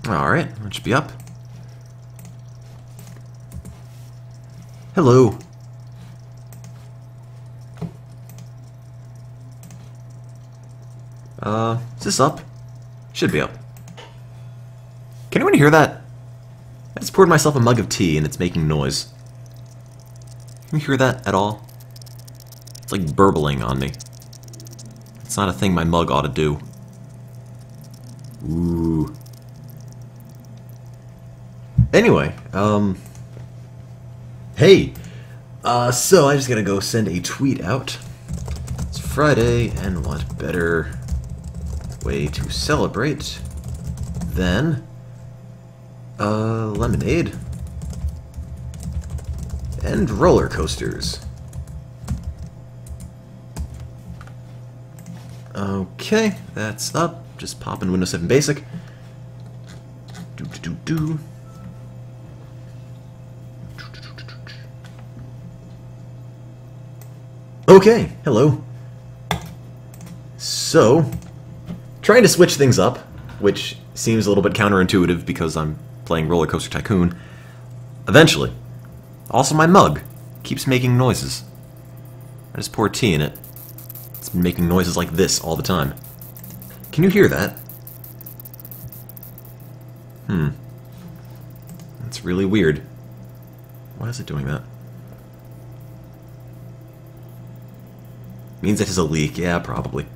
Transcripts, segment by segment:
Alright, that should be up. Hello. Is this up? Should be up. Can anyone hear that? I just poured myself a mug of tea and it's making noise. Can you hear that at all? It's like burbling on me. It's not a thing my mug ought to do. Ooh. Anyway, hey! So I just gotta go send a tweet out. It's Friday, and what better way to celebrate than lemonade and roller coasters. Okay, that's up. Just pop in Windows 7 Basic. Do. Okay, hello. So, trying to switch things up, which seems a little bit counterintuitive because I'm playing Roller Coaster Tycoon. Eventually. Also, my mug keeps making noises. I just poured tea in it. It's been making noises like this all the time. Can you hear that? That's really weird. Why is it doing that? Means it has a leak. Yeah, probably.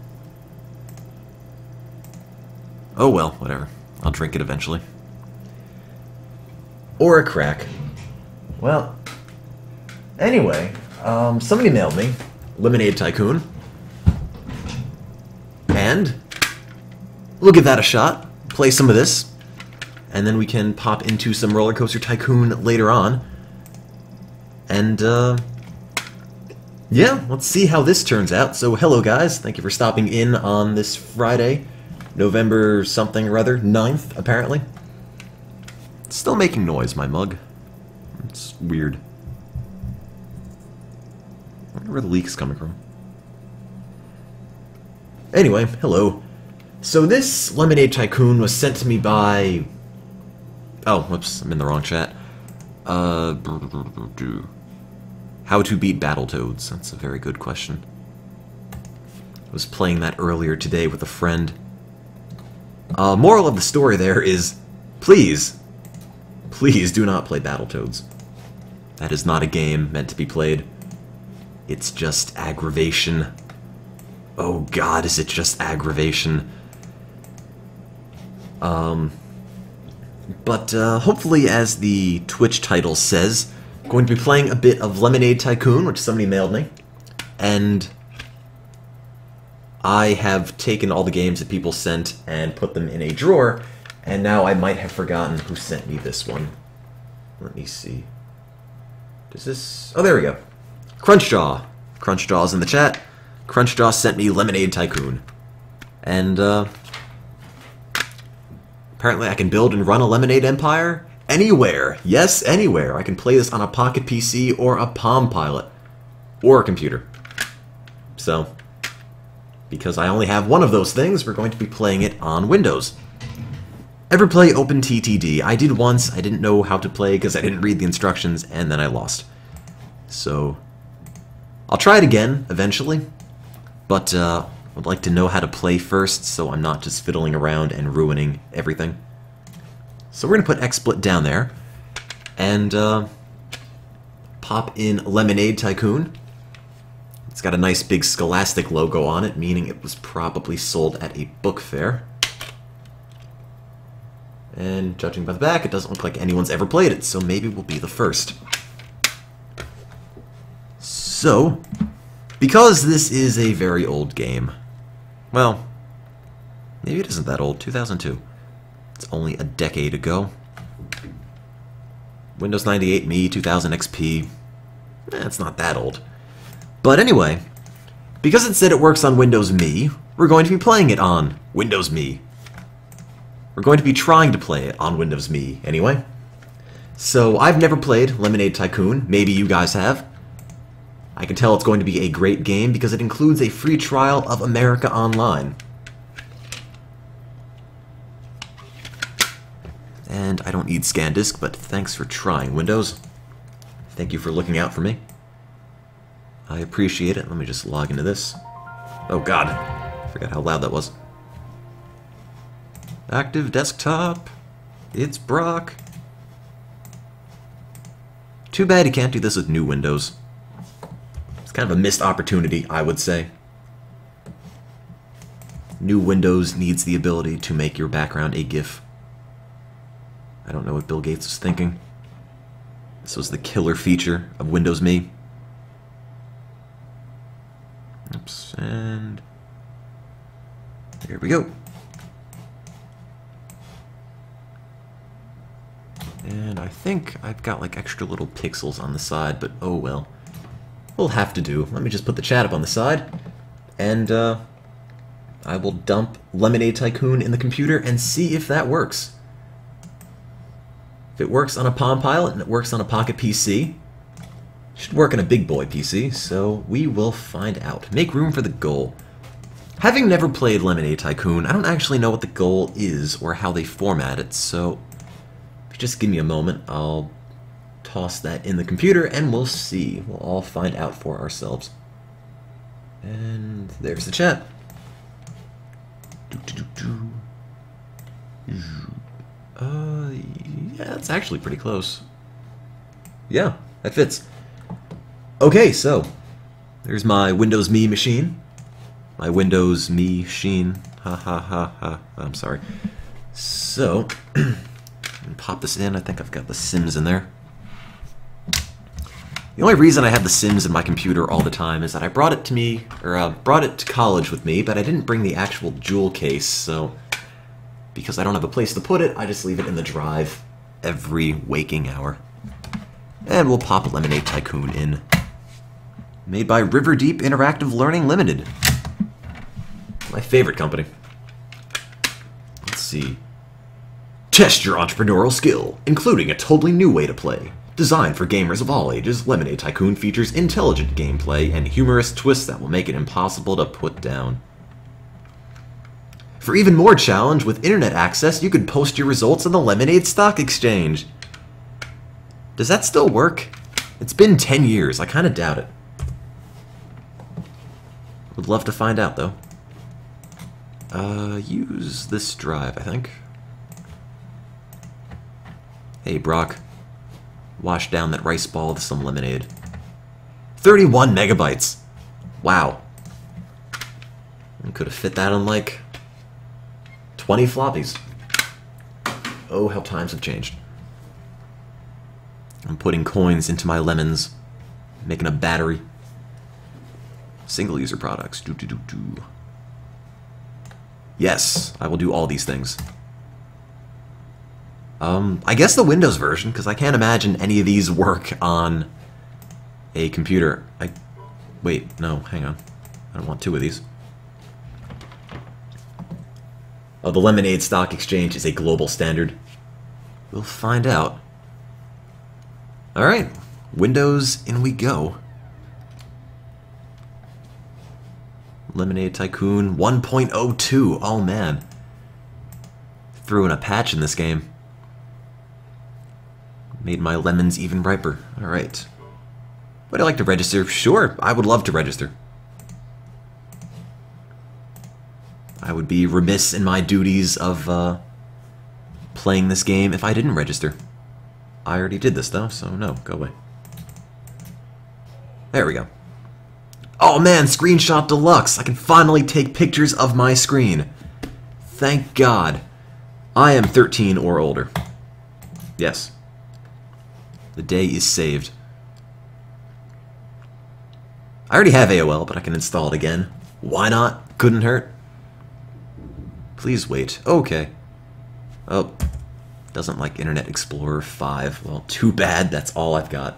Oh well, whatever. I'll drink it eventually. Or a crack. Well, anyway, somebody mailed me Lemonade Tycoon. And we'll give that a shot. Play some of this. And then we can pop into some Roller Coaster Tycoon later on. And, yeah, let's see how this turns out. So, hello guys. Thank you for stopping in on this Friday. November something or other. 9th, apparently. It's still making noise, my mug. It's weird. I wonder where the leak is coming from. Anyway, hello. So this Lemonade Tycoon was sent to me by... Oh, whoops, I'm in the wrong chat. How to beat Battletoads. That's a very good question. I was playing that earlier today with a friend. Moral of the story there is, please do not play Battletoads. That is not a game meant to be played. It's just aggravation. Oh god, is it just aggravation. But hopefully, as the Twitch title says, I'm going to be playing a bit of Lemonade Tycoon, which somebody mailed me. And I have taken all the games that people sent and put them in a drawer, and now I might have forgotten who sent me this one. Let me see. Does this... Oh, there we go. Crunchjaw. Crunchjaw's in the chat. Crunchjaw sent me Lemonade Tycoon. And, apparently I can build and run a Lemonade Empire anywhere. Yes, anywhere. I can play this on a Pocket PC or a Palm Pilot. Or a computer. So, because I only have one of those things, we're going to be playing it on Windows. Ever play OpenTTD? I did once. I didn't know how to play because I didn't read the instructions, and then I lost. So, I'll try it again, eventually. But, I'd like to know how to play first, so I'm not just fiddling around and ruining everything. So we're going to put XSplit down there, and pop in Lemonade Tycoon. It's got a nice big Scholastic logo on it, meaning it was probably sold at a book fair. And judging by the back, it doesn't look like anyone's ever played it, so maybe we'll be the first. So, because this is a very old game, well, maybe it isn't that old, 2002. It's only a decade ago. Windows 98 Me, 2000 XP, it's not that old. But anyway, because it said it works on Windows Me, we're going to be playing it on Windows Me. We're going to be trying to play it on Windows Me, anyway. So, I've never played Lemonade Tycoon. Maybe you guys have. I can tell it's going to be a great game because it includes a free trial of America Online. And I don't need scan disk, but thanks for trying, Windows. Thank you for looking out for me. I appreciate it. Let me just log into this. Oh god, I forgot how loud that was. Active desktop. It's Brock. Too bad you can't do this with new Windows. It's kind of a missed opportunity, I would say. New Windows needs the ability to make your background a GIF. I don't know what Bill Gates was thinking. This was the killer feature of Windows Me. Oops, and there we go. And I think I've got like extra little pixels on the side, but oh well. We'll have to do. Let me just put the chat up on the side, and I will dump Lemonade Tycoon in the computer and see if that works. If it works on a Palm Pilot and it works on a Pocket PC, it should work on a big boy PC, so we will find out. Make room for the goal. Having never played Lemonade Tycoon, I don't actually know what the goal is or how they format it, so just give me a moment. I'll toss that in the computer and we'll see. We'll all find out for ourselves. And there's the chat. Yeah, it's actually pretty close. Yeah, that fits. Okay, so there's my Windows Me machine. My Windows Me sheen. Ha ha ha ha. I'm sorry. So pop this in. I think I've got the Sims in there. The only reason I have the Sims in my computer all the time is that I brought it to me, or brought it to college with me, but I didn't bring the actual jewel case, so because I don't have a place to put it, I just leave it in the drive every waking hour. And we'll pop Lemonade Tycoon in. Made by River Deep Interactive Learning Limited. My favorite company. Let's see. Test your entrepreneurial skill, including a totally new way to play. Designed for gamers of all ages, Lemonade Tycoon features intelligent gameplay and humorous twists that will make it impossible to put down. For even more challenge, with internet access, you could post your results on the Lemonade Stock Exchange. Does that still work? It's been 10 years, I kinda doubt it. Would love to find out, though. Use this drive, I think. Hey, Brock. Wash down that rice ball with some lemonade. 31 megabytes! Wow. I could have fit that on, like, 20 floppies. Oh, how times have changed. I'm putting coins into my lemons. Making a battery. Single-user products. Do-do-do-do. Yes, I will do all these things. I guess the Windows version, because I can't imagine any of these work on a computer. Wait, no, hang on. I don't want two of these. Oh, the Lemonade Stock Exchange is a global standard. We'll find out. Alright, Windows, in we go. Lemonade Tycoon 1.02. Oh man. Threw in a patch in this game. Made my lemons even riper. Alright. Would I like to register? Sure, I would love to register. I would be remiss in my duties of playing this game if I didn't register. I already did this though, so no, go away. There we go. Oh man, Screenshot Deluxe! I can finally take pictures of my screen. Thank God. I am 13 or older. Yes. The day is saved. I already have AOL, but I can install it again. Why not? Couldn't hurt. Please wait. Okay. Oh. Doesn't like Internet Explorer 5. Well, too bad. That's all I've got.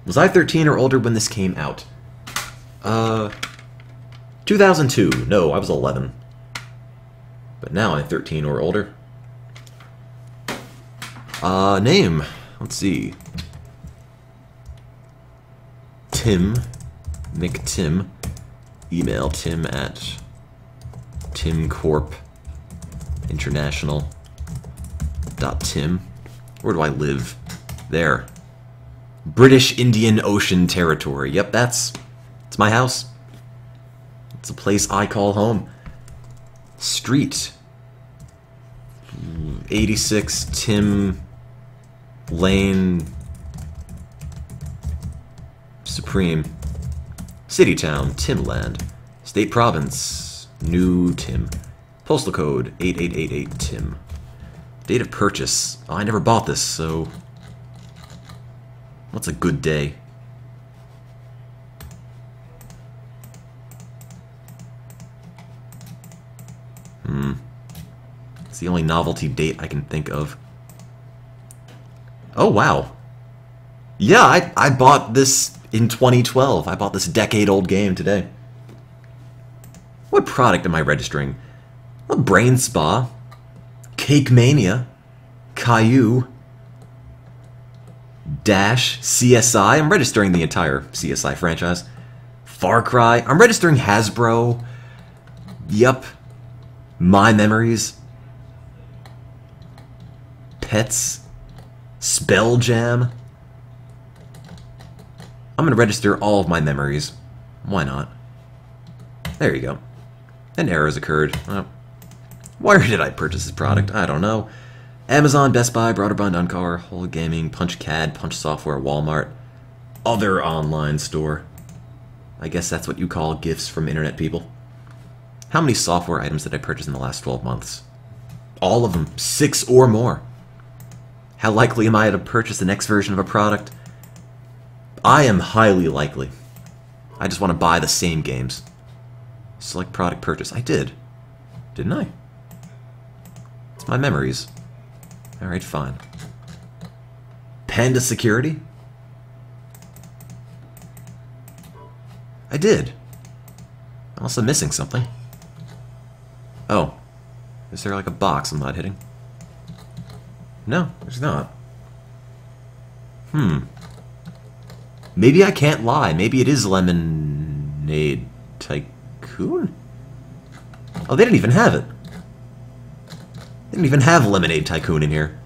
Was I 13 or older when this came out? 2002. No, I was 11. But now I'm 13 or older. Name. Let's see. Tim. McTim. Email Tim at TimCorp International MonotoneTim. Where do I live? There. British Indian Ocean Territory. Yep, it's my house. It's a place I call home. Street. 86 Tim Lane Supreme. City Town, Timland. State Province, New Tim. Postal Code, 8888 Tim. Date of purchase. Oh, I never bought this, so... What's a good day? It's the only novelty date I can think of. Oh, wow. Yeah, I bought this in 2012. I bought this decade-old game today. What product am I registering? A Brain Spa, Cake Mania, Caillou, Dash, CSI. I'm registering the entire CSI franchise. Far Cry. I'm registering Hasbro. Yup. My Memories. Pets. Spelljam. I'm going to register all of my memories. Why not? There you go. An error has occurred. Where did I purchase this product? I don't know. Amazon, Best Buy, Broderbund, Uncar, Whole Gaming, PunchCAD, Punch Software, Walmart. Other online store. I guess that's what you call gifts from internet people. How many software items did I purchase in the last 12 months? All of them. 6 or more. How likely am I to purchase the next version of a product? I am highly likely. I just want to buy the same games. Select product purchase. I did. Didn't I? It's my memories. Alright, fine. Panda Security? I did. Unless I'm missing something. Oh. Is there like a box I'm not hitting? No, there's not. Maybe I can't lie. Maybe it is Lemonade Tycoon? Oh, they didn't even have it. They didn't even have Lemonade Tycoon in here.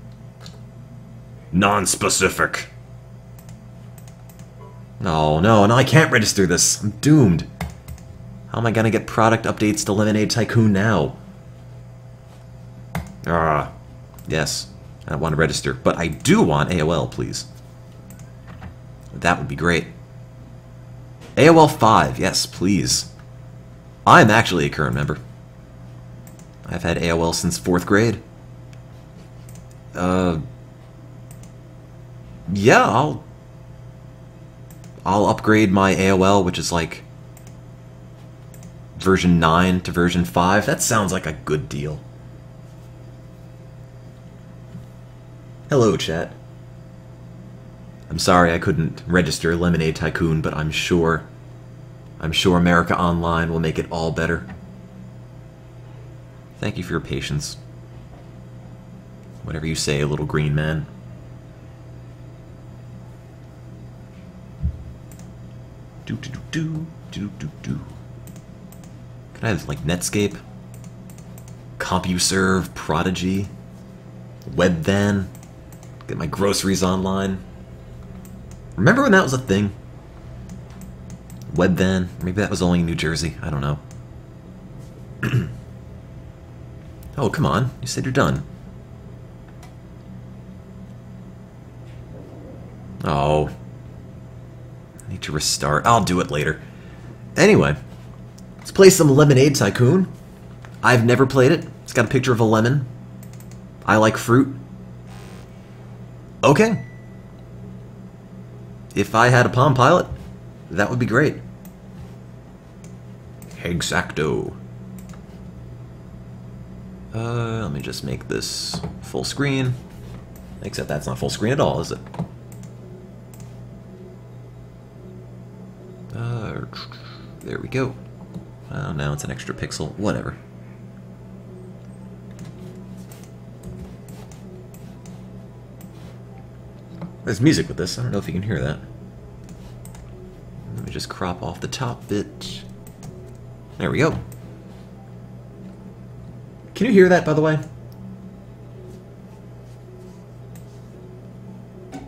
Non-specific. Oh, no, I can't register this. I'm doomed. How am I gonna get product updates to Lemonade Tycoon now? Yes. I don't want to register, but I do want AOL, please. That would be great. AOL 5, yes, please. I'm actually a current member. I've had AOL since 4th grade. Yeah, I'll upgrade my AOL, which is like version 9 to version 5. That sounds like a good deal. Hello, chat. I'm sorry I couldn't register Lemonade Tycoon, but I'm sure America Online will make it all better. Thank you for your patience. Whatever you say, little green man. Do. Can I have, like, Netscape? CompuServe, Prodigy, Webvan, get my groceries online. Remember when that was a thing? Webvan? Maybe that was only in New Jersey. I don't know. Oh, come on. You said you're done. Oh. I need to restart. I'll do it later. Anyway, let's play some Lemonade Tycoon. I've never played it. It's got a picture of a lemon. I like fruit. Okay. If I had a Palm Pilot, that would be great. Exacto. Let me just make this full screen. Except that's not full screen at all, is it? There we go. Oh, now it's an extra pixel. Whatever. There's music with this. I don't know if you can hear that. Let me just crop off the top bit. There we go. Can you hear that, by the way?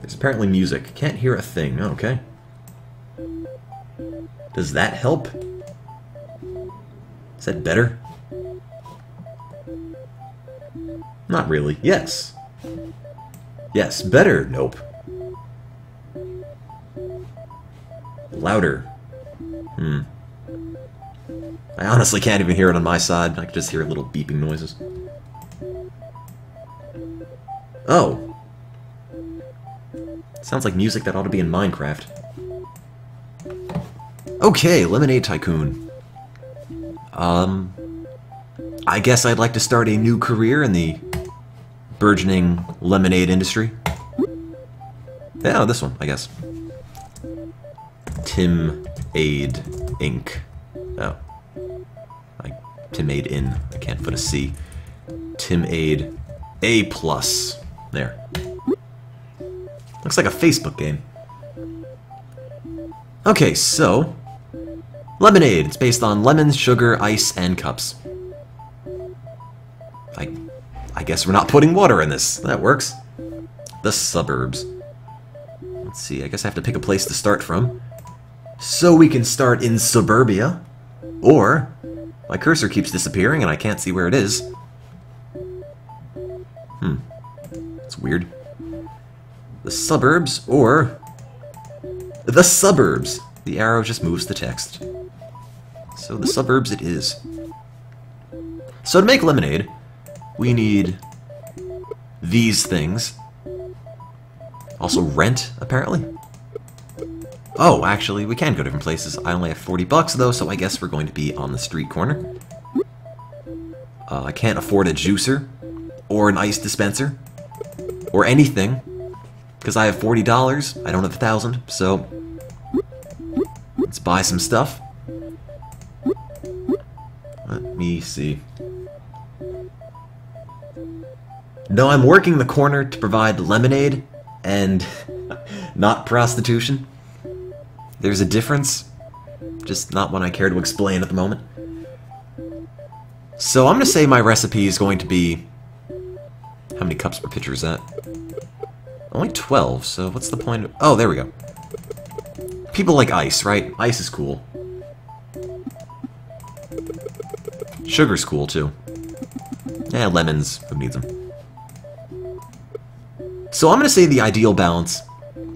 There's apparently music. Can't hear a thing. Oh, okay. Does that help? Is that better? Not really. Yes. Yes. Better. Nope. Louder. I honestly can't even hear it on my side. I can just hear little beeping noises. Oh. Sounds like music that ought to be in Minecraft. Okay, Lemonade Tycoon. I guess I'd like to start a new career in the burgeoning lemonade industry. Yeah, this one, I guess. Tim Aid Inc. Oh. Tim Aid In. I can't put a C. Tim Aid A+. There. Looks like a Facebook game. Okay, so... Lemonade. It's based on lemons, sugar, ice, and cups. I guess we're not putting water in this. That works. The suburbs. Let's see, I guess I have to pick a place to start from. So we can start in suburbia. Or, my cursor keeps disappearing and I can't see where it is. It's weird. The suburbs, or... the suburbs. The arrow just moves the text. So the suburbs it is. So to make lemonade, we need these things. Also rent, apparently. Oh, actually, we can go different places. I only have 40 bucks, though, so I guess we're going to be on the street corner. I can't afford a juicer, or an ice dispenser, or anything, because I have $40. I don't have 1,000, so let's buy some stuff. Let me see. No, I'm working the corner to provide lemonade and not prostitution. There's a difference, just not one I care to explain at the moment. So I'm going to say my recipe is going to be... How many cups per pitcher is that? Only 12, so what's the point of... Oh, there we go. People like ice, right? Ice is cool. Sugar's cool, too. Yeah, lemons. Who needs them? So I'm going to say the ideal balance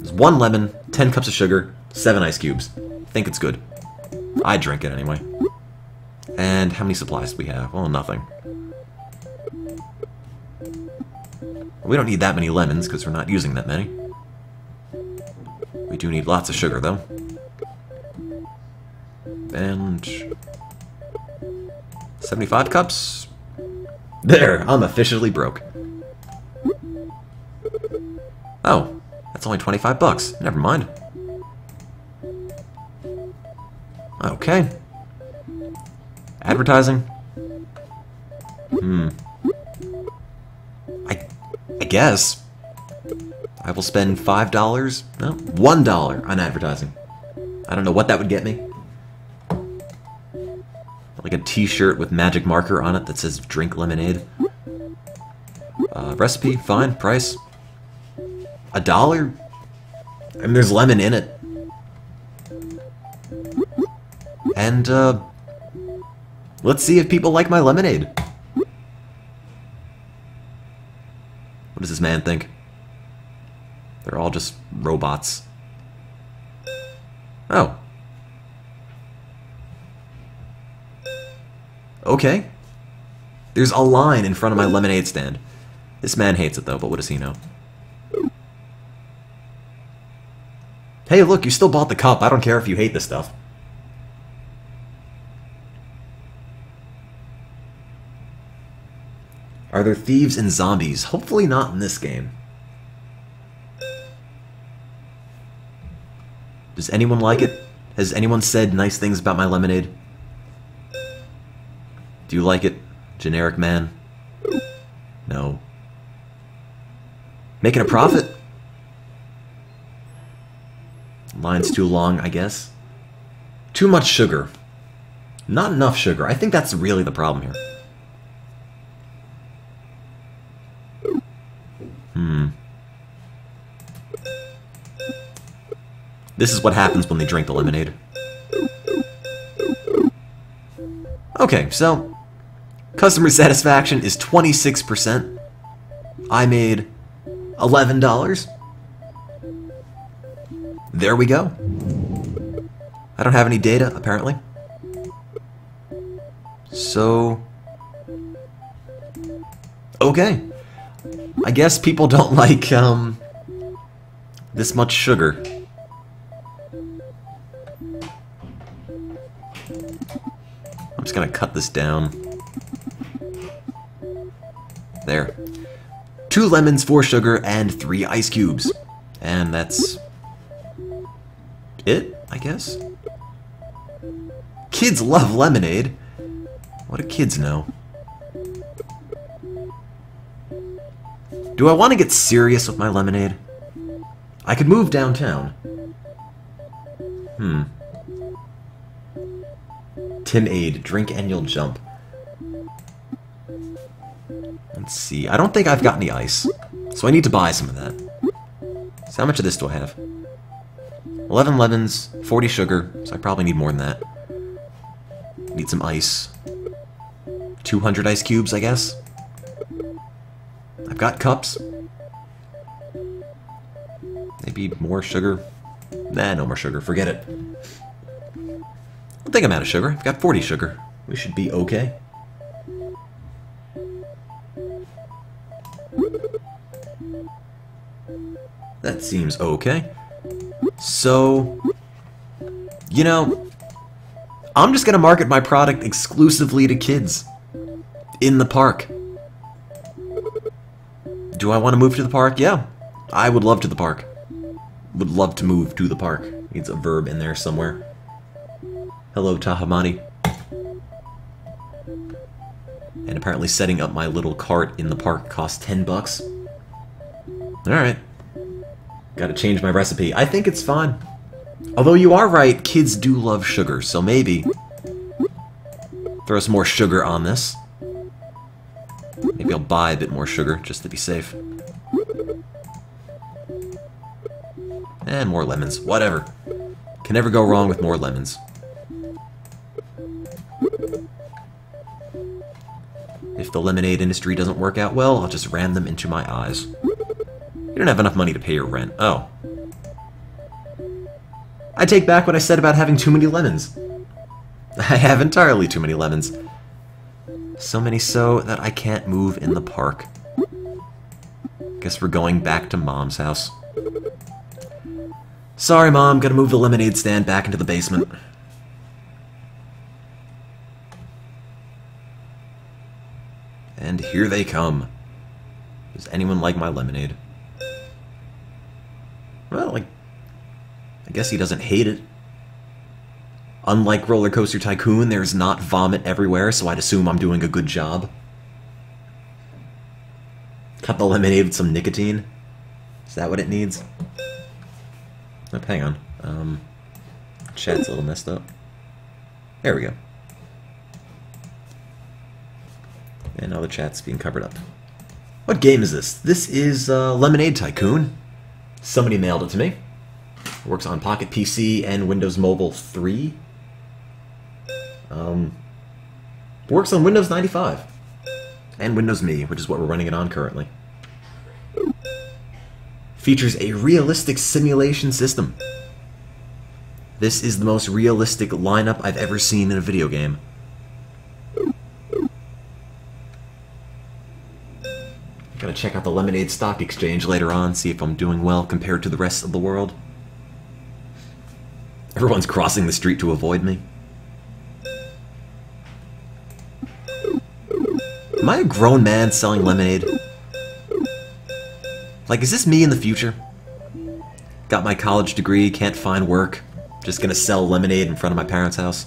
is 1 lemon, 10 cups of sugar, 7 ice cubes. I think it's good. I drink it anyway. And how many supplies do we have? Well, nothing. We don't need that many lemons because we're not using that many. We do need lots of sugar, though. And... 75 cups? There! I'm officially broke. Oh, that's only 25 bucks. Never mind. Okay. Advertising? I guess. I will spend $5, no, $1 on advertising. I don't know what that would get me. Like a t-shirt with magic marker on it that says drink lemonade. Recipe, fine. Price, $1? I mean, there's lemon in it. And, let's see if people like my lemonade. What does this man think? They're all just robots. Oh. Okay. There's a line in front of my lemonade stand. This man hates it, though, but what does he know? Hey, look, you still bought the cup. I don't care if you hate this stuff. Are there thieves and zombies? Hopefully not in this game. Does anyone like it? Has anyone said nice things about my lemonade? Do you like it, generic man? No. Making a profit? Line's too long, I guess. Too much sugar. Not enough sugar. I think that's really the problem here. This is what happens when they drink the lemonade. Okay, so customer satisfaction is 26%. I made $11. There we go. I don't have any data, apparently. So, okay. I guess people don't like this much sugar. I'm just gonna cut this down. There. 2 lemons, 4 sugar, and 3 ice cubes. And that's it, I guess? Kids love lemonade. What do kids know? Do I want to get serious with my lemonade? I could move downtown. Tim Aid, drink and you'll jump. Let's see. I don't think I've got any ice, so I need to buy some of that. So how much of this do I have? 11 lemons, 40 sugar, so I probably need more than that. Need some ice. 200 ice cubes, I guess. I've got cups. Maybe more sugar. Nah, no more sugar. Forget it. I think I'm out of sugar. I've got 40 sugar. We should be okay. That seems okay. So, you know, I'm just gonna market my product exclusively to kids in the park. Do I want to move to the park? Yeah, I would love to the park. Would love to move to the park. Needs a verb in there somewhere. Hello, Tahamani. And apparently setting up my little cart in the park costs 10 bucks. Alright. Gotta change my recipe. I think it's fine. Although you are right, kids do love sugar, so maybe throw some more sugar on this. Maybe I'll buy a bit more sugar, just to be safe. And more lemons. Whatever. Can never go wrong with more lemons. If the lemonade industry doesn't work out well, I'll just ram them into my eyes. You don't have enough money to pay your rent. Oh. I take back what I said about having too many lemons. I have entirely too many lemons. So many so that I can't move in the park. Guess we're going back to Mom's house. Sorry, Mom, gotta move the lemonade stand back into the basement. And here they come. Does anyone like my lemonade? Well, I guess he doesn't hate it. Unlike Roller Coaster Tycoon, there's not vomit everywhere, so I'd assume I'm doing a good job. Cut the lemonade with some nicotine. Is that what it needs? Oh, hang on. Chat's a little messed up. There we go. And now the chat's being covered up. What game is this? This is Lemonade Tycoon. Somebody mailed it to me. It works on Pocket PC and Windows Mobile 3. Works on Windows 95. And Windows Me, which is what we're running it on currently. Features a realistic simulation system. This is the most realistic lineup I've ever seen in a video game. Gotta check out the Lemonade Stock Exchange later on, see if I'm doing well compared to the rest of the world. Everyone's crossing the street to avoid me. Am I a grown man selling lemonade? Like, is this me in the future? Got my college degree, can't find work, just gonna sell lemonade in front of my parents' house?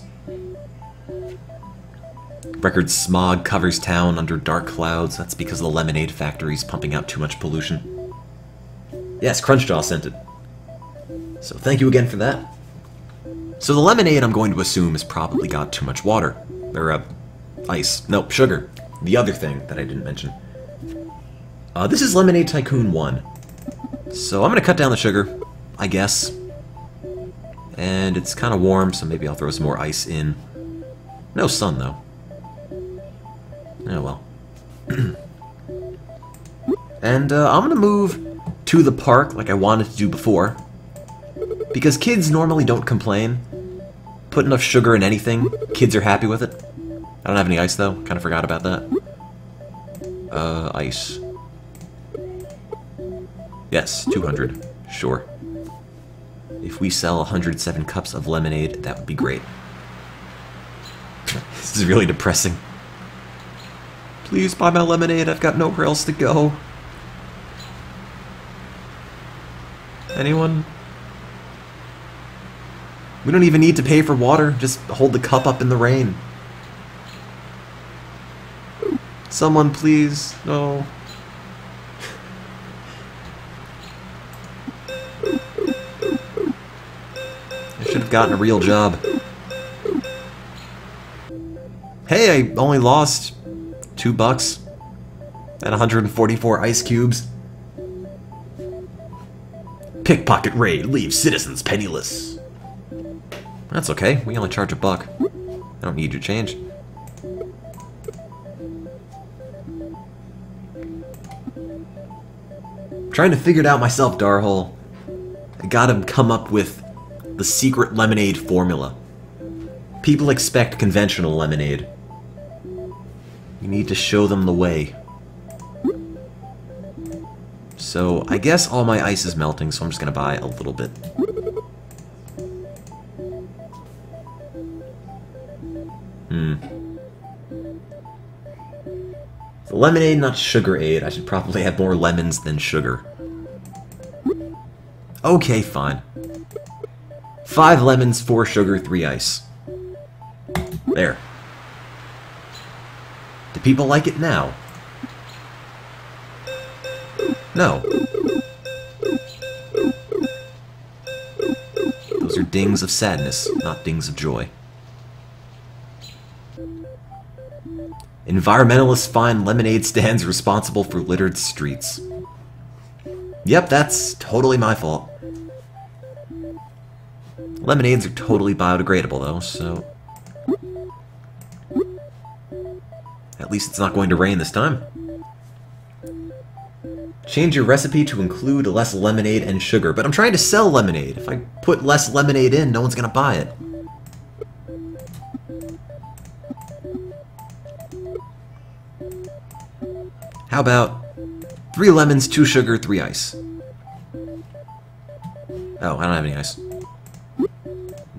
Record smog covers town under dark clouds. That's because the lemonade factory's pumping out too much pollution. Yes, Crunchjaw sent it. So thank you again for that. So the lemonade, I'm going to assume, has probably got too much water. Or, ice. Nope, sugar. The other thing that I didn't mention. This is Lemonade Tycoon 1. So I'm gonna cut down the sugar, I guess. And it's kind of warm, so maybe I'll throw some more ice in. No sun, though. Oh, well. And I'm going to move to the park like I wanted to do before. Because kids normally don't complain. Put enough sugar in anything, kids are happy with it. I don't have any ice, though. Kind of forgot about that. Ice. Yes, 200. Sure. If we sell 107 cups of lemonade, that would be great. This is really depressing. Please buy my lemonade, I've got nowhere else to go. Anyone? We don't even need to pay for water, just hold the cup up in the rain. Someone please, no. I should have gotten a real job. Hey, I only lost $2 and 144 ice cubes. Pickpocket raid leaves citizens penniless. That's okay, we only charge $1. I don't need your change. Trying to figure it out myself, Darhole. I gotta come up with the secret lemonade formula. People expect conventional lemonade. You need to show them the way. So, I guess all my ice is melting, so I'm just gonna buy a little bit. The lemonade, not sugar aid. I should probably have more lemons than sugar. Okay, fine. 5 lemons, 4 sugar, 3 ice. There. Do people like it now? No. Those are dings of sadness, not dings of joy. Environmentalists find lemonade stands responsible for littered streets. Yep, that's totally my fault. Lemonades are totally biodegradable, though, so... At least it's not going to rain this time. Change your recipe to include less lemonade and sugar. But I'm trying to sell lemonade. If I put less lemonade in, no one's gonna buy it. How about 3 lemons, 2 sugar, 3 ice? Oh, I don't have any ice.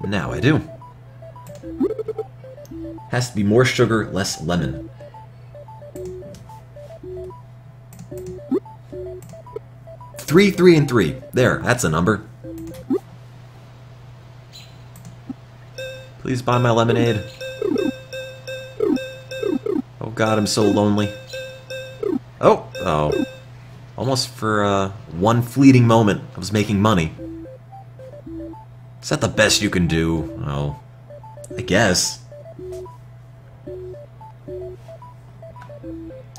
Now I do. Has to be more sugar, less lemon. Three, 3, and 3. There, that's a number. Please buy my lemonade. Oh god, I'm so lonely. Oh. Almost for one fleeting moment, I was making money. Is that the best you can do? Oh, I guess.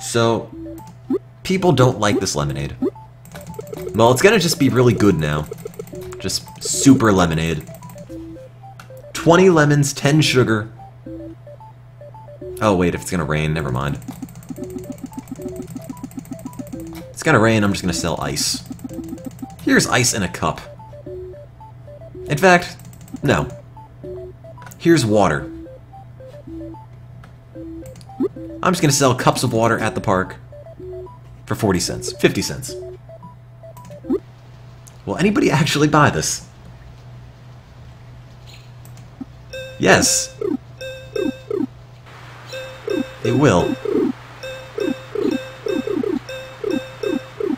So, people don't like this lemonade. Well, it's gonna just be really good now. Just super lemonade. 20 lemons, 10 sugar. Oh wait, if it's gonna rain, never mind. It's gonna rain, I'm just gonna sell ice. Here's ice in a cup. In fact, no. Here's water. I'm just gonna sell cups of water at the park for 40 cents, 50 cents. Will anybody actually buy this? Yes. They will.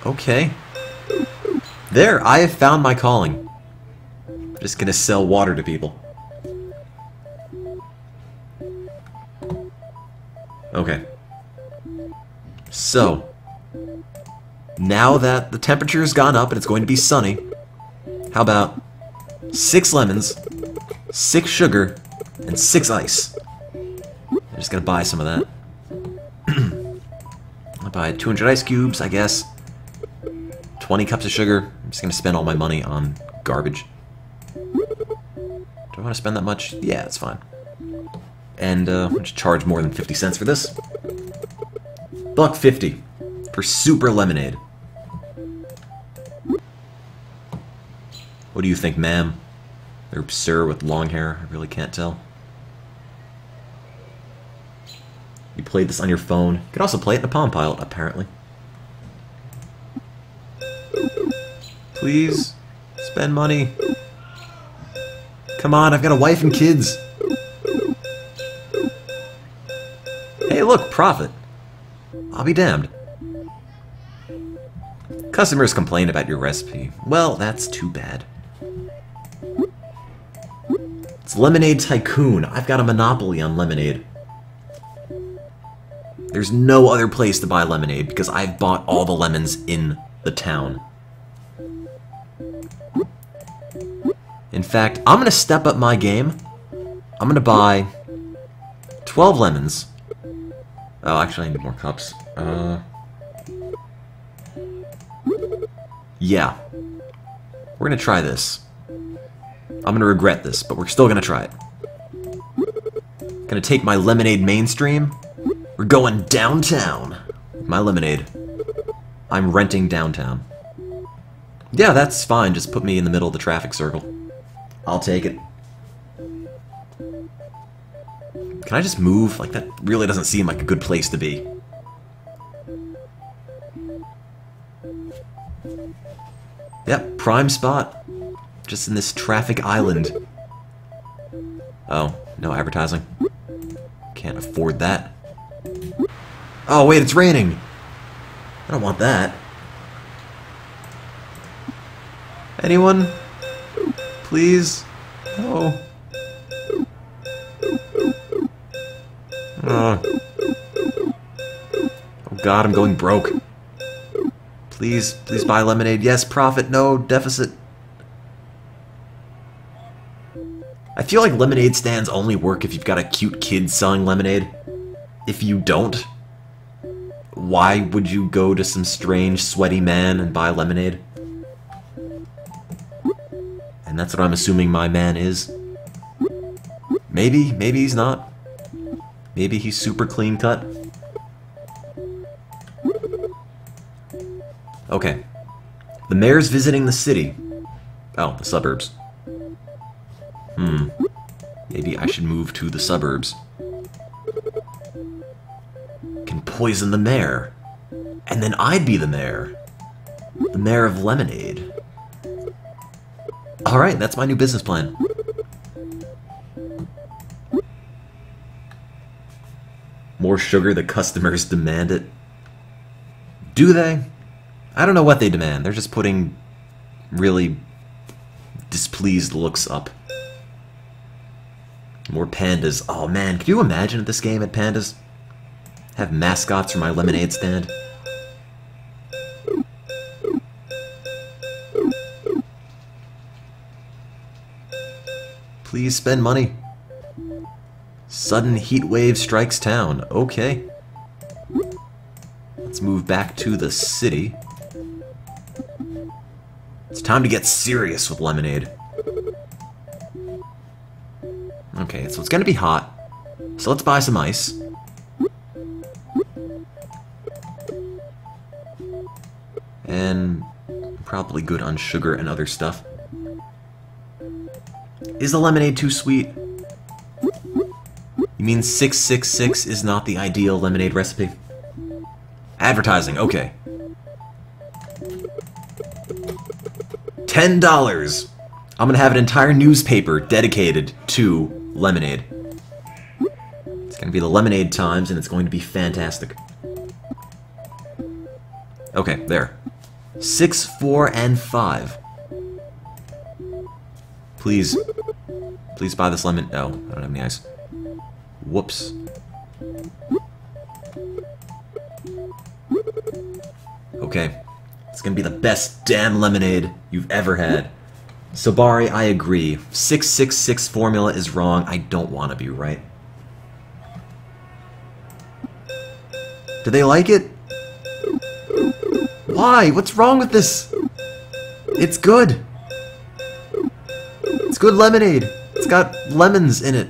Okay. There, I have found my calling. I'm just gonna sell water to people. Okay. So, now that the temperature's gone up and it's going to be sunny, how about 6 lemons, 6 sugar, and 6 ice? I'm just gonna buy some of that. I'll buy 200 ice cubes, I guess. 20 cups of sugar. I'm just gonna spend all my money on garbage. Do I want to spend that much? Yeah, it's fine. And I'll just charge more than 50 cents for this. $1.50 for super lemonade. What do you think, ma'am? Or sir with long hair? I really can't tell. You played this on your phone. You could also play it in a Palm Pilot, apparently. Please, spend money. Come on, I've got a wife and kids. Hey, look, profit. I'll be damned. Customers complain about your recipe. Well, that's too bad. It's Lemonade Tycoon. I've got a monopoly on lemonade. There's no other place to buy lemonade because I've bought all the lemons in the town. In fact, I'm going to step up my game. I'm going to buy 12 lemons. Oh, actually, I need more cups. Yeah. We're going to try this. I'm going to regret this, but we're still going to try it. Going to take my lemonade mainstream. We're going downtown. My lemonade. I'm renting downtown. Yeah, that's fine. Just put me in the middle of the traffic circle. I'll take it. Can I just move? Like, that really doesn't seem like a good place to be. Yep, prime spot. Just in this traffic island. Oh, no advertising. Can't afford that. Oh, wait, it's raining. I don't want that. Anyone? Please? Oh. Oh God, I'm going broke. Please, please buy lemonade. Yes, profit. No, deficit. I feel like lemonade stands only work if you've got a cute kid selling lemonade. If you don't, why would you go to some strange, sweaty man and buy lemonade? And that's what I'm assuming my man is. Maybe, maybe he's not. Maybe he's super clean cut. Okay. The mayor's visiting the city. Oh, the suburbs. Maybe I should move to the suburbs. Can poison the mayor. And then I'd be the mayor. The mayor of Lemonade. Alright, that's my new business plan. More sugar, the customers demand it. Do they? I don't know what they demand. They're just putting really displeased looks up. More pandas. Oh man, can you imagine this game at Pandas? Have mascots for my lemonade stand? Please spend money. Sudden heat wave strikes town. Okay. Let's move back to the city. It's time to get serious with lemonade. Okay, so it's gonna be hot. So let's buy some ice. And probably good on sugar and other stuff. Is the lemonade too sweet? You mean 666 is not the ideal lemonade recipe? Advertising, okay. $10! I'm gonna have an entire newspaper dedicated to lemonade. It's gonna be the Lemonade Times, and it's going to be fantastic. Okay, there. 6, 4, and 5. Please. Please buy this lemon. Oh, I don't have any ice. Whoops. Okay. It's gonna be the best damn lemonade you've ever had. Sobari, I agree. 666 formula is wrong. I don't want to be right. Do they like it? Why? What's wrong with this? It's good. It's good lemonade. It's It's got lemons in it.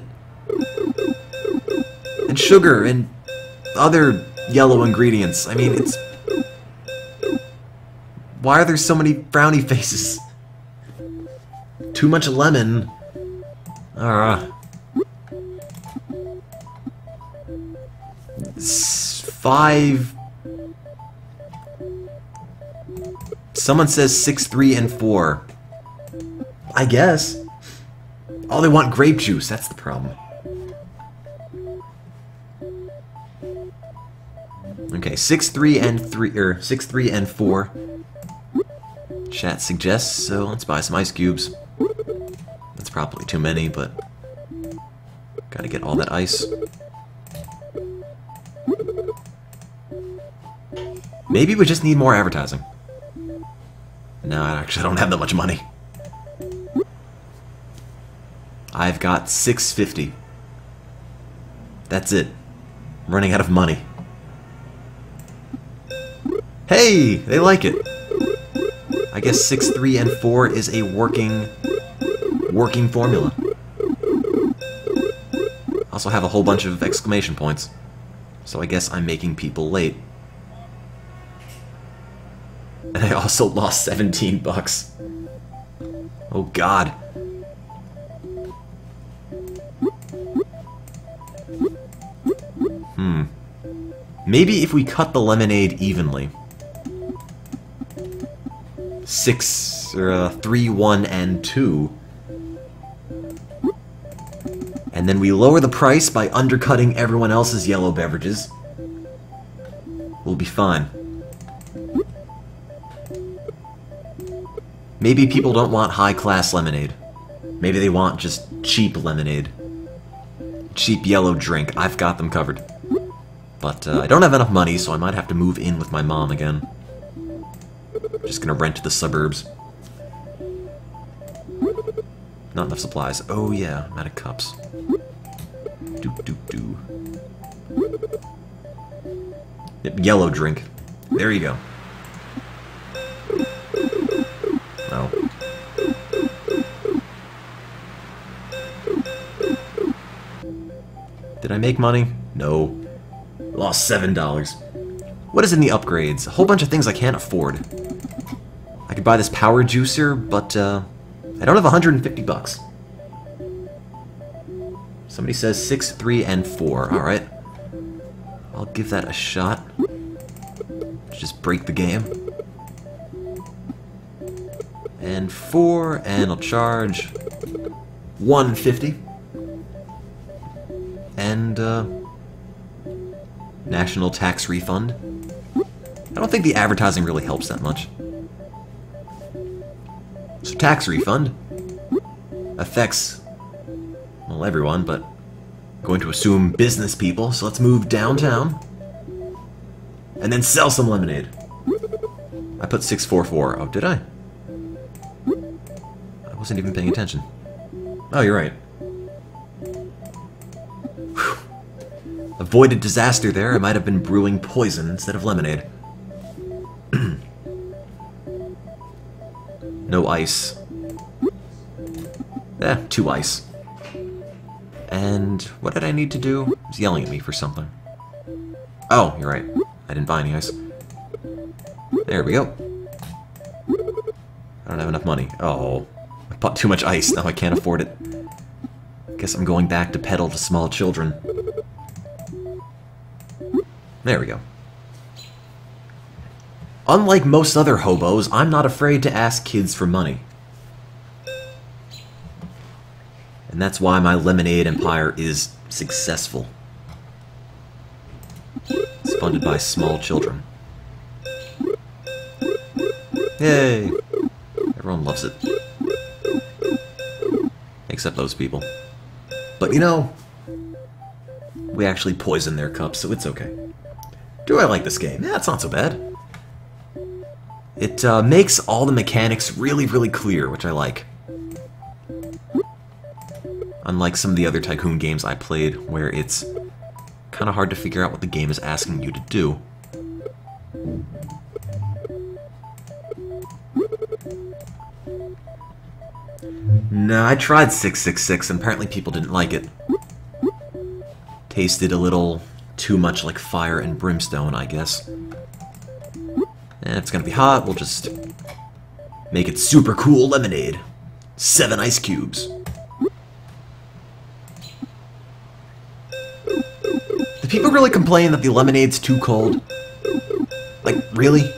And sugar and other yellow ingredients. I mean, it's... Why are there so many frowny faces? Too much lemon. Five... Someone says 6, 3, and 4. I guess. Oh, they want grape juice. That's the problem. Okay, 6, 3, and 3, or 6, 3, and 4. Chat suggests, so let's buy some ice cubes. That's probably too many, but gotta get all that ice. Maybe we just need more advertising. No, I actually don't have that much money. I've got $6.50. That's it. I'm running out of money. Hey, they like it. I guess 6, 3, and 4 is a working formula. Also have a whole bunch of exclamation points. So I guess I'm making people late. And I also lost 17 bucks. Oh god. Maybe if we cut the lemonade evenly. 6, or 3, 1, and 2. And then we lower the price by undercutting everyone else's yellow beverages. We'll be fine. Maybe people don't want high-class lemonade. Maybe they want just cheap lemonade. Cheap yellow drink. I've got them covered. But I don't have enough money, so I might have to move in with my mom again. Just gonna rent to the suburbs. Not enough supplies. Oh yeah, I'm out of cups. Doo. Yep, yellow drink. There you go. No. Did I make money? No. Lost $7. What is in the upgrades? A whole bunch of things I can't afford. I could buy this power juicer, but I don't have 150 bucks. Somebody says 6, 3, and 4. Alright. I'll give that a shot. Just break the game. And 4, and I'll charge 150. And national tax refund. I don't think the advertising really helps that much. So tax refund affects, well, everyone, but I'm going to assume business people, so let's move downtown and then sell some lemonade. I put 644. Oh, did I? I wasn't even paying attention. Oh, you're right. Whew. Avoided disaster there. I might have been brewing poison instead of lemonade. No ice. 2 ice. And what did I need to do? He was yelling at me for something. Oh, you're right. I didn't buy any ice. There we go. I don't have enough money. Oh, I bought too much ice. Now I can't afford it. Guess I'm going back to peddle to small children. There we go. Unlike most other hobos, I'm not afraid to ask kids for money. And that's why my lemonade empire is successful. It's funded by small children. Yay! Everyone loves it. Except those people. But you know, we actually poison their cups, so it's okay. Do I like this game? Yeah, it's not so bad. It makes all the mechanics really, really clear, which I like. Unlike some of the other Tycoon games I played, where it's kind of hard to figure out what the game is asking you to do. No, I tried 666 and apparently people didn't like it. Tasted a little too much like fire and brimstone, I guess. And if it's gonna be hot, we'll just make it super cool lemonade. 7 ice cubes. Do people really complain that the lemonade's too cold? Like, really?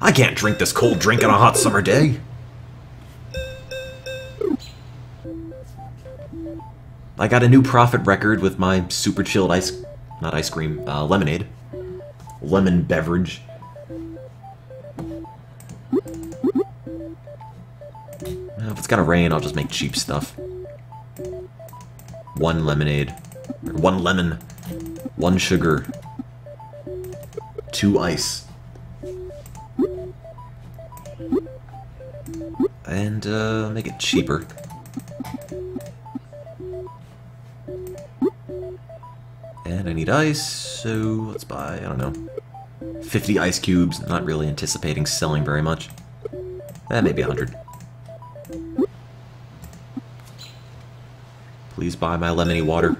I can't drink this cold drink on a hot summer day. I got a new profit record with my super chilled lemonade. Lemon beverage. If it's gonna rain, I'll just make cheap stuff. 1 lemonade. 1 lemon. 1 sugar. 2 ice. And, make it cheaper. And I need ice, so let's buy, I don't know, 50 ice cubes. Not really anticipating selling very much. Maybe 100. Please buy my lemony water.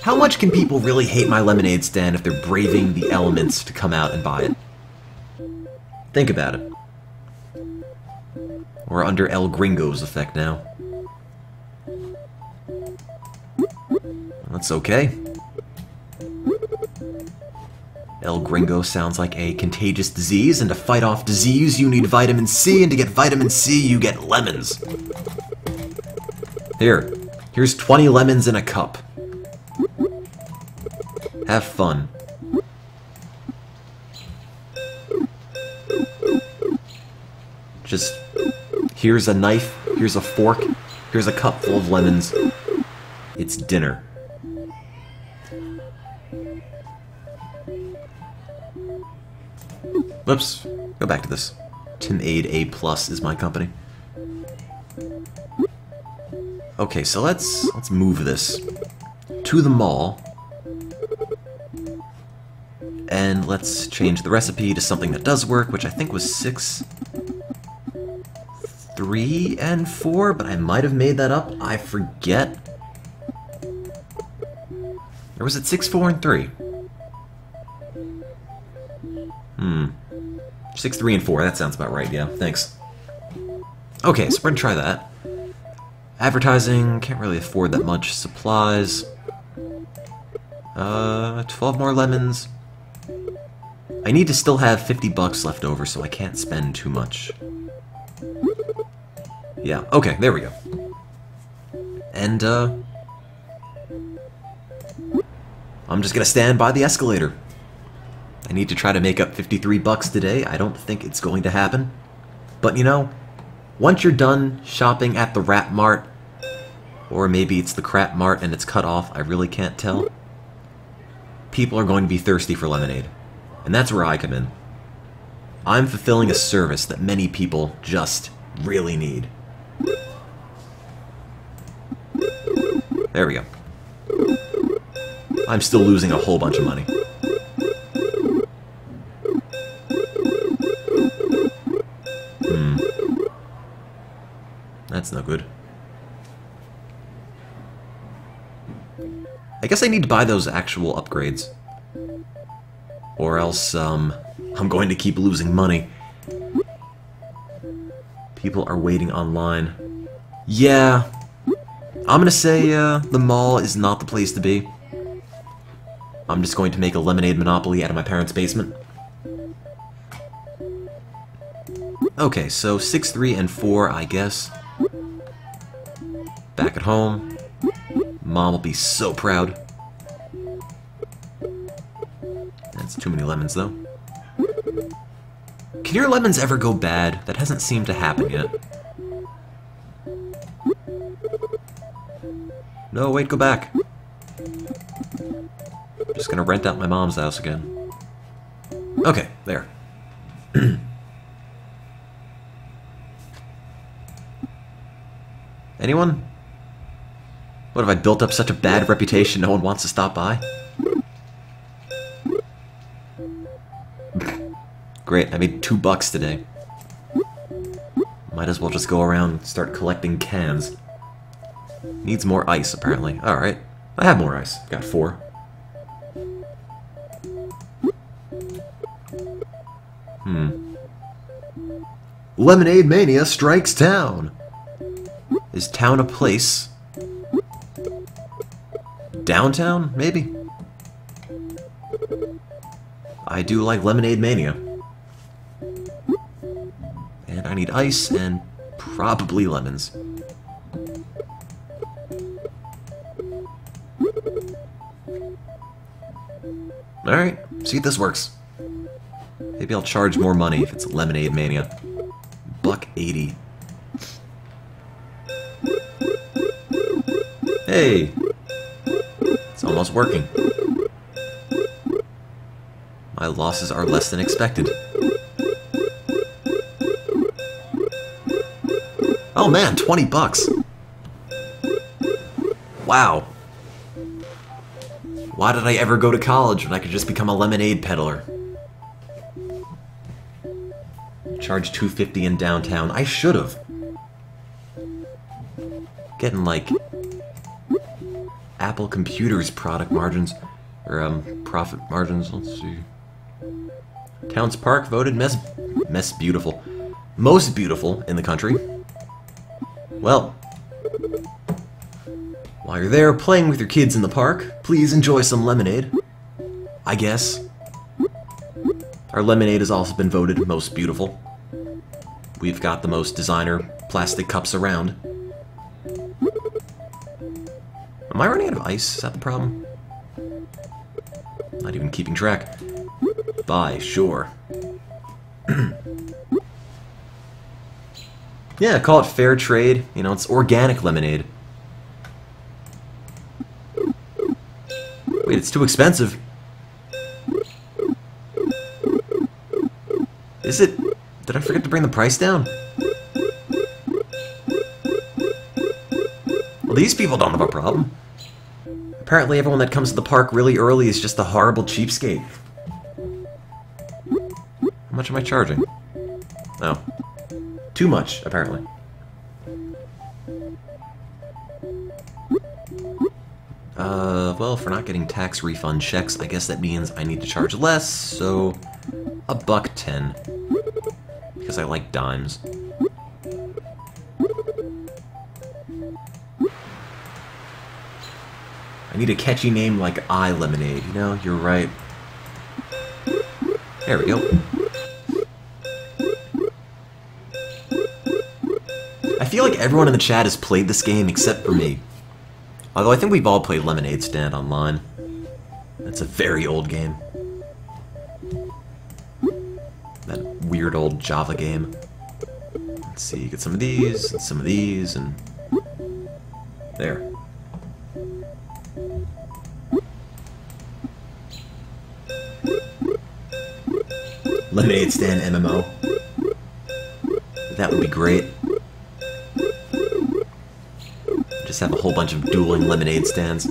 How much can people really hate my lemonade stand if they're braving the elements to come out and buy it? Think about it. We're under El Gringo's effect now. That's okay. El Gringo sounds like a contagious disease, and to fight off disease you need vitamin C, and to get vitamin C you get lemons. Here's 20 lemons in a cup. Have fun. Just, here's a knife, here's a fork, here's a cup full of lemons. It's dinner. Whoops, go back to this. TimAid A+ is my company. Okay, so let's move this to the mall. And let's change the recipe to something that does work, which I think was 6, 3, and 4, but I might have made that up. I forget. Or was it 6, 4, and 3? 6, 3, and 4. That sounds about right, yeah. Thanks. Okay, so we're gonna try that. Advertising, can't really afford that much. Supplies. 12 more lemons. I need to still have 50 bucks left over, so I can't spend too much. Yeah, okay, there we go. And, I'm just gonna stand by the escalator. I need to try to make up 53 bucks today. I don't think it's going to happen. But, you know, once you're done shopping at the Rat Mart, or maybe it's the Crap Mart and it's cut off, I really can't tell, people are going to be thirsty for lemonade. And that's where I come in. I'm fulfilling a service that many people just really need. There we go. I'm still losing a whole bunch of money. That's no good. I guess I need to buy those actual upgrades. Or else, I'm going to keep losing money. People are waiting online. Yeah. I'm gonna say, the mall is not the place to be. I'm just going to make a lemonade monopoly out of my parents' basement. Okay, so 6, 3, and 4, I guess. Back at home. Mom will be so proud. That's too many lemons, though. Can your lemons ever go bad? That hasn't seemed to happen yet. No, wait, go back. Just gonna rent out my mom's house again. Okay, there. Anyone? What, have I built up such a bad reputation no one wants to stop by? Great, I made $2 today. Might as well just go around and start collecting cans. Needs more ice, apparently. Alright. I have more ice. Got 4. Lemonade Mania strikes town! Is town a place? Downtown, maybe? I do like Lemonade Mania. And I need ice and probably lemons. Alright, see if this works. Maybe I'll charge more money if it's Lemonade Mania. $1.80. Hey! It's almost working. My losses are less than expected. Oh man, $20! Wow. Why did I ever go to college when I could just become a lemonade peddler? Charge $2.50 in downtown. I should've. Getting like Apple Computers product margins or profit margins. Let's see. Towns Park voted mess beautiful. Most beautiful in the country. Well, while you're there playing with your kids in the park, please enjoy some lemonade. I guess. Our lemonade has also been voted most beautiful. We've got the most designer plastic cups around. Am I running out of ice? Is that the problem? Not even keeping track. Bye, sure. Yeah, call it fair trade. You know, it's organic lemonade. Wait, it's too expensive. Is it? Did I forget to bring the price down? Well, these people don't have a problem. Apparently everyone that comes to the park really early is just a horrible cheapskate. How much am I charging? Oh. Too much, apparently. Well, for not getting tax refund checks, I guess that means I need to charge less, so $1.10. Because I like dimes. I need a catchy name like iLemonade. You know, you're right. There we go. I feel like everyone in the chat has played this game except for me. Although I think we've all played Lemonade Stand online. That's a very old game. That weird old Java game. Let's see, get some of these, and some of these, and... there. Lemonade Stand MMO. That would be great. Just have a whole bunch of dueling lemonade stands.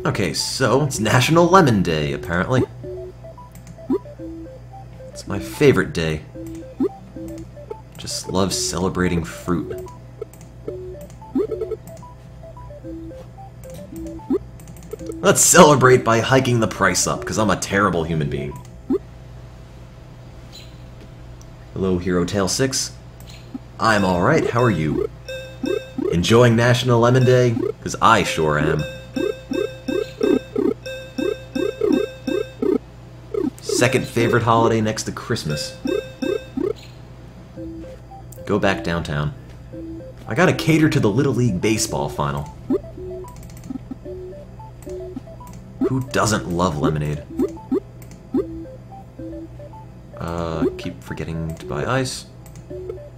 Okay, so it's National Lemon Day, apparently. It's my favorite day. Just love celebrating fruit. Let's celebrate by hiking the price up, because I'm a terrible human being. Hello, Hero Tail 6. I'm alright, how are you? Enjoying National Lemon Day? Because I sure am. Second favorite holiday next to Christmas. Go back downtown. I gotta cater to the Little League Baseball final. Who doesn't love lemonade? Keep forgetting to buy ice.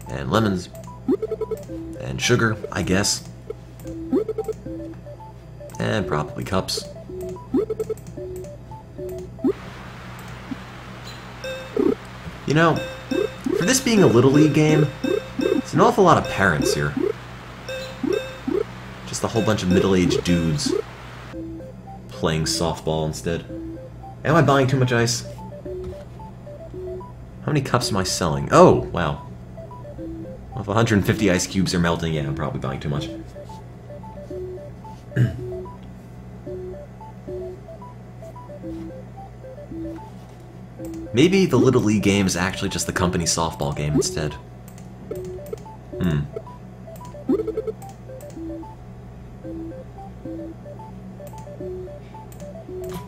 And lemons. And sugar, I guess. And probably cups. You know, for this being a Little League game, it's an awful lot of parents here. Just a whole bunch of middle-aged dudes playing softball instead. Am I buying too much ice? How many cups am I selling? Oh, wow. Well, if 150 ice cubes are melting, yeah, I'm probably buying too much. Maybe the Little League game is actually just the company softball game instead.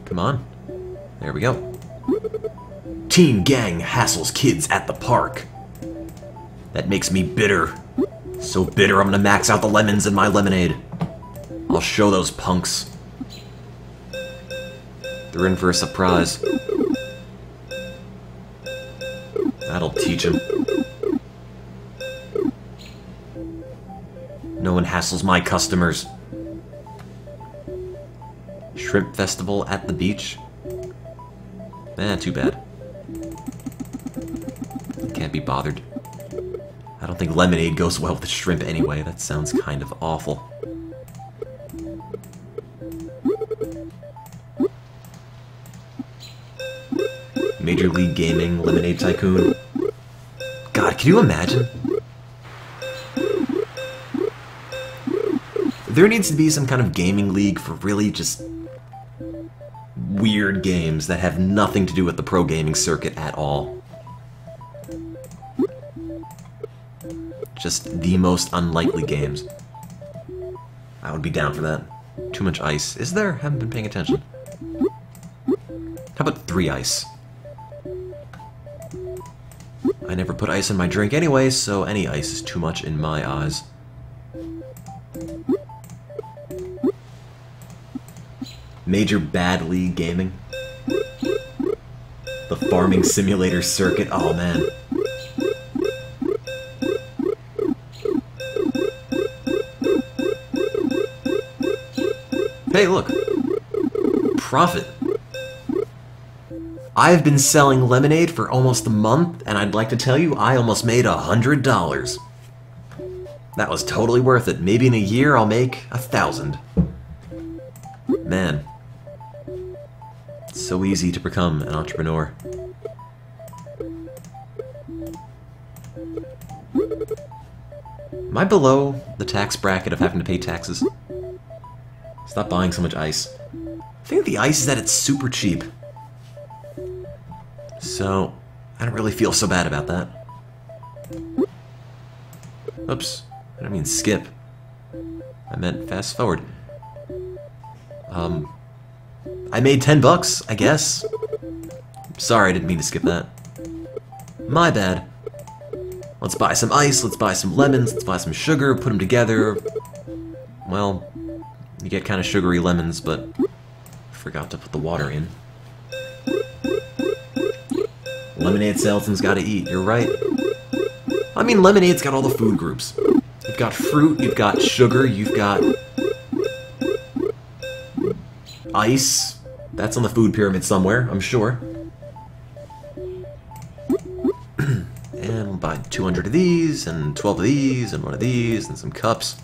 Come on. There we go. Teen gang hassles kids at the park. That makes me bitter. So bitter I'm gonna max out the lemons in my lemonade. I'll show those punks. They're in for a surprise. That'll teach them. No one hassles my customers. Shrimp festival at the beach? Too bad. Can't be bothered. I don't think lemonade goes well with shrimp anyway. That sounds kind of awful. Major League Gaming, Lemonade Tycoon. God, can you imagine? There needs to be some kind of gaming league for really just weird games that have nothing to do with the pro gaming circuit at all. Just the most unlikely games. I would be down for that. Too much ice. Is there? Haven't been paying attention. How about 3 ice? I never put ice in my drink anyway, so any ice is too much in my eyes. Major Bad League Gaming. The farming simulator circuit. Oh, man. Hey, look. Profit. I've been selling lemonade for almost a month, and I'd like to tell you I almost made $100. That was totally worth it. Maybe in a year I'll make 1,000. Man. It's so easy to become an entrepreneur. Am I below the tax bracket of having to pay taxes? Stop buying so much ice. I think the ice is that it's super cheap. So, I don't really feel so bad about that. Oops. I didn't mean skip. I meant fast forward. I made $10, I guess. Sorry, I didn't mean to skip that. My bad. Let's buy some ice, let's buy some lemons, let's buy some sugar, put them together. Well, you get kind of sugary lemons, but forgot to put the water in. Lemonade salesman's gotta eat, you're right. I mean, lemonade's got all the food groups. You've got fruit, you've got sugar, you've got ice. That's on the food pyramid somewhere, I'm sure. And we'll buy 200 of these, and 12 of these, and one of these, and some cups.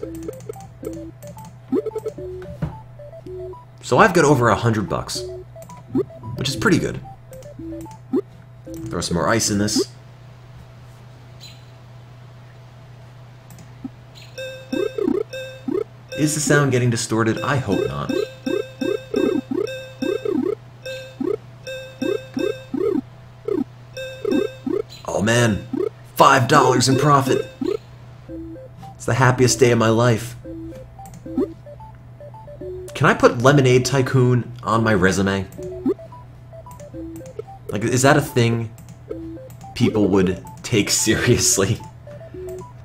So I've got over $100, which is pretty good. Throw some more ice in this. Is the sound getting distorted? I hope not. Oh man, $5 in profit. It's the happiest day of my life. Can I put Lemonade Tycoon on my resume? Like, is that a thing people would take seriously?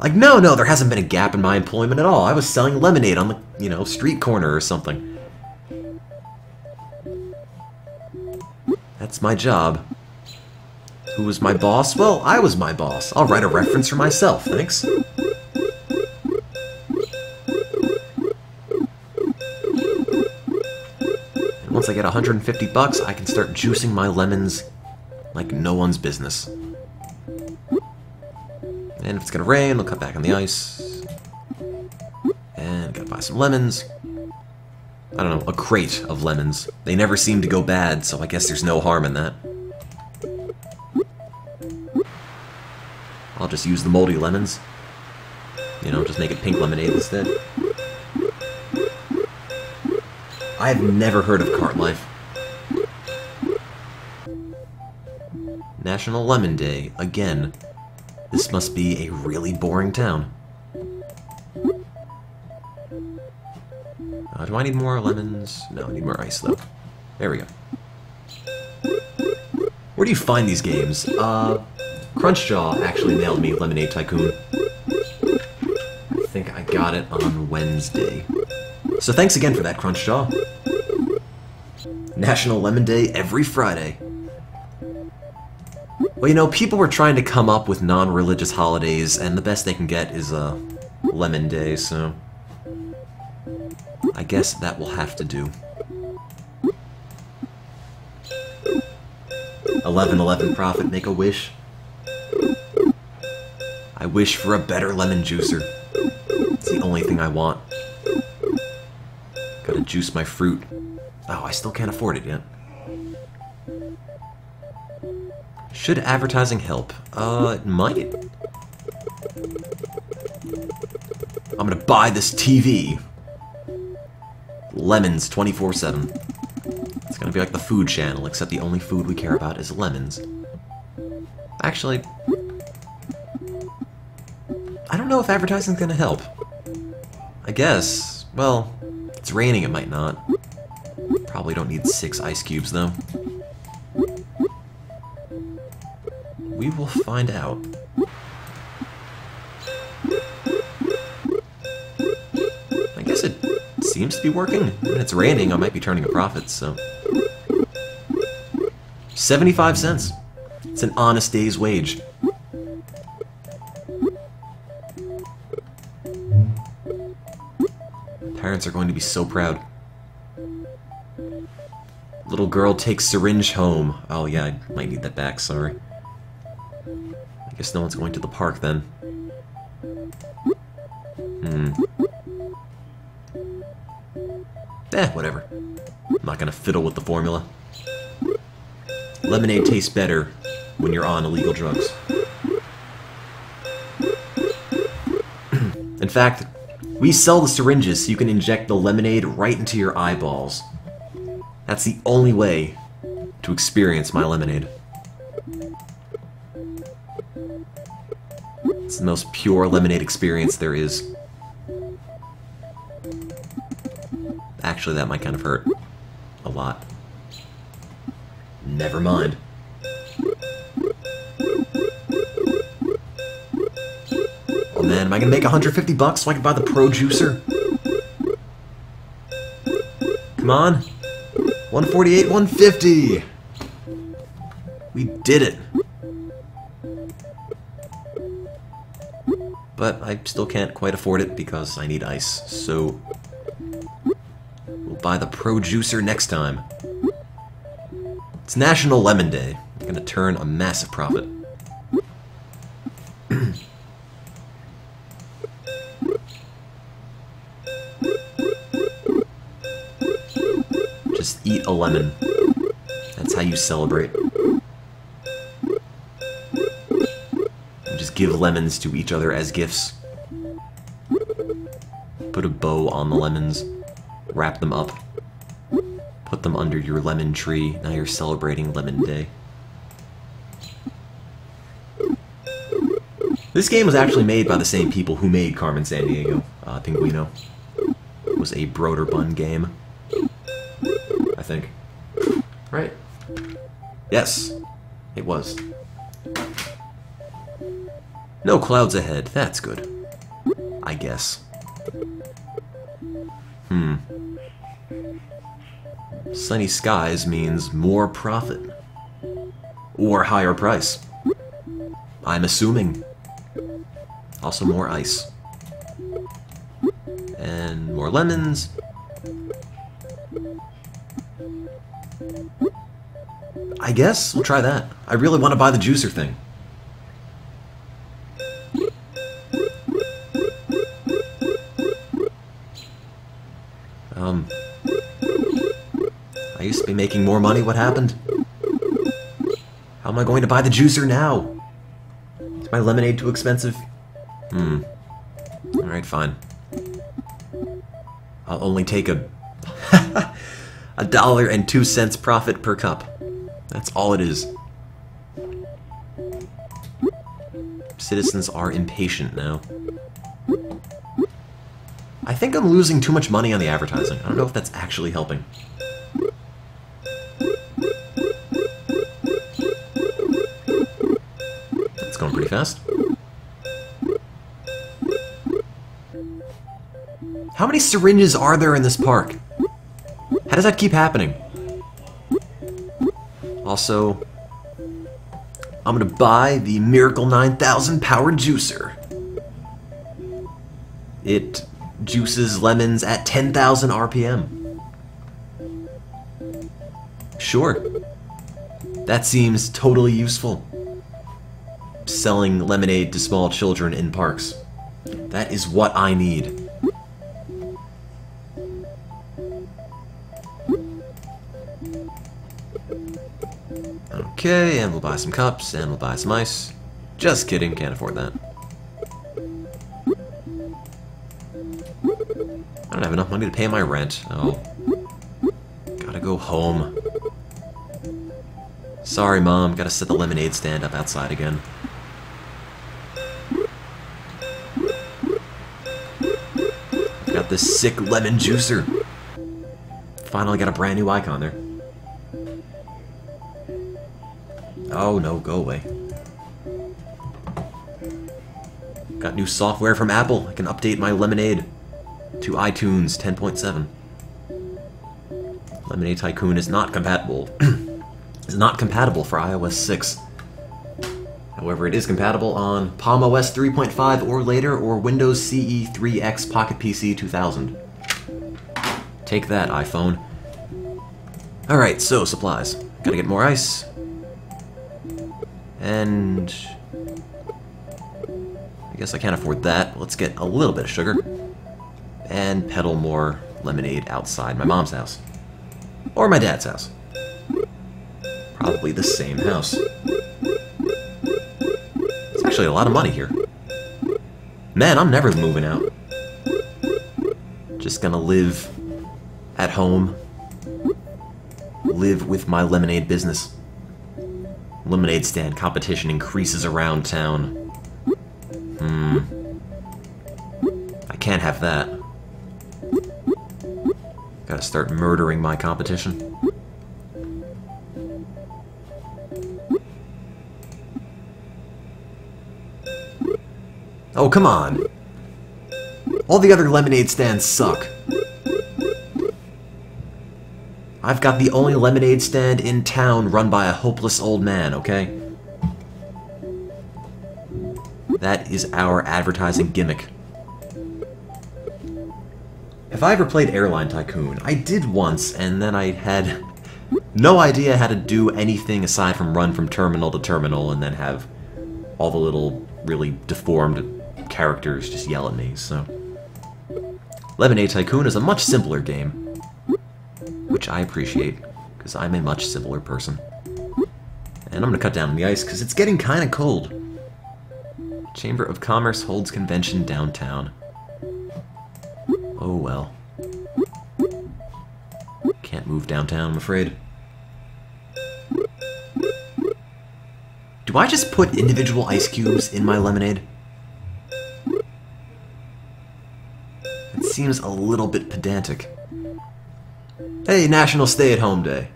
Like, no, there hasn't been a gap in my employment at all. I was selling lemonade on the, street corner or something. That's my job. Who was my boss? Well, I was my boss. I'll write a reference for myself, thanks. And once I get $150, I can start juicing my lemons like no one's business. And if it's gonna rain, we'll cut back on the ice. And gotta buy some lemons. I don't know, a crate of lemons. They never seem to go bad, so I guess there's no harm in that. I'll just use the moldy lemons. You know, just make it pink lemonade instead. I've never heard of Cart Life. National Lemon Day, again. This must be a really boring town. Do I need more lemons? No, I need more ice, though. There we go. Where do you find these games? Crunchjaw actually mailed me Lemonade Tycoon. I think I got it on Wednesday. So thanks again for that, Crunchjaw. National Lemon Day every Friday. Well, you know, people were trying to come up with non-religious holidays, and the best they can get is a Lemon Day, so I guess that will have to do. 11/11 profit, make a wish. I wish for a better lemon juicer. It's the only thing I want. Gotta juice my fruit. Oh, I still can't afford it yet. Should advertising help? It might. I'm gonna buy this TV. Lemons 24/7. It's gonna be like the food channel, except the only food we care about is lemons. Actually, I don't know if advertising's gonna help. I guess, well, it's raining, it might not. Probably don't need 6 ice cubes, though. We will find out. I guess it seems to be working. When it's raining, I might be turning a profit, so... 75 cents. It's an honest day's wage. Parents are going to be so proud. Little girl takes syringe home. Oh yeah, I might need that back, sorry. I guess no one's going to the park then. Whatever. I'm not gonna fiddle with the formula. Lemonade tastes better when you're on illegal drugs. In fact, we sell the syringes so you can inject the lemonade right into your eyeballs. That's the only way to experience my lemonade. It's the most pure lemonade experience there is. Actually, that might kind of hurt. A lot. Never mind. Oh man, am I gonna make 150 bucks so I can buy the Pro Juicer? Come on. 148, 150! We did it! But I still can't quite afford it because I need ice, so... we'll buy the Pro Juicer next time. It's National Lemon Day. I'm gonna turn a massive profit. Just eat a lemon. That's how you celebrate. And just give lemons to each other as gifts. Put a bow on the lemons. Wrap them up. Put them under your lemon tree. Now you're celebrating Lemon Day. This game was actually made by the same people who made Carmen Sandiego. Pinguino. It was a Broderbund game. I think. Right? Yes. It was. No clouds ahead. That's good. I guess. Sunny skies means more profit. Or higher price. I'm assuming. Also more ice. And more lemons. I guess we'll try that. I really want to buy the juicer thing. used to be making more money. What happened? How am I going to buy the juicer now? Is my lemonade too expensive? Alright, fine. I'll only take a $1.02 profit per cup. That's all it is. Citizens are impatient now. I think I'm losing too much money on the advertising. I don't know if that's actually helping. It's going pretty fast. How many syringes are there in this park? How does that keep happening? Also, I'm gonna buy the Miracle 9000 powered juicer. It juices lemons at 10,000 RPM. Sure. That seems totally useful. Selling lemonade to small children in parks. That is what I need. Okay, and we'll buy some cups, and we'll buy some ice. Just kidding, can't afford that. I don't have enough money to pay my rent. Oh. Gotta go home. Sorry, Mom, gotta set the lemonade stand up outside again. I've got this sick lemon juicer. Finally got a brand new icon there. Oh no, go away. Got new software from Apple. I can update my Lemonade to iTunes 10.7. Lemonade Tycoon is not compatible. Is not compatible for iOS 6. However, it is compatible on Palm OS 3.5 or later, or Windows CE 3X Pocket PC 2000. Take that, iPhone. Alright, so supplies. Gotta get more ice. And I guess I can't afford that. Let's get a little bit of sugar. And peddle more lemonade outside my mom's house. Or my dad's house. Probably the same house. It's actually a lot of money here. Man, I'm never moving out. Just gonna live at home. Live with my lemonade business. Lemonade stand competition increases around town. I can't have that. Gotta start murdering my competition. Oh, come on. All the other lemonade stands suck. I've got the only lemonade stand in town run by a hopeless old man, okay? That is our advertising gimmick. If I ever played Airline Tycoon, I did once, and then I had no idea how to do anything aside from run from terminal to terminal and then have all the little really deformed characters just yell at me, so... Lemonade Tycoon is a much simpler game, which I appreciate, because I'm a much simpler person. And I'm gonna cut down on the ice, because it's getting kinda cold. Chamber of Commerce holds convention downtown. Oh well. Can't move downtown, I'm afraid. Do I just put individual ice cubes in my lemonade? It seems a little bit pedantic. Hey, National Stay-at-Home Day.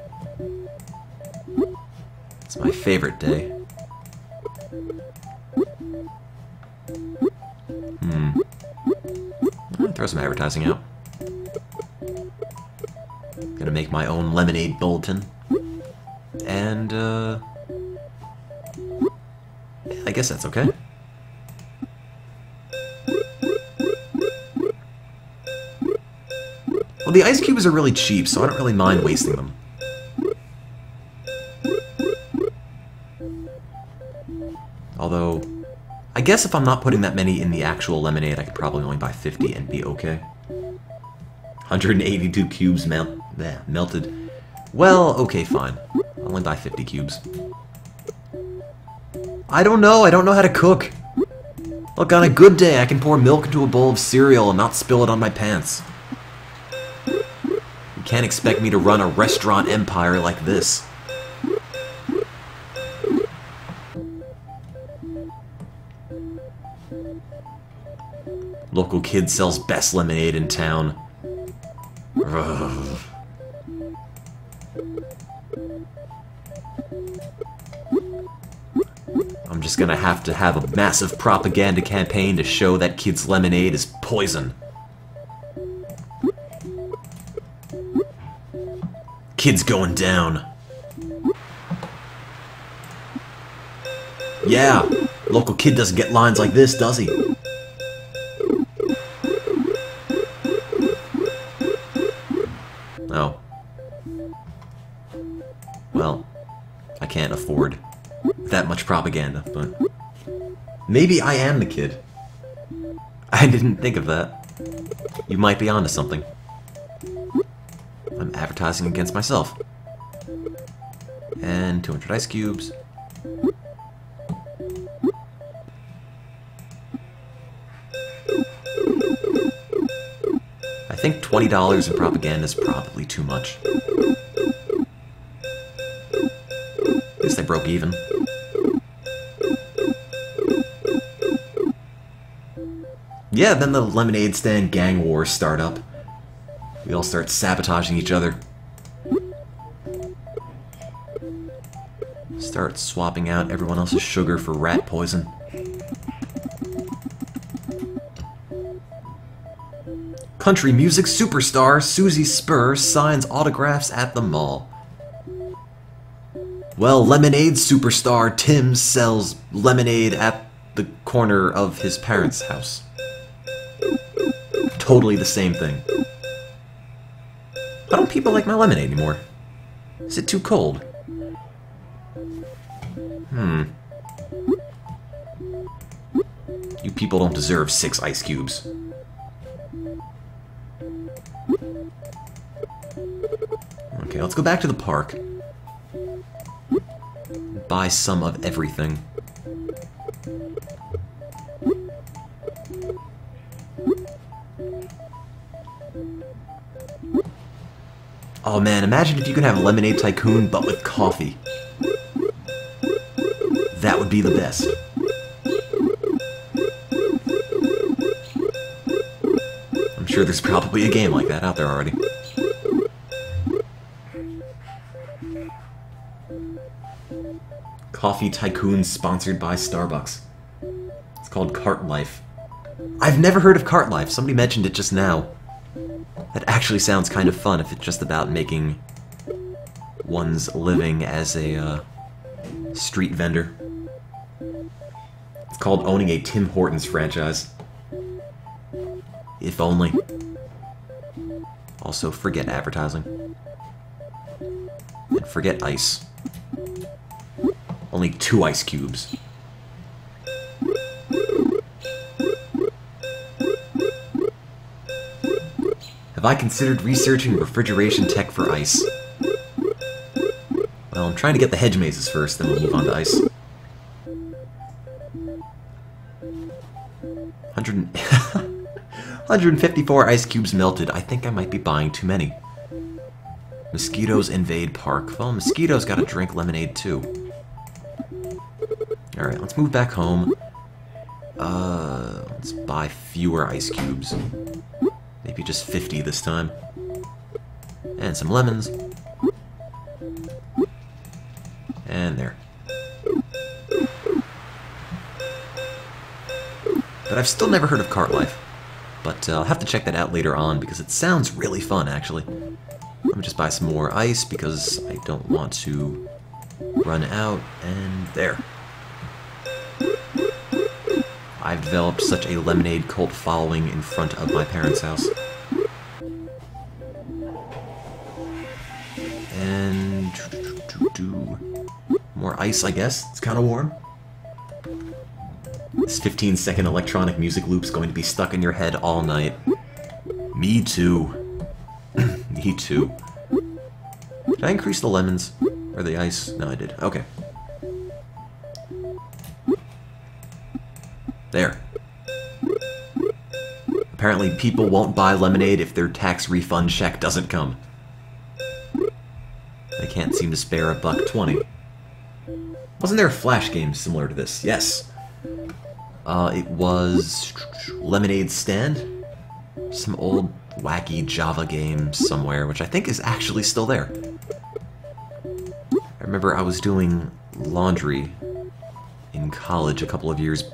It's my favorite day. Throw some advertising out. Gonna make my own lemonade bulletin. And, yeah, I guess that's okay. Well, the ice cubes are really cheap, so I don't really mind wasting them. Although, I guess if I'm not putting that many in the actual lemonade, I could probably only buy 50 and be okay. 182 cubes melted. Well, okay, fine. I'll only buy 50 cubes. I don't know how to cook. Look, on a good day, I can pour milk into a bowl of cereal and not spill it on my pants. You can't expect me to run a restaurant empire like this. Local kid sells best lemonade in town. Ugh. I'm just gonna have to have a massive propaganda campaign to show that kid's lemonade is poison. Kid's going down. Yeah, local kid doesn't get lines like this, does he? Oh. Well, I can't afford that much propaganda, but maybe I am the kid. I didn't think of that. You might be onto something. I'm advertising against myself. And 200 ice cubes. I think $20 in propaganda is probably too much. At least I broke even. Yeah, then the lemonade stand gang wars start up. We all start sabotaging each other. Start swapping out everyone else's sugar for rat poison. Country music superstar Susie Spur signs autographs at the mall. Well, lemonade superstar Tim sells lemonade at the corner of his parents' house. Totally the same thing. Why don't people like my lemonade anymore? Is it too cold? You people don't deserve 6 ice cubes. Okay, let's go back to the park. Buy some of everything. Oh man, imagine if you could have Lemonade Tycoon, but with coffee. That would be the best. I'm sure there's probably a game like that out there already. Coffee Tycoon sponsored by Starbucks. It's called Cart Life. I've never heard of Cart Life. Somebody mentioned it just now. That actually sounds kind of fun if it's just about making one's living as a street vendor. It's called owning a Tim Hortons franchise. If only. Also, forget advertising. And forget ice. Only 2 ice cubes. Have I considered researching refrigeration tech for ice? Well, I'm trying to get the hedge mazes first, then we'll move on to ice. 154 ice cubes melted. I think I might be buying too many. Mosquitoes invade park. Well, mosquitoes gotta drink lemonade too. Alright, let's move back home. Let's buy fewer ice cubes. Maybe just 50 this time. And some lemons. And there. But I've still never heard of Cart Life. But I'll have to check that out later on because it sounds really fun, actually. Let me just buy some more ice because I don't want to run out. And there. I've developed such a lemonade cult following in front of my parents' house. And more ice, I guess. It's kind of warm. This 15-second electronic music loop's going to be stuck in your head all night. Me too. Me too. Did I increase the lemons? Or the ice? No, I did. Okay. There. Apparently people won't buy lemonade if their tax refund check doesn't come. They can't seem to spare $1.20. Wasn't there a Flash game similar to this? Yes. It was Lemonade Stand? Some old wacky Java game somewhere, which I think is actually still there. I remember I was doing laundry in college a couple of years?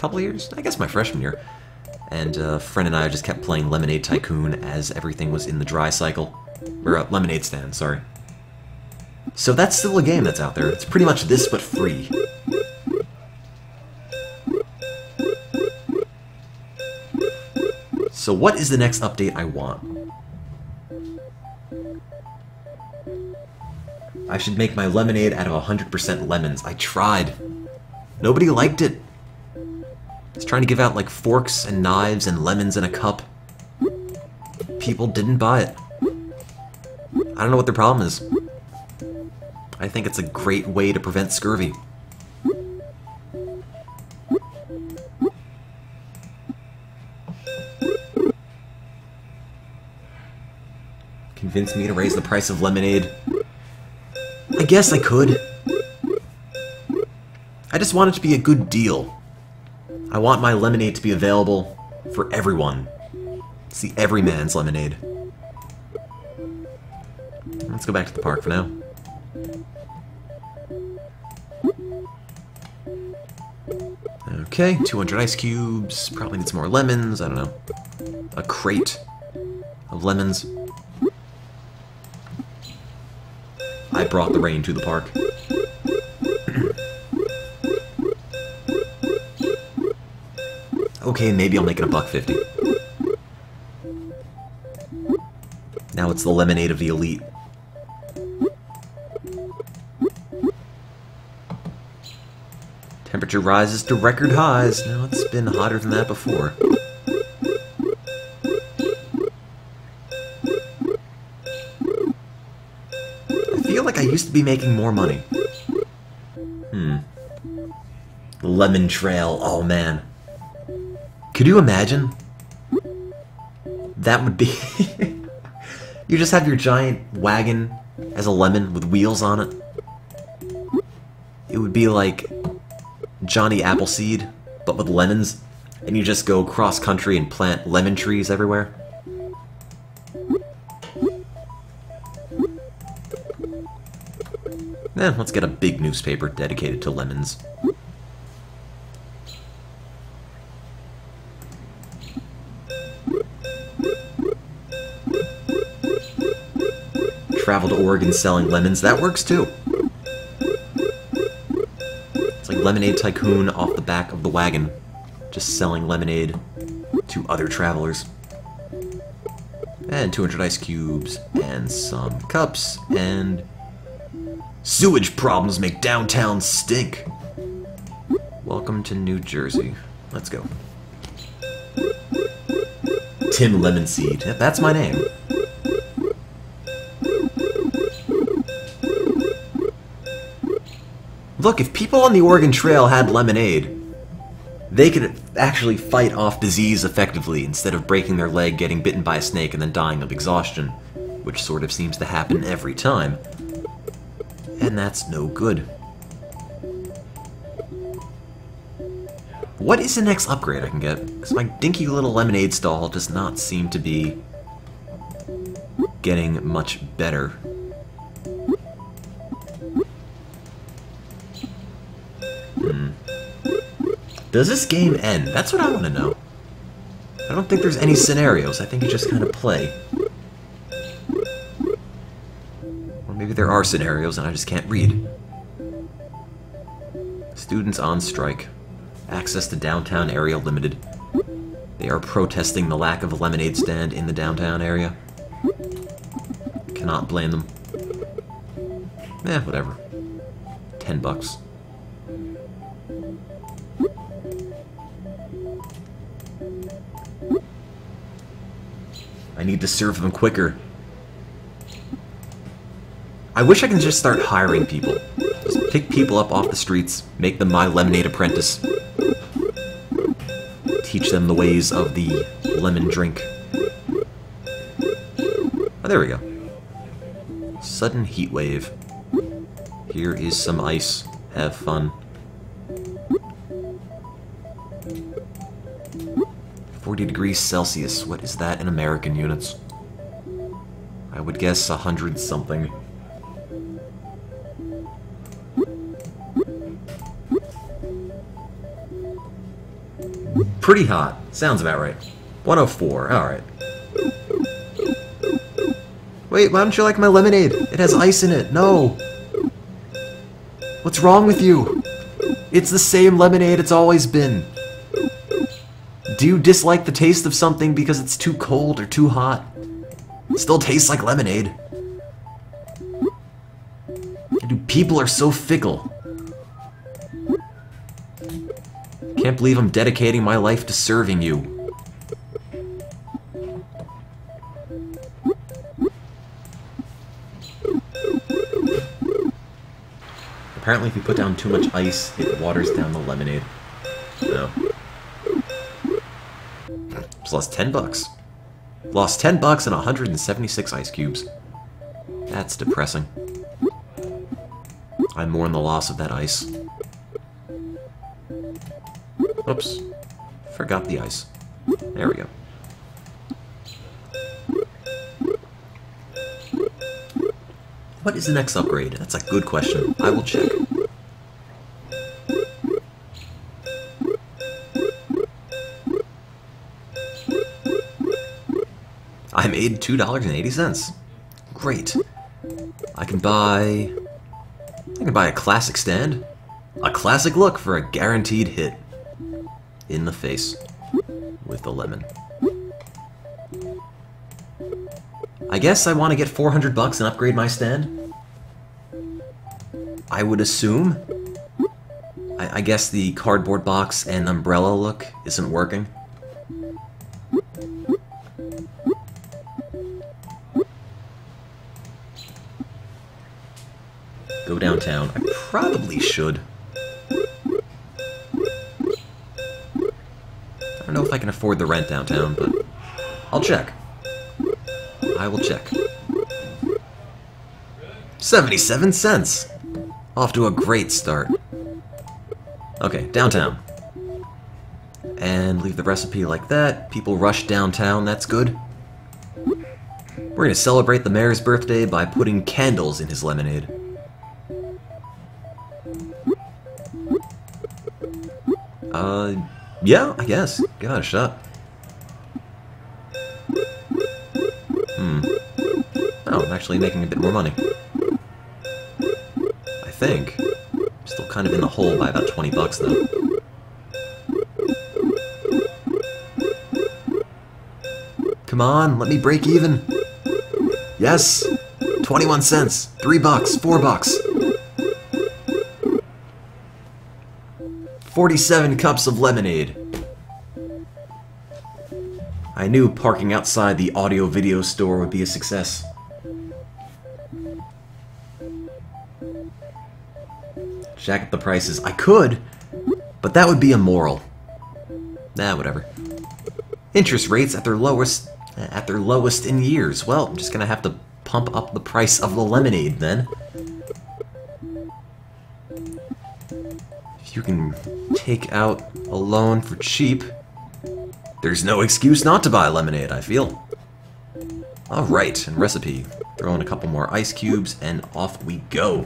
I guess my freshman year. And a friend and I just kept playing Lemonade Tycoon as everything was in the dry cycle. Or Lemonade Stand, sorry. So that's still a game that's out there. It's pretty much this, but free. So what is the next update I want? I should make my lemonade out of 100% lemons. I tried. Nobody liked it. I was trying to give out like forks and knives and lemons in a cup. People didn't buy it. I don't know what their problem is. I think it's a great way to prevent scurvy. Convince me to raise the price of lemonade. I guess I could. I just want it to be a good deal. I want my lemonade to be available for everyone. It's the everyman's lemonade. Let's go back to the park for now. Okay, 200 ice cubes. Probably need some more lemons. I don't know. A crate of lemons. I brought the rain to the park. Okay, maybe I'll make it $1.50. Now it's the lemonade of the elite. Temperature rises to record highs. Now it's been hotter than that before. I feel like I used to be making more money. The lemon trail, oh man. Could you imagine? That would be... You just have your giant wagon as a lemon with wheels on it. It would be like Johnny Appleseed, but with lemons, and you just go cross-country and plant lemon trees everywhere. Let's get a big newspaper dedicated to lemons. Travel to Oregon selling lemons, that works too. It's like Lemonade Tycoon off the back of the wagon, just selling lemonade to other travelers. And 200 ice cubes, and some cups, and... Sewage problems make downtown stink. Welcome to New Jersey. Let's go. Tim Lemonseed, that's my name. Look, if people on the Oregon Trail had lemonade, they could actually fight off disease effectively instead of breaking their leg, getting bitten by a snake, and then dying of exhaustion, which sort of seems to happen every time. And that's no good. What is the next upgrade I can get? Because my dinky little lemonade stall does not seem to be getting much better. Does this game end? That's what I want to know. I don't think there's any scenarios. I think you just kind of play. Or maybe there are scenarios and I just can't read. Students on strike. Access to downtown area limited. They are protesting the lack of a lemonade stand in the downtown area. Cannot blame them. Whatever. $10. I need to serve them quicker. I wish I could just start hiring people. Just pick people up off the streets, make them my lemonade apprentice. Teach them the ways of the lemon drink. Oh, there we go. Sudden heat wave. Here is some ice. Have fun. 40 degrees Celsius. What is that in American units? I would guess 100 something. Pretty hot. Sounds about right. 104. Alright. Wait, why don't you like my lemonade? It has ice in it. No. What's wrong with you? It's the same lemonade it's always been. Do you dislike the taste of something because it's too cold or too hot? It still tastes like lemonade. Dude, people are so fickle. Can't believe I'm dedicating my life to serving you. Apparently if you put down too much ice, it waters down the lemonade. No. Just lost 10 bucks. Lost 10 bucks and 176 ice cubes. That's depressing. I mourn the loss of that ice. Oops. Forgot the ice. There we go. What is the next upgrade? That's a good question. I will check. I made $2.80. Great. I can buy a classic stand. A classic look for a guaranteed hit. In the face. With a lemon. I guess I want to get 400 bucks and upgrade my stand. I would assume. I guess the cardboard box and umbrella look isn't working. Go downtown. I probably should. I don't know if I can afford the rent downtown, but I'll check. I will check. 77 cents! Off to a great start. Okay, downtown. And leave the recipe like that. People rush downtown, that's good. We're gonna celebrate the mayor's birthday by putting candles in his lemonade. Yeah, I guess. Give that a shot. Oh, I'm actually making a bit more money. I think. I'm still kind of in the hole by about 20 bucks, though. Come on, let me break even. Yes! 21 cents, 3 bucks, 4 bucks. 47 cups of lemonade. I knew parking outside the audio-video store would be a success. Jack up the prices. I could, but that would be immoral. Nah, whatever. Interest rates at their lowest in years. Well, I'm just gonna have to pump up the price of the lemonade then. If you can take out a loan for cheap, there's no excuse not to buy lemonade, I feel. Alright, and recipe. Throw in a couple more ice cubes, and off we go.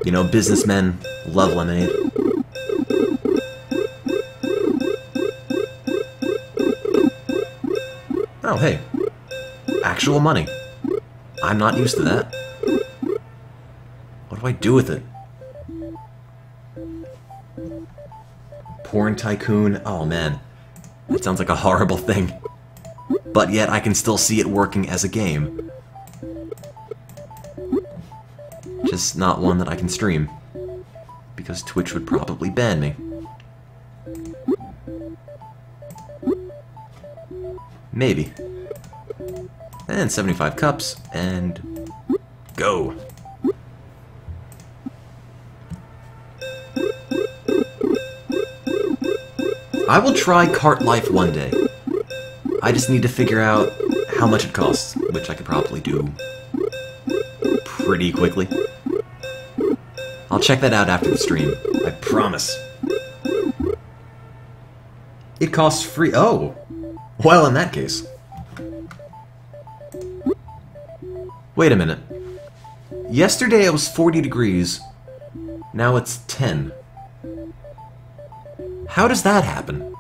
You know, businessmen love lemonade. Oh, hey. Actual money. I'm not used to that. What do I do with it? Porn Tycoon? Oh man. That sounds like a horrible thing. But yet I can still see it working as a game. Just not one that I can stream. Because Twitch would probably ban me. Maybe. And 75 cups, and go. I will try Cart Life one day. I just need to figure out how much it costs, which I could probably do pretty quickly. I'll check that out after the stream. I promise. It costs free. Oh! Well, in that case. Wait a minute. Yesterday it was 40 degrees. Now it's 10. How does that happen?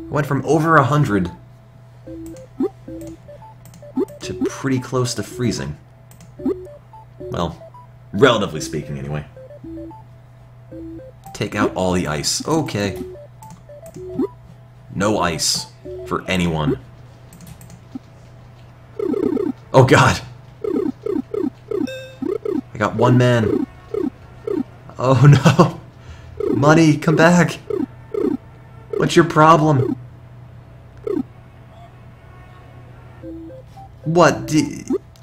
Went from over 100 to pretty close to freezing. Well, relatively speaking, anyway. Take out all the ice. Okay. No ice for anyone. Oh god! I got one man. Oh no! Money, come back! What's your problem? What?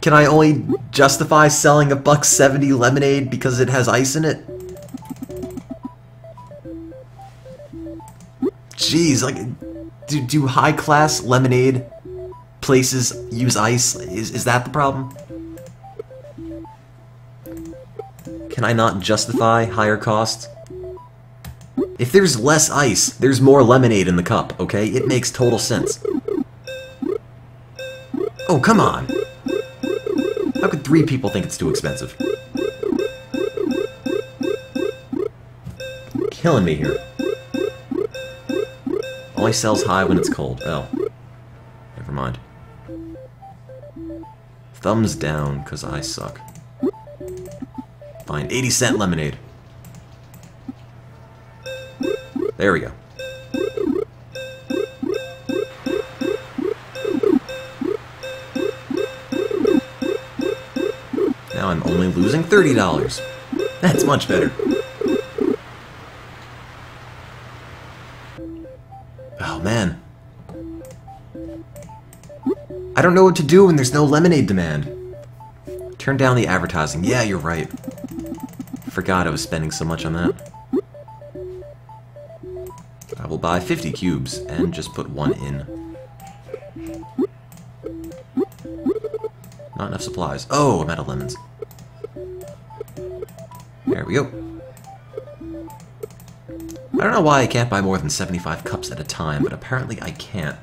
Can I only justify selling a $1.70 lemonade because it has ice in it? Jeez, like, do high-class lemonade places use ice? Is that the problem? Can I not justify higher costs? If there's less ice, there's more lemonade in the cup, okay? It makes total sense. Oh, come on! How could 3 people think it's too expensive? Killing me here. Only sells high when it's cold. Oh. Never mind. Thumbs down, because I suck. Fine, 80-cent lemonade. There we go. Now I'm only losing $30. That's much better. Oh, man. I don't know what to do when there's no lemonade demand. Turn down the advertising. Yeah, you're right. Forgot I was spending so much on that. I will buy 50 cubes and just put 1 in. Not enough supplies. Oh, I'm out of lemons. There we go. I don't know why I can't buy more than 75 cups at a time, but apparently I can't.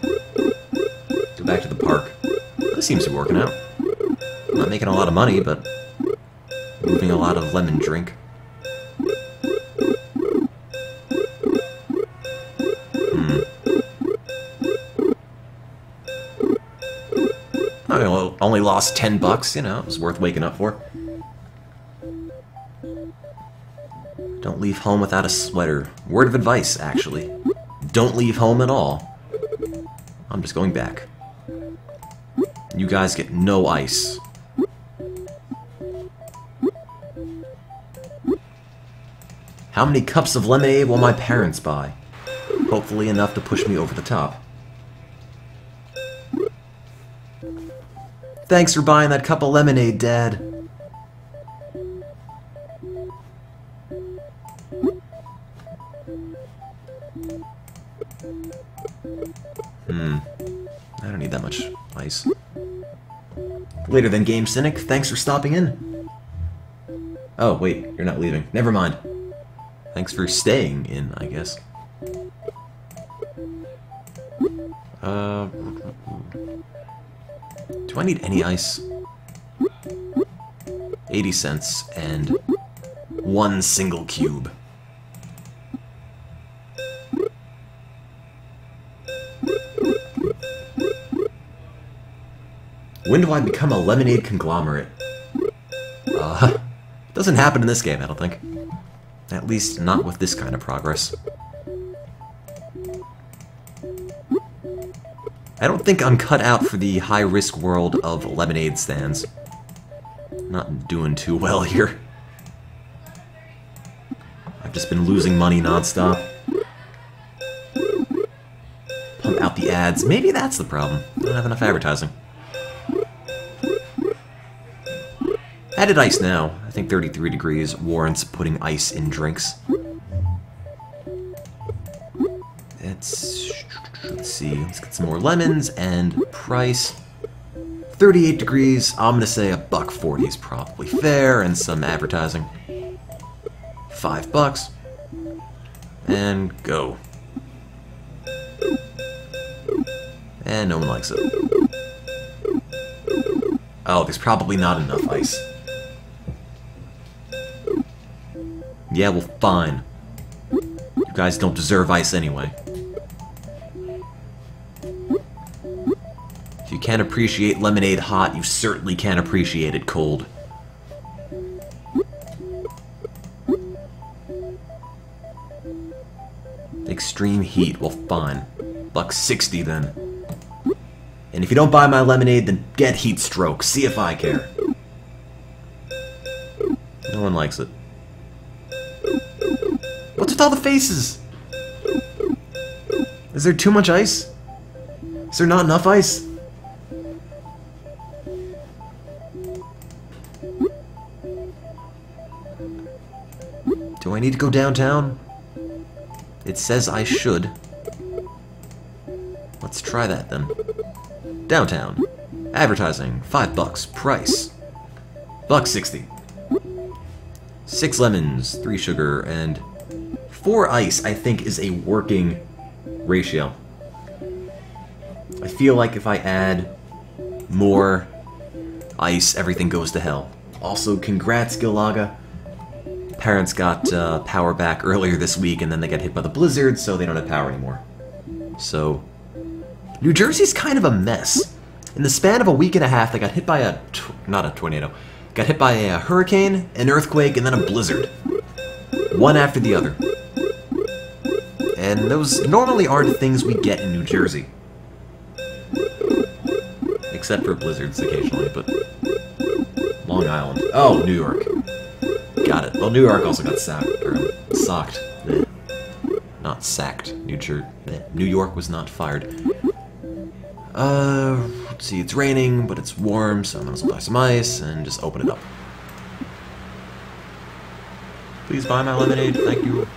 Go back to the park. This seems to be working out. I'm not making a lot of money, but moving a lot of lemon drink. I only lost 10 bucks, you know, it was worth waking up for. Don't leave home without a sweater. Word of advice, actually. Don't leave home at all. I'm just going back. You guys get no ice. How many cups of lemonade will my parents buy? Hopefully enough to push me over the top. Thanks for buying that cup of lemonade, Dad. I don't need that much ice. Later then, Game Cynic. Thanks for stopping in. Oh, wait, you're not leaving. Never mind. Thanks for staying in, I guess. Do I need any ice? 80 cents and 1 single cube. When do I become a lemonade conglomerate? Doesn't happen in this game, I don't think. At least not with this kind of progress. I don't think I'm cut out for the high-risk world of lemonade stands. Not doing too well here. I I've just been losing money nonstop. Pump out the ads. Maybe that's the problem. I don't have enough advertising. Added ice now. I think 33 degrees warrants putting ice in drinks. Let's see. Let's get some more lemons and price. 38 degrees. I'm gonna say $1.40 is probably fair, and some advertising. $5. And go. And no one likes it. Oh, there's probably not enough ice. Yeah, well, fine. You guys don't deserve ice anyway. If you can't appreciate lemonade hot, you certainly can't appreciate it cold. Extreme heat, well, fine. $1.60 then. And if you don't buy my lemonade, then get heat stroke. See if I care. No one likes it. What's with all the faces? Is there too much ice? Is there not enough ice? Do I need to go downtown? It says I should. Let's try that then. Downtown. Advertising. $5. Price. $1.60. 6 lemons, 3 sugar, and 4 ice, I think, is a working ratio. I feel like if I add more ice, everything goes to hell. Also, congrats, Gilaga. Parents got power back earlier this week, and then they got hit by the blizzard, so they don't have power anymore. So, New Jersey's kind of a mess. In the span of a week and a half, they got hit by not a tornado, got hit by a hurricane, an earthquake, and then a blizzard. One after the other. And those normally aren't things we get in New Jersey. Except for blizzards occasionally, but... Long Island. Oh, New York. Got it. Well, New York also got socked. Bleh. Not sacked. New York was not fired. Let's see, it's raining, but it's warm, so I'm gonna supply some ice and just open it up. Please buy my lemonade, thank you.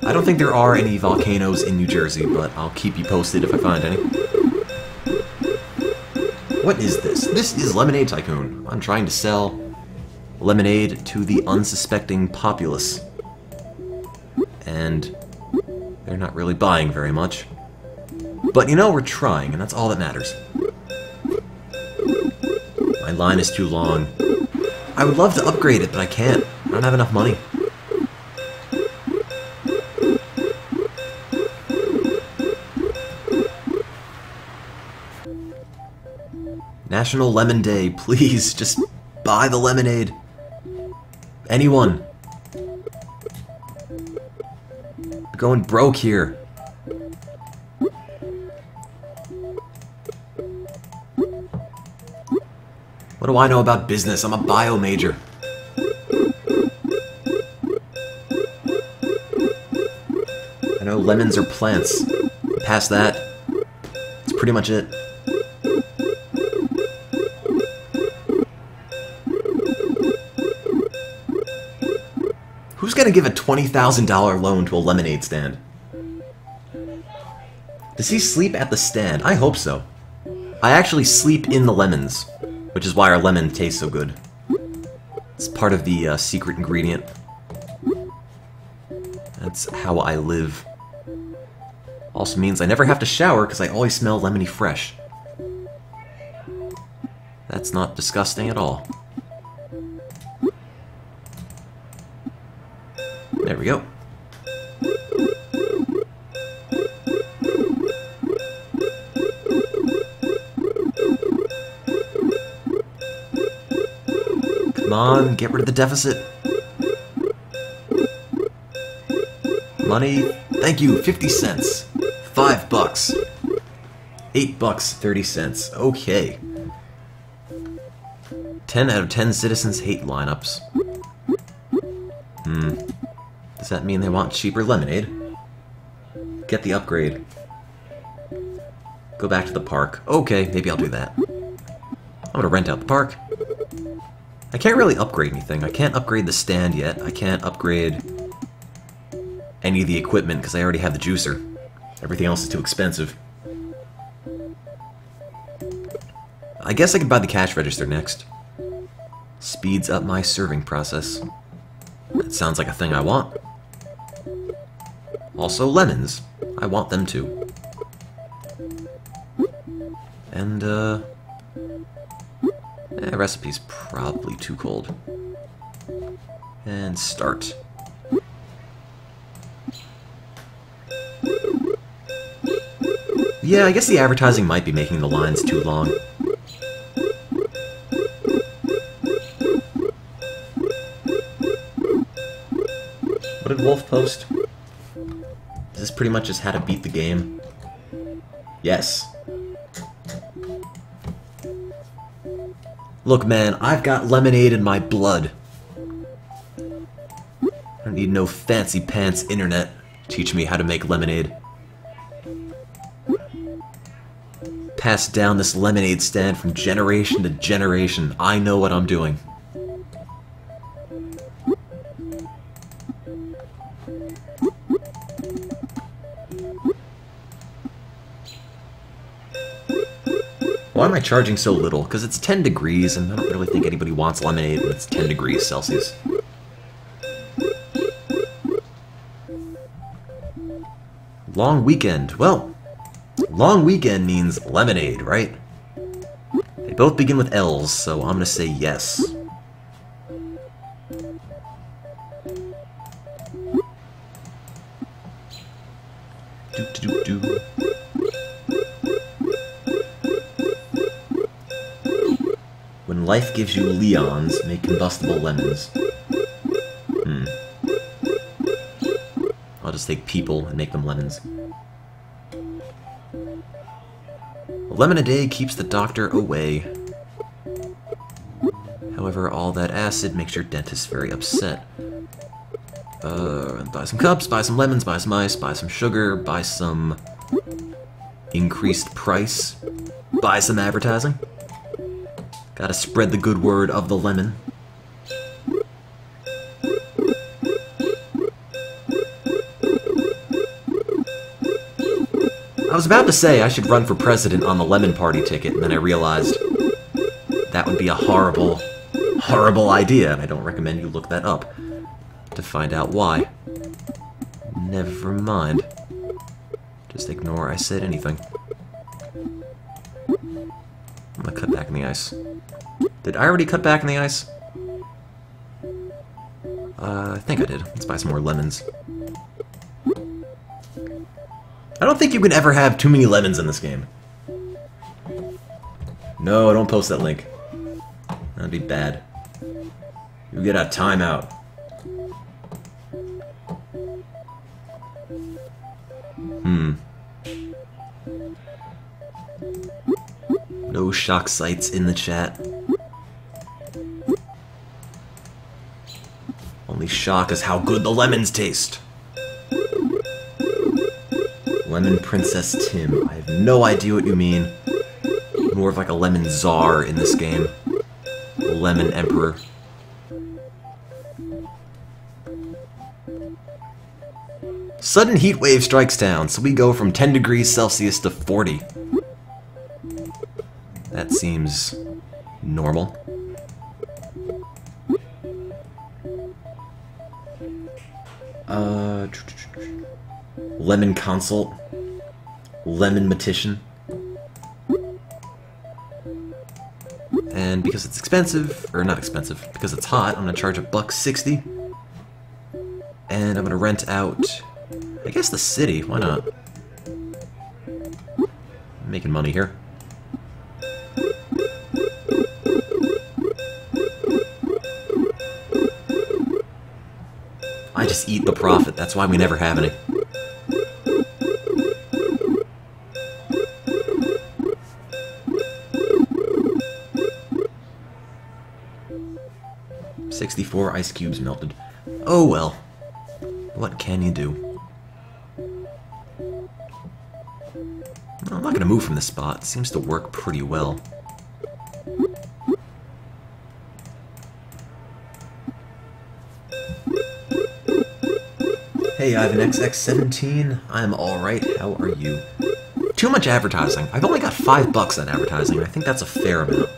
I don't think there are any volcanoes in New Jersey, but I'll keep you posted if I find any. What is this? This is Lemonade Tycoon. I'm trying to sell lemonade to the unsuspecting populace. And they're not really buying very much. But you know, we're trying, and that's all that matters. My line is too long. I would love to upgrade it, but I can't. I don't have enough money. National Lemon Day, please, just buy the lemonade. Anyone. We're going broke here. What do I know about business? I'm a bio major. I know lemons are plants. Past that, it's pretty much it. Who's gonna give a $20,000 loan to a lemonade stand? Does he sleep at the stand? I hope so. I actually sleep in the lemons, which is why our lemon tastes so good. It's part of the secret ingredient. That's how I live. Also means I never have to shower because I always smell lemony fresh. That's not disgusting at all. There we go. Come on, get rid of the deficit. Money, thank you, 50 cents. $5. $8, 30 cents. Okay. 10 out of 10 citizens hate lineups. Does that mean they want cheaper lemonade? Get the upgrade. Go back to the park. Okay, maybe I'll do that. I'm gonna rent out the park. I can't really upgrade anything. I can't upgrade the stand yet. I can't upgrade any of the equipment because I already have the juicer. Everything else is too expensive. I guess I could buy the cash register next. Speeds up my serving process. That sounds like a thing I want. Also lemons. I want them too. And, recipe's probably too cold. And start. Yeah, I guess the advertising might be making the lines too long. What did Wolf post? Is this pretty much just how to beat the game? Yes. Look, man, I've got lemonade in my blood. I don't need no fancy pants internet to teach me how to make lemonade. Passed down this lemonade stand from generation to generation. I know what I'm doing. Why am I charging so little? Because it's 10 degrees, and I don't really think anybody wants lemonade when it's 10 degrees Celsius. Long weekend. Well, long weekend means lemonade, right? They both begin with L's, so I'm gonna say yes. Do-do-do-do. When life gives you Leons, make combustible lemons. I'll just take people and make them lemons. A lemon a day keeps the doctor away. However, all that acid makes your dentist very upset. Buy some cups, buy some lemons, buy some ice, buy some sugar, buy some increased price, buy some advertising. Gotta spread the good word of the lemon. I was about to say I should run for president on the lemon party ticket, and then I realized that would be a horrible, horrible idea, and I don't recommend you look that up to find out why. Never mind. Just ignore I said anything. I'm gonna cut back in the ice. Did I already cut back in the ice? I think I did. Let's buy some more lemons. I don't think you can ever have too many lemons in this game. No, don't post that link. That'd be bad. You get a timeout. No shock sites in the chat. Only shock is how good the lemons taste. Lemon Princess Tim. I have no idea what you mean. More of like a lemon czar in this game. A lemon emperor. Sudden heat wave strikes down, so we go from 10 degrees Celsius to 40. That seems normal. Lemon consult. Lemon matician. And because it's expensive, or not expensive, because it's hot, I'm gonna charge $1.60. And I'm gonna rent out, I guess, the city. Why not? I'm making money here. I just eat the profit. That's why we never have any. $64 ice cubes melted. Oh well. What can you do? I'm not going to move from this spot. It seems to work pretty well. Hey, I have an XX17. I'm alright. How are you? Too much advertising. I've only got $5 on advertising, and I think that's a fair amount.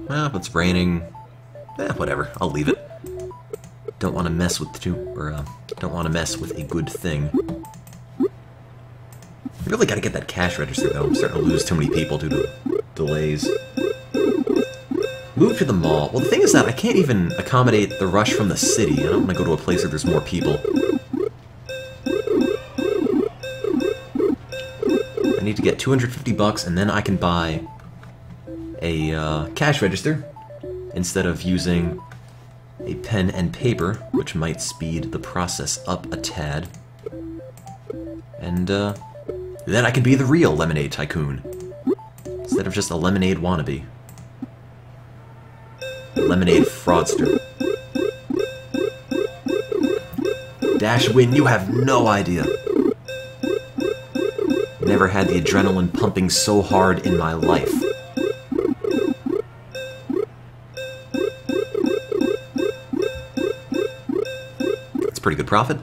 Well, if it's raining, whatever. I'll leave it. Don't want to mess with don't want to mess with a good thing. I really got to get that cash register though. I'm starting to lose too many people due to delays. Move to the mall. Well, the thing is that I can't even accommodate the rush from the city. I don't want to go to a place where there's more people. I need to get $250 and then I can buy a cash register instead of using a pen and paper, which might speed the process up a tad. And then I can be the real Lemonade Tycoon instead of just a lemonade wannabe. Lemonade fraudster. Dash win, you have no idea. Never had the adrenaline pumping so hard in my life. That's pretty good profit.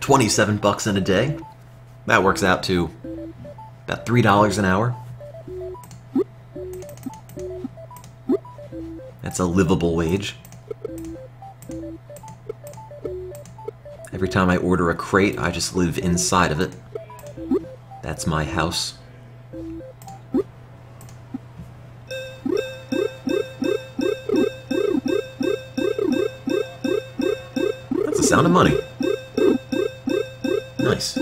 $27 in a day. That works out to about $3 an hour. That's a livable wage. Every time I order a crate, I just live inside of it. That's my house. That's the sound of money. Nice.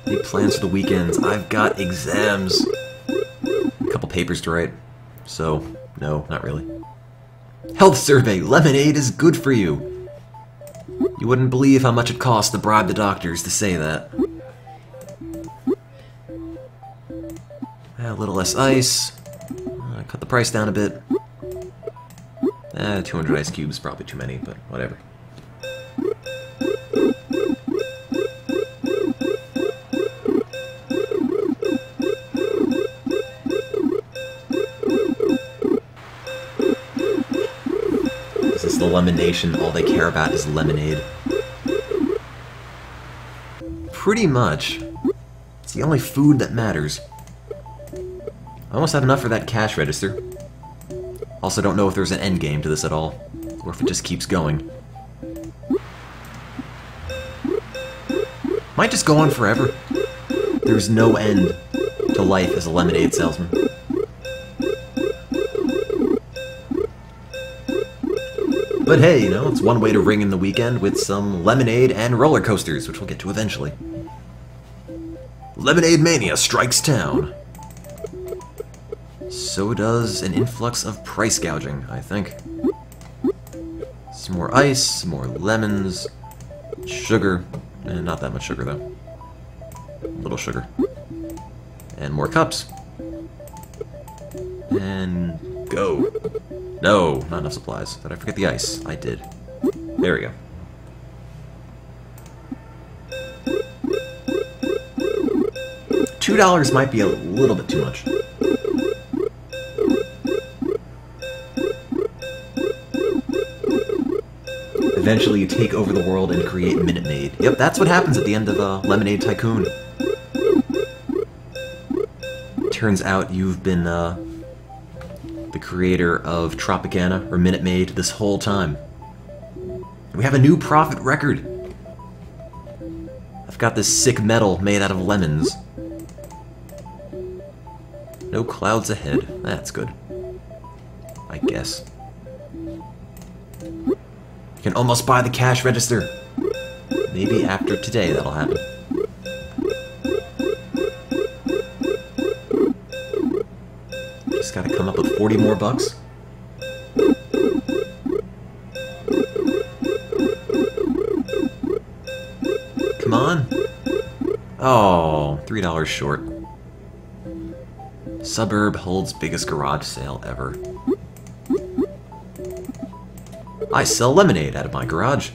Any plans for the weekends? I've got exams. A couple papers to write. So, no, not really. Health survey. Lemonade is good for you. You wouldn't believe how much it costs to bribe the doctors to say that. A little less ice. Cut the price down a bit. 200 ice cubes, probably too many, but whatever. This is the Lemonation, all they care about is lemonade. Pretty much. It's the only food that matters. I almost have enough for that cash register. Also don't know if there's an end game to this at all, or if it just keeps going. Might just go on forever. There's no end to life as a lemonade salesman. But hey, you know, it's one way to ring in the weekend with some lemonade and roller coasters, which we'll get to eventually. Lemonade Mania strikes town. So does an influx of price gouging, I think. Some more ice, some more lemons, sugar, and not that much sugar though. A little sugar. And more cups. And go. No, not enough supplies. Did I forget the ice? I did. There we go. $2 might be a little bit too much. Eventually you take over the world and create Minute Maid. Yep, that's what happens at the end of Lemonade Tycoon. Turns out you've been the creator of Tropicana, or Minute Maid, this whole time. We have a new profit record. I've got this sick metal made out of lemons. No clouds ahead. That's good. I guess. You can almost buy the cash register. Maybe after today that'll happen. Just gotta come up with 40 more bucks. Come on. Oh, $3 short. Suburb holds biggest garage sale ever. I sell lemonade out of my garage.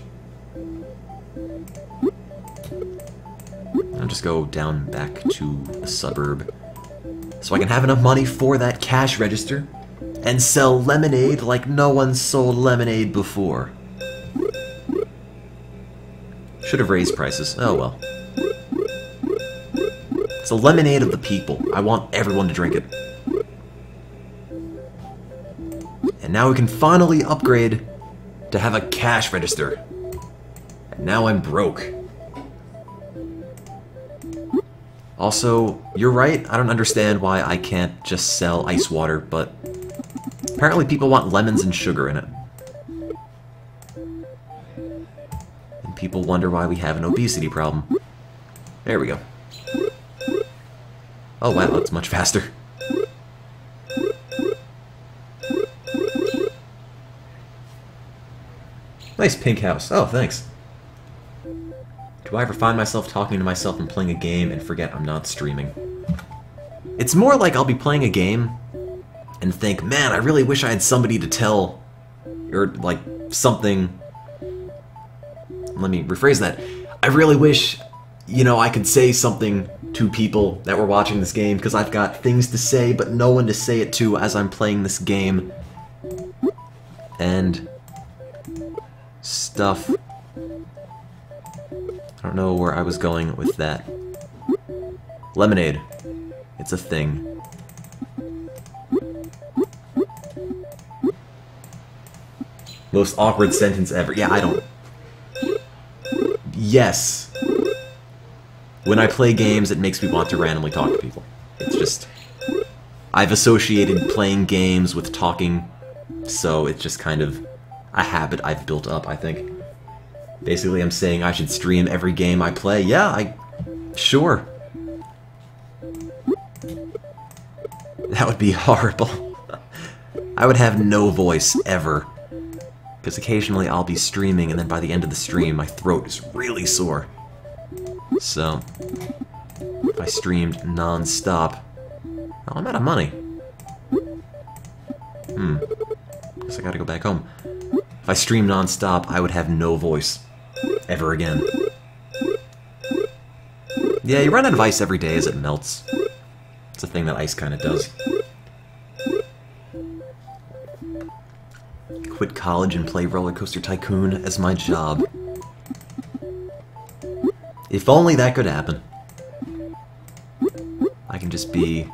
I'll just go down back to the suburb so I can have enough money for that cash register and sell lemonade like no one sold lemonade before. Should have raised prices. Oh well. It's a lemonade of the people. I want everyone to drink it. And now we can finally upgrade to have a cash register. And now I'm broke. Also, you're right, I don't understand why I can't just sell ice water, but apparently people want lemons and sugar in it. And people wonder why we have an obesity problem. There we go. Oh wow, that's much faster. Nice pink house. Oh, thanks. Do I ever find myself talking to myself and playing a game and forget I'm not streaming? It's more like I'll be playing a game and think, man, I really wish I had somebody to tell, or like something. Let me rephrase that. I really wish, you know, I could say something to people that were watching this game because I've got things to say but no one to say it to as I'm playing this game. And stuff. I don't know where I was going with that. Lemonade. It's a thing. Most awkward sentence ever. Yeah, I don't... Yes. When I play games, it makes me want to randomly talk to people. It's just... I've associated playing games with talking, so it's just kind of a habit I've built up, I think. Basically, I'm saying I should stream every game I play. Yeah, sure. That would be horrible. I would have no voice, ever. Because occasionally I'll be streaming, and then by the end of the stream, my throat is really sore. So, if I streamed non-stop... Oh, I'm out of money. Guess I gotta go back home. If I streamed non-stop, I would have no voice. Ever again. Yeah, you run out of ice every day as it melts. It's a thing that ice kind of does. Quit college and play Roller Coaster Tycoon as my job. If only that could happen. I can just be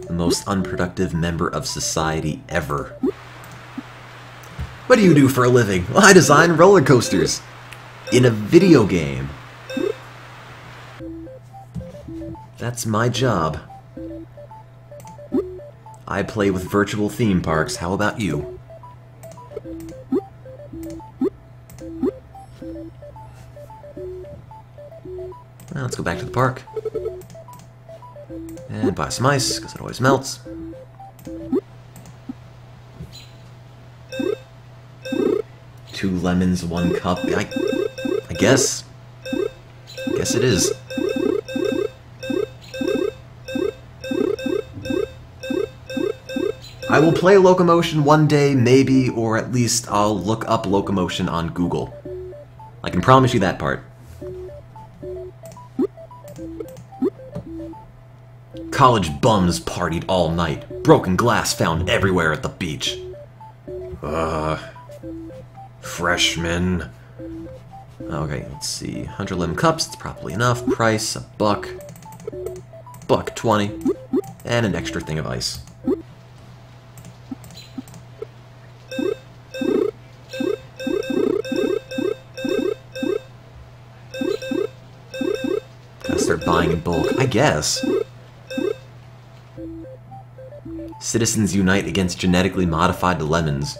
the most unproductive member of society ever. What do you do for a living? Well, I design roller coasters. In a video game. That's my job. I play with virtual theme parks. How about you? Well, let's go back to the park. And buy some ice, because it always melts. Two lemons, 1 cup. I guess. I guess it is. I will play Locomotion one day, maybe, or at least I'll look up Locomotion on Google. I can promise you that part. College bums partied all night. Broken glass found everywhere at the beach. Freshmen. Okay, let's see. 100 lemon cups, it's probably enough. Price, $1. $1.20. And an extra thing of ice. Gotta start buying in bulk, I guess. Citizens unite against genetically modified lemons.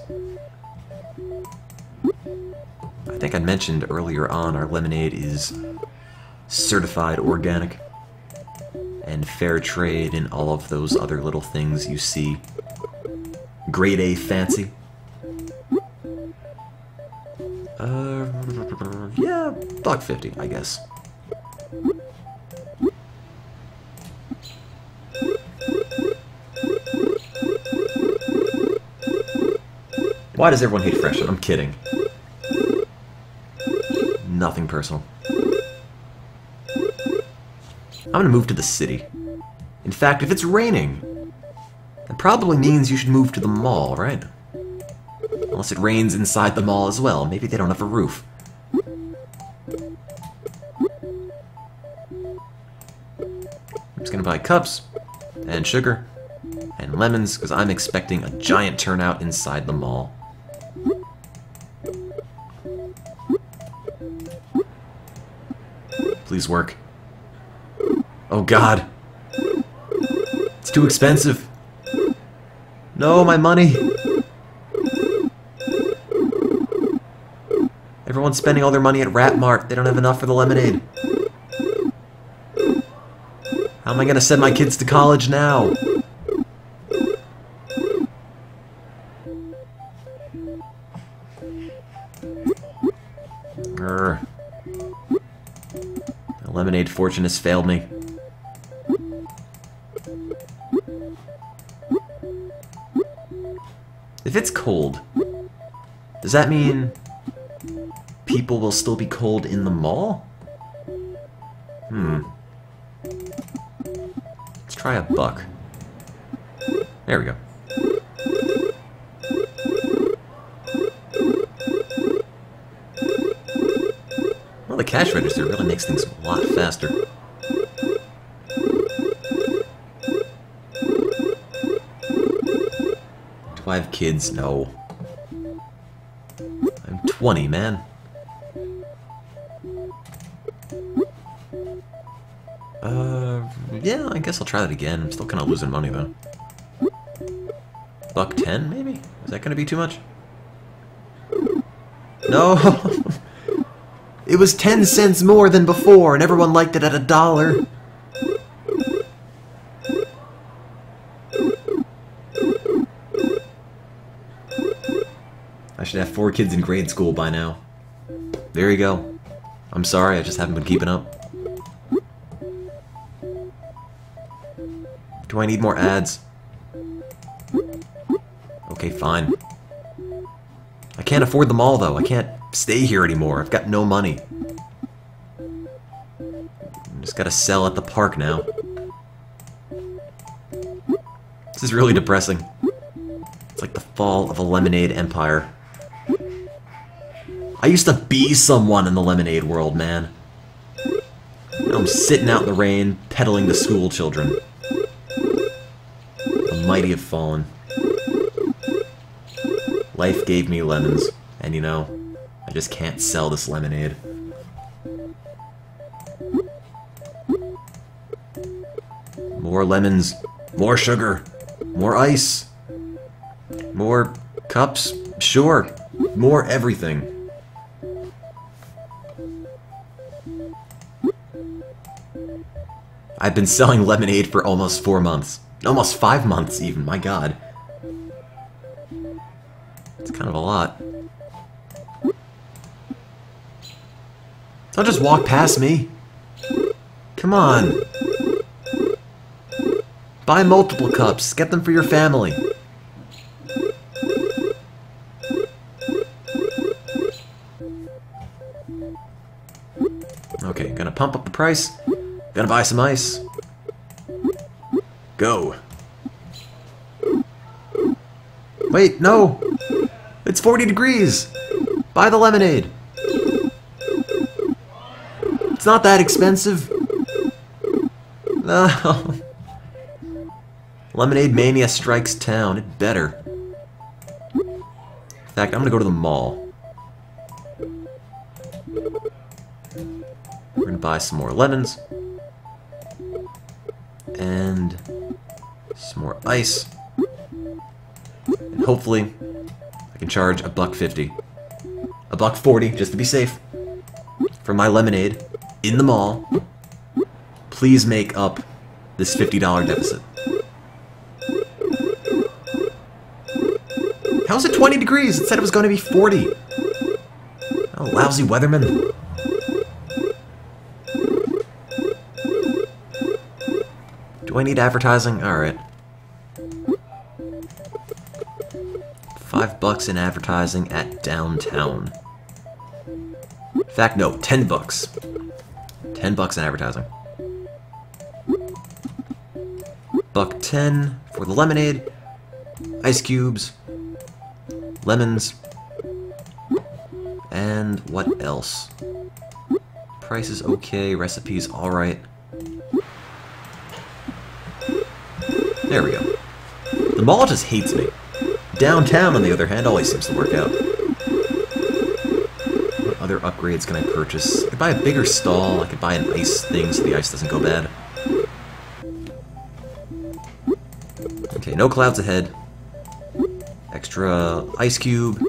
I think I mentioned earlier on our lemonade is certified organic and fair trade and all of those other little things you see. Grade A fancy. Yeah, $1.50, I guess. Why does everyone hate Fresh? I'm kidding. Nothing personal. I'm gonna move to the city. In fact, if it's raining, that probably means you should move to the mall, right? Unless it rains inside the mall as well. Maybe they don't have a roof. I'm just gonna buy cups, and sugar, and lemons, because I'm expecting a giant turnout inside the mall. Please work. Oh god. It's too expensive. No, my money. Everyone's spending all their money at Rat Mart. They don't have enough for the lemonade. How am I gonna send my kids to college now? Grr. The lemonade fortune has failed me. If it's cold, does that mean people will still be cold in the mall? Let's try $1. There we go. Well, the cash register really makes things a lot faster. Do I have kids? No. I'm 20, man. Yeah, I guess I'll try that again. I'm still kind of losing money, though. $1.10, maybe? Is that gonna be too much? No! It was 10 cents more than before, and everyone liked it at $1. I should have 4 kids in grade school by now. There you go. I'm sorry, I just haven't been keeping up. Do I need more ads? Okay, fine. I can't afford them all, though. I can't stay here anymore. I've got no money. I just gotta sell at the park now. This is really depressing. It's like the fall of a lemonade empire. I used to be someone in the lemonade world, man. Now I'm sitting out in the rain, peddling to school children. The mighty have fallen. Life gave me lemons, and you know, I just can't sell this lemonade. More lemons, more sugar, more ice, more cups, sure, more everything. I've been selling lemonade for almost 4 months. Almost 5 months even, my god. It's kind of a lot. Don't just walk past me. Come on. Buy multiple cups. Get them for your family. Okay, gonna pump up the price. Gonna buy some ice. Go. Wait, no! It's 40 degrees! Buy the lemonade! It's not that expensive. No. Lemonade mania strikes town. It better. In fact, I'm gonna go to the mall. We're gonna buy some more lemons. And some more ice. And hopefully I can charge $1.50. $1.40, just to be safe. For my lemonade in the mall. Please make up this $50 deficit. How's it 20 degrees? It said it was going to be 40. A lousy weatherman. Do I need advertising? Alright. $5 in advertising at downtown. In fact, no, $10. $10 in advertising. $1.10 for the lemonade, ice cubes, lemons, and what else? Price is okay, recipes alright. There we go. The mall just hates me. Downtown, on the other hand, always seems to work out. What other upgrades can I purchase? I could buy a bigger stall, I could buy an ice thing so the ice doesn't go bad. Okay, no clouds ahead. Extra ice cube.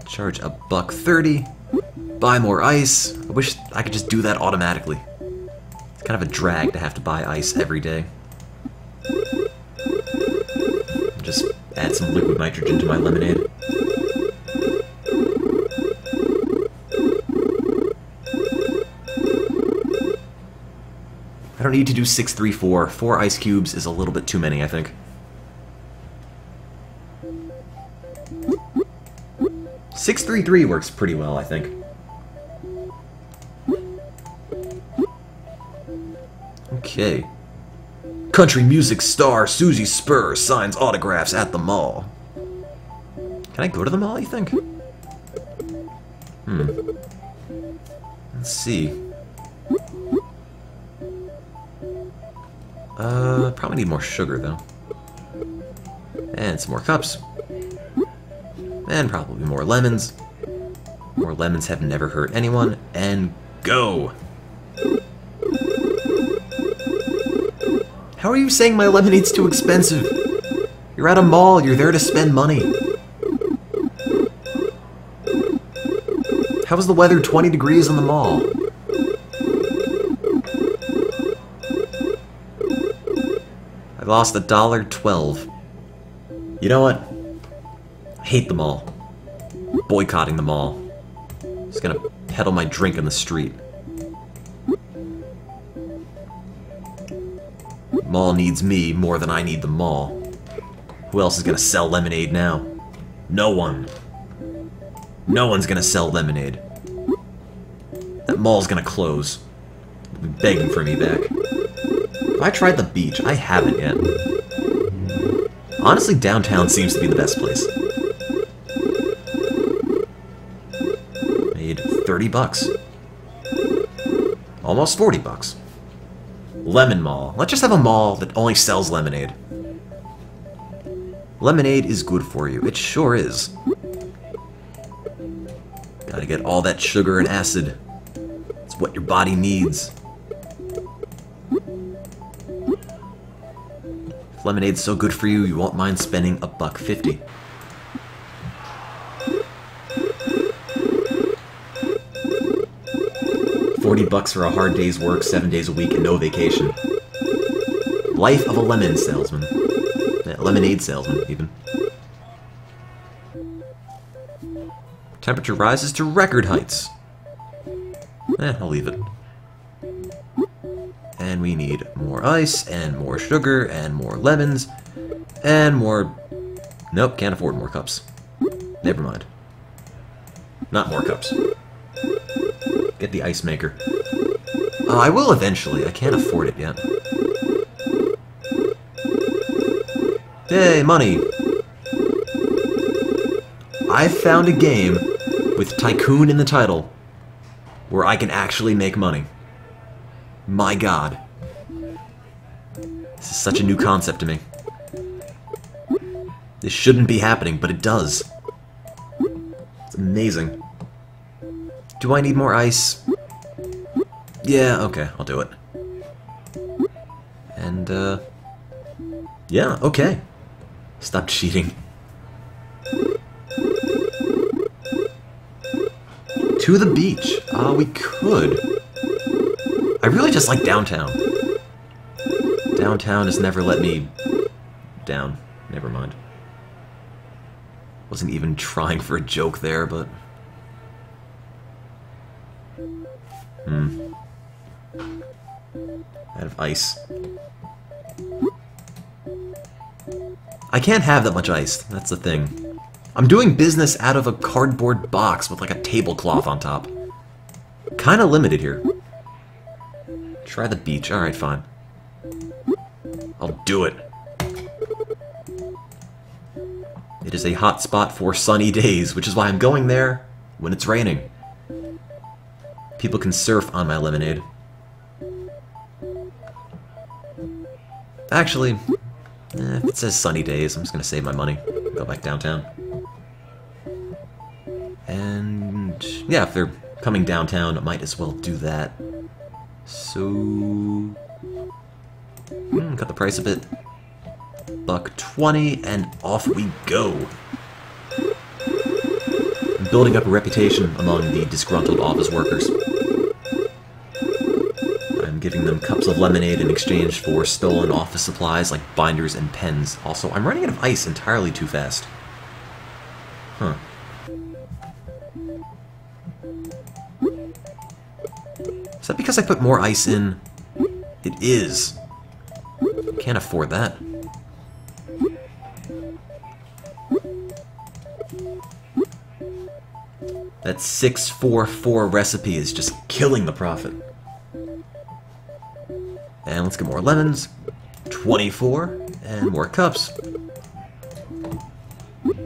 Charge $1.30. Buy more ice. I wish I could just do that automatically. It's kind of a drag to have to buy ice every day. Just add some liquid nitrogen to my lemonade. I don't need to do 634. 4 ice cubes is a little bit too many, I think. $633 works pretty well, I think. Okay. Country music star Susie Spur signs autographs at the mall. Can I go to the mall, you think? Let's see. Probably need more sugar, though. And some more cups. And probably more lemons. More lemons have never hurt anyone. And go! How are you saying my lemonade's too expensive? You're at a mall, you're there to spend money. How is the weather 20 degrees in the mall? I lost $1.12. You know what? I hate the mall. Boycotting the mall. Just gonna peddle my drink in the street. Mall needs me more than I need the mall. Who else is gonna sell lemonade now? No one. No one's gonna sell lemonade. That mall's gonna close. They'll be begging for me back. Have I tried the beach? I haven't yet. Honestly, downtown seems to be the best place. Made $30. Almost $40. Lemon Mall. Let's just have a mall that only sells lemonade. Lemonade is good for you. It sure is. Gotta get all that sugar and acid. It's what your body needs. If lemonade's so good for you, you won't mind spending $1.50. $40 for a hard day's work, 7 days a week, and no vacation. Life of a lemon salesman. Lemonade salesman, even. Temperature rises to record heights. I'll leave it. And we need more ice, and more sugar, and more lemons, and more... Nope, can't afford more cups. Never mind. Not more cups. Get the ice maker. I will eventually. I can't afford it yet. Hey, money! I found a game with Tycoon in the title where I can actually make money. My god. This is such a new concept to me. This shouldn't be happening, but it does. It's amazing. Do I need more ice? Yeah, okay, I'll do it. And, yeah, okay. Stop cheating. To the beach. We could. I really just like downtown. Downtown has never let me down. Never mind. Wasn't even trying for a joke there, but... Out of ice. I can't have that much ice, that's the thing. I'm doing business out of a cardboard box with like a tablecloth on top. Kinda limited here. Try the beach, alright, fine. I'll do it. It is a hot spot for sunny days, which is why I'm going there when it's raining. People can surf on my lemonade. Actually, if it says sunny days, I'm just gonna save my money. Go back downtown. And yeah, if they're coming downtown, I might as well do that. So cut the price a bit. $1.20, and off we go. I'm building up a reputation among the disgruntled office workers. I'm giving them cups of lemonade in exchange for stolen office supplies like binders and pens. Also, I'm running out of ice entirely too fast. Huh. Is that because I put more ice in? It is. Can't afford that. That 644 recipe is just killing the profit. And let's get more lemons. 24, and more cups.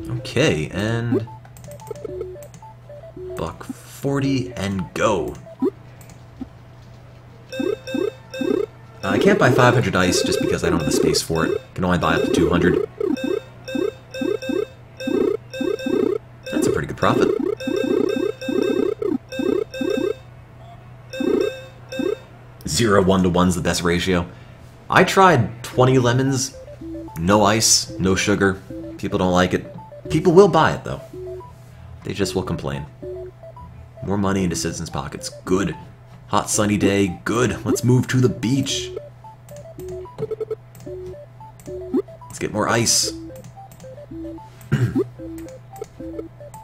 Okay, and $1.40 and go. I can't buy 500 ice just because I don't have the space for it. I can only buy up to 200. That's a pretty good profit. Zero 1-to-1's the best ratio. I tried 20 lemons, no ice, no sugar. People don't like it. People will buy it though. They just will complain. More money into citizens' pockets. Good. Hot sunny day. Good. Let's move to the beach. Let's get more ice.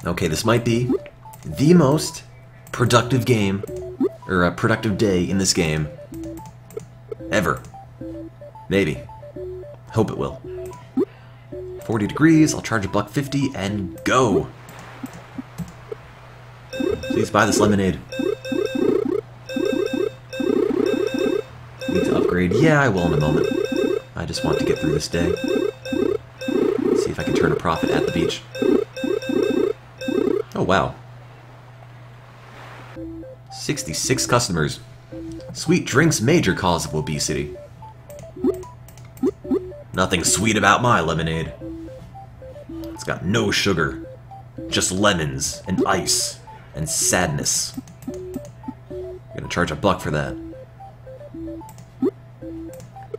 Okay, this might be the most productive game, or a productive day in this game ever. Maybe. Hope it will. 40 degrees, I'll charge $1.50 and go. Please buy this lemonade. Need to upgrade. Yeah, I will in a moment. I just want to get through this day. See if I can turn a profit at the beach. Oh, wow. 66 customers. Sweet drinks major cause of obesity. Nothing sweet about my lemonade. It's got no sugar. Just lemons and ice and sadness. I'm gonna charge $1 for that.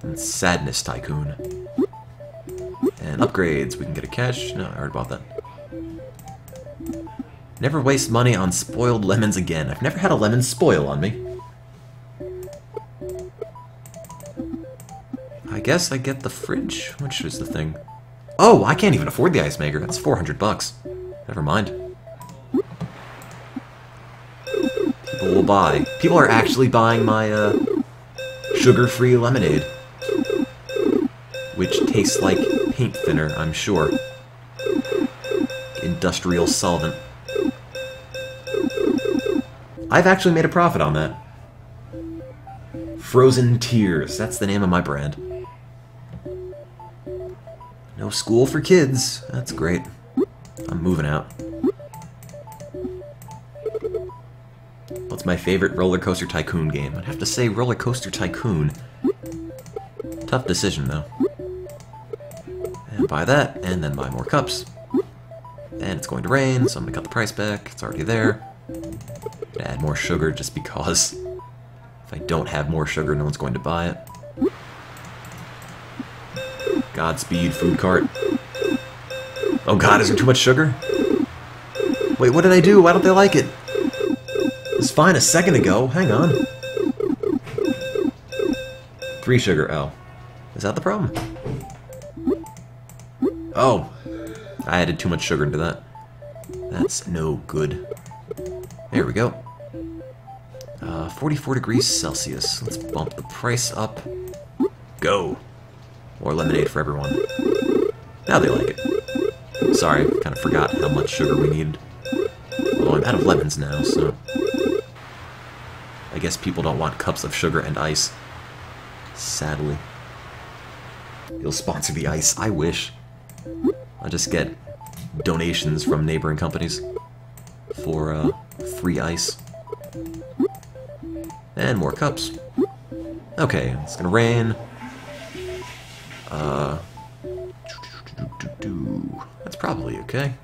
And sadness, Tycoon. And upgrades. We can get a cash. No, I already bought that. Never waste money on spoiled lemons again. I've never had a lemon spoil on me. I guess I get the fridge. Which is the thing? Oh, I can't even afford the ice maker. That's $400. Never mind. People will buy. People are actually buying my sugar-free lemonade. Which tastes like paint thinner, I'm sure. Industrial solvent. I've actually made a profit on that. Frozen Tears. That's the name of my brand. No school for kids. That's great. I'm moving out. What's my favorite Roller Coaster Tycoon game? I'd have to say Roller Coaster Tycoon. Tough decision, though. And buy that, and then buy more cups. And it's going to rain, so I'm gonna cut the price back. It's already there. Gonna add more sugar just because. If I don't have more sugar, no one's going to buy it. Godspeed, food cart. Oh god, is there too much sugar? Wait, what did I do? Why don't they like it? It was fine a second ago. Hang on. 3 sugar. Oh. Is that the problem? Oh. I added too much sugar into that. That's no good. There we go. 44 degrees Celsius. Let's bump the price up. Go! More lemonade for everyone. Now they like it. Sorry, kind of forgot how much sugar we needed. Although I'm out of lemons now, so... I guess people don't want cups of sugar and ice. Sadly. You'll sponsor the ice. I wish. I'll just get donations from neighboring companies for free ice. And more cups. Okay, it's gonna rain. That's probably okay.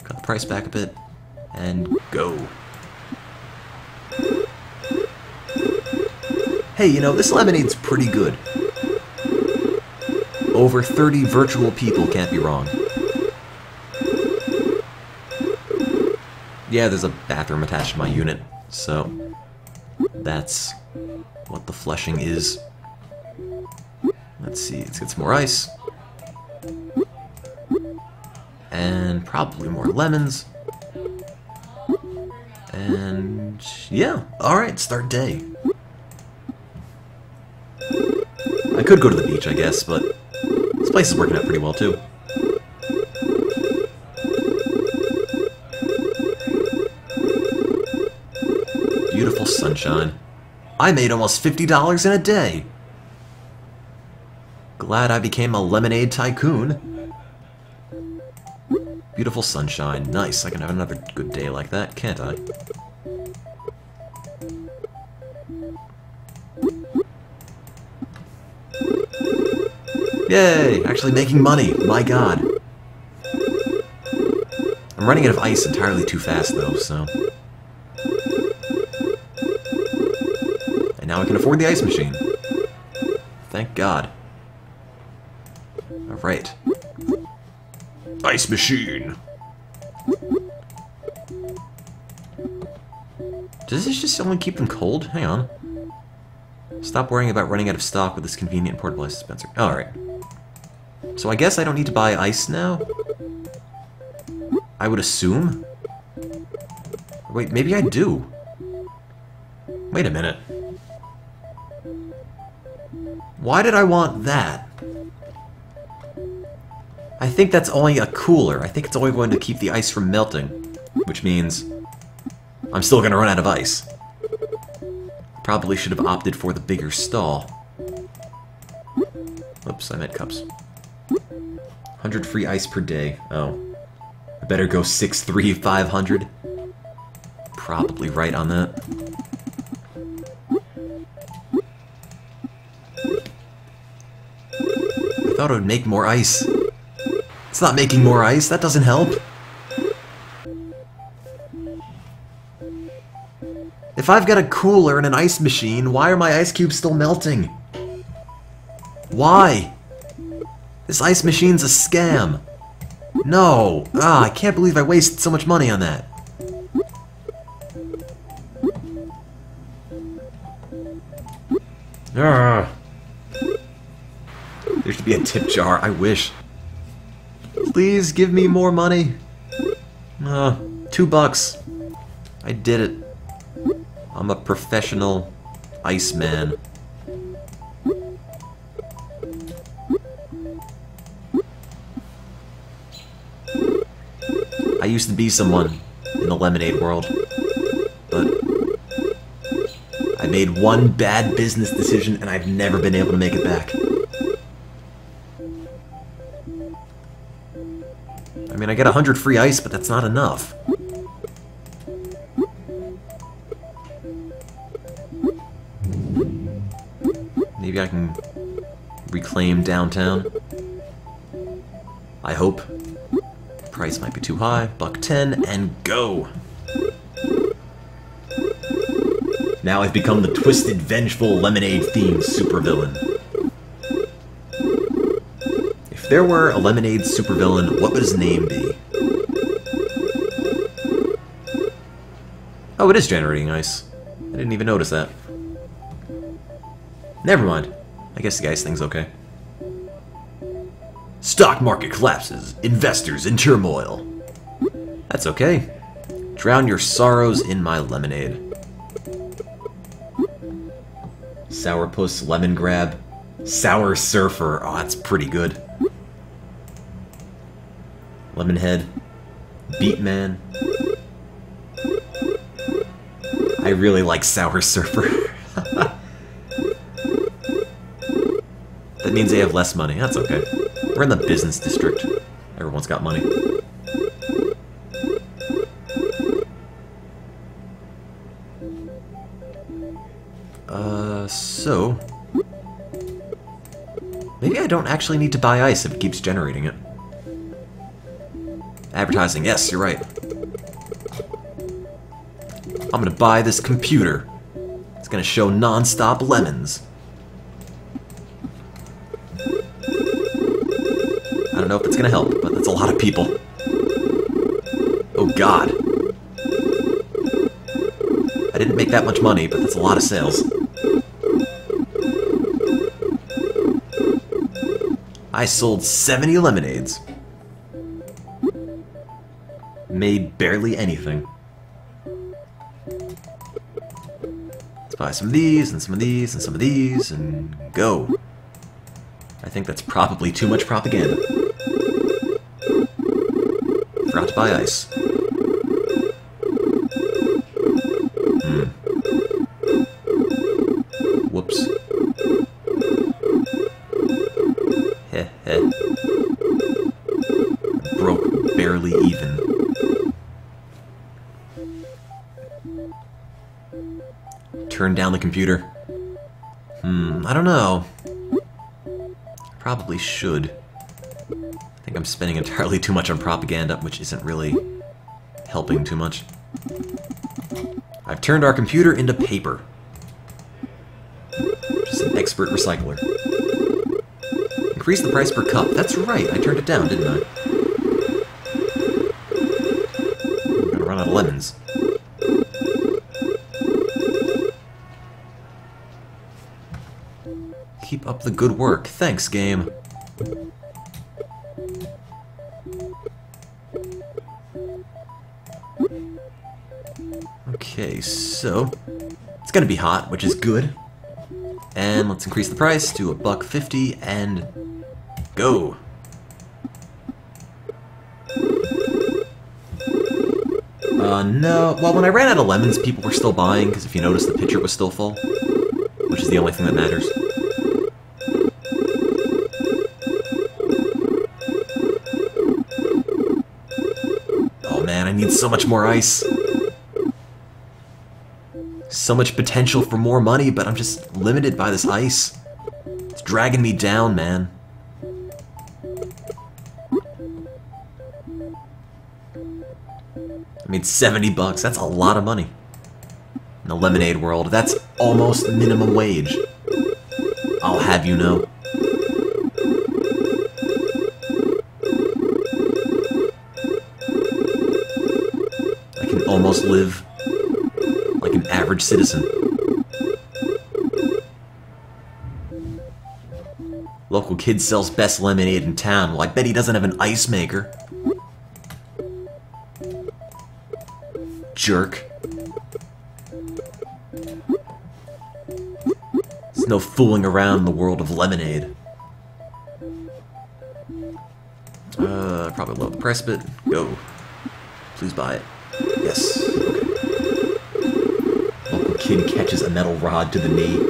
Cut the price back a bit. And go. Hey, you know, this lemonade's pretty good. Over 30 virtual people can't be wrong. Yeah, there's a bathroom attached to my unit, so that's what the flushing is. Let's see, let's get some more ice. And probably more lemons. And yeah, alright, start day. I could go to the beach, I guess, but this place is working out pretty well, too. Beautiful sunshine. I made almost $50 in a day. Glad I became a lemonade tycoon. Beautiful sunshine. Nice. I can have another good day like that, can't I? Yay! Actually making money. My god. I'm running out of ice entirely too fast, though, so... And now I can afford the ice machine. Thank God. Alright. Ice machine! Does this just only keep them cold? Hang on. Stop worrying about running out of stock with this convenient portable ice dispenser. Alright. So I guess I don't need to buy ice now? I would assume? Wait, maybe I do. Wait a minute. Why did I want that? I think that's only a cooler. I think it's only going to keep the ice from melting. Which means I'm still going to run out of ice. Probably should have opted for the bigger stall. Oops, I meant cups. 100 free ice per day. Oh. I better go 6-3, 500. Probably right on that. I thought it would make more ice. It's not making more ice. That doesn't help. If I've got a cooler and an ice machine, why are my ice cubes still melting? Why? This ice machine's a scam. No. Ah, I can't believe I wasted so much money on that. There should be a tip jar. I wish. Please give me more money. $2. I did it. I'm a professional iceman. I used to be someone in the lemonade world, but I made one bad business decision and I've never been able to make it back. I mean, I get 100 free ice, but that's not enough. Maybe I can reclaim downtown. I hope. Price might be too high. $1.10 and go! Now I've become the twisted, vengeful, lemonade-themed supervillain. If there were a lemonade supervillain, what would his name be? Oh, it is generating ice. I didn't even notice that. Never mind. I guess the ice thing's okay. Stock market collapses. Investors in turmoil. That's okay. Drown your sorrows in my lemonade. Sourpuss, Lemon Grab, Sour Surfer. Oh, that's pretty good. Lemonhead, Beatman. I really like Sour Surfer. That means they have less money. That's okay. We're in the business district. Everyone's got money. So... maybe I don't actually need to buy ice if it keeps generating it. Advertising, yes, you're right. I'm gonna buy this computer. It's gonna show non-stop lemons. I don't know if it's gonna help, but that's a lot of people. Oh god. I didn't make that much money, but that's a lot of sales. I sold 70 lemonades. Made barely anything. Let's buy some of these, and some of these, and some of these, and go. I think that's probably too much propaganda. Forgot to buy ice. Whoops. Heh heh. Broke barely even. Turn down the computer. I don't know. Probably should. I think I'm spending entirely too much on propaganda, which isn't really helping too much. I've turned our computer into paper. Just an expert recycler. Increase the price per cup. That's right, I turned it down, didn't I? I'm gonna run out of lemons. Keep up the good work. Thanks, game. Okay, so it's gonna be hot, which is good. And let's increase the price to $1.50 and go. No. Well, when I ran out of lemons, people were still buying, because if you notice, the pitcher was still full, which is the only thing that matters. Oh man, I need so much more ice. So much potential for more money, but I'm just limited by this ice. It's dragging me down, man. I mean, 70 bucks, that's a lot of money. In the lemonade world, that's almost minimum wage. I'll have you know. I can almost live like an average citizen. Local kid sells best lemonade in town. Well, I bet he doesn't have an ice maker. Jerk. There's no fooling around in the world of lemonade. Probably lower the price a bit. Go. Please buy it. Yes. Okay. Local kid catches a metal rod to the knee.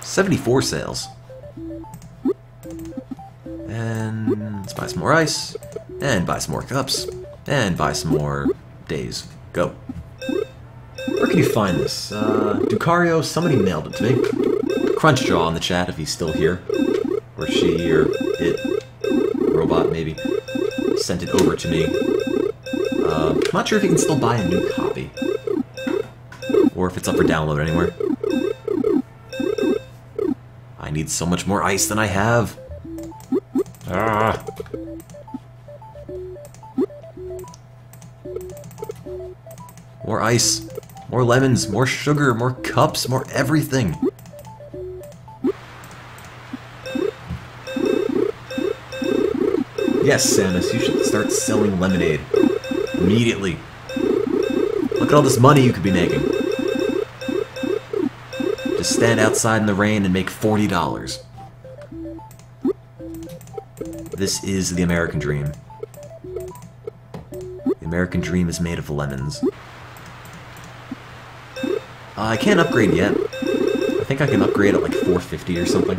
$74 sales. And let's buy some more ice. And buy some more cups. And buy some more days. Go. Where can you find this? Ducario, somebody mailed it to me. Crunchjaw in the chat if he's still here. Or she, or it. Robot, maybe. Sent it over to me. I'm not sure if you can still buy a new copy. Or if it's up for download anywhere. I need so much more ice than I have. Ah. More ice, more lemons, more sugar, more cups, more everything. Yes, Samus, you should start selling lemonade. Immediately. Look at all this money you could be making. Just stand outside in the rain and make $40. This is the American dream. The American dream is made of lemons. I can't upgrade yet. I think I can upgrade at like 450 or something.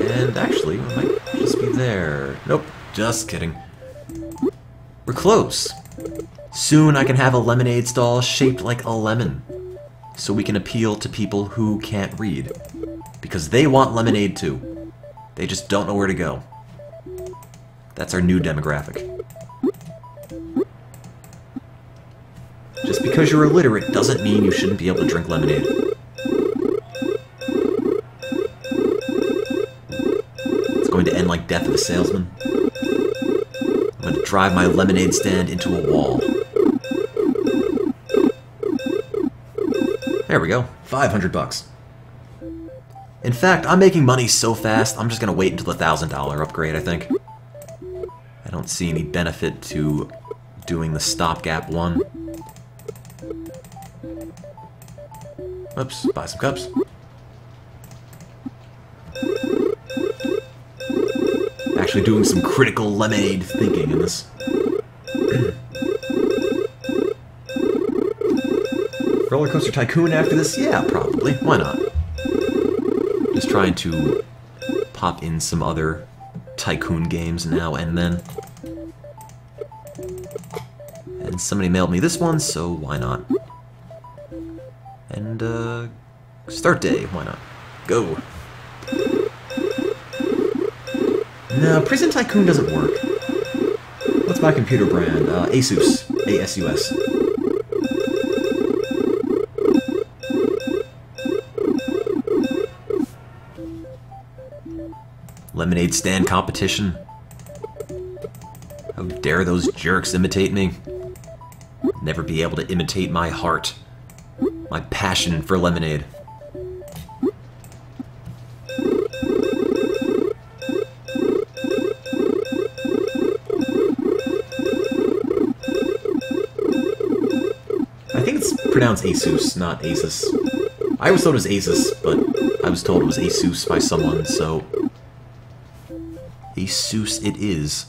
And actually, I might just be there. Nope, just kidding. We're close. Soon I can have a lemonade stall shaped like a lemon, so we can appeal to people who can't read. Because they want lemonade too. They just don't know where to go. That's our new demographic. Just because you're illiterate doesn't mean you shouldn't be able to drink lemonade. It's going to end like Death of a Salesman. I'm going to drive my lemonade stand into a wall. There we go. 500 bucks. In fact, I'm making money so fast, I'm just going to wait until the $1,000 upgrade, I think. I don't see any benefit to doing the stopgap one. Oops, buy some cups. Actually doing some critical lemonade thinking in this. Roller Coaster Tycoon after this? Yeah, probably. Why not? Just trying to pop in some other Tycoon games now and then. And somebody mailed me this one, so why not? And, start day, why not? Go! No, Prison Tycoon doesn't work. What's my computer brand? Asus. A-S-U-S. Lemonade stand competition. How dare those jerks imitate me? Never be able to imitate my heart. My passion for lemonade. I think it's pronounced Asus, not Asus. I always thought it was Asus, but I was told it was Asus by someone, so... Asus it is.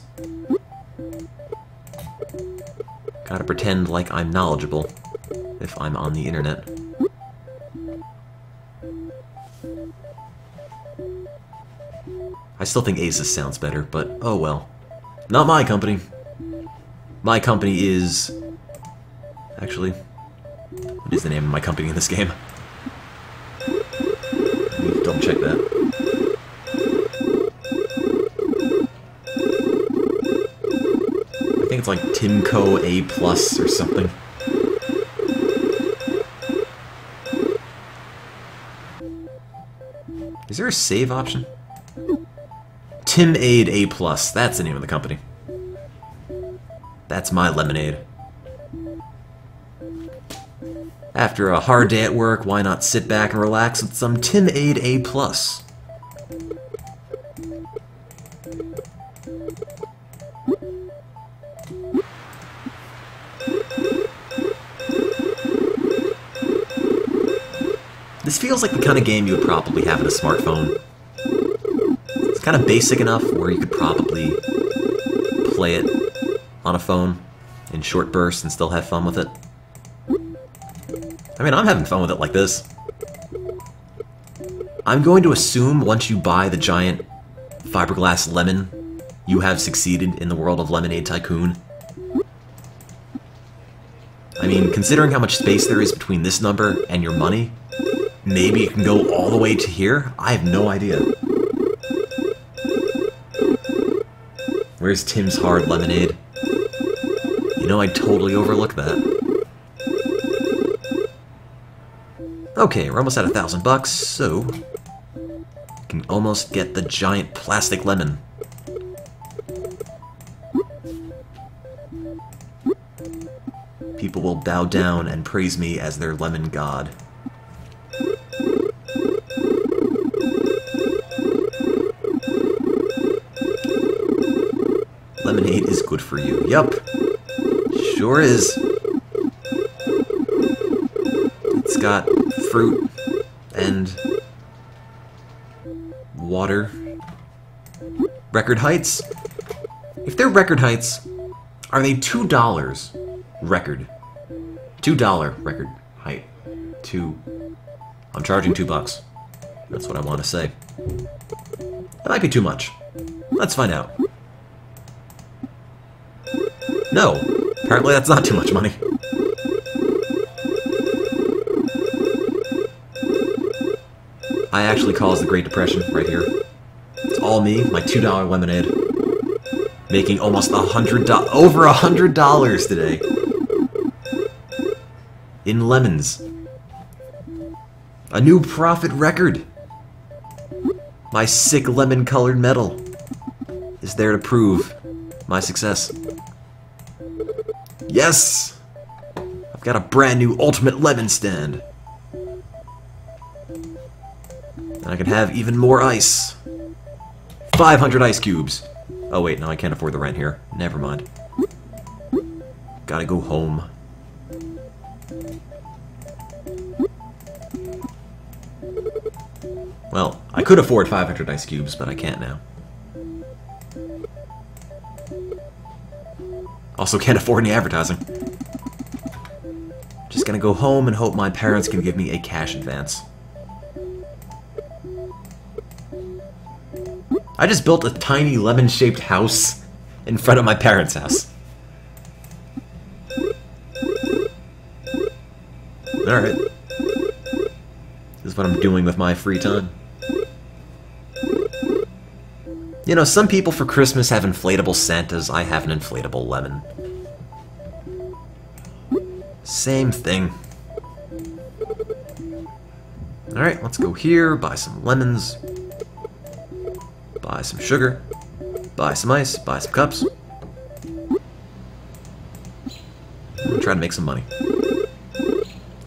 Gotta pretend like I'm knowledgeable if I'm on the internet. I still think Asus sounds better, but oh well. Not my company. My company is... Actually, what is the name of my company in this game? Let me double check that. I think it's like Timco A Plus or something. Is there a save option? Tim Aid A Plus, that's the name of the company. That's my lemonade. After a hard day at work, why not sit back and relax with some Tim Aid A Plus? This feels like the kind of game you would probably have on a smartphone. It's kind of basic enough where you could probably play it on a phone in short bursts and still have fun with it. I mean, I'm having fun with it like this. I'm going to assume once you buy the giant fiberglass lemon, you have succeeded in the world of Lemonade Tycoon. I mean, considering how much space there is between this number and your money, maybe it can go all the way to here? I have no idea. Where's Tim's Hard Lemonade? You know, I'd totally overlook that. Okay, we're almost at $1,000, so... we can almost get the giant plastic lemon. People will bow down and praise me as their lemon god. Lemonade is good for you. Yup. Sure is. It's got fruit and water. Record heights? If they're record heights, are they $2 record? $2 record height. I'm charging $2. That's what I want to say. That might be too much. Let's find out. No, apparently that's not too much money. I actually caused the Great Depression right here. It's all me, my $2 lemonade. Making almost $100, over $100 today. In lemons. A new profit record. My sick lemon-colored medal is there to prove my success. Yes! I've got a brand new ultimate lemon stand. And I can have even more ice. 500 ice cubes. Oh wait, no, I can't afford the rent here. Never mind. Gotta go home. Well, I could afford 500 ice cubes, but I can't now. Also can't afford any advertising. Just gonna go home and hope my parents can give me a cash advance. I just built a tiny lemon-shaped house in front of my parents' house. Alright. This is what I'm doing with my free time. You know, some people for Christmas have inflatable Santas. I have an inflatable lemon. Same thing. Alright, let's go here, buy some lemons. Buy some sugar. Buy some ice. Buy some cups. I'm trying to make some money.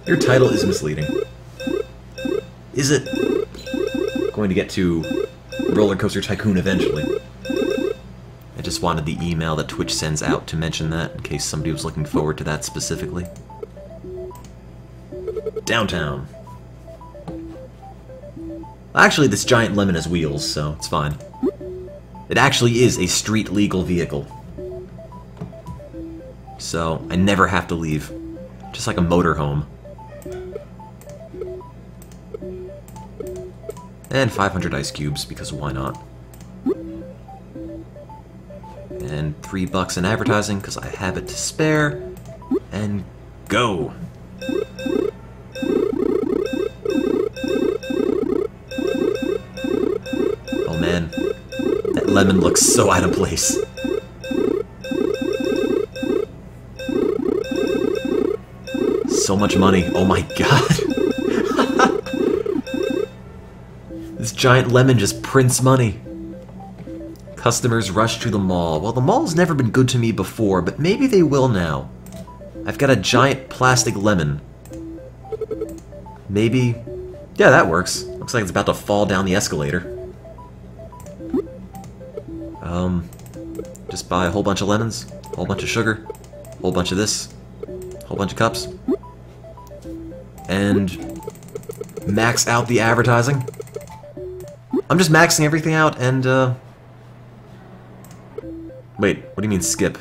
Your title is misleading. Is it going to get to Roller Coaster Tycoon eventually? I just wanted the email that Twitch sends out to mention that, in case somebody was looking forward to that specifically. Downtown. Actually, this giant lemon has wheels, so it's fine. It actually is a street-legal vehicle. So, I never have to leave. Just like a motorhome. And 500 ice cubes, because why not? And $3 in advertising, because I have it to spare. And go! Oh man, that lemon looks so out of place. So much money, oh my god. This giant lemon just prints money. Customers rush to the mall. Well, the mall's never been good to me before, but maybe they will now. I've got a giant plastic lemon. Maybe... yeah, that works. Looks like it's about to fall down the escalator. Just buy a whole bunch of lemons, a whole bunch of sugar, a whole bunch of this, a whole bunch of cups. And... max out the advertising. I'm just maxing everything out and, wait, what do you mean skip?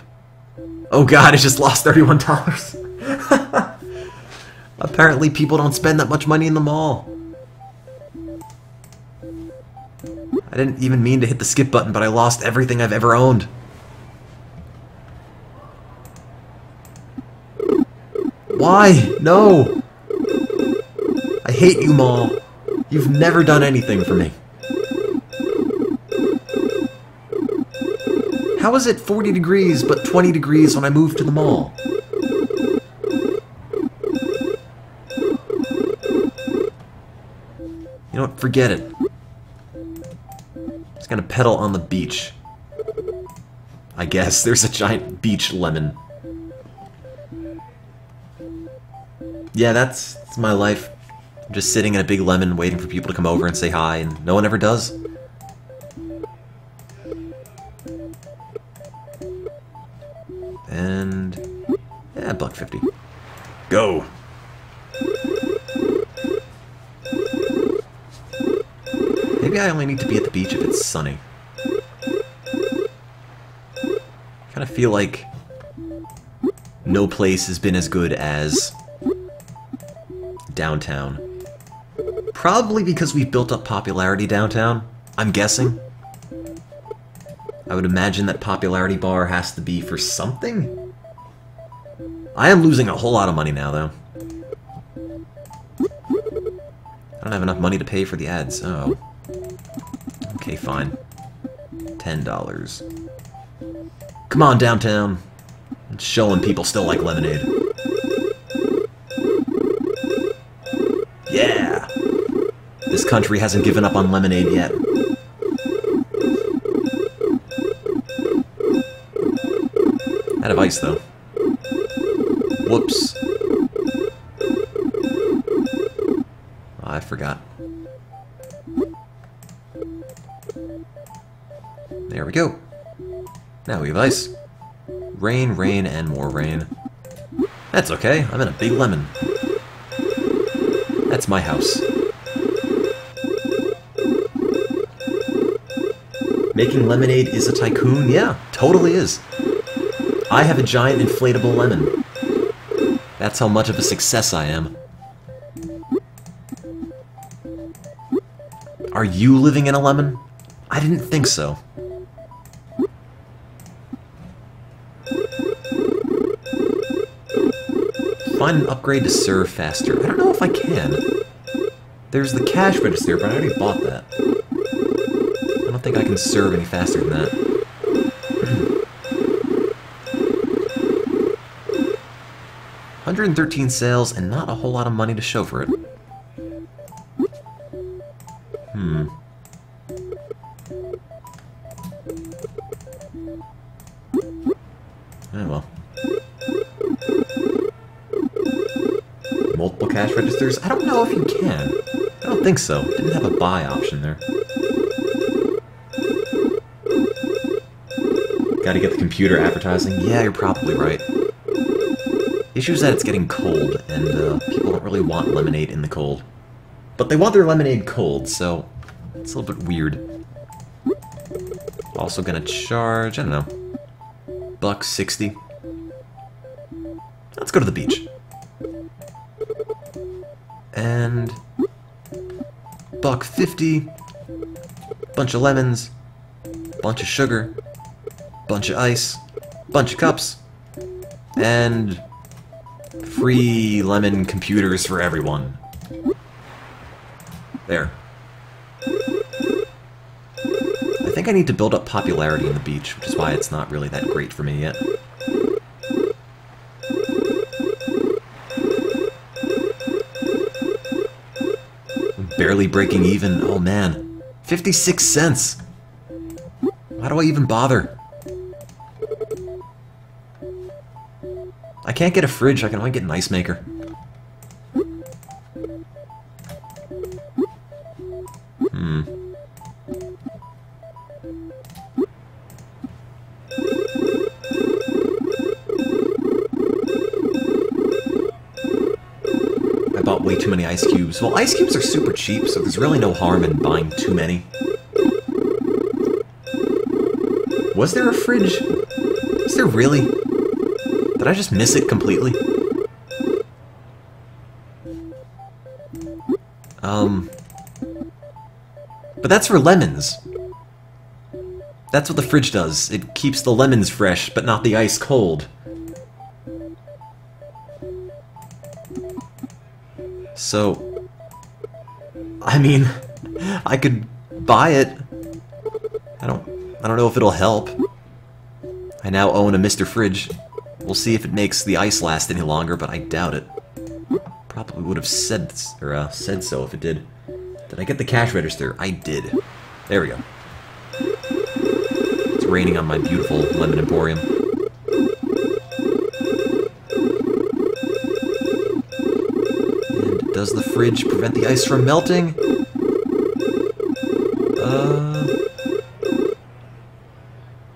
Oh god, I just lost $31. Apparently people don't spend that much money in the mall. I didn't even mean to hit the skip button, but I lost everything I've ever owned. Why? No! I hate you, mall. You've never done anything for me. How is it 40 degrees but 20 degrees when I move to the mall? You know what? Forget it. Just gonna pedal on the beach. I guess there's a giant beach lemon. Yeah, that's my life. I'm just sitting in a big lemon waiting for people to come over and say hi, and no one ever does. And yeah, $1.50. Go. Maybe I only need to be at the beach if it's sunny. Kind of feel like no place has been as good as downtown. Probably because we've built up popularity downtown, I'm guessing. I would imagine that popularity bar has to be for something? I am losing a whole lot of money now, though. I don't have enough money to pay for the ads. Oh. Okay, fine. $10. Come on, downtown. It's showing people still like lemonade. Yeah! This country hasn't given up on lemonade yet. Out of ice, though. Whoops. Oh, I forgot. There we go. Now we have ice. Rain, rain, and more rain. That's okay, I'm in a big lemon. That's my house. Making lemonade is a tycoon? Yeah, totally is. I have a giant inflatable lemon. That's how much of a success I am. Are you living in a lemon? I didn't think so. Find an upgrade to serve faster. I don't know if I can. There's the cash register, but I already bought that. I don't think I can serve any faster than that. 113 sales and not a whole lot of money to show for it. Oh well. Multiple cash registers? I don't know if you can. I don't think so. Didn't have a buy option there. Gotta get the computer advertising. Yeah, you're probably right. Issue is that it's getting cold, and people don't really want lemonade in the cold. But they want their lemonade cold, so it's a little bit weird. Also gonna charge, I don't know, $1.60. Let's go to the beach. And $1.50. Bunch of lemons. Bunch of sugar. Bunch of ice. Bunch of cups. And free lemon computers for everyone. There. I think I need to build up popularity in the beach, which is why it's not really that great for me yet. I'm barely breaking even. Oh man. 56 cents! Why do I even bother? I can't get a fridge, I can only get an ice maker. I bought way too many ice cubes. Well, ice cubes are super cheap, so there's really no harm in buying too many. Was there a fridge? Is there really? Did I just miss it completely? But that's for lemons. That's what the fridge does. It keeps the lemons fresh, but not the ice cold. So, I mean, I could buy it. I don't know if it'll help. I now own a Mr. Fridge. We'll see if it makes the ice last any longer, but I doubt it. Probably would have said so if it did. Did I get the cash register? I did. There we go. It's raining on my beautiful lemon emporium. And does the fridge prevent the ice from melting?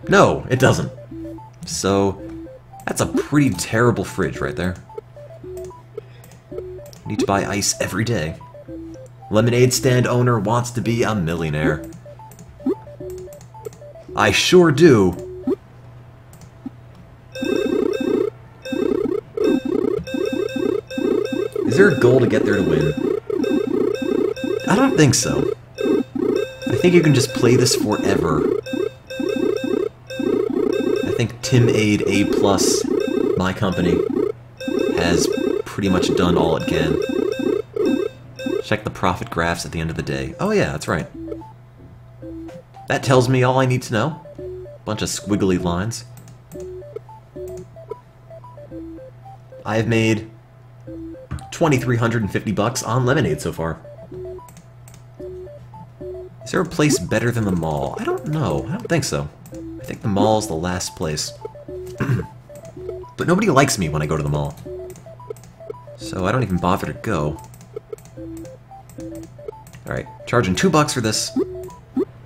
No, it doesn't. So, That's a pretty terrible fridge right there. Need to buy ice every day. Lemonade stand owner wants to be a millionaire. I sure do. Is there a goal to get there to win? I don't think so. I think you can just play this forever. I think Tim Aid A+, my company, has pretty much done all it can. Check the profit graphs at the end of the day. Oh yeah, that's right. That tells me all I need to know. Bunch of squiggly lines. I have made 2,350 bucks on Lemonade so far. Is there a place better than the mall? I don't know. I don't think so. I think the mall's the last place. But nobody likes me when I go to the mall. So I don't even bother to go. Alright, charging $2 for this.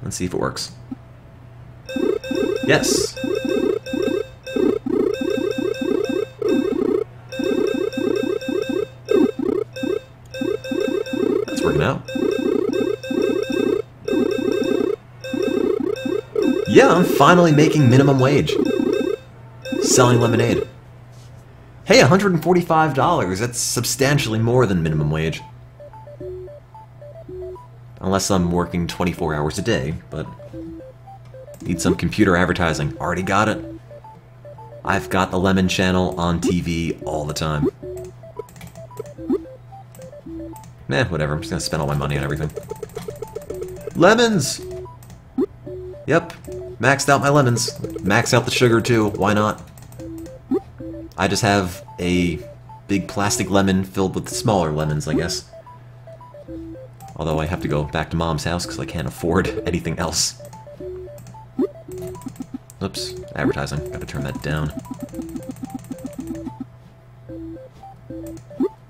Let's see if it works. Yes! That's working out. Yeah, I'm finally making minimum wage. Selling lemonade. Hey, $145, that's substantially more than minimum wage. Unless I'm working 24 hours a day, but... Need some computer advertising. Already got it. I've got the Lemon channel on TV all the time. Whatever, I'm just gonna spend all my money on everything. Lemons! Yep, maxed out my lemons. Max out the sugar too, why not? I just have a big plastic lemon filled with smaller lemons, I guess. Although I have to go back to Mom's house because I can't afford anything else. Oops, advertising. Gotta turn that down.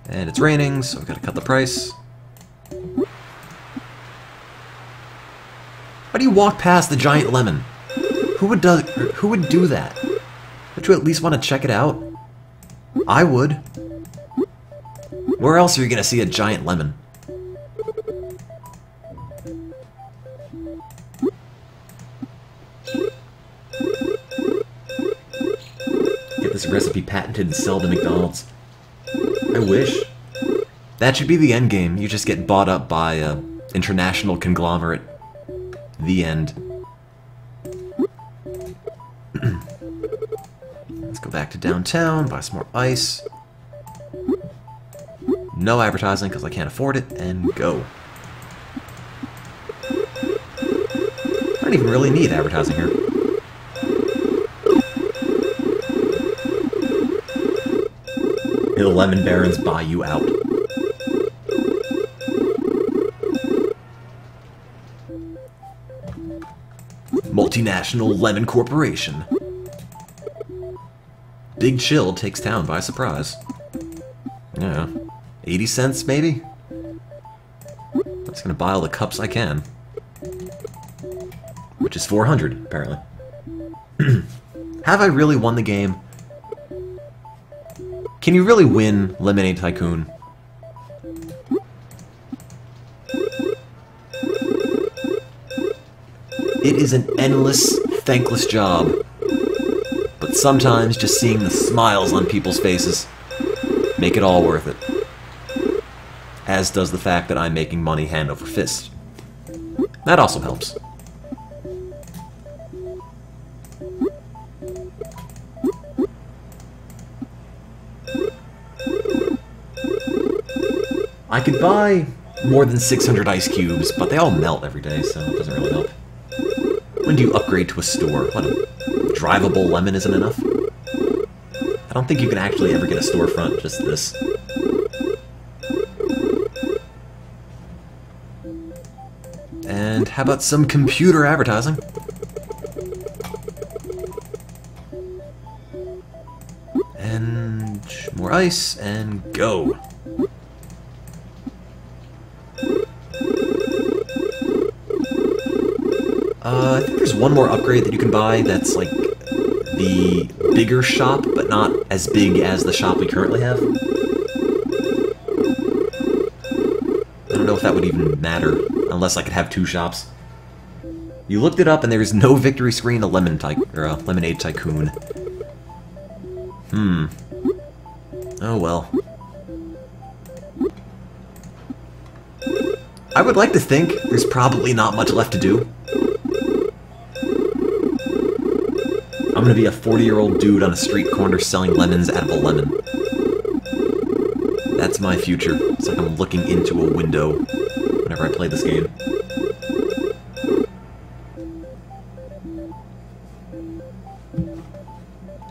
And it's raining, so I've gotta cut the price. How do you walk past the giant lemon? Who would do that? Don't you at least want to check it out? I would. Where else are you gonna see a giant lemon? Get this recipe patented and sell to McDonald's. I wish. That should be the end game. You just get bought up by a international conglomerate. The end. Let's go back to downtown, buy some more ice. No advertising because I can't afford it, and go. I don't even really need advertising here. The lemon barons buy you out. Multinational Lemon Corporation. Big Chill takes town by surprise. Yeah, 80 cents maybe? I'm just gonna buy all the cups I can. Which is 400, apparently. Have I really won the game? Can you really win Lemonade Tycoon? It is an endless, thankless job. But sometimes just seeing the smiles on people's faces make it all worth it. As does the fact that I'm making money hand over fist. That also helps. I could buy more than 600 ice cubes, but they all melt every day, so it doesn't really help. When do you upgrade to a store? What, a drivable lemon isn't enough? I don't think you can actually ever get a storefront, just this. And how about some computer advertising? And more ice, and go. I think there's one more upgrade that you can buy that's like the bigger shop, but not as big as the shop we currently have. I don't know if that would even matter, unless I could have 2 shops. You looked it up, and there is no victory screen to Lemonade Tycoon. Oh well. I would like to think there's probably not much left to do. I'm gonna be a 40-year-old dude on a street corner selling lemons out of a lemon. That's my future. It's like I'm looking into a window whenever I play this game.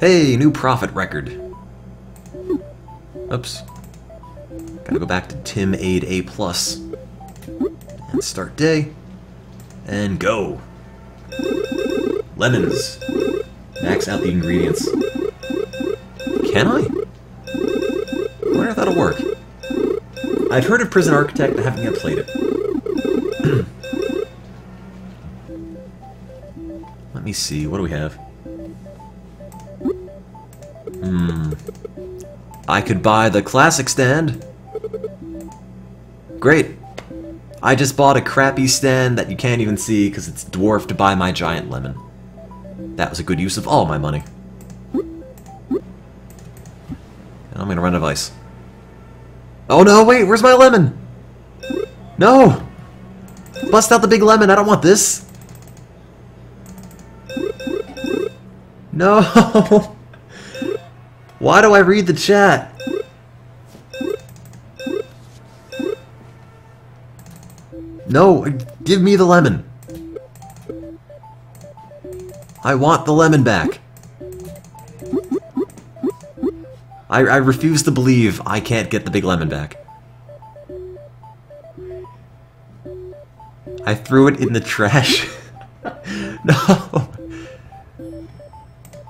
Hey, new profit record. Oops. Gotta go back to Tim Aid A+. And start day. And go. Lemons. Max out the ingredients. Can I? I wonder if that'll work. I'd heard of Prison Architect, but haven't yet played it. Let me see, what do we have? I could buy the classic stand. Great. I just bought a crappy stand that you can't even see because it's dwarfed by my giant lemon. That was a good use of all my money. And I'm gonna run out of ice. Oh no, wait, where's my lemon? No! Bust out the big lemon, I don't want this. No! Why do I read the chat? No, give me the lemon. I want the lemon back. I refuse to believe I can't get the big lemon back. I threw it in the trash. No.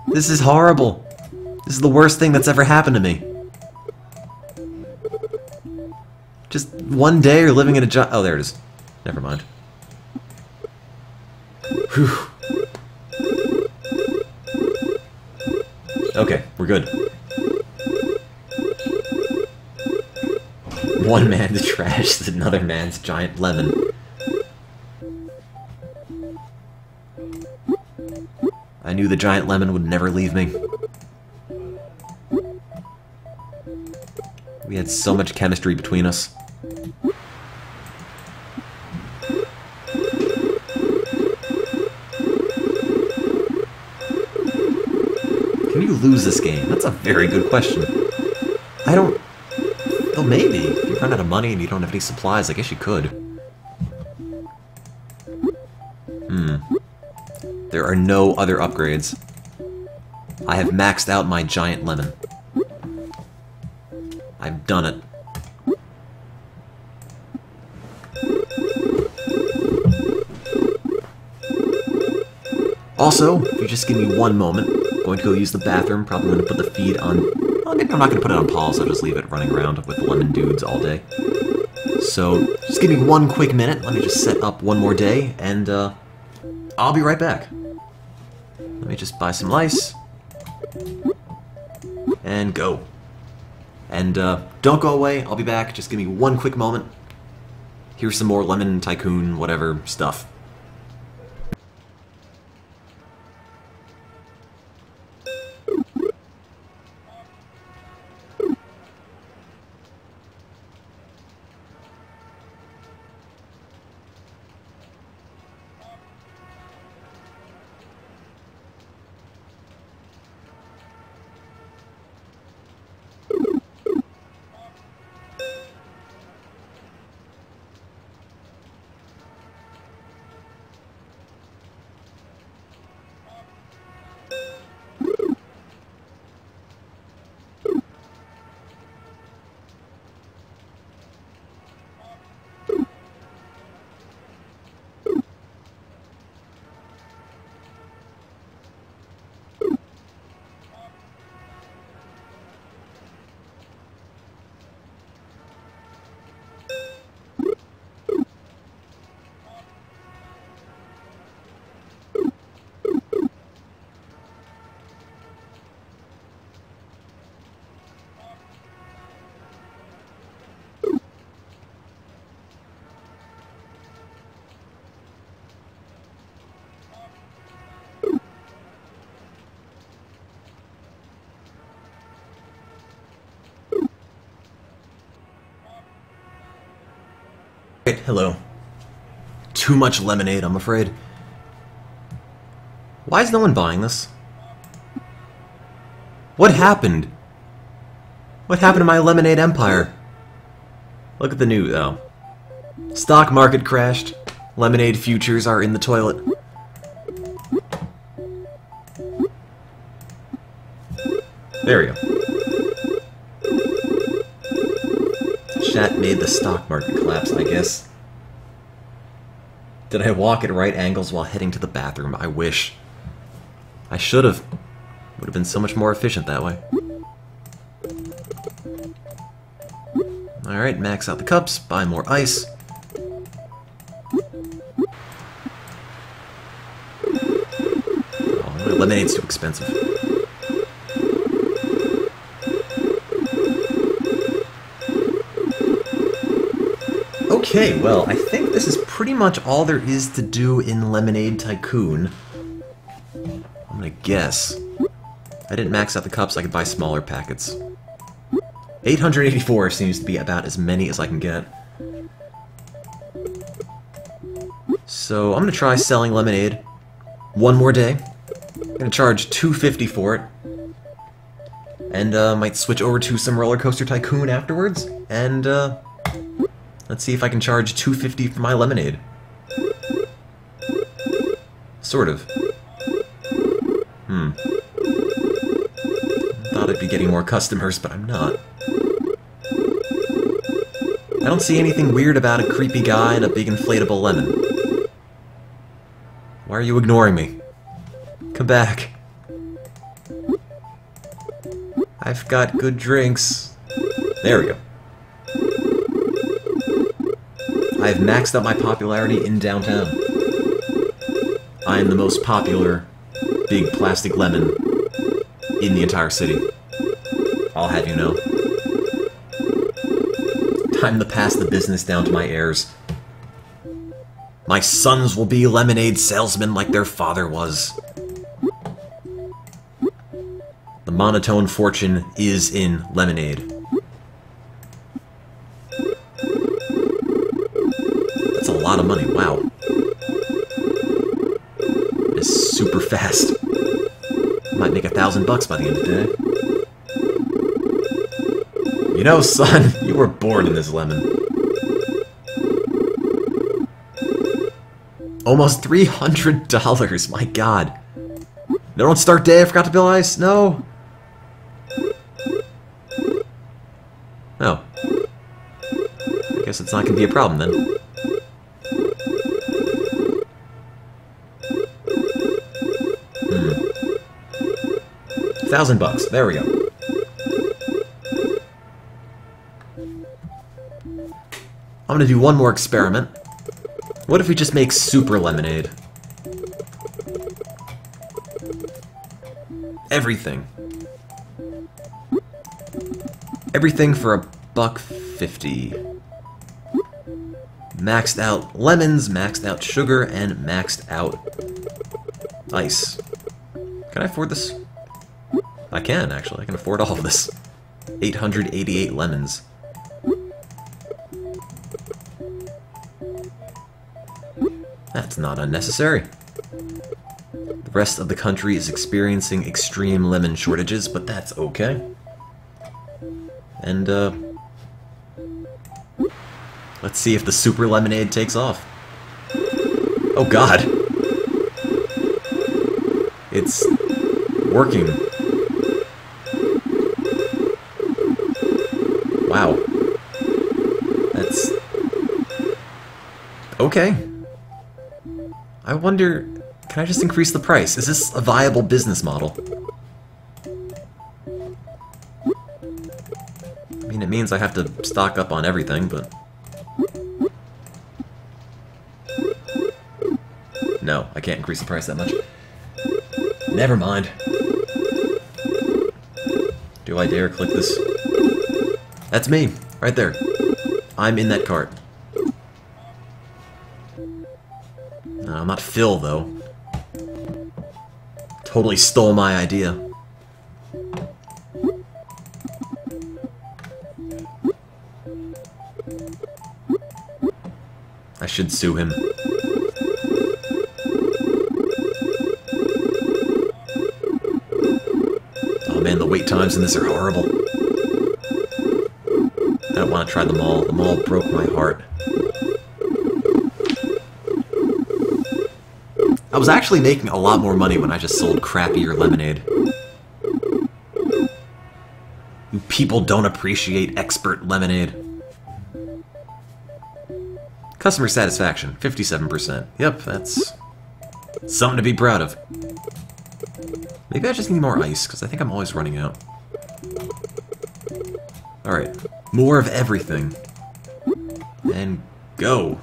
This is horrible. This is the worst thing that's ever happened to me. Just one day you're living in a oh, there it is. Never mind. Whew. Okay, we're good. One man's trash is another man's giant lemon. I knew the giant lemon would never leave me. We had so much chemistry between us. Can you lose this game? That's a very good question. I don't... Well, maybe. If you run out of money and you don't have any supplies, I guess you could. There are no other upgrades. I have maxed out my giant lemon. I've done it. Also, if you just give me one moment, I'm going to go use the bathroom, probably going to put the feed on... Well, maybe I'm not going to put it on pause, I'll just leave it running around with the lemon dudes all day. So, just give me one quick minute, let me just set up one more day, and I'll be right back. Let me just buy some ice. And go. And don't go away, I'll be back, just give me one quick moment. Here's some more Lemon Tycoon, whatever stuff. hello. Too much lemonade, I'm afraid. Why is no one buying this? What happened? What happened to my lemonade empire? Look at the news. Oh. Stock market crashed. Lemonade futures are in the toilet. There we go. Chat made the stock market collapse, I guess. Did I walk at right angles while heading to the bathroom? I wish. I should have. Would have been so much more efficient that way. Alright, max out the cups, buy more ice. Oh, lemonade's too expensive. Okay, well, I think this is pretty much all there is to do in Lemonade Tycoon. I'm gonna guess. I didn't max out the cups, I could buy smaller packets. 884 seems to be about as many as I can get. So I'm gonna try selling lemonade one more day. I'm gonna charge $2.50 for it. And might switch over to some Roller Coaster Tycoon afterwards. And let's see if I can charge $2.50 for my lemonade. Sort of. Thought I'd be getting more customers, but I'm not. I don't see anything weird about a creepy guy and a big inflatable lemon. Why are you ignoring me? Come back. I've got good drinks. There we go. I've maxed out my popularity in downtown. I am the most popular big plastic lemon in the entire city. I'll have you know. Time to pass the business down to my heirs. My sons will be lemonade salesmen like their father was. The monotone fortune is in lemonade. That's a lot of money, wow. It's super fast. Might make $1,000 by the end of the day. You know, son, you were born in this lemon. Almost $300, my god. No, don't start day, I forgot to bill ice, no. No. I guess it's not gonna be a problem then. $1,000, there we go. I'm gonna do one more experiment. What if we just make super lemonade? Everything. Everything for $1.50. Maxed out lemons, maxed out sugar, and maxed out ice. Can I afford this? I can, actually. I can afford all of this. 888 lemons. That's not unnecessary. The rest of the country is experiencing extreme lemon shortages, but that's okay. And, let's see if the super lemonade takes off. Oh god! It's working. Wow. That's... okay. I wonder, can I just increase the price? Is this a viable business model? I mean, it means I have to stock up on everything, but... no, I can't increase the price that much. Never mind. Do I dare click this? That's me, right there. I'm in that cart. No, I'm not Phil, though. Totally stole my idea. I should sue him. Oh man, the wait times in this are horrible. I don't want to try the mall. The mall broke my heart. I was actually making a lot more money when I just sold crappier lemonade. You people don't appreciate expert lemonade. Customer satisfaction, 57%. Yep, that's something to be proud of. Maybe I just need more ice, because I think I'm always running out. Alright, more of everything. And go.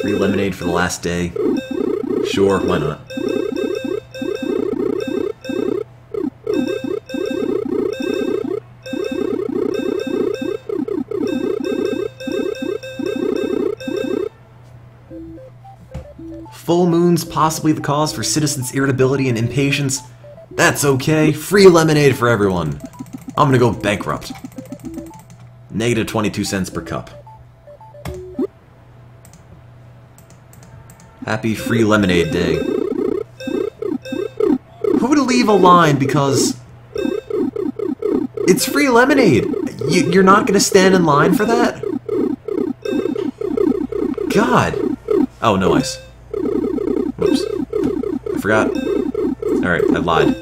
Free lemonade for the last day. Sure, why not? Full moons possibly the cause for citizens' irritability and impatience. That's okay. Free lemonade for everyone. I'm gonna go bankrupt. Negative 22 cents per cup. Happy free lemonade day. Who would leave a line because it's free lemonade? You're not gonna stand in line for that? God. Oh, no ice. Whoops. I forgot. Alright, I lied.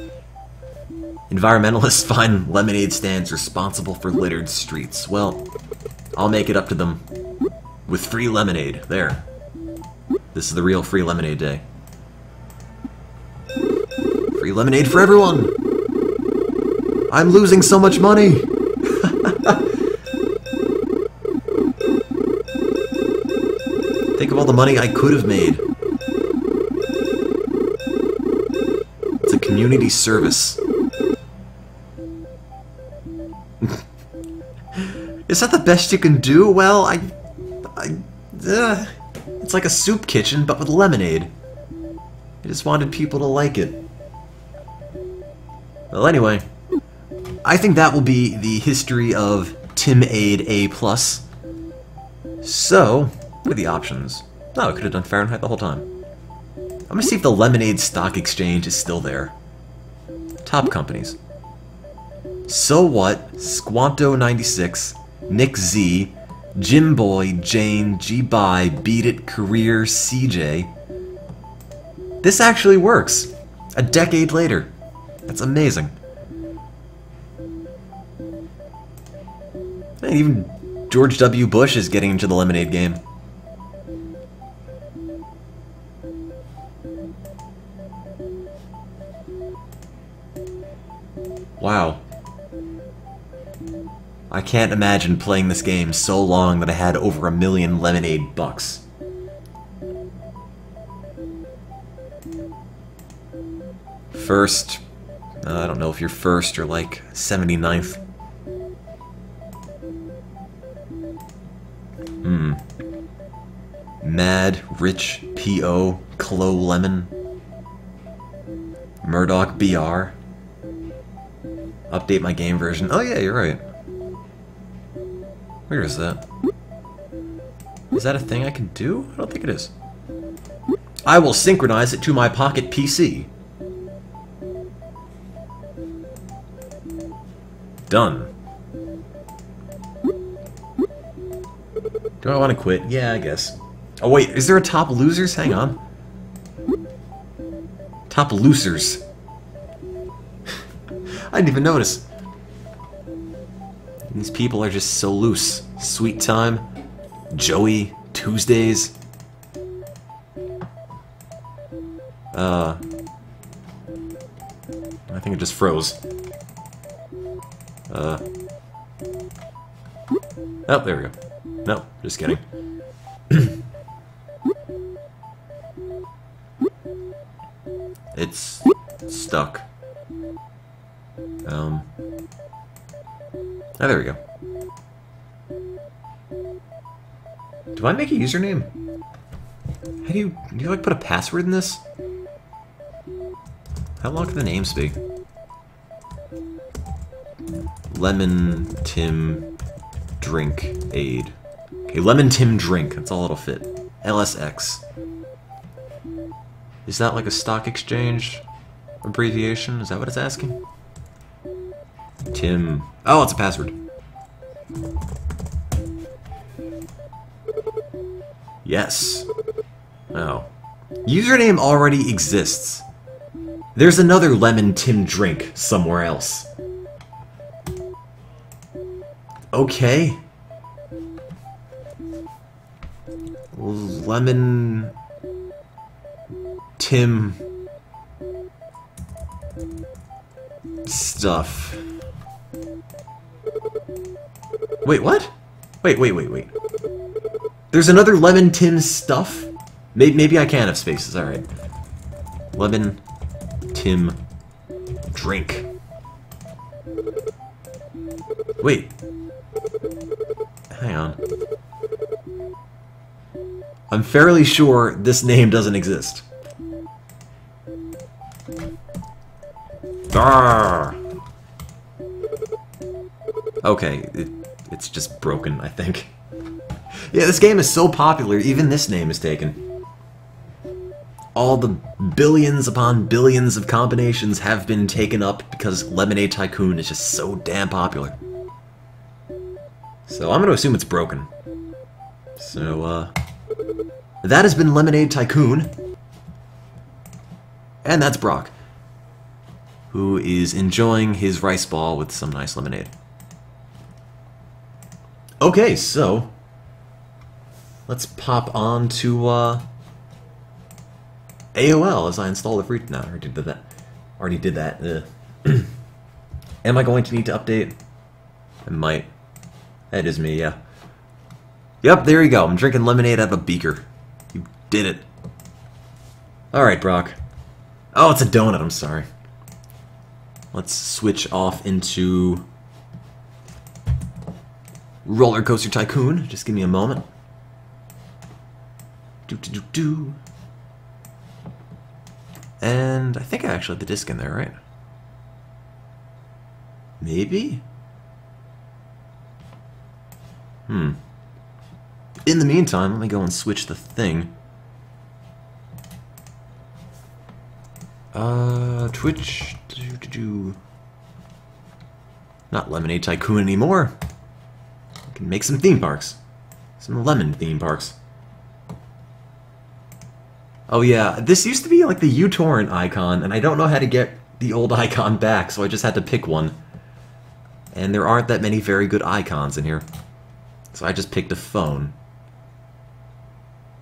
Environmentalists find lemonade stands responsible for littered streets. Well, I'll make it up to them with free lemonade. There. This is the real free lemonade day. Free lemonade for everyone! I'm losing so much money! Think of all the money I could have made. It's a community service. Is that the best you can do? Well, it's like a soup kitchen, but with lemonade. I just wanted people to like it. Well, anyway, I think that will be the history of Tim Aid A+. So, what are the options? Oh, I could have done Fahrenheit the whole time. I'm gonna see if the Lemonade Stock Exchange is still there. Top companies. So What, Squanto96, Nick Z, Jim Boy, Jane, G-Buy, Beat It, Career, CJ. This actually works. A decade later. That's amazing. And even George W. Bush is getting into the lemonade game. Wow. I can't imagine playing this game so long that I had over 1 million lemonade bucks. First, I don't know if you're first or like 79th. Mad, Rich, P.O., Clo Lemon, Murdoch BR. Update my game version. Oh yeah, you're right. Where is that? Is that a thing I can do? I don't think it is. I will synchronize it to my Pocket PC. Done. Do I want to quit? Yeah, I guess. Oh wait, is there a top losers? Hang on. Top losers. I didn't even notice. These people are just so loose. Sweet Time, Joey, Tuesdays. I think it just froze. Oh, there we go. No, just kidding. It's stuck. Oh, there we go. Do I make a username? How do you like put a password in this? How long can the names be? MonotoneTim drink aid. Okay, Lemon Tim drink. That's all it'll fit. LSX. Is that like a stock exchange abbreviation? Is that what it's asking? Tim. Oh, it's a password. Yes. Oh. Username already exists. There's another Lemon Tim drink somewhere else. Okay. Lemon Tim stuff. Wait, what? Wait. There's another Lemon Tim stuff? Maybe I can have spaces, alright. Lemon Tim drink. Wait. Hang on. I'm fairly sure this name doesn't exist. Arrgh. Okay, it's just broken, I think. Yeah, this game is so popular, even this name is taken. All the billions upon billions of combinations have been taken up because Lemonade Tycoon is just so damn popular. So I'm going to assume it's broken. So, that has been Lemonade Tycoon. And that's Brock, who is enjoying his rice ball with some nice lemonade. Okay, so let's pop on to AOL as I install the free. No, I already did that. Already did that. Am I going to need to update? I might. That is me, yeah. Yep, there you go. I'm drinking lemonade out of a beaker. You did it. Alright, Brock. Oh, it's a donut. I'm sorry. Let's switch off into Roller Coaster Tycoon. Just give me a moment. Do. And I think I actually have the disc in there, right? Maybe? In the meantime, let me go and switch the thing. Twitch. Not Lemonade Tycoon anymore. I can make some theme parks. Some lemon theme parks. Oh yeah, this used to be like the uTorrent icon, and I don't know how to get the old icon back, so I just had to pick one. And there aren't that many very good icons in here. So I just picked a phone.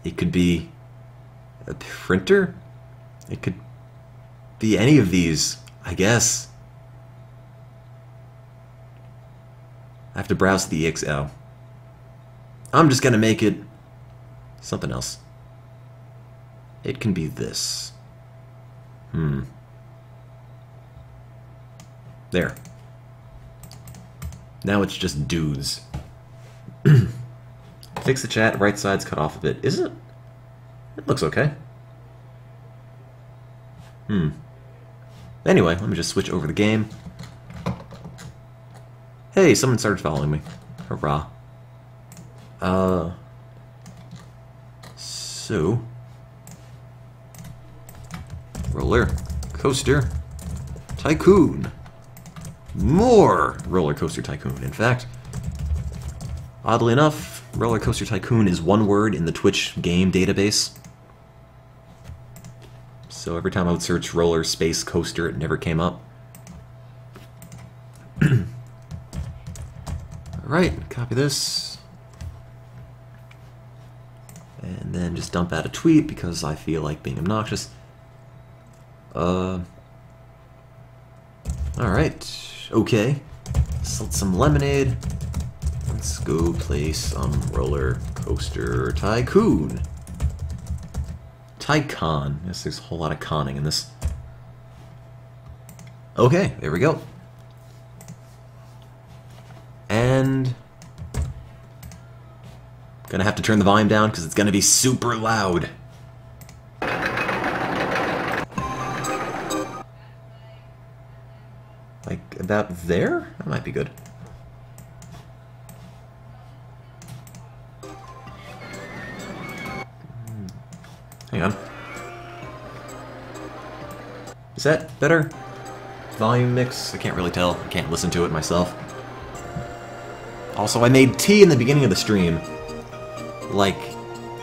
It could be a printer? It could be any of these, I guess. I have to browse the EXO. I'm just gonna make it something else. It can be this. There. Now it's just dudes. Fix the chat, right side's cut off a bit. Is it? It looks okay. Anyway, let me just switch over the game. Hey, someone started following me. Hurrah. So Roller Coaster Tycoon. More Roller Coaster Tycoon, in fact. Oddly enough, Roller Coaster Tycoon is one word in the Twitch game database. So every time I would search roller space coaster, it never came up. Alright, copy this. And then just dump out a tweet because I feel like being obnoxious. Alright, okay. Salt some lemonade. Let's go play some Roller Coaster Tycoon. Tycoon. Yes, there's a whole lot of conning in this. Okay, there we go. And gonna have to turn the volume down because it's gonna be super loud. Like about there? That might be good. Hang on. Is that better? Volume mix? I can't really tell. I can't listen to it myself. Also, I made tea in the beginning of the stream, like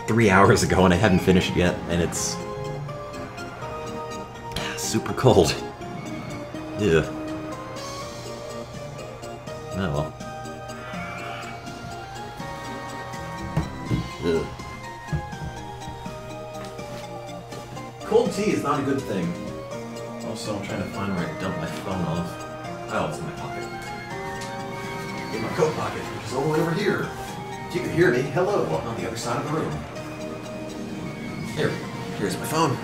3 hours ago, and I haven't finished yet, and it's super cold. Ew. Oh well. Ugh. Cold tea is not a good thing. Also, I'm trying to find where I dumped my phone off. Oh, it's in my pocket. In my coat pocket, which is all the way over here. If you can hear me, hello, on the other side of the room. Here, here's my phone.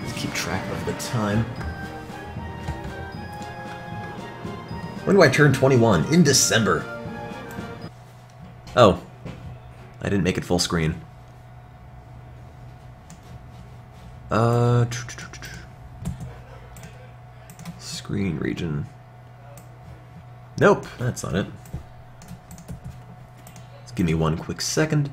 Let's keep track of the time. When do I turn 21? In December. Oh. I didn't make it full screen. Screen region. Nope, that's not it. Just give me one quick second.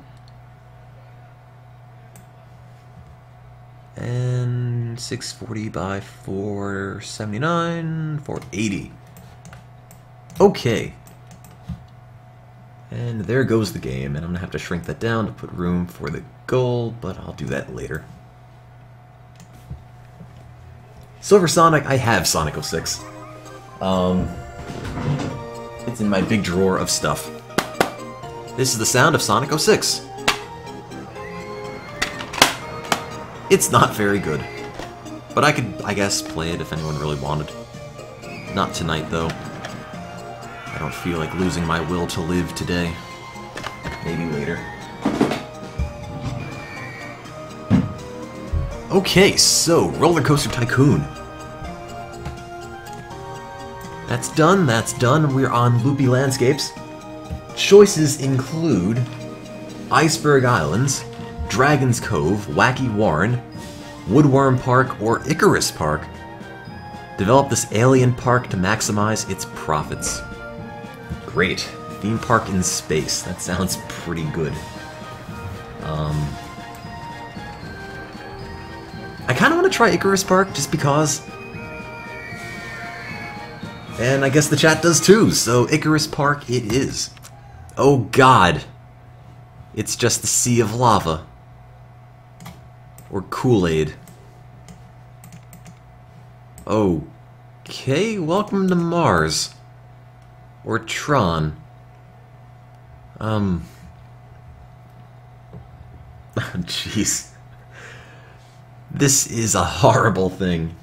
And 640 by 479, 480. Okay. And there goes the game, and I'm gonna have to shrink that down to put room for the gold, but I'll do that later. Silver Sonic, I have Sonic 06. It's in my big drawer of stuff. This is the sound of Sonic 06. It's not very good, but I could, I guess, play it if anyone really wanted. Not tonight, though. I don't feel like losing my will to live today. Maybe later. Okay, so Roller Coaster Tycoon. That's done. We're on Loopy Landscapes. Choices include Iceberg Islands, Dragon's Cove, Wacky Warren, Woodworm Park, or Icarus Park. Develop this alien park to maximize its profits. Great. Theme park in space. That sounds pretty good. I kind of want to try Icarus Park just because. And I guess the chat does too, so Icarus Park it is. Oh god. It's just the sea of lava. Or Kool-Aid. Okay, welcome to Mars. Or Tron. Jeez. This is a horrible thing.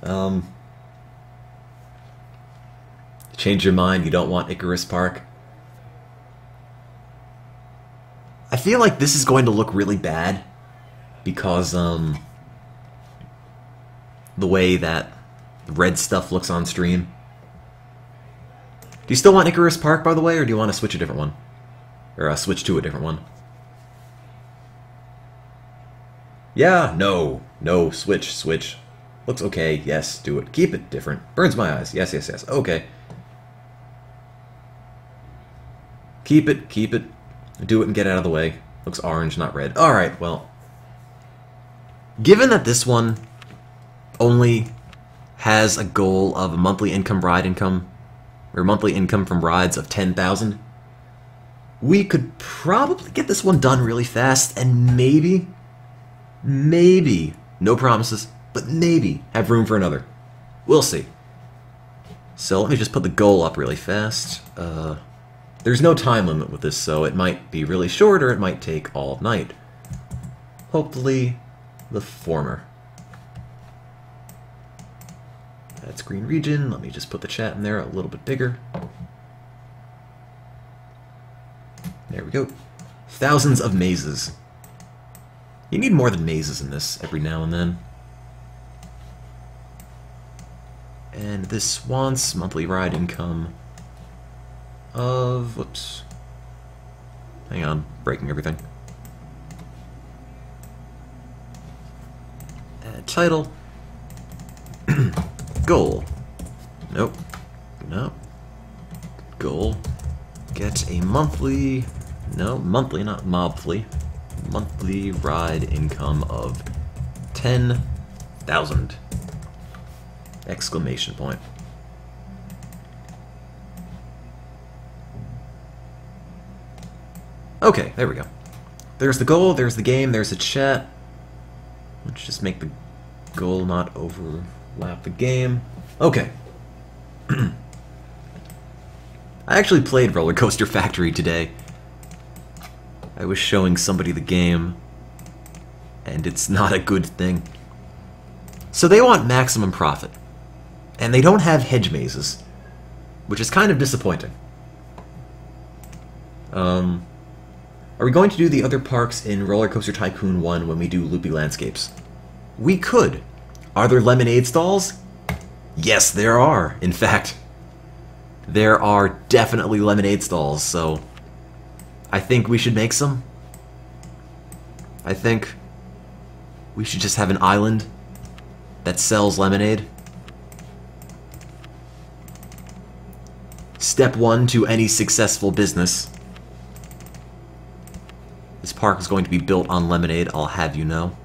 Change your mind, you don't want Icarus Park? I feel like this is going to look really bad because, the way that red stuff looks on stream. Do you still want Icarus Park, by the way, or do you want to switch a different one? Or switch to a different one? Yeah, no, switch. Looks okay, yes, do it. Keep it different. Burns my eyes, yes, okay. Keep it. Do it and get out of the way. Looks orange, not red. Alright, well. Given that this one only has a goal of a monthly income ride income, or monthly income from rides of 10,000, we could probably get this one done really fast and maybe, no promises, but maybe have room for another. We'll see. So let me just put the goal up really fast. There's no time limit with this, so it might be really short or it might take all night. Hopefully, the former. That's green region. Let me just put the chat in there a little bit bigger. There we go. Thousands of mazes. You need more than mazes in this every now and then. And this wants monthly ride income of... whoops. Hang on, breaking everything. Add title. Goal. Nope. No. Goal. Get a monthly... no, monthly, not mobfly. monthly ride income of 10,000! Exclamation point. Okay, there we go. There's the goal, there's the game, there's the chat. Let's just make the goal not overlap the game. Okay. I actually played Roller Coaster Factory today. I was showing somebody the game, and it's not a good thing. So they want maximum profit, and they don't have hedge mazes, which is kind of disappointing. Are we going to do the other parks in Roller Coaster Tycoon 1 when we do Loopy Landscapes? We could. Are there lemonade stalls? Yes, there are, in fact. There are definitely lemonade stalls, so I think we should make some. I think we should just have an island that sells lemonade. Step 1 to any successful business. This park is going to be built on lemonade, I'll have you know.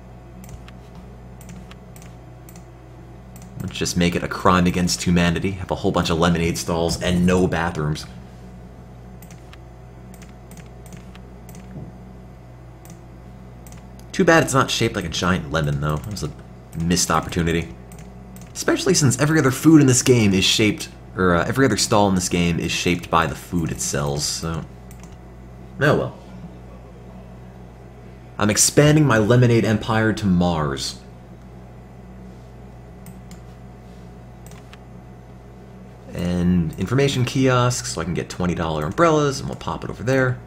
Let's just make it a crime against humanity. Have a whole bunch of lemonade stalls and no bathrooms. Too bad it's not shaped like a giant lemon, though. That was a missed opportunity. Especially since every other food in this game is shaped, or every other stall in this game is shaped by the food it sells, so... Oh well. I'm expanding my lemonade empire to Mars. And information kiosks, so I can get $20 umbrellas, and we'll pop it over there.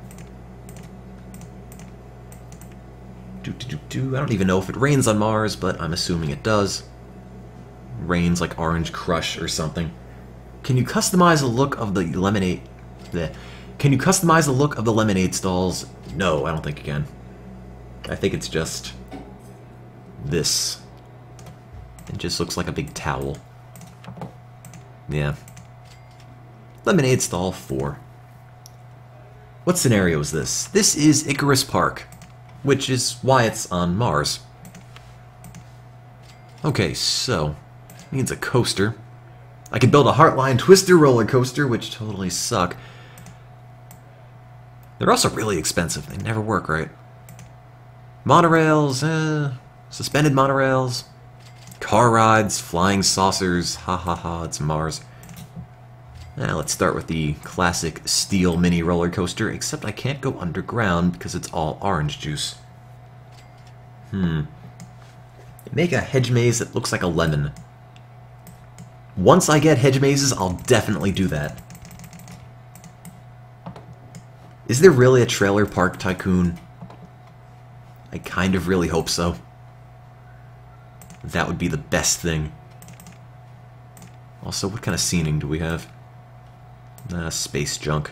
I don't even know if it rains on Mars, but I'm assuming it does. Rains like Orange Crush or something. Can you customize the look of the lemonade? Can you customize the look of the lemonade stalls? No, I don't think you can. I think it's just this. It just looks like a big towel. Yeah. Lemonade stall 4. What scenario is this? This is Icarus Park, which is why it's on Mars. Okay, so needs a coaster. I could build a Heartline Twister roller coaster, which totally suck. They're also really expensive. They never work right. Monorails, suspended monorails, car rides, flying saucers, ha ha ha, it's Mars. Now let's start with the classic steel mini roller coaster, except I can't go underground because it's all orange juice. Make a hedge maze that looks like a lemon. Once I get hedge mazes, I'll definitely do that. Is there really a trailer park tycoon? I kind of really hope so. That would be the best thing. Also, what kind of scening do we have? Space junk.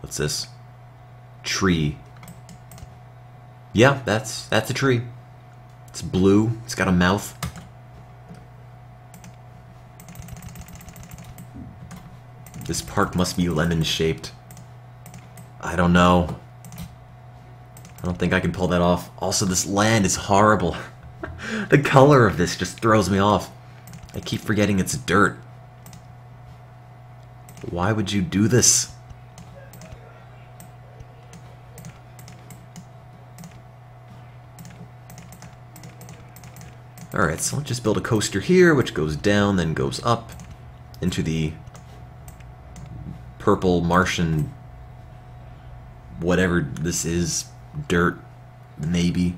What's this? Tree. Yeah, that's a tree. It's blue. It's got a mouth. This park must be lemon-shaped. I don't know. I don't think I can pull that off. Also, this land is horrible. The color of this just throws me off. I keep forgetting it's dirt. Why would you do this? Alright, so let's just build a coaster here, which goes down, then goes up into the purple Martian whatever this is. Dirt, maybe.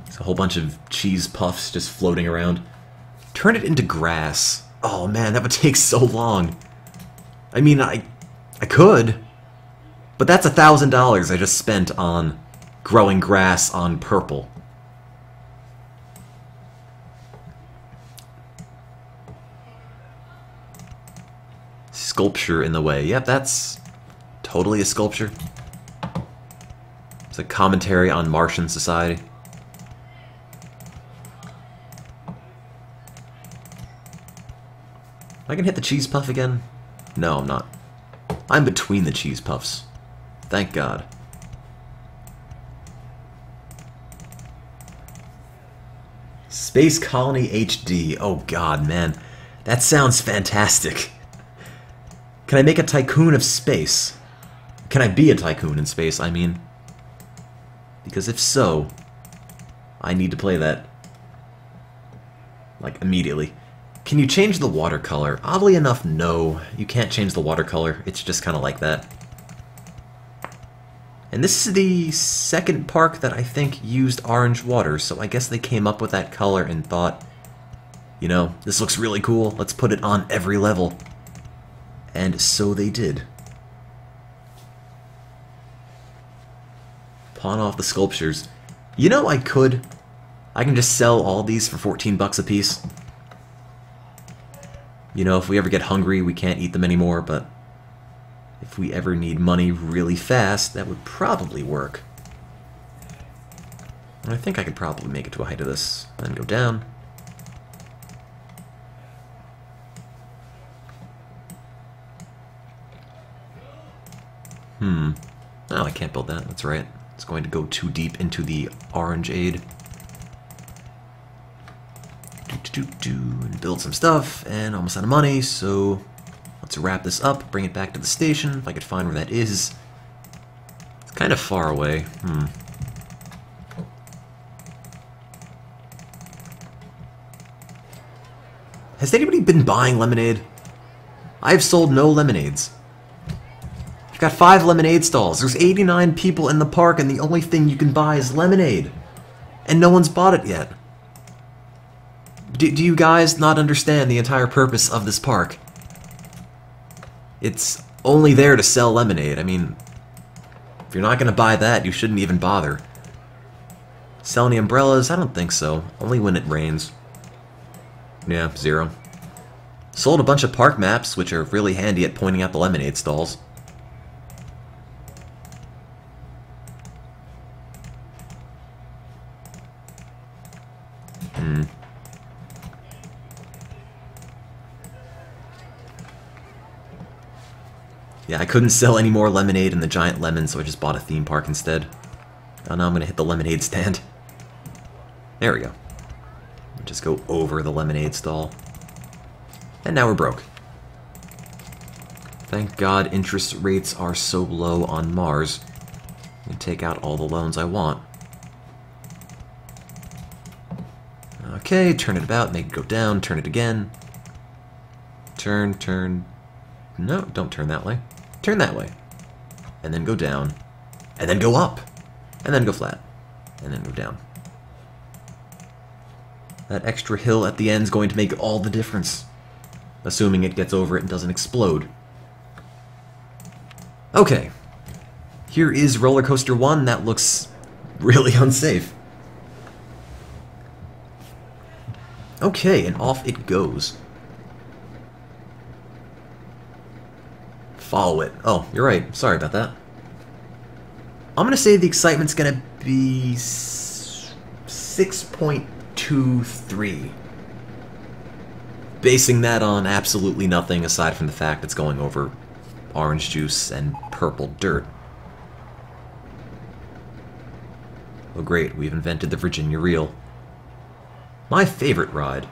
There's a whole bunch of cheese puffs just floating around. Turn it into grass. Oh man, that would take so long. I mean, I could, but that's $1,000 I just spent on growing grass on purple. Sculpture in the way. Yep, that's totally a sculpture. It's a commentary on Martian society. I can hit the cheese puff again. No, I'm not. I'm between the cheese puffs. Thank God. Space Colony HD. Oh God, man. That sounds fantastic. Can I make a tycoon of space? Can I be a tycoon in space, I mean? Because if so, I need to play that. Like, immediately. Can you change the watercolor? Oddly enough, no. You can't change the watercolor. It's just kind of like that. And this is the second park that I think used orange water, so I guess they came up with that color and thought, you know, this looks really cool, let's put it on every level. And so they did. Pawn off the sculptures. You know, I can just sell all these for 14 bucks a piece. You know, if we ever get hungry, we can't eat them anymore, but if we ever need money really fast, that would probably work. And I think I could probably make it to a height of this, then go down. No, I can't build that, that's right. It's going to go too deep into the orange aid. And build some stuff, and almost out of money, so let's wrap this up, bring it back to the station, if I could find where that is. It's kind of far away. Has anybody been buying lemonade? I've sold no lemonades. I've got 5 lemonade stalls. There's 89 people in the park, and the only thing you can buy is lemonade. And no one's bought it yet. Do you guys not understand the entire purpose of this park? It's only there to sell lemonade. I mean, if you're not going to buy that, you shouldn't even bother. Sell any umbrellas? I don't think so. Only when it rains. Yeah, 0. Sold a bunch of park maps, which are really handy at pointing out the lemonade stalls. Yeah, I couldn't sell any more lemonade in the giant lemon, so I just bought a theme park instead. Oh, now I'm gonna hit the lemonade stand. There we go. Just go over the lemonade stall. And now we're broke. Thank God interest rates are so low on Mars. I can take out all the loans I want. Okay, turn it about, make it go down, turn it again. Turn. No, don't turn that way. Turn that way. And then go down. And then go up. And then go flat. And then go down. That extra hill at the end is going to make all the difference. Assuming it gets over it and doesn't explode. Okay. Here is Roller Coaster 1. That looks really unsafe. Okay, and off it goes. Follow it. Oh, you're right. Sorry about that. I'm going to say the excitement's going to be 6.23. Basing that on absolutely nothing aside from the fact it's going over orange juice and purple dirt. Oh great, we've invented the Virginia Reel. My favorite ride.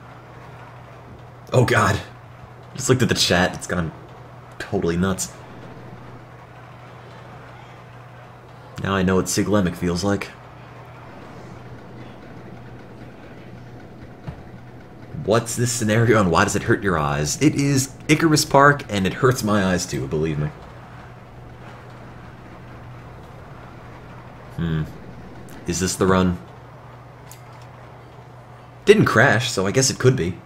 Oh god. Just looked at the chat, it's gone totally nuts. Now I know what Siglemic feels like. What's this scenario and why does it hurt your eyes? It is Icarus Park and it hurts my eyes too, believe me. Is this the run? Didn't crash, so I guess it could be.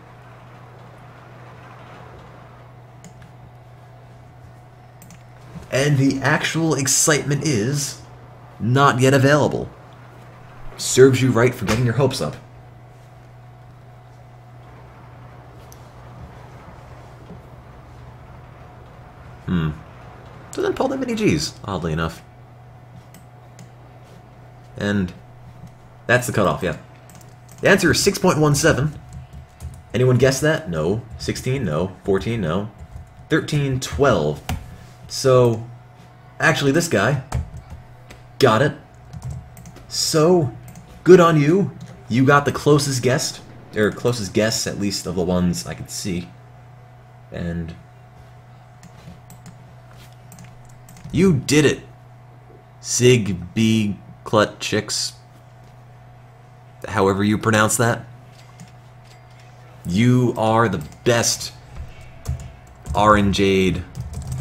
And the actual excitement is not yet available. Serves you right for getting your hopes up. Doesn't pull that many G's, oddly enough. And that's the cutoff, yeah. The answer is 6.17. Anyone guess that? No. 16? No. 14? No. 13, 12. So, actually this guy got it. So, good on you. You got the closest guess, or closest guess, at least of the ones I could see. And you did it. Sig B Clut Chicks. However you pronounce that. You are the best Orangeade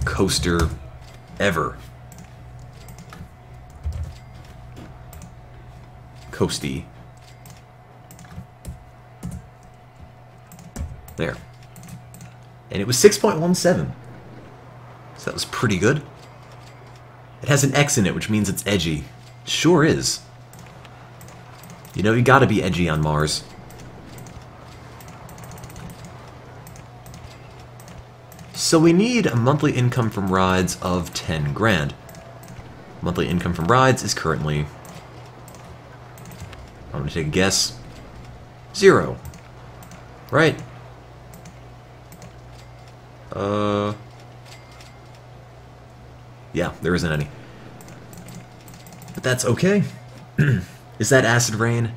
coaster ever. Coasty. There. And it was 6.17. So that was pretty good. It has an X in it, which means it's edgy. It sure is. You know, you gotta be edgy on Mars. So we need a monthly income from rides of 10 grand. Monthly income from rides is currently, I'm gonna take a guess, 0. Right? Yeah, there isn't any. But that's okay. Is that acid rain?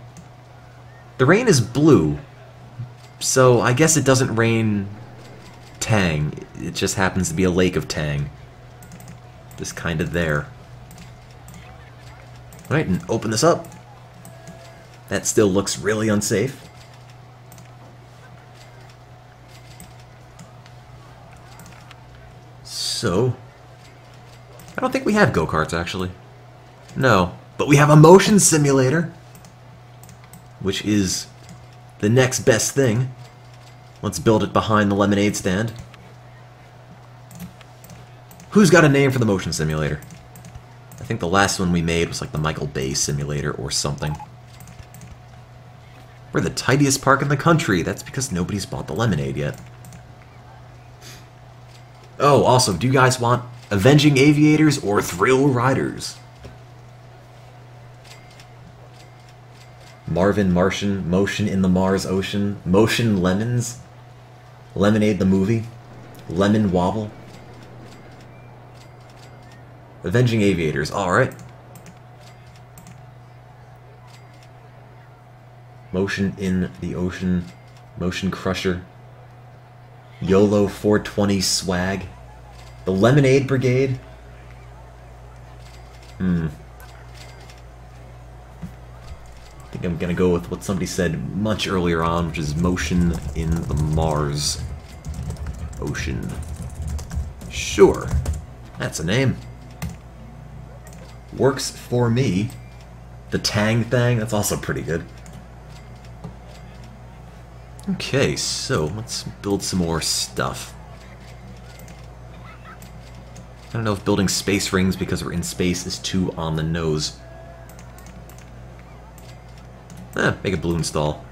The rain is blue, so I guess it doesn't rain Tang. It just happens to be a lake of Tang. Just kind of there. Alright, and open this up. That still looks really unsafe. So, I don't think we have go-karts, actually. No, but we have a motion simulator, which is the next best thing. Let's build it behind the lemonade stand. Who's got a name for the motion simulator? I think the last one we made was like the Michael Bay simulator or something. We're the tidiest park in the country. That's because nobody's bought the lemonade yet. Oh, also, do you guys want Avenging Aviators or Thrill Riders? Marvin Martian, Motion in the Mars Ocean, Motion Lemons, Lemonade the Movie, Lemon Wobble. Avenging Aviators, alright. Motion in the Ocean, Motion Crusher, YOLO 420 Swag, the Lemonade Brigade. I think I'm gonna go with what somebody said much earlier on, which is Motion in the Mars Ocean. Sure, that's a name. Works for me. The Tang Thang, that's also pretty good. Okay, so let's build some more stuff. I don't know if building space rings because we're in space is too on the nose. Make a balloon stall.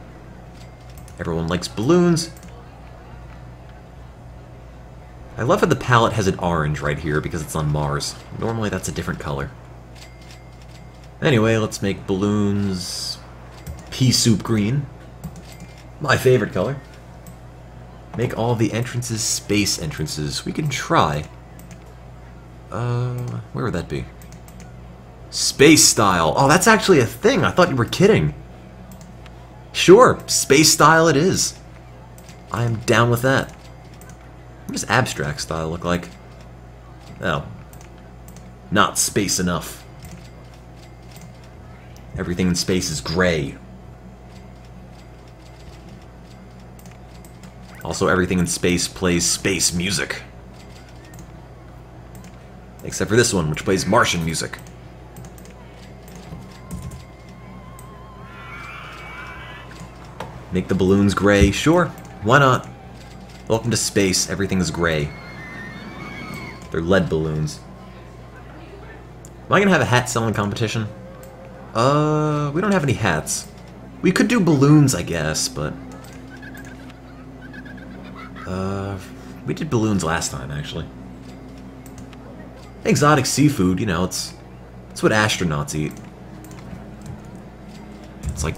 Everyone likes balloons. I love how the palette has an orange right here because it's on Mars. Normally that's a different color. Anyway, let's make balloons pea soup green. My favorite color. Make all the entrances space entrances. We can try. Where would that be? Space style. Oh, that's actually a thing. I thought you were kidding. Sure, space style it is. I'm down with that. What does abstract style look like? Oh. Not space enough. Everything in space is gray. Also, everything in space plays space music. Except for this one, which plays Martian music. Make the balloons gray? Sure, why not? Welcome to space, everything is gray. They're lead balloons. Am I gonna have a hat selling competition? We don't have any hats. We could do balloons, I guess, but... we did balloons last time, actually. Exotic seafood, you know, it's what astronauts eat. It's like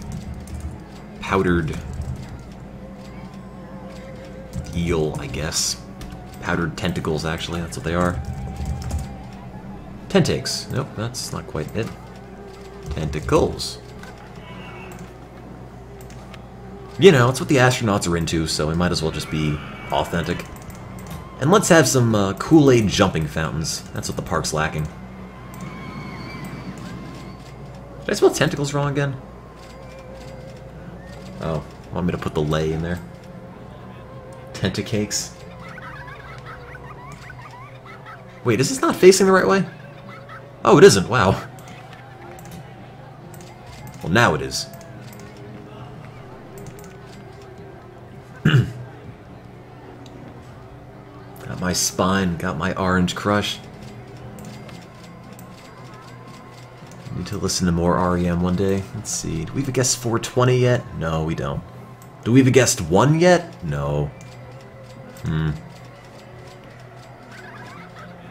powdered eel, I guess. Powdered tentacles, actually, that's what they are. Tentakes. Nope, that's not quite it. Tentacles. You know, it's what the astronauts are into, so we might as well just be authentic. And let's have some Kool-Aid jumping fountains. That's what the park's lacking. Did I spell tentacles wrong again? Oh, want me to put the lay in there? Tentacakes. Wait, is this not facing the right way? Oh, it isn't. Wow. Well, now it is. Got my spine, got my orange crush. Need to listen to more REM one day. Let's see. Do we have a guessed 420 yet? No, we don't. Do we have a guessed 1 yet? No.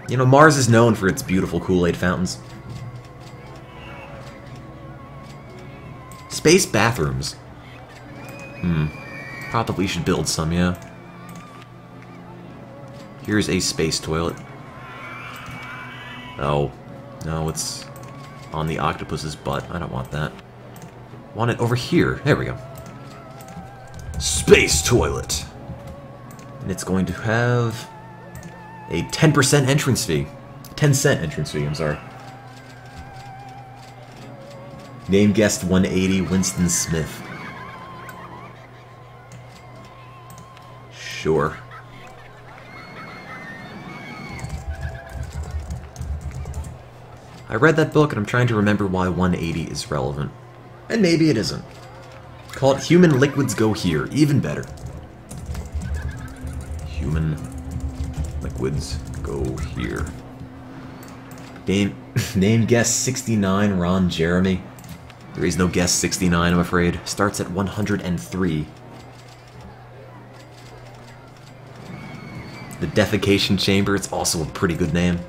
You know, Mars is known for its beautiful Kool-Aid fountains. Space bathrooms. Probably should build some, yeah. Here's a space toilet. Oh. No, it's on the octopus's butt. I don't want that. Want it over here. There we go. Space toilet. And it's going to have a 10% entrance fee. 10-cent entrance fee, I'm sorry. Name guest 180, Winston Smith. Sure. I read that book and I'm trying to remember why 180 is relevant. And maybe it isn't. Call it Human Liquids Go Here. Even better. Human Liquids Go Here. Name guest 69, Ron Jeremy. There is no guest 69, I'm afraid. Starts at 103. The Defecation Chamber, it's also a pretty good name.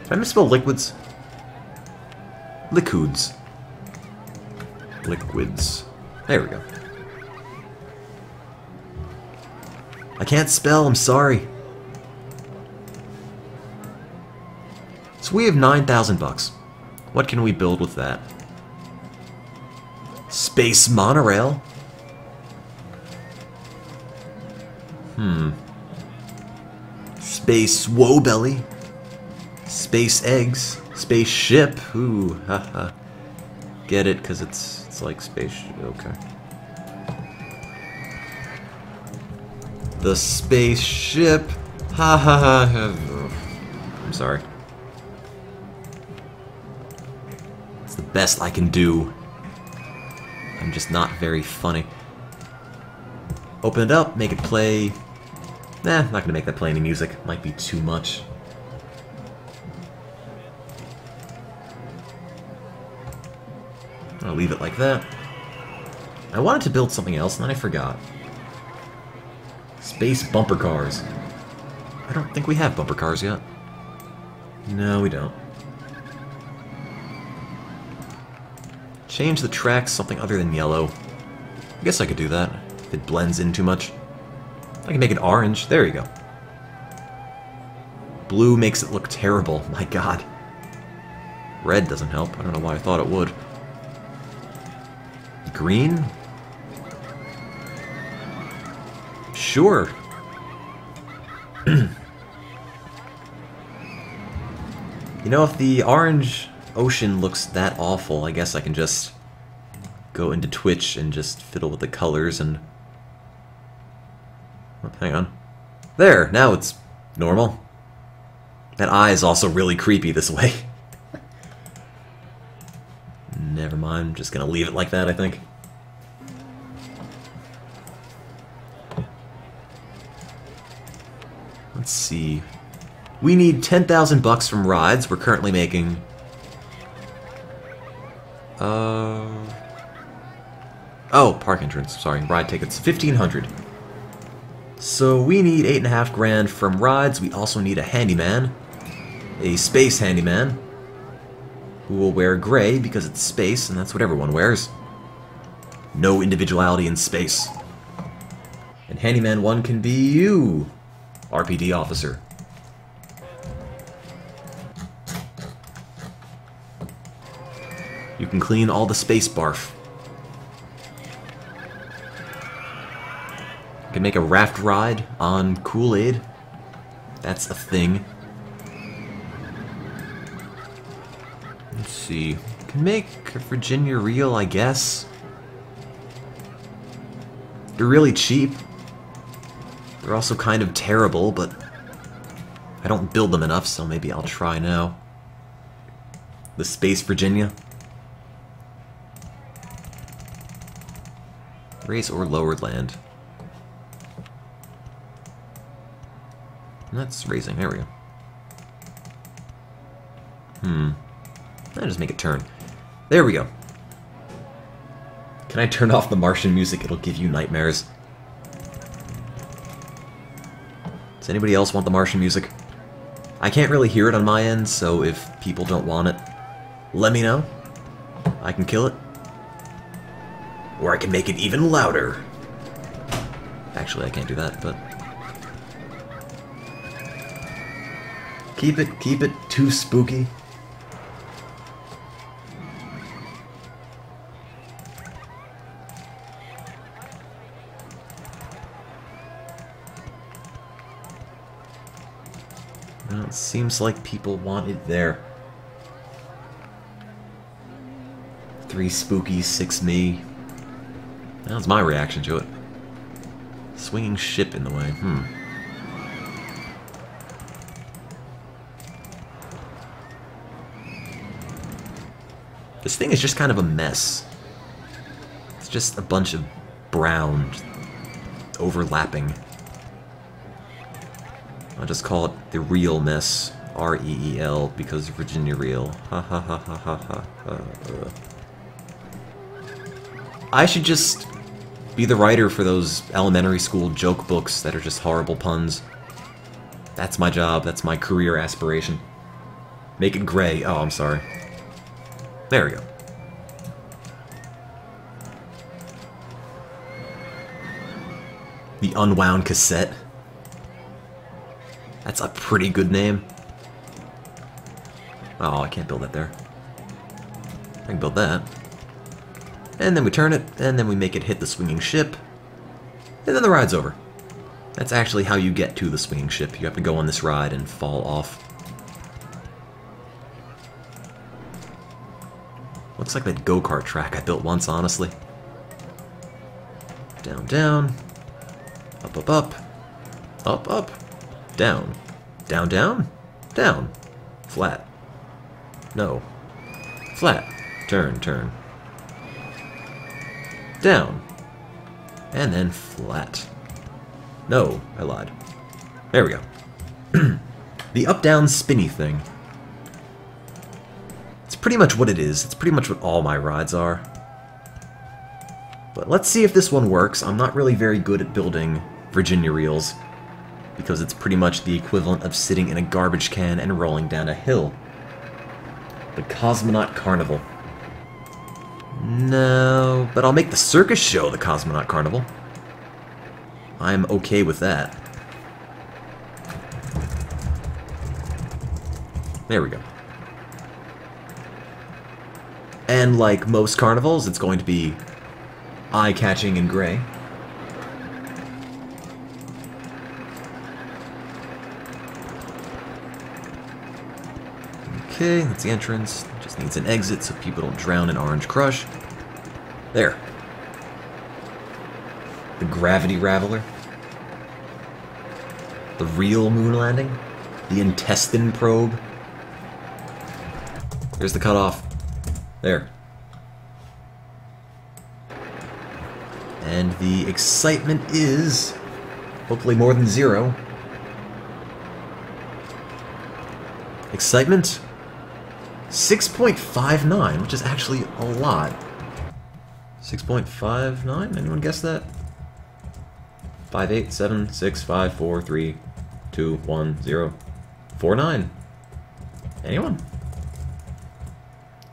Did I misspell liquids? Liquids. Liquids. There we go. I can't spell, I'm sorry. So we have 9,000 bucks. What can we build with that? Space monorail? Space Woebelly? Space eggs? Spaceship? Ooh, haha. Get it, because it's like space. Okay. The spaceship. Ha ha ha. I'm sorry. It's the best I can do. I'm just not very funny. Open it up, make it play. Nah, not gonna make that play any music. Might be too much. I'll leave it like that. I wanted to build something else, and then I forgot. Space bumper cars. I don't think we have bumper cars yet. No, we don't. Change the tracks something other than yellow. I guess I could do that, if it blends in too much. I can make it orange. There you go. Blue makes it look terrible. My god. Red doesn't help. I don't know why I thought it would. Green? Sure. You know, if the orange ocean looks that awful, I guess I can just go into Twitch and just fiddle with the colors and... Oh, hang on. There, now it's normal. That eye is also really creepy this way. Never mind, I'm just gonna leave it like that, I think. Let's see. We need 10,000 bucks from rides. We're currently making... Oh, park entrance. Sorry, ride tickets. 1,500. So we need 8.5 grand from rides. We also need a handyman. A space handyman. Who will wear gray because it's space, and that's what everyone wears. No individuality in space. And Handyman 1 can be you. RPD officer. You can clean all the space barf. You can make a raft ride on Kool-Aid. That's a thing. Let's see. You can make a Virginia reel, I guess. They're really cheap. They're also kind of terrible, but I don't build them enough, so maybe I'll try now. The Space Virginia. Raise or lowered land. That's raising, there we go. I'll just make it turn. There we go. Can I turn off the Martian music? It'll give you nightmares. Does anybody else want the Martian music? I can't really hear it on my end, so if people don't want it, let me know. I can kill it. Or I can make it even louder. Actually, I can't do that, but... Keep it too spooky. Well, it seems like people want it there. 3 spooky, 6 me. That was my reaction to it. Swinging ship in the way. This thing is just kind of a mess. It's just a bunch of brown overlapping. I'll just call it the real mess. R-E-E-L, because Virginia Reel. Ha ha ha ha ha ha. I should just be the writer for those elementary school joke books that are just horrible puns. That's my job, that's my career aspiration. Make it gray. Oh, I'm sorry. There we go. The Unwound Cassette. That's a pretty good name. Oh, I can't build that there. I can build that. And then we turn it, and then we make it hit the swinging ship. And then the ride's over. That's actually how you get to the swinging ship. You have to go on this ride and fall off. Looks like that go-kart track I built once, honestly. Down, down. Up, up, up. Up, up. Down. Down, down. Down. Flat. No. Flat. Turn, turn. Down. And then flat. No, I lied. There we go. The up-down spinny thing. It's pretty much what it is. It's pretty much what all my rides are. But let's see if this one works. I'm not really very good at building Virginia reels, because it's pretty much the equivalent of sitting in a garbage can and rolling down a hill. The Cosmonaut Carnival. No, but I'll make the circus show the Cosmonaut Carnival. I'm okay with that. There we go. And like most carnivals, it's going to be eye-catching and gray. Okay, that's the entrance. Just needs an exit so people don't drown in Orange Crush. There. The Gravity Raveler. The real moon landing. The intestine probe. Here's the cutoff. There. And the excitement is hopefully more than 0. Excitement? 6.59, which is actually a lot. 6.59? Anyone guess that? 5, 8, 7, 6, 5, 4, 3, 2, 1, 0, 4, 9. Anyone?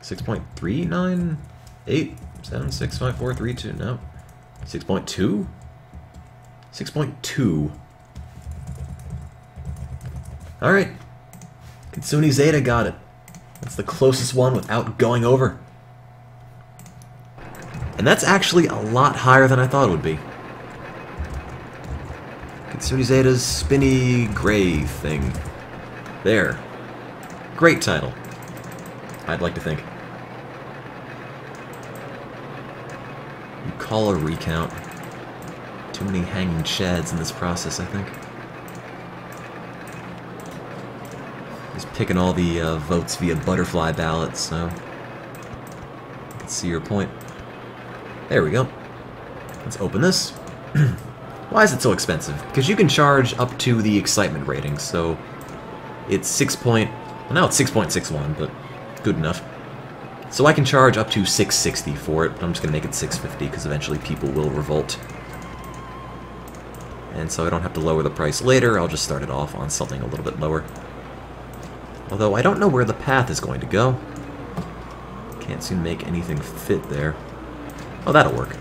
6.39? 8, 7, 6, 5, 4, 3, 2, no. 6.2? 6.2. Alright. Kitsune Zeta got it. That's the closest one without going over. And that's actually a lot higher than I thought it would be. Kitsune Zeta's spinny gray thing. There. Great title. I'd like to think. You call a recount. Too many hanging chads in this process, I think. Just picking all the votes via butterfly ballots, so I can see your point. There we go. Let's open this. Why is it so expensive? Because you can charge up to the excitement rating, so it's 6 point... Well, now it's 6.61, but good enough. So I can charge up to 660 for it, but I'm just going to make it 650 because eventually people will revolt. And so I don't have to lower the price later, I'll just start it off on something a little bit lower. Although I don't know where the path is going to go. Can't seem to make anything fit there. Oh, that'll work.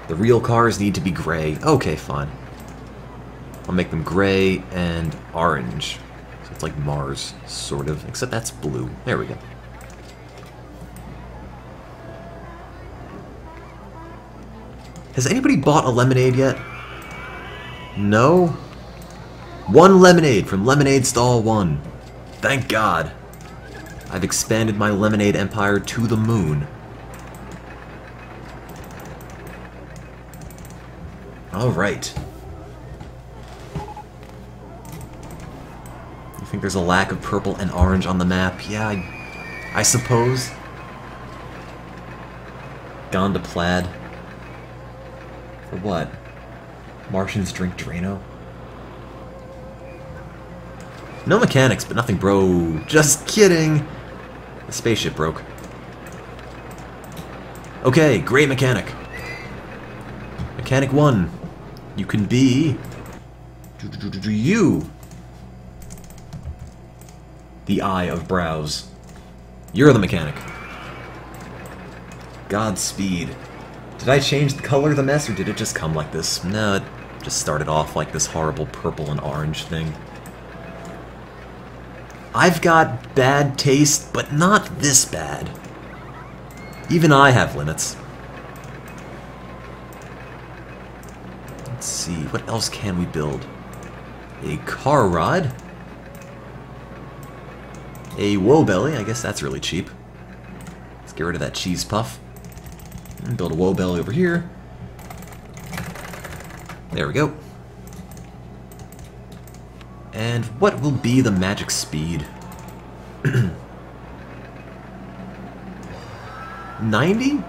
The real cars need to be gray. Okay, fine. I'll make them gray and orange. So it's like Mars, sort of. Except that's blue. There we go. Has anybody bought a lemonade yet? No? One lemonade from Lemonade Stall 1. Thank God. I've expanded my lemonade empire to the moon. Alright. You think there's a lack of purple and orange on the map? Yeah, I suppose. Gone to plaid. For what? Martians drink Drano? No mechanics, but nothing broke. Just kidding! The spaceship broke. Okay, great mechanic. Mechanic 1. You can be... You! The Eye of Brows. You're the mechanic. Godspeed. Did I change the color of the mess, or did it just come like this? No, it just started off like this horrible purple and orange thing. I've got bad taste, but not this bad. Even I have limits. Let's see, what else can we build? A car rod. A woe belly, I guess that's really cheap. Let's get rid of that cheese puff. And build a woe belly over here. There we go. And what will be the magic speed? 90?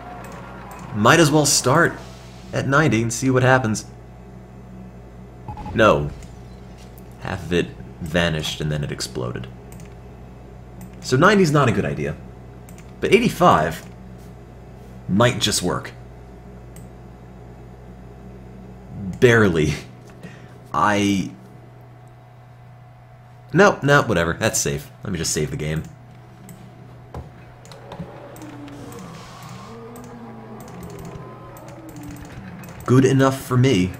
Might as well start at 90 and see what happens. No. Half of it vanished and then it exploded. So 90 is not a good idea. But 85 might just work. Barely. No, whatever. That's safe. Let me just save the game. Good enough for me.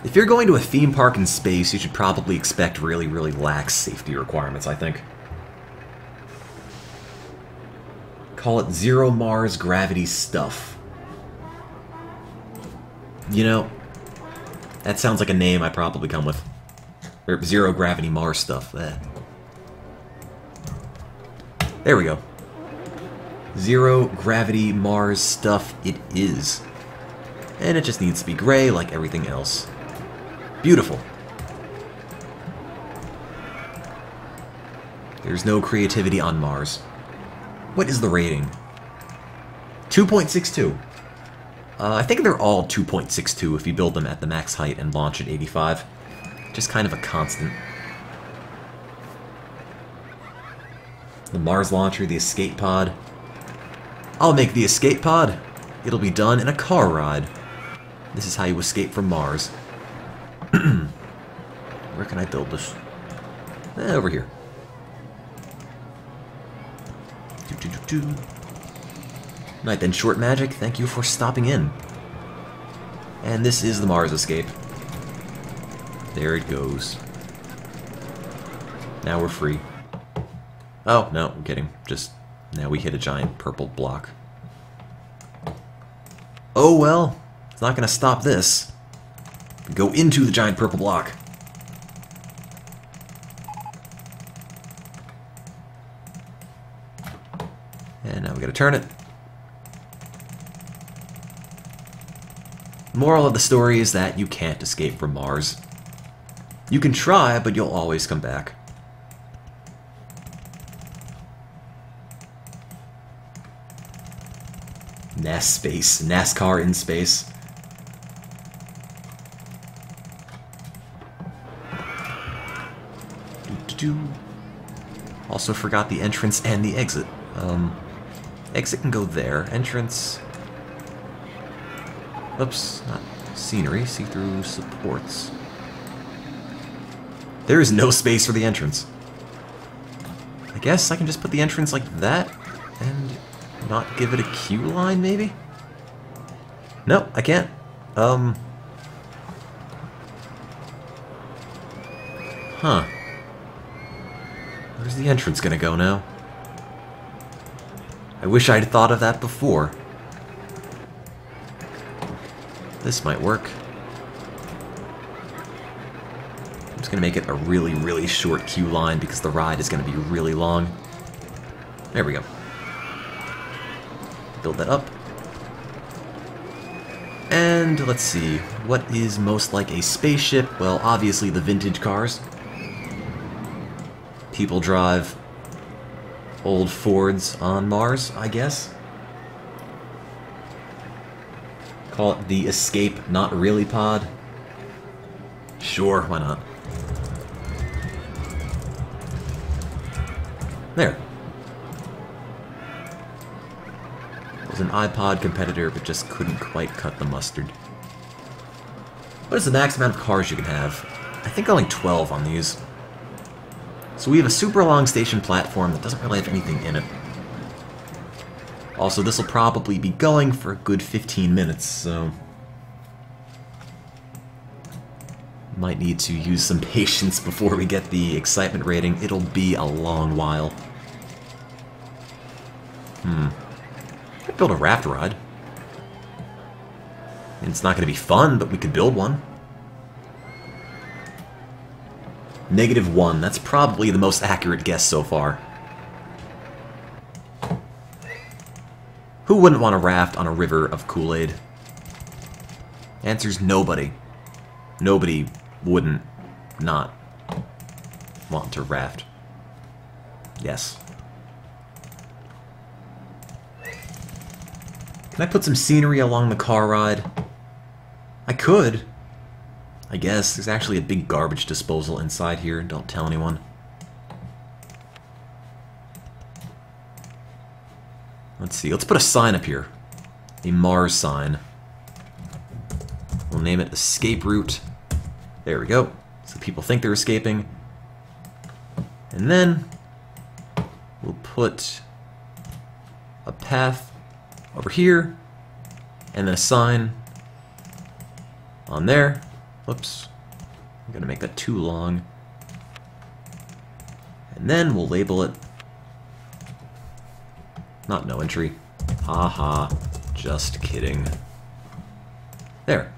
If you're going to a theme park in space, you should probably expect really, really lax safety requirements, I think. Call it Zero Mars Gravity Stuff. You know, that sounds like a name I probably come with. Or Zero Gravity Mars Stuff. There we go. Zero Gravity Mars Stuff it is. And it just needs to be gray like everything else. Beautiful. There's no creativity on Mars. What is the rating? 2.62. I think they're all 2.62 if you build them at the max height and launch at 85. Just kind of a constant. The Mars launcher, the escape pod. I'll make the escape pod. It'll be done in a car ride. This is how you escape from Mars. Where can I build this? Over here. Right then, Short Magic, thank you for stopping in. And this is the Mars escape. There it goes. Now we're free. Oh, no, I'm kidding. Just, now we hit a giant purple block. Oh well, it's not gonna stop this. Go into the giant purple block. And now we gotta turn it. Moral of the story is that you can't escape from Mars. You can try, but you'll always come back. Space. NASCAR in space. Also forgot the entrance and the exit. Exit can go there. Entrance... Oops, not scenery. See-through supports. There is no space for the entrance. I guess I can just put the entrance like that and not give it a queue line, maybe? No, I can't. Huh. Where's the entrance gonna go now? I wish I'd thought of that before. This might work. I'm just gonna make it a really, really short queue line because the ride is gonna be really long. There we go. Build that up. And let's see, what is most like a spaceship? Well, obviously the vintage cars. People drive old Fords on Mars, I guess. Call it the Escape Not Really Pod. Sure, why not? There. Was an iPod competitor, but just couldn't quite cut the mustard. What is the max amount of cars you can have? I think only 12 on these. So we have a super long station platform that doesn't really have anything in it. Also, this will probably be going for a good 15 minutes, so... might need to use some patience before we get the excitement rating. It'll be a long while. Could build a raft ride. It's not going to be fun, but we could build one. -1. That's probably the most accurate guess so far. Who wouldn't want a raft on a river of Kool-Aid? Answer's nobody. Nobody wouldn't not want to raft. Yes. Can I put some scenery along the car ride? I could. I guess. There's actually a big garbage disposal inside here. Don't tell anyone. Let's see. Let's put a sign up here. A Mars sign. We'll name it Escape Route. There we go. So people think they're escaping. And then we'll put a path over here, and then a sign on there. Whoops. I'm gonna make that too long. And then we'll label it not no entry. Haha. Just kidding. There.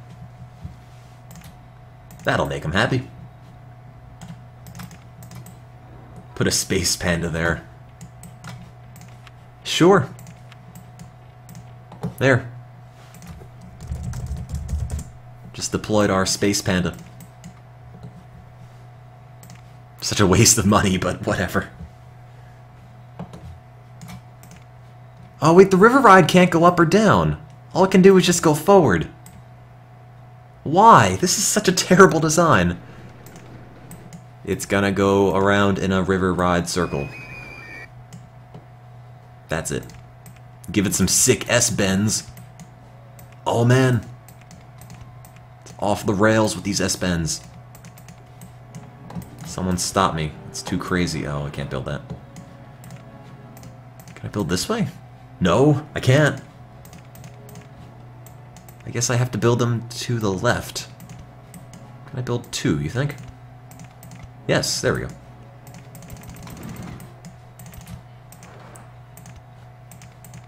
That'll make them happy. Put a space panda there. Sure. There. Just deployed our space panda. Such a waste of money, but whatever. Oh wait, the river ride can't go up or down. All it can do is just go forward. Why? This is such a terrible design. It's gonna go around in a river ride circle. That's it. Give it some sick S-bends. Oh man. It's off the rails with these S-bends. Someone stop me. It's too crazy. Oh, I can't build that. Can I build this way? No, I can't. I guess I have to build them to the left. Can I build 2, you think? Yes, there we go.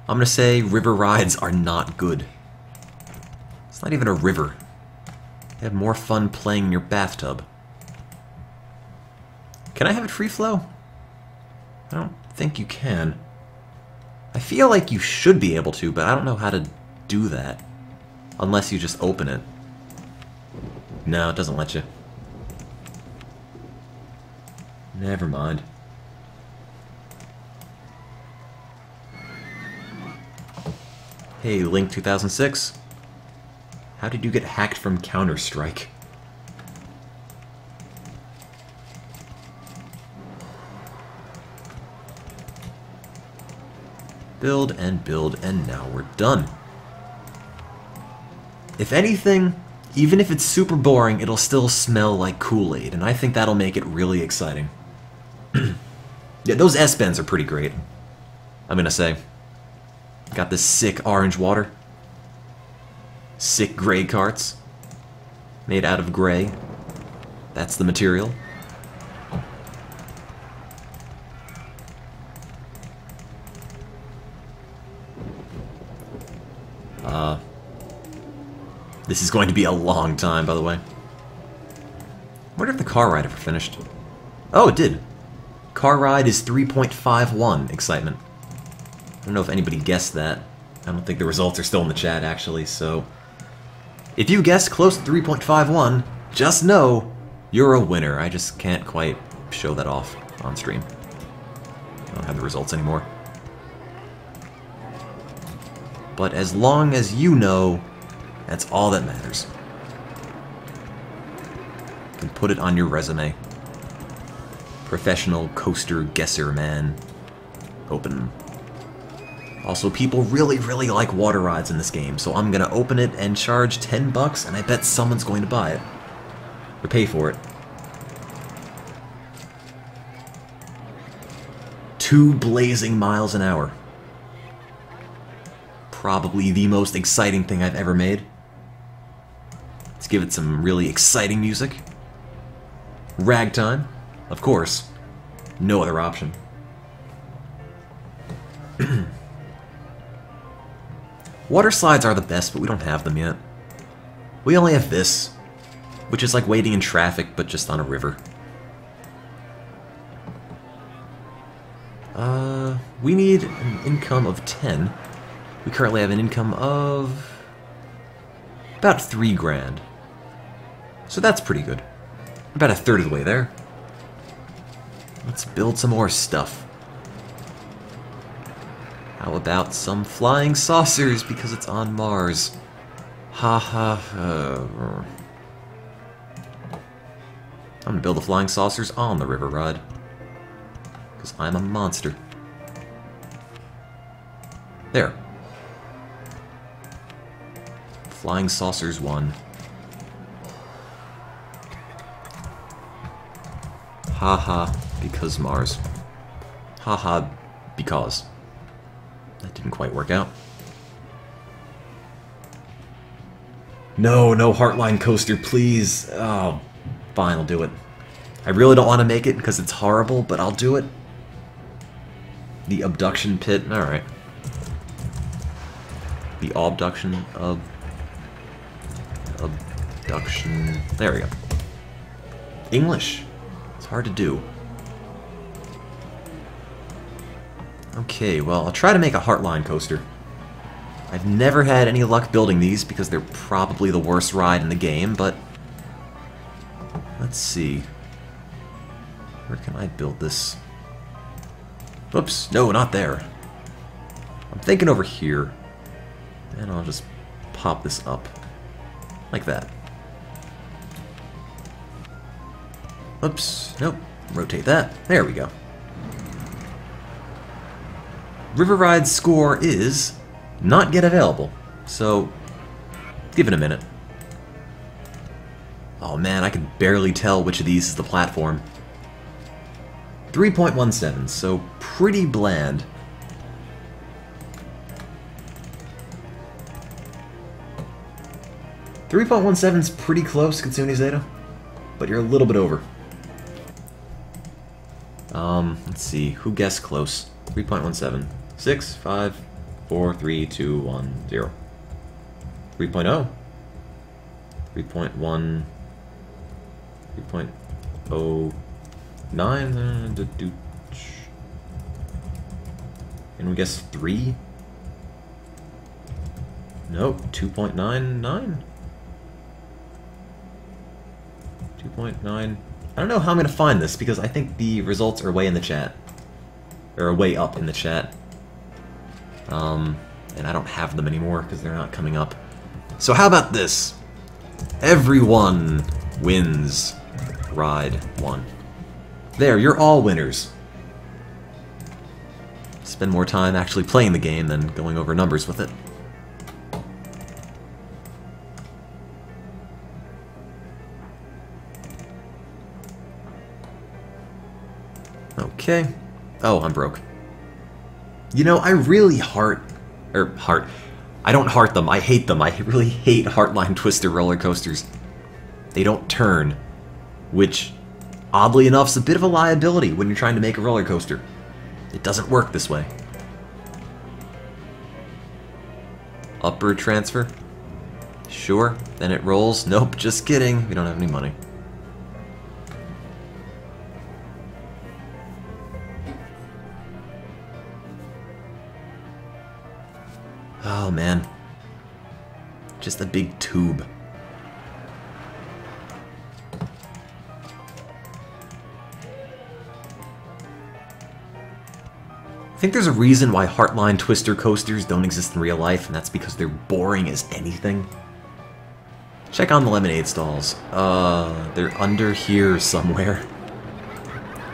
I'm gonna say river rides are not good. It's not even a river. You have more fun playing in your bathtub. Can I have it free flow? I don't think you can. I feel like you should be able to, but I don't know how to do that. Unless you just open it. No, it doesn't let you. Never mind. Hey, Link 2006. How did you get hacked from Counter-Strike? Build, and now we're done. If anything, even if it's super boring, it'll still smell like Kool-Aid, and I think that'll make it really exciting. Yeah, those S-bends are pretty great, I'm gonna say. Got this sick orange water. Sick gray carts. Made out of gray. That's the material. This is going to be a long time, by the way. I wonder if the car ride ever finished. Oh, it did. Car ride is 3.51 excitement. I don't know if anybody guessed that. I don't think the results are still in the chat, actually, so... If you guessed close to 3.51, just know you're a winner. I just can't quite show that off on stream. I don't have the results anymore. But as long as you know, that's all that matters. You can put it on your resume. Professional coaster guesser, man. Open. Also, people really, really like water rides in this game, so I'm gonna open it and charge 10 bucks, and I bet someone's going to buy it. Or pay for it. 2 blazing miles an hour. Probably the most exciting thing I've ever made. Let's give it some really exciting music. Ragtime, of course. No other option. Water slides are the best, but we don't have them yet. We only have this, which is like waiting in traffic, but just on a river. We need an income of 10. We currently have an income of about 3 grand. So that's pretty good. About a third of the way there. Let's build some more stuff. How about some flying saucers because it's on Mars? Ha ha ha. I'm gonna build the flying saucers on the river ride. Because I'm a monster. There. Flying saucers 1. Haha, because Mars. Haha, because. That didn't quite work out. No, no Heartline coaster, please. Oh, fine, I'll do it. I really don't want to make it because it's horrible, but I'll do it. The abduction pit, alright. The abduction of... Abduction... There we go. English. It's hard to do. Okay, well, I'll try to make a Heartline coaster. I've never had any luck building these because they're probably the worst ride in the game, but... Let's see. Where can I build this? Oops, no, not there. I'm thinking over here. And I'll just pop this up. Like that. Oops, nope. Rotate that. There we go. River Ride's score is not yet available, so give it a minute. Oh man, I can barely tell which of these is the platform. 3.17, so pretty bland. 3.17 is pretty close, Katsuni Zeta, but you're a little bit over. Let's see, who guessed close? 3.17. 6, 5, 4, 3, 2, 1, 0. 3.0. 3.1. 3.09. And we guess 3? Nope, 2.99? 2.9. I don't know how I'm going to find this, because I think the results are way in the chat. Or way up in the chat. And I don't have them anymore, because they're not coming up. So how about this? Everyone wins Ride 1. There, you're all winners. Spend more time actually playing the game than going over numbers with it. Okay. Oh, I'm broke. You know, I really I don't heart them, I hate them. I really hate Heartline Twister roller coasters. They don't turn, which, oddly enough, is a bit of a liability when you're trying to make a roller coaster. It doesn't work this way. Upward transfer? Sure, then it rolls. Nope, just kidding. We don't have any money. Oh man. Just a big tube. I think there's a reason why Heartline Twister coasters don't exist in real life, and that's because they're boring as anything. Check on the lemonade stalls. They're under here somewhere.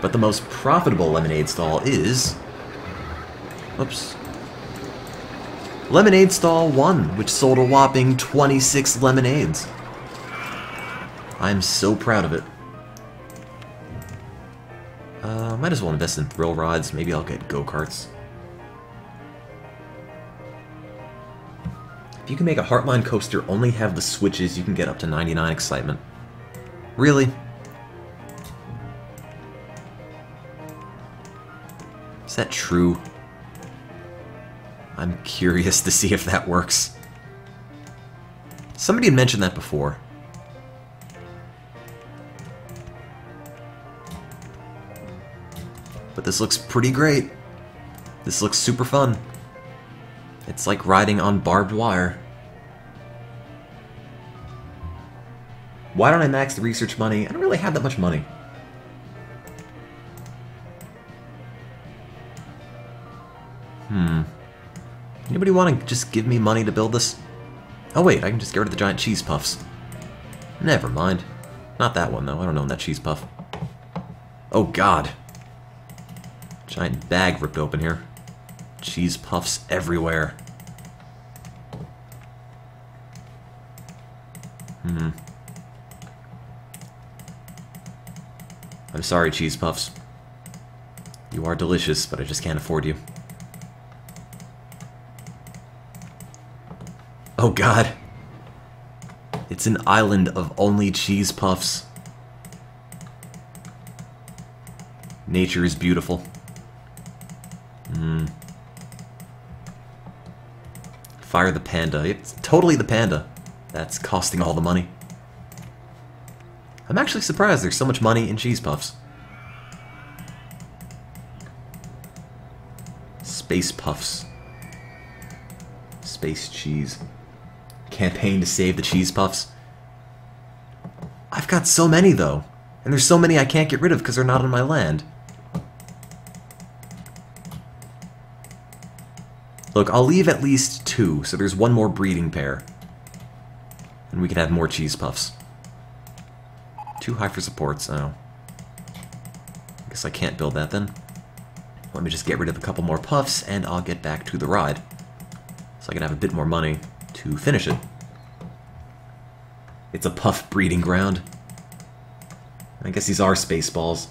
But the most profitable lemonade stall is... Oops. Lemonade Stall 1, which sold a whopping 26 lemonades. I'm so proud of it. Might as well invest in thrill rides. Maybe I'll get go-karts. If you can make a Heartline coaster only have the switches, you can get up to 99 excitement. Really? Is that true? I'm curious to see if that works. Somebody had mentioned that before. But this looks pretty great. This looks super fun. It's like riding on barbed wire. Why don't I max the research money? I don't really have that much money. Anybody want to just give me money to build this? Oh wait, I can just get rid of the giant cheese puffs. Never mind. Not that one though, I don't own that cheese puff. Oh god. Giant bag ripped open here. Cheese puffs everywhere. I'm sorry, cheese puffs. You are delicious, but I just can't afford you. Oh god. It's an island of only cheese puffs. Nature is beautiful. Fire the panda. It's totally the panda that's costing all the money. I'm actually surprised there's so much money in cheese puffs. Space puffs. Space cheese. Campaign to save the cheese puffs. I've got so many though, and there's so many I can't get rid of because they're not on my land. Look, I'll leave at least 2, so there's one more breeding pair. And we can have more cheese puffs. Too high for supports, oh. I guess I can't build that then. Let me just get rid of a couple more puffs, and I'll get back to the ride. So I can have a bit more money to finish it. It's a puff breeding ground. I guess these are space balls.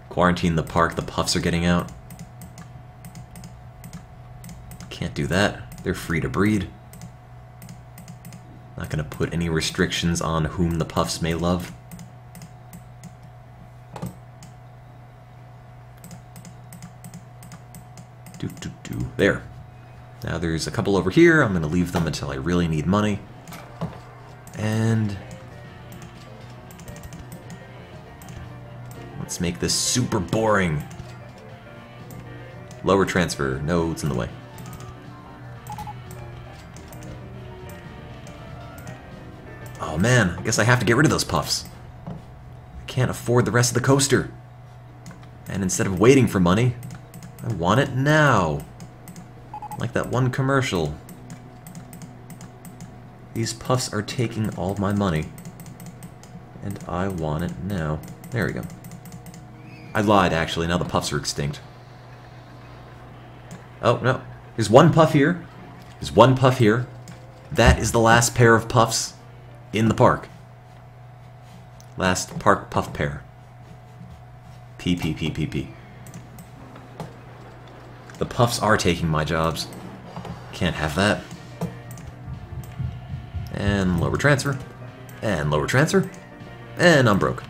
Quarantine the park, the puffs are getting out. Can't do that. They're free to breed. Not gonna put any restrictions on whom the puffs may love. There. Now there's a couple over here. I'm gonna leave them until I really need money. And let's make this super boring. Lower transfer. No, it's in the way. Oh man, I guess I have to get rid of those puffs. I can't afford the rest of the coaster. And instead of waiting for money, I want it now. Like that one commercial. These puffs are taking all my money. And I want it now. There we go. I lied, actually. Now the puffs are extinct. Oh, no. There's one puff here. There's one puff here. That is the last pair of puffs in the park. Last park puff pair. P. The puffs are taking my jobs. Can't have that. And lower transfer. And lower transfer. And I'm broke.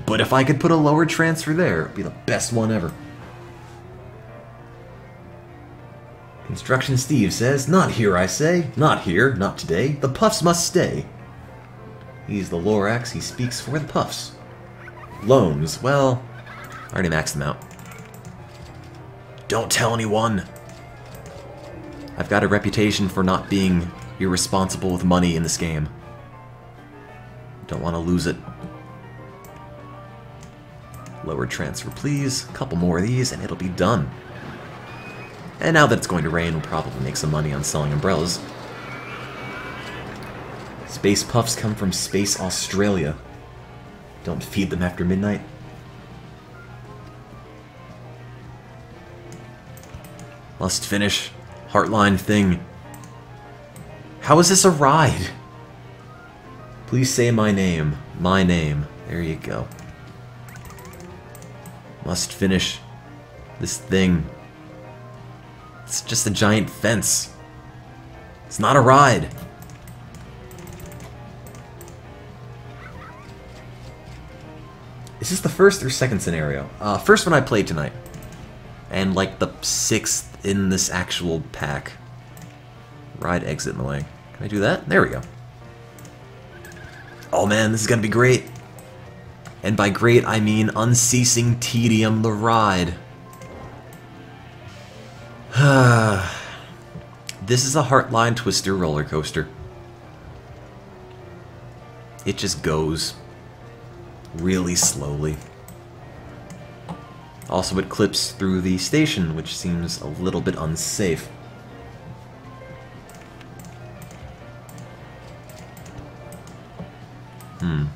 But if I could put a lower transfer there, it'd be the best one ever. Construction Steve says, "Not here, I say. Not here, not today. The puffs must stay." He's the Lorax, he speaks for the puffs. Loans, well, I already maxed them out. Don't tell anyone. I've got a reputation for not being irresponsible with money in this game. Don't want to lose it. Lower transfer, please. A couple more of these, and it'll be done. And now that it's going to rain, we'll probably make some money on selling umbrellas. Space puffs come from Space Australia. Don't feed them after midnight. Must finish. Heartline thing. How is this a ride? Please say my name. My name. There you go. Must finish this thing. It's just a giant fence. It's not a ride. Is this the first or second scenario? First one I played tonight. And like the 6th in this actual pack. Ride exit in the way. Can I do that? There we go. Oh man, this is gonna be great. And by great, I mean unceasing tedium the ride. This is a Heartline Twister roller coaster. It just goes really slowly. Also, it clips through the station, which seems a little bit unsafe.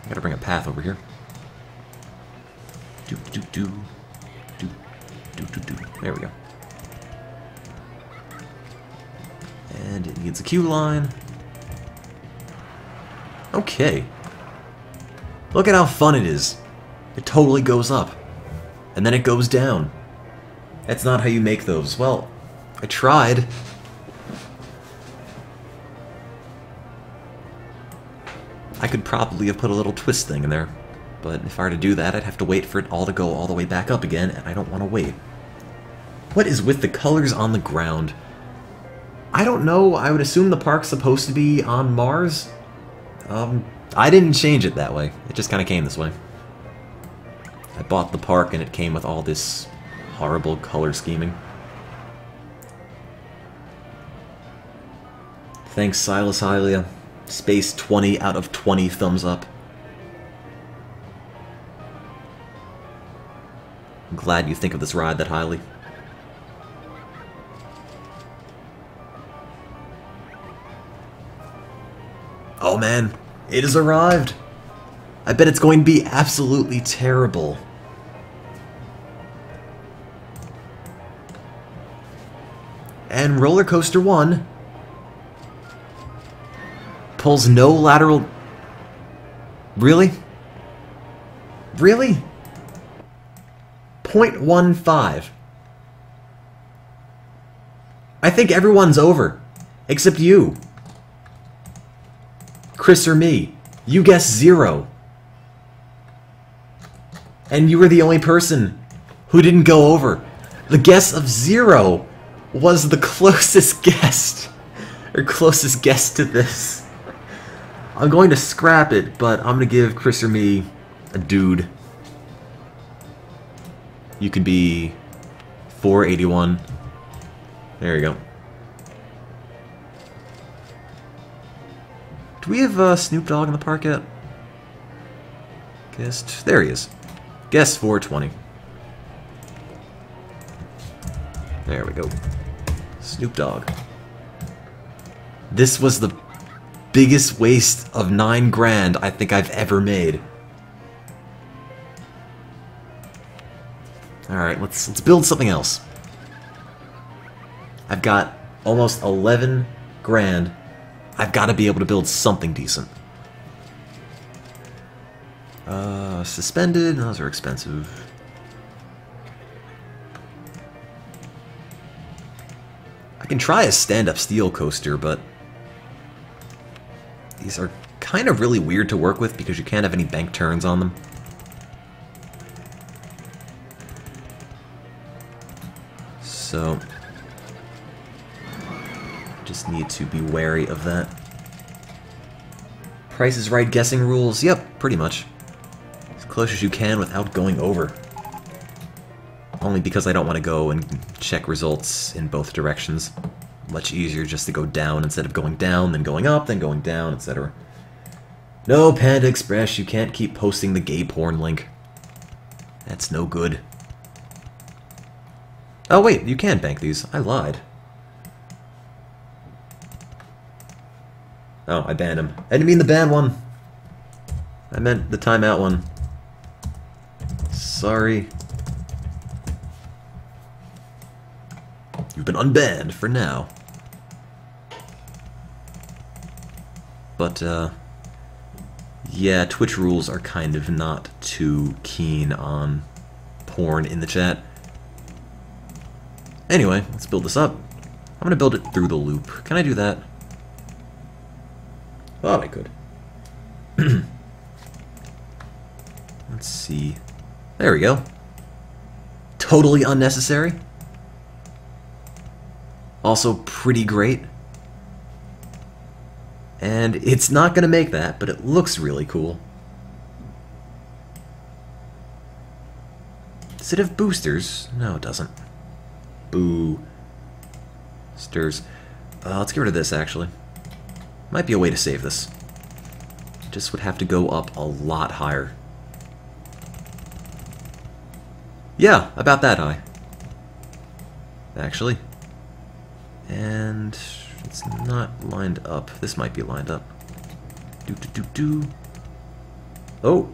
Gotta bring a path over here. There we go. And it needs a queue line. Okay. Look at how fun it is. It totally goes up. And then it goes down. That's not how you make those. Well, I tried. I could probably have put a little twist thing in there. But if I were to do that, I'd have to wait for it all to go all the way back up again, and I don't want to wait. What is with the colors on the ground? I don't know. I would assume the park's supposed to be on Mars. I didn't change it that way. It just kind of came this way. I bought the park and it came with all this horrible color scheming. Thanks, Silas Hylia. Space 20 out of 20 thumbs up. I'm glad you think of this ride that highly. Oh man, it has arrived! I bet it's going to be absolutely terrible. And Roller Coaster 1 pulls no lateral... Really? Really? 0.15. I think everyone's over. Except you. Chris or me. You guessed 0. And you were the only person who didn't go over. The guess of 0 was the closest guest. Or closest guest to this. I'm going to scrap it, but I'm going to give Chris or me a dude. You could be 481. There you go. Do we have Snoop Dogg in the park yet? Guest. There he is. Guest 420. There we go. Snoop Dogg. This was the biggest waste of 9 grand I think I've ever made. Alright, let's build something else. I've got almost 11 grand. I've got to be able to build something decent. Suspended, those are expensive. I can try a stand-up steel coaster, but these are kind of really weird to work with because you can't have any bank turns on them. So, just need to be wary of that. Price is Right guessing rules? Yep, pretty much. As close as you can without going over. Only because I don't want to go and check results in both directions. Much easier just to go down instead of going down, then going up, then going down, etc. No, Panda Express, you can't keep posting the gay porn link. That's no good. Oh wait, you can bank these. I lied. Oh, I banned him. I didn't mean the ban one. I meant the timeout one. Sorry. You've been unbanned for now. But, yeah, Twitch rules are kind of not too keen on porn in the chat. Anyway, let's build this up. I'm gonna build it through the loop. Can I do that? Thought I could. Let's see. There we go. Totally unnecessary. Also pretty great. And it's not gonna make that, but it looks really cool. Does it have boosters? No, it doesn't. Boo. Stirs. Let's get rid of this, actually. Might be a way to save this. Just would have to go up a lot higher. Yeah, about that high. Actually. And it's not lined up. This might be lined up. Do. Oh.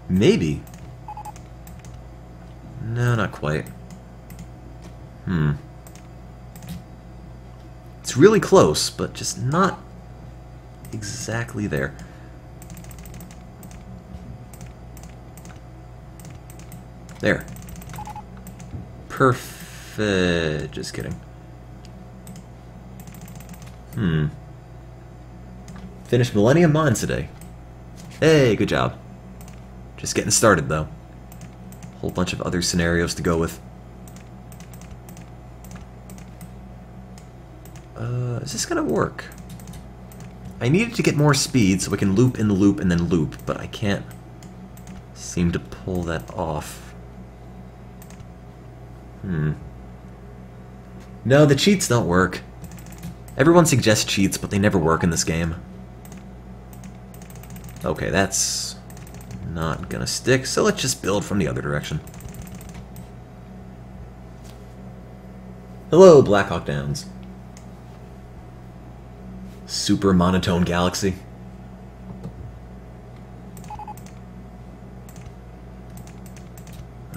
Maybe. No, not quite. It's really close, but just not exactly there. There. Perfect. Just kidding. Finished Millennium Mines today. Hey, good job. Just getting started, though. Whole bunch of other scenarios to go with. Is this gonna work? I needed to get more speed so we can loop in the loop and then loop, but I can't seem to pull that off. No, the cheats don't work. Everyone suggests cheats, but they never work in this game. Okay, that's not gonna stick, so let's just build from the other direction. Hello, Blackhawk Downs. Super monotone galaxy.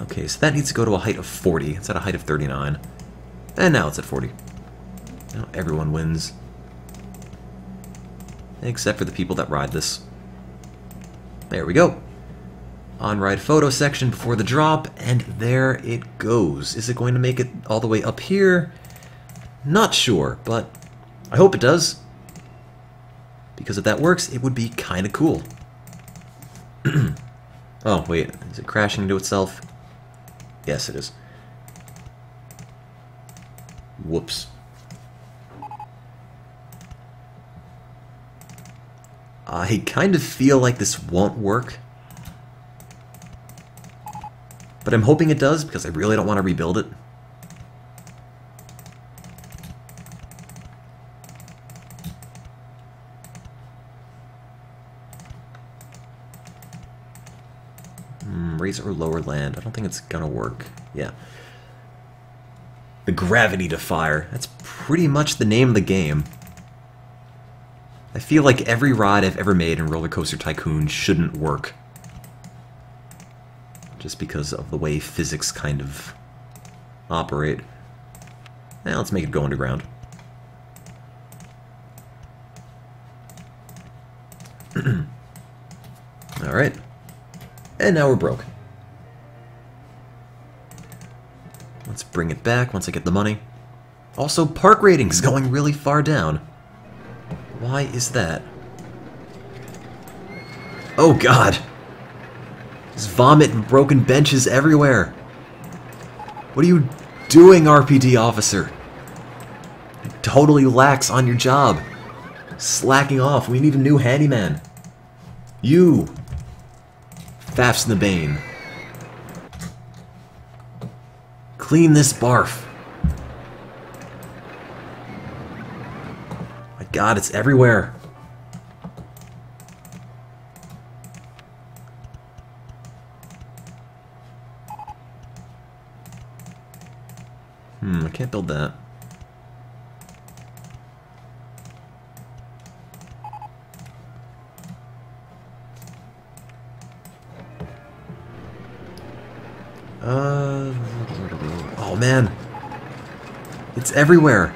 Okay, so that needs to go to a height of 40. It's at a height of 39. And now it's at 40. Now everyone wins. Except for the people that ride this. There we go. On-ride photo section before the drop, and there it goes. Is it going to make it all the way up here? Not sure, but I hope it does. Because if that works, it would be kind of cool. Oh, wait. Is it crashing into itself? Yes, it is. Whoops. I kind of feel like this won't work. But I'm hoping it does, because I really don't want to rebuild it. Raise or lower land. I don't think it's gonna work. Yeah. The gravity defier. That's pretty much the name of the game. I feel like every ride I've ever made in Roller Coaster Tycoon shouldn't work. Just because of the way physics kind of operate. Now let's make it go underground. Alright. And now we're broke. Let's bring it back once I get the money. Also, park ratings going really far down. Why is that? Oh god! There's vomit and broken benches everywhere! What are you doing, RPD officer? You're totally lax on your job. Slacking off. We need a new handyman. You! Fafsnabane. Clean this barf. My god, it's everywhere. I can't build that. Oh man, it's everywhere.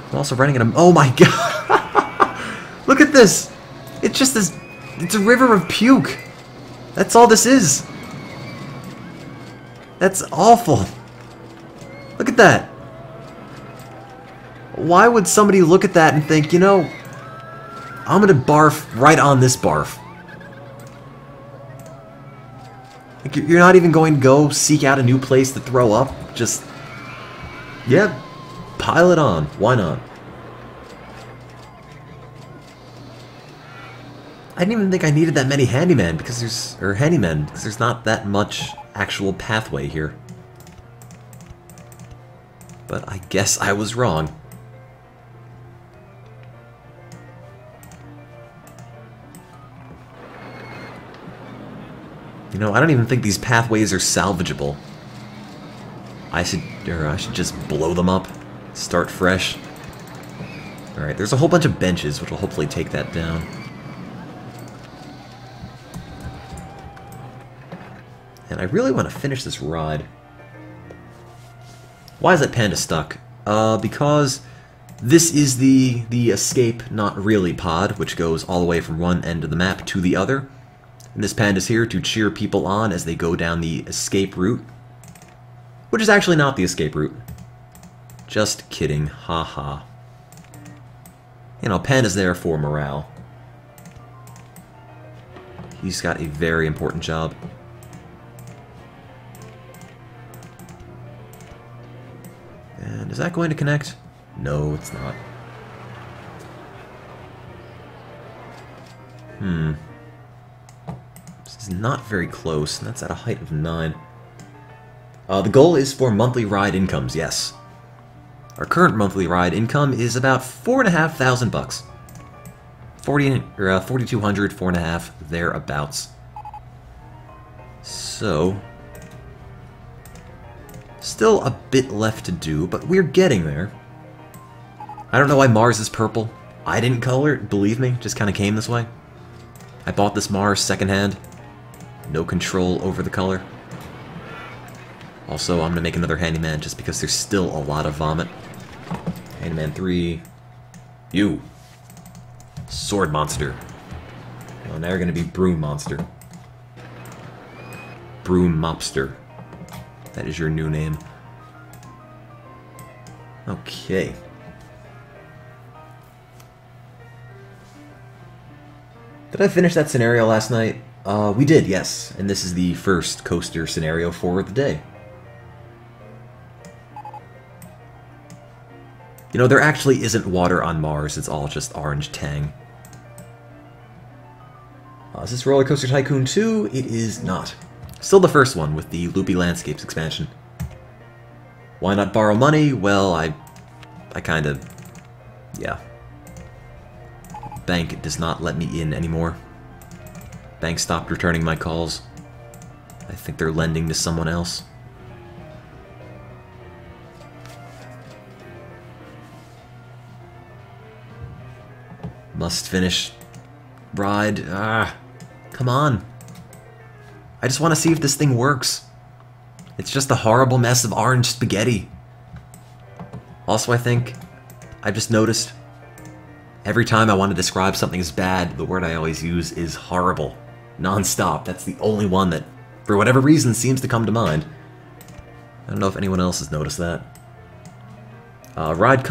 I'm also running at a. Oh my god! Look at this. It's just this. It's a river of puke. That's all this is. That's awful. Look at that. Why would somebody look at that and think, you know, I'm gonna barf right on this barf? Like, you're not even going to go seek out a new place to throw up? Just, yeah, pile it on. Why not? I didn't even think I needed that many handymen because there's not that much actual pathway here. But I guess I was wrong. You know, I don't even think these pathways are salvageable. I should just blow them up. Start fresh. Alright, there's a whole bunch of benches, which will hopefully take that down. And I really want to finish this ride. Why is that panda stuck? Because this is the escape not really pod, which goes all the way from one end of the map to the other. And this panda's here to cheer people on as they go down the escape route. Which is actually not the escape route. Just kidding, haha. You know, panda's there for morale. He's got a very important job. And is that going to connect? No, it's not. This is not very close, and that's at a height of 9. The goal is for monthly ride incomes, yes. Our current monthly ride income is about $4,500. 4,200, 4.5, thereabouts. So, still a bit left to do, but we're getting there. I don't know why Mars is purple. I didn't color it, believe me, just kind of came this way. I bought this Mars secondhand. No control over the color. Also, I'm going to make another handyman just because there's still a lot of vomit. Handyman 3. You. Sword monster. Oh, now you're going to be broom monster. Broom mobster. That is your new name. Did I finish that scenario last night? We did, yes. And this is the first coaster scenario for the day. You know, there actually isn't water on Mars. It's all just orange tang. Is this Roller Coaster Tycoon 2? It is not. Still the first one with the Loopy Landscapes expansion. Why not borrow money? Well, I kind of... yeah. Bank does not let me in anymore. Bank stopped returning my calls. I think they're lending to someone else. Must finish ride. Ah, come on. I just want to see if this thing works. It's just a horrible mess of orange spaghetti. Also, I think I've just noticed every time I want to describe something as bad, the word I always use is horrible. Non-stop. That's the only one that, for whatever reason, seems to come to mind. I don't know if anyone else has noticed that. Ride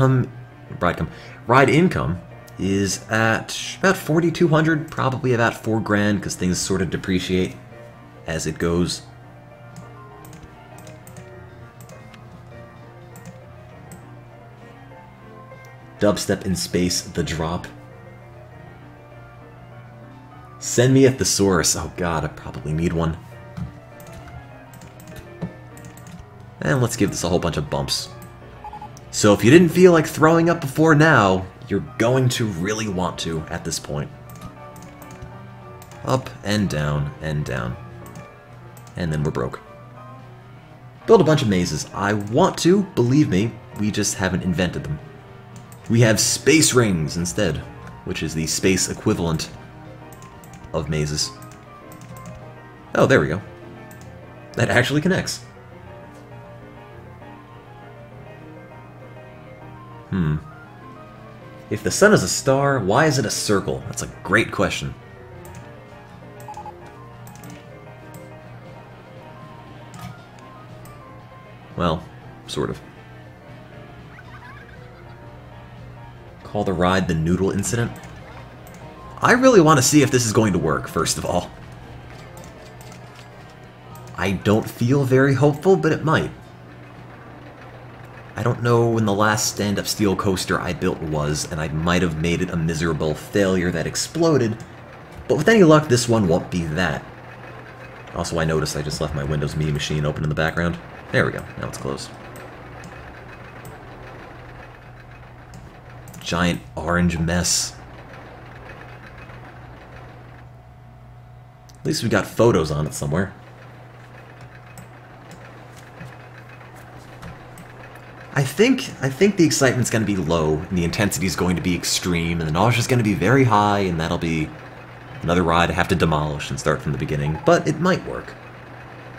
income is at about 4,200, probably about 4 grand, because things sort of depreciate as it goes. Dubstep in Space, The Drop. Send me a thesaurus. Oh god, I probably need one. And let's give this a whole bunch of bumps. So if you didn't feel like throwing up before now, you're going to really want to at this point. Up and down and down. And then we're broke. Build a bunch of mazes. I want to, believe me, we just haven't invented them. We have space rings instead, which is the space equivalent of mazes. Oh, there we go. That actually connects. If the sun is a star, why is it a circle? That's a great question. Well, sort of. Call the ride the Noodle Incident? I really want to see if this is going to work, first of all. I don't feel very hopeful, but it might. I don't know when the last stand-up steel coaster I built was, and I might have made it a miserable failure that exploded, but with any luck, this one won't be that. Also, I noticed I just left my Windows Me machine open in the background. There we go, now it's closed. Giant orange mess. At least we got photos on it somewhere. I think the excitement's going to be low, and the intensity is going to be extreme, and the nausea's going to be very high, and that'll be another ride I have to demolish and start from the beginning, but it might work.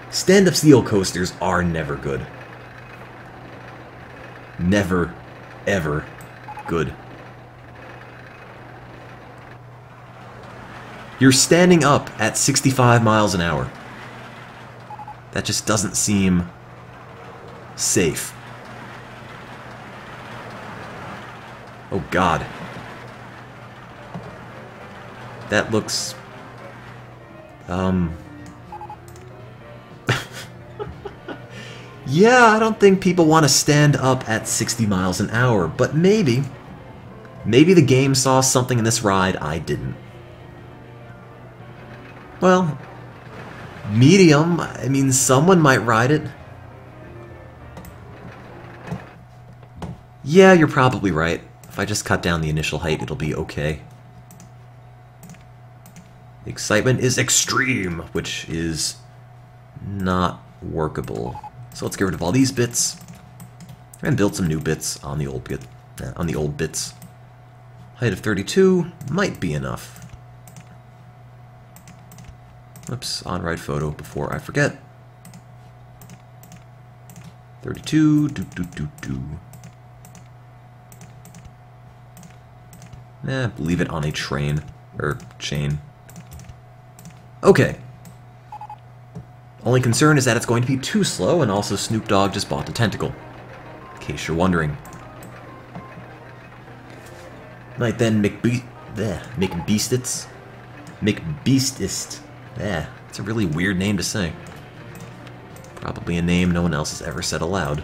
Stand-up steel coasters are never good. Never, ever good. You're standing up at 65 miles an hour. That just doesn't seem safe. Oh god. That looks... Yeah, I don't think people want to stand up at 60 miles an hour, but maybe. Maybe the game saw something in this ride I didn't. Well, medium, I mean, someone might ride it. Yeah, you're probably right. If I just cut down the initial height, it'll be okay. The excitement is extreme, which is not workable. So let's get rid of all these bits and build some new bits on the old bits. Height of 32 might be enough. Oops, on-ride photo before I forget. 32, leave it on a train, or chain. Okay. Only concern is that it's going to be too slow, and also Snoop Dogg just bought a tentacle. In case you're wondering. Might then make beastits. McBeastist. Yeah, it's a really weird name to say. Probably a name no one else has ever said aloud.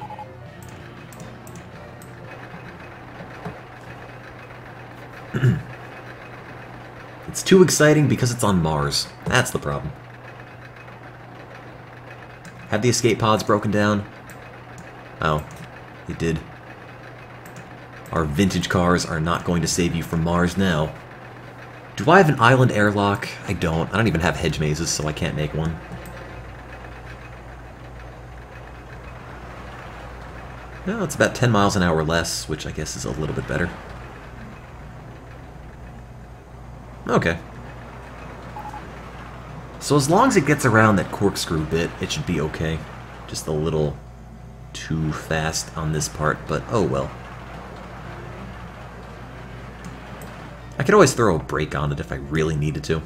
It's too exciting because it's on Mars. That's the problem. Have the escape pods broken down? Oh, it did. Our vintage cars are not going to save you from Mars now. Do I have an island airlock? I don't. I don't even have hedge mazes, so I can't make one. No, it's about 10 miles an hour less, which I guess is a little bit better. Okay. So as long as it gets around that corkscrew bit, it should be okay. Just a little too fast on this part, but oh well. I could always throw a brake on it if I really needed to.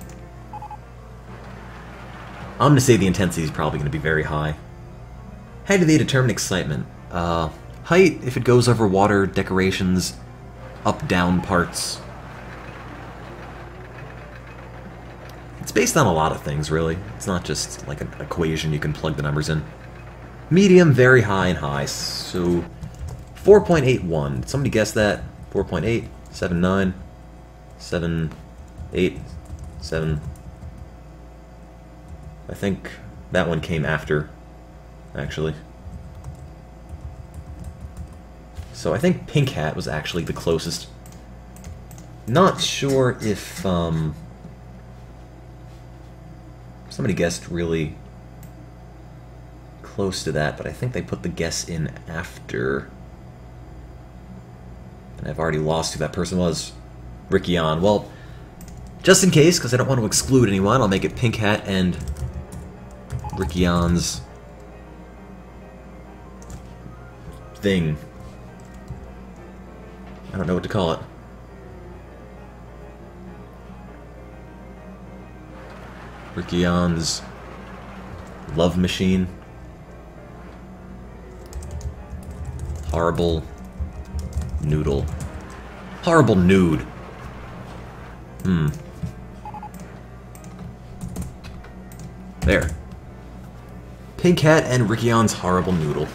I'm going to say the intensity is probably going to be very high. How do they determine excitement? Height, if it goes over water, decorations, up-down parts. It's based on a lot of things, really. It's not just like an equation you can plug the numbers in. Medium, very high, and high. So, 4.81. Did somebody guess that? 4.8, 7.9, 7.8, 7. I think that one came after, actually. So I think Pink Hat was actually the closest. Not sure if, somebody guessed really close to that, but I think they put the guess in after. And I've already lost who that person was. Rickion. Well, just in case, because I don't want to exclude anyone, I'll make it Pink Hat and Rickion's thing. I don't know what to call it. Rickion's love machine. Horrible noodle. Horrible nude. There. Pink Hat and Rickion's horrible noodle.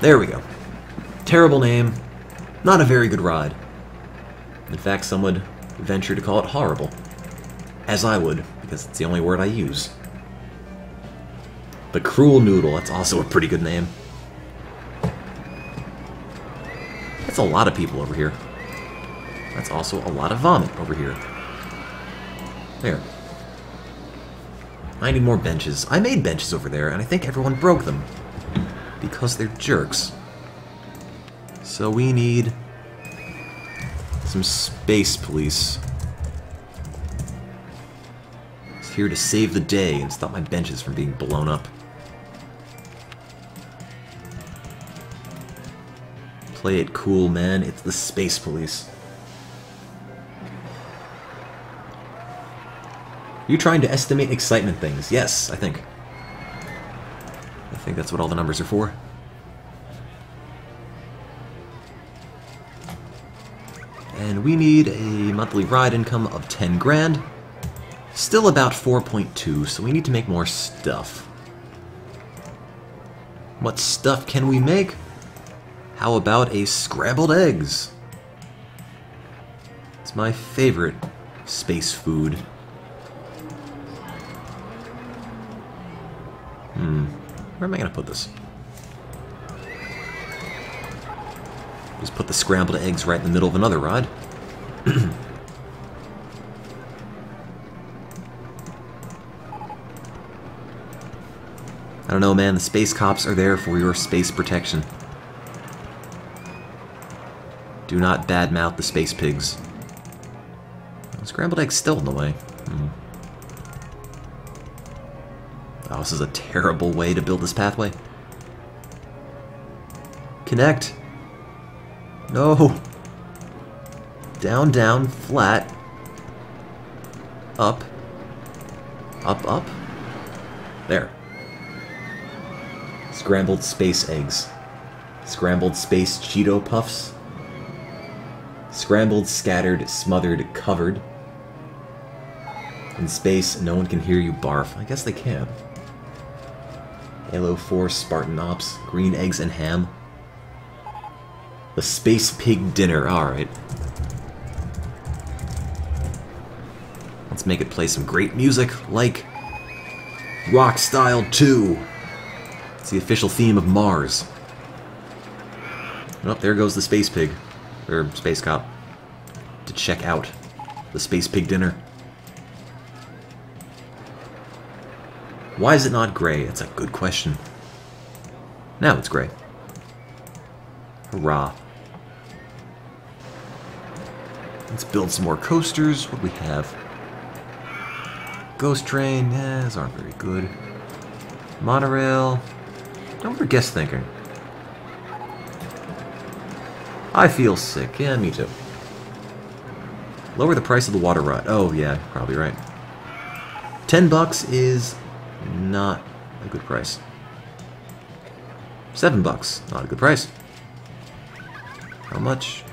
There we go. Terrible name. Not a very good ride. In fact, some would venture to call it horrible. As I would, because it's the only word I use. The Cruel Noodle, that's also a pretty good name. That's a lot of people over here. That's also a lot of vomit over here. There. I need more benches. I made benches over there, and I think everyone broke them. Because they're jerks. So we need some space police. It's here to save the day and stop my benches from being blown up. Play it cool, man. It's the space police. Are you trying to estimate excitement things? Yes, I think. I think that's what all the numbers are for. And we need a monthly ride income of 10 grand. Still about 4.2, so we need to make more stuff. What stuff can we make? How about a scrambled eggs? It's my favorite space food. Where am I gonna put this? Just put the scrambled eggs right in the middle of another ride. I don't know, man. The space cops are there for your space protection. Do not badmouth the space pigs. Oh, scrambled eggs still in the way. Oh, this is a terrible way to build this pathway. Connect. No. Down, down, flat. Up. Up, up. There. Scrambled space eggs. Scrambled space Cheeto puffs. Scrambled, scattered, smothered, covered. In space, no one can hear you barf. I guess they can. Halo 4, Spartan Ops, green eggs and ham. The Space Pig Dinner, alright. Let's make it play some great music, like Rock Style 2. It's the official theme of Mars. Oh, there goes the Space Pig. Or Space Cop. To check out the Space Pig Dinner. Why is it not gray? That's a good question. Now it's gray. Hurrah. Let's build some more coasters. What do we have? Ghost Train. Those aren't very good. Monorail. What were guests thinking? I feel sick. Yeah, me too. Lower the price of the water ride. Oh, yeah, probably right. $10 is not a good price. $7, not a good price. How much?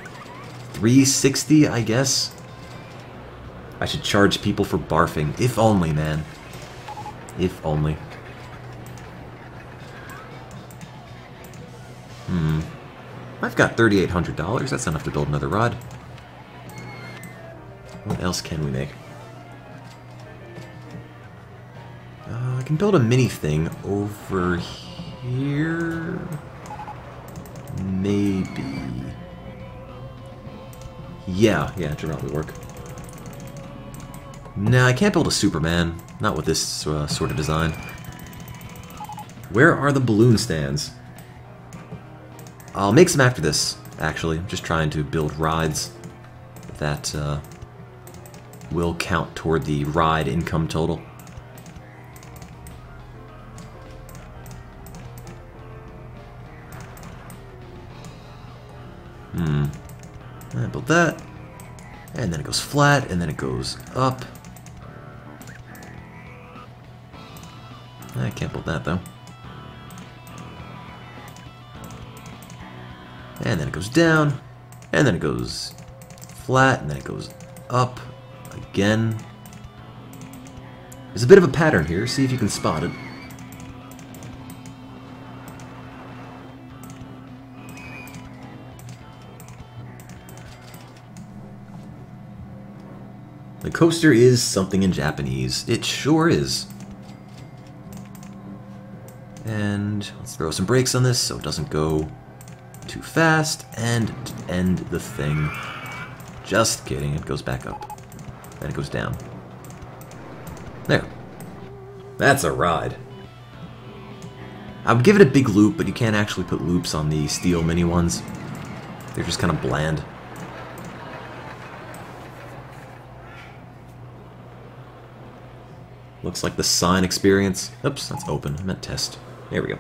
$3.60, I guess? I should charge people for barfing. If only, man. If only. I've got $3,800. That's enough to build another rod. What else can we make? I can build a mini thing over here. Maybe. Yeah, it should probably work. Nah, I can't build a Superman. Not with this sort of design. Where are the balloon stands? I'll make some after this, actually. I'm just trying to build rides that will count toward the ride income total. I build that, and then it goes flat, and then it goes up. I can't build that, though. And then it goes down, and then it goes flat, and then it goes up again. There's a bit of a pattern here. See if you can spot it. The coaster is something in Japanese. It sure is. And let's throw some brakes on this so it doesn't go too fast and end the thing. Just kidding, it goes back up. Then it goes down. There. That's a ride. I would give it a big loop, but you can't actually put loops on the steel mini ones. They're just kind of bland. Looks like the sign experience. Oops, that's open. I meant test. There we go.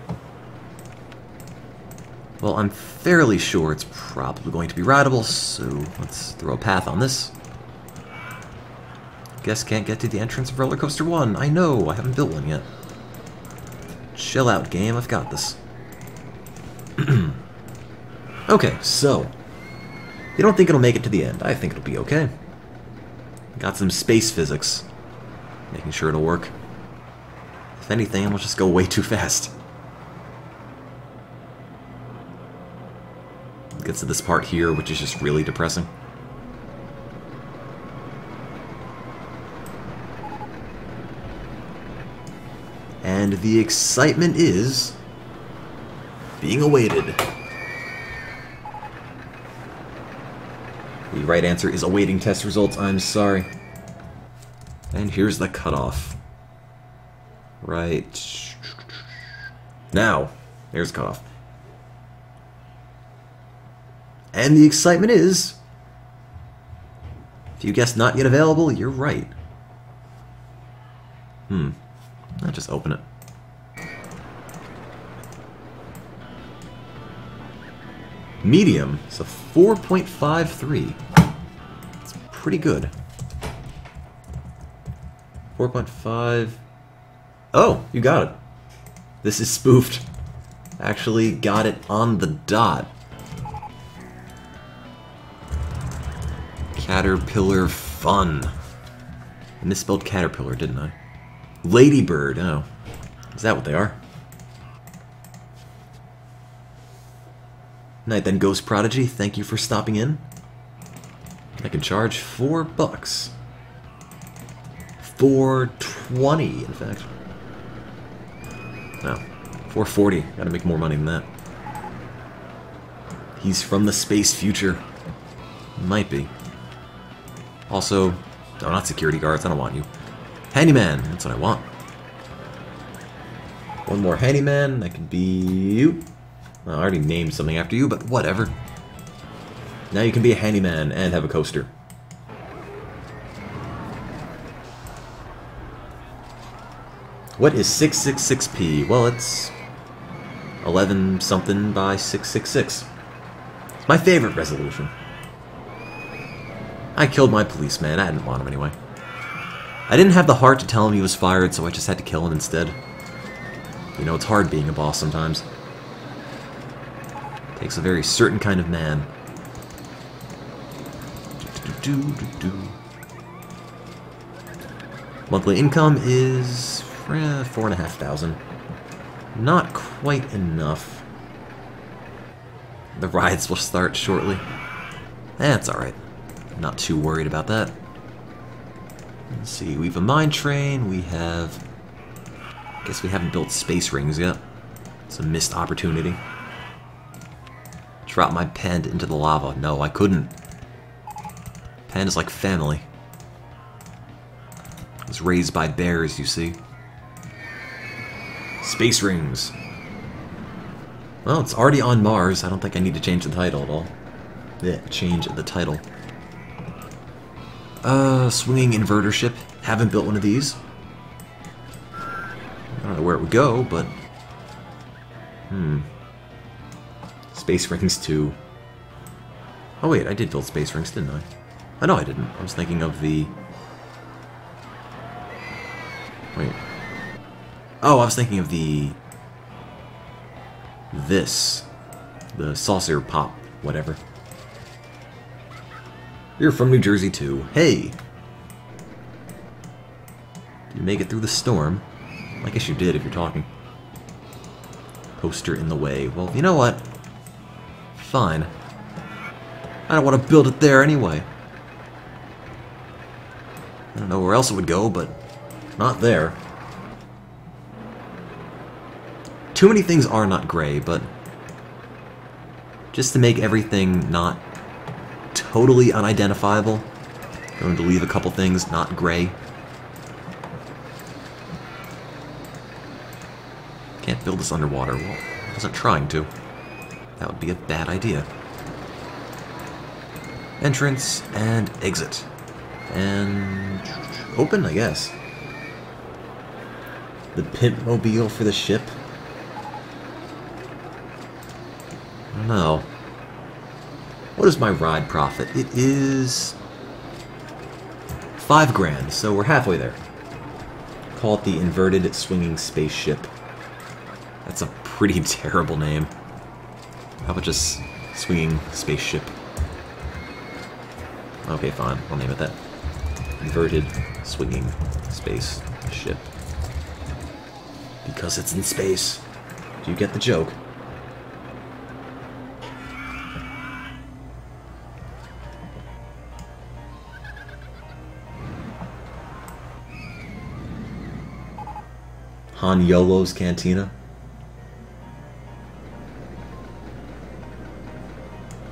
Well, I'm fairly sure it's probably going to be rideable, so let's throw a path on this. Guess can't get to the entrance of Roller Coaster 1. I know, I haven't built one yet. Chill out, game. I've got this. Okay, so. You don't think it'll make it to the end. I think it'll be okay. Got some space physics. Making sure it'll work. If anything, it'll just go way too fast. It gets to this part here, which is just really depressing. And the excitement is being awaited. The right answer is awaiting test results. I'm sorry. And here's the cutoff. Right. Now, there's the cutoff. And the excitement is... If you guessed not yet available, you're right. I'll just open it. Medium, so 4.53. It's pretty good. 4.5. Oh, you got it. This is spoofed. Actually got it on the dot. Caterpillar fun. I misspelled caterpillar, didn't I? Ladybird, oh. Is that what they are? Night then, Ghost Prodigy. Thank you for stopping in. I can charge $4. $4.20, in fact. No, $4.40. Gotta make more money than that. He's from the space future. Might be. Also, no, not security guards. I don't want you. Handyman. That's what I want. One more handyman. That could be you. Well, I already named something after you, but whatever. Now you can be a handyman and have a coaster. What is 666p? Well, it's 11 something by 666. It's my favorite resolution. I killed my policeman. I didn't want him anyway. I didn't have the heart to tell him he was fired, so I just had to kill him instead. You know, it's hard being a boss sometimes. Takes a very certain kind of man. Monthly income is 4,500. Not quite enough. The rides will start shortly. That's alright. Not too worried about that. Let's see, we have a mine train, we have... I guess we haven't built space rings yet. It's a missed opportunity. Drop my panda into the lava. No, I couldn't. Panda's like family. I was raised by bears, you see. Space rings. Well, it's already on Mars. I don't think I need to change the title at all. Yeah, change the title. Swinging inverter ship. Haven't built one of these. I don't know where it would go, but... Space rings too. Oh wait, I did build space rings, didn't I? Oh no, I didn't. I was thinking of the... Wait. Oh, I was thinking of the... This. The saucer pop, whatever. You're from New Jersey too. Hey! Did you make it through the storm? I guess you did if you're talking. Poster in the way. Well, you know what? Fine. I don't want to build it there anyway. I don't know where else it would go, but not there. Too many things are not gray, but just to make everything not totally unidentifiable, I'm going to leave a couple things not gray. Can't build this underwater. Well, I wasn't trying to. That would be a bad idea. Entrance and exit. And open, I guess. The pimp mobile for the ship. I don't know. What is my ride profit? It is $5,000, so we're halfway there. Call it the inverted swinging spaceship. That's a pretty terrible name. How about just swinging spaceship? Okay, fine. I'll name it that. Inverted swinging spaceship. Because it's in space. Do you get the joke? Han Yolo's Cantina.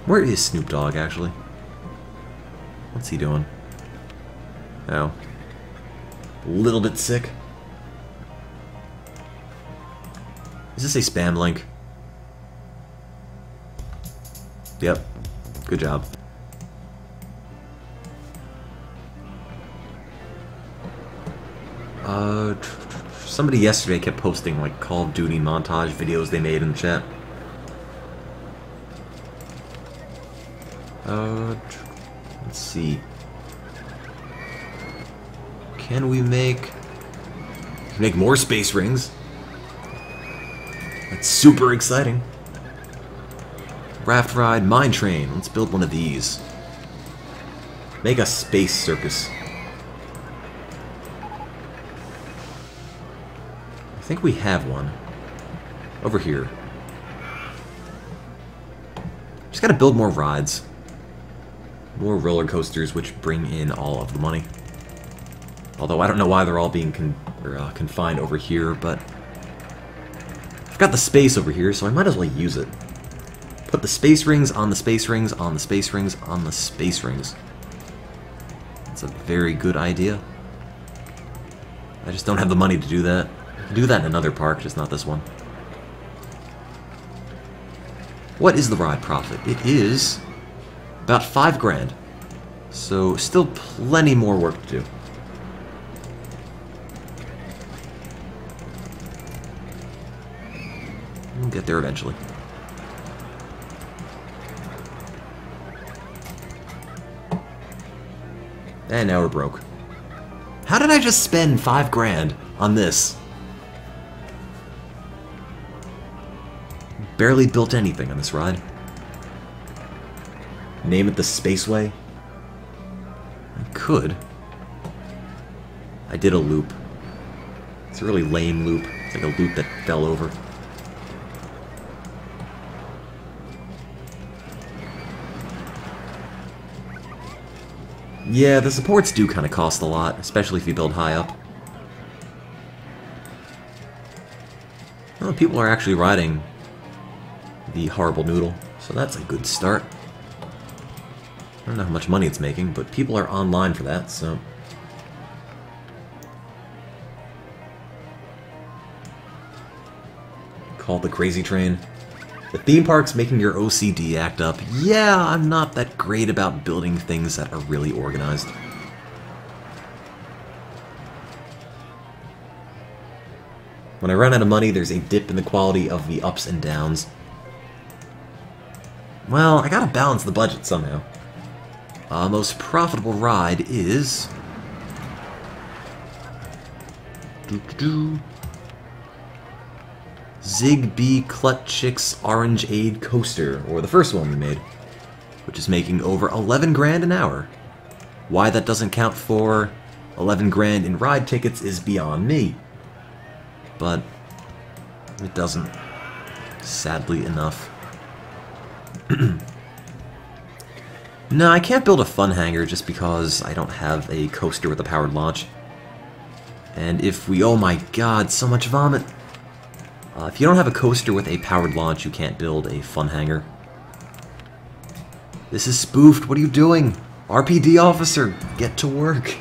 Where is Snoop Dogg, actually? What's he doing? Oh. A little bit sick. Is this a spam link? Yep. Good job. Somebody yesterday kept posting, like, Call of Duty montage videos they made in the chat. Let's see. Can we make more space rings? That's super exciting. Raft ride, mine train. Let's build one of these. Make a space circus. think we have one. Over here. Just gotta build more rides. More roller coasters, which bring in all of the money. Although I don't know why they're all being confined over here, but I've got the space over here, so I might as well use it. Put the space rings on the space rings on the space rings on the space rings. That's a very good idea. I just don't have the money to do that. I can do that in another park, just not this one. What is the ride profit? It is about $5 grand. So still plenty more work to do. We'll get there eventually. And now we're broke. How did I just spend $5 grand on this? Barely built anything on this ride. Name it the Spaceway? I could. I did a loop. It's a really lame loop. It's like a loop that fell over. Yeah, the supports do kind of cost a lot, especially if you build high up. Well, people are actually riding the Horrible Noodle, so that's a good start. I don't know how much money it's making, but people are online for that, so... Called the Crazy Train. The theme park's making your OCD act up. Yeah, I'm not that great about building things that are really organized. When I run out of money, there's a dip in the quality of the ups and downs. Well, I gotta balance the budget somehow. Most profitable ride is... Zigbee Klutchik's Orangeade Coaster, or the first one we made, which is making over 11 grand an hour. Why that doesn't count for 11 grand in ride tickets is beyond me. But it doesn't, sadly enough. No, I can't build a fun hangar just because I don't have a coaster with a powered launch. And if we... oh my god, so much vomit! If you don't have a coaster with a powered launch, you can't build a fun hangar. This is spoofed. What are you doing? RPD officer, get to work.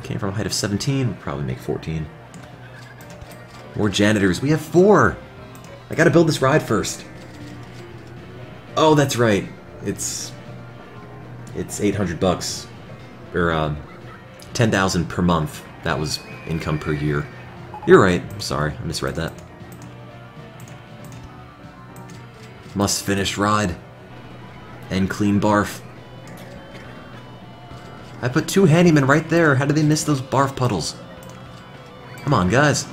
Came from a height of 17. We'll probably make 14. More janitors. We have 4. I gotta build this ride first. Oh, that's right. It's 800 bucks, or 10,000 per month. That was income per year. You're right. I'm sorry, I misread that. Must finish ride and clean barf. I put 2 handymen right there. How did they miss those barf puddles? Come on, guys.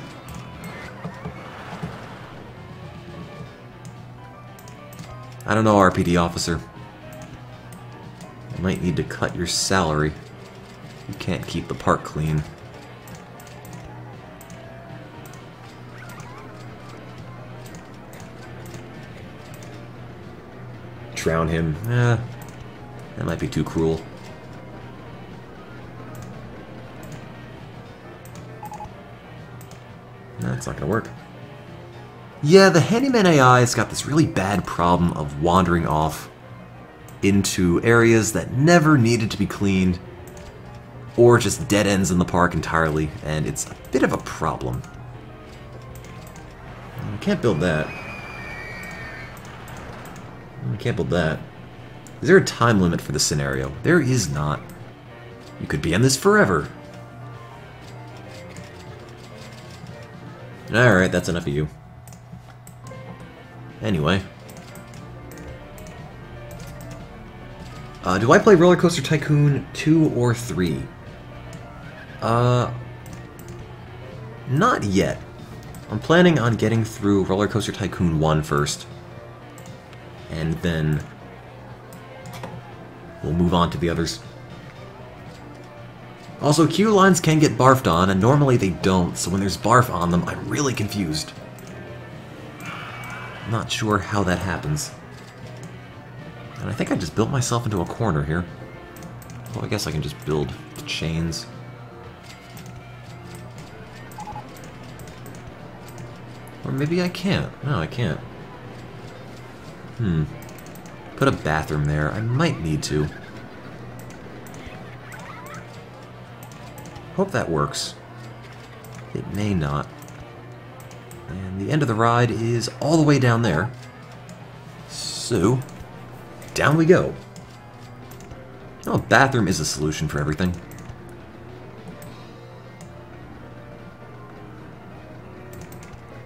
I don't know, RPD officer. You might need to cut your salary. You can't keep the park clean. Drown him. Eh, that might be too cruel. That's not gonna work. Yeah, the handyman AI has got this really bad problem of wandering off into areas that never needed to be cleaned, or just dead ends in the park entirely, and it's a bit of a problem. I can't build that. I can't build that. Is there a time limit for this scenario? There is not. You could be in this forever. Alright, that's enough of you. Anyway. Do I play Roller Coaster Tycoon 2 or 3? Not yet. I'm planning on getting through Roller Coaster Tycoon 1 first. And then we'll move on to the others. Also, queue lines can get barfed on, and normally they don't, so when there's barf on them, I'm really confused. Not sure how that happens. And I think I just built myself into a corner here. Well, I guess I can just build chains. Or maybe I can't. No, I can't. Put a bathroom there. I might need to. Hope that works. It may not. And the end of the ride is all the way down there. So, down we go. Oh, a bathroom is a solution for everything.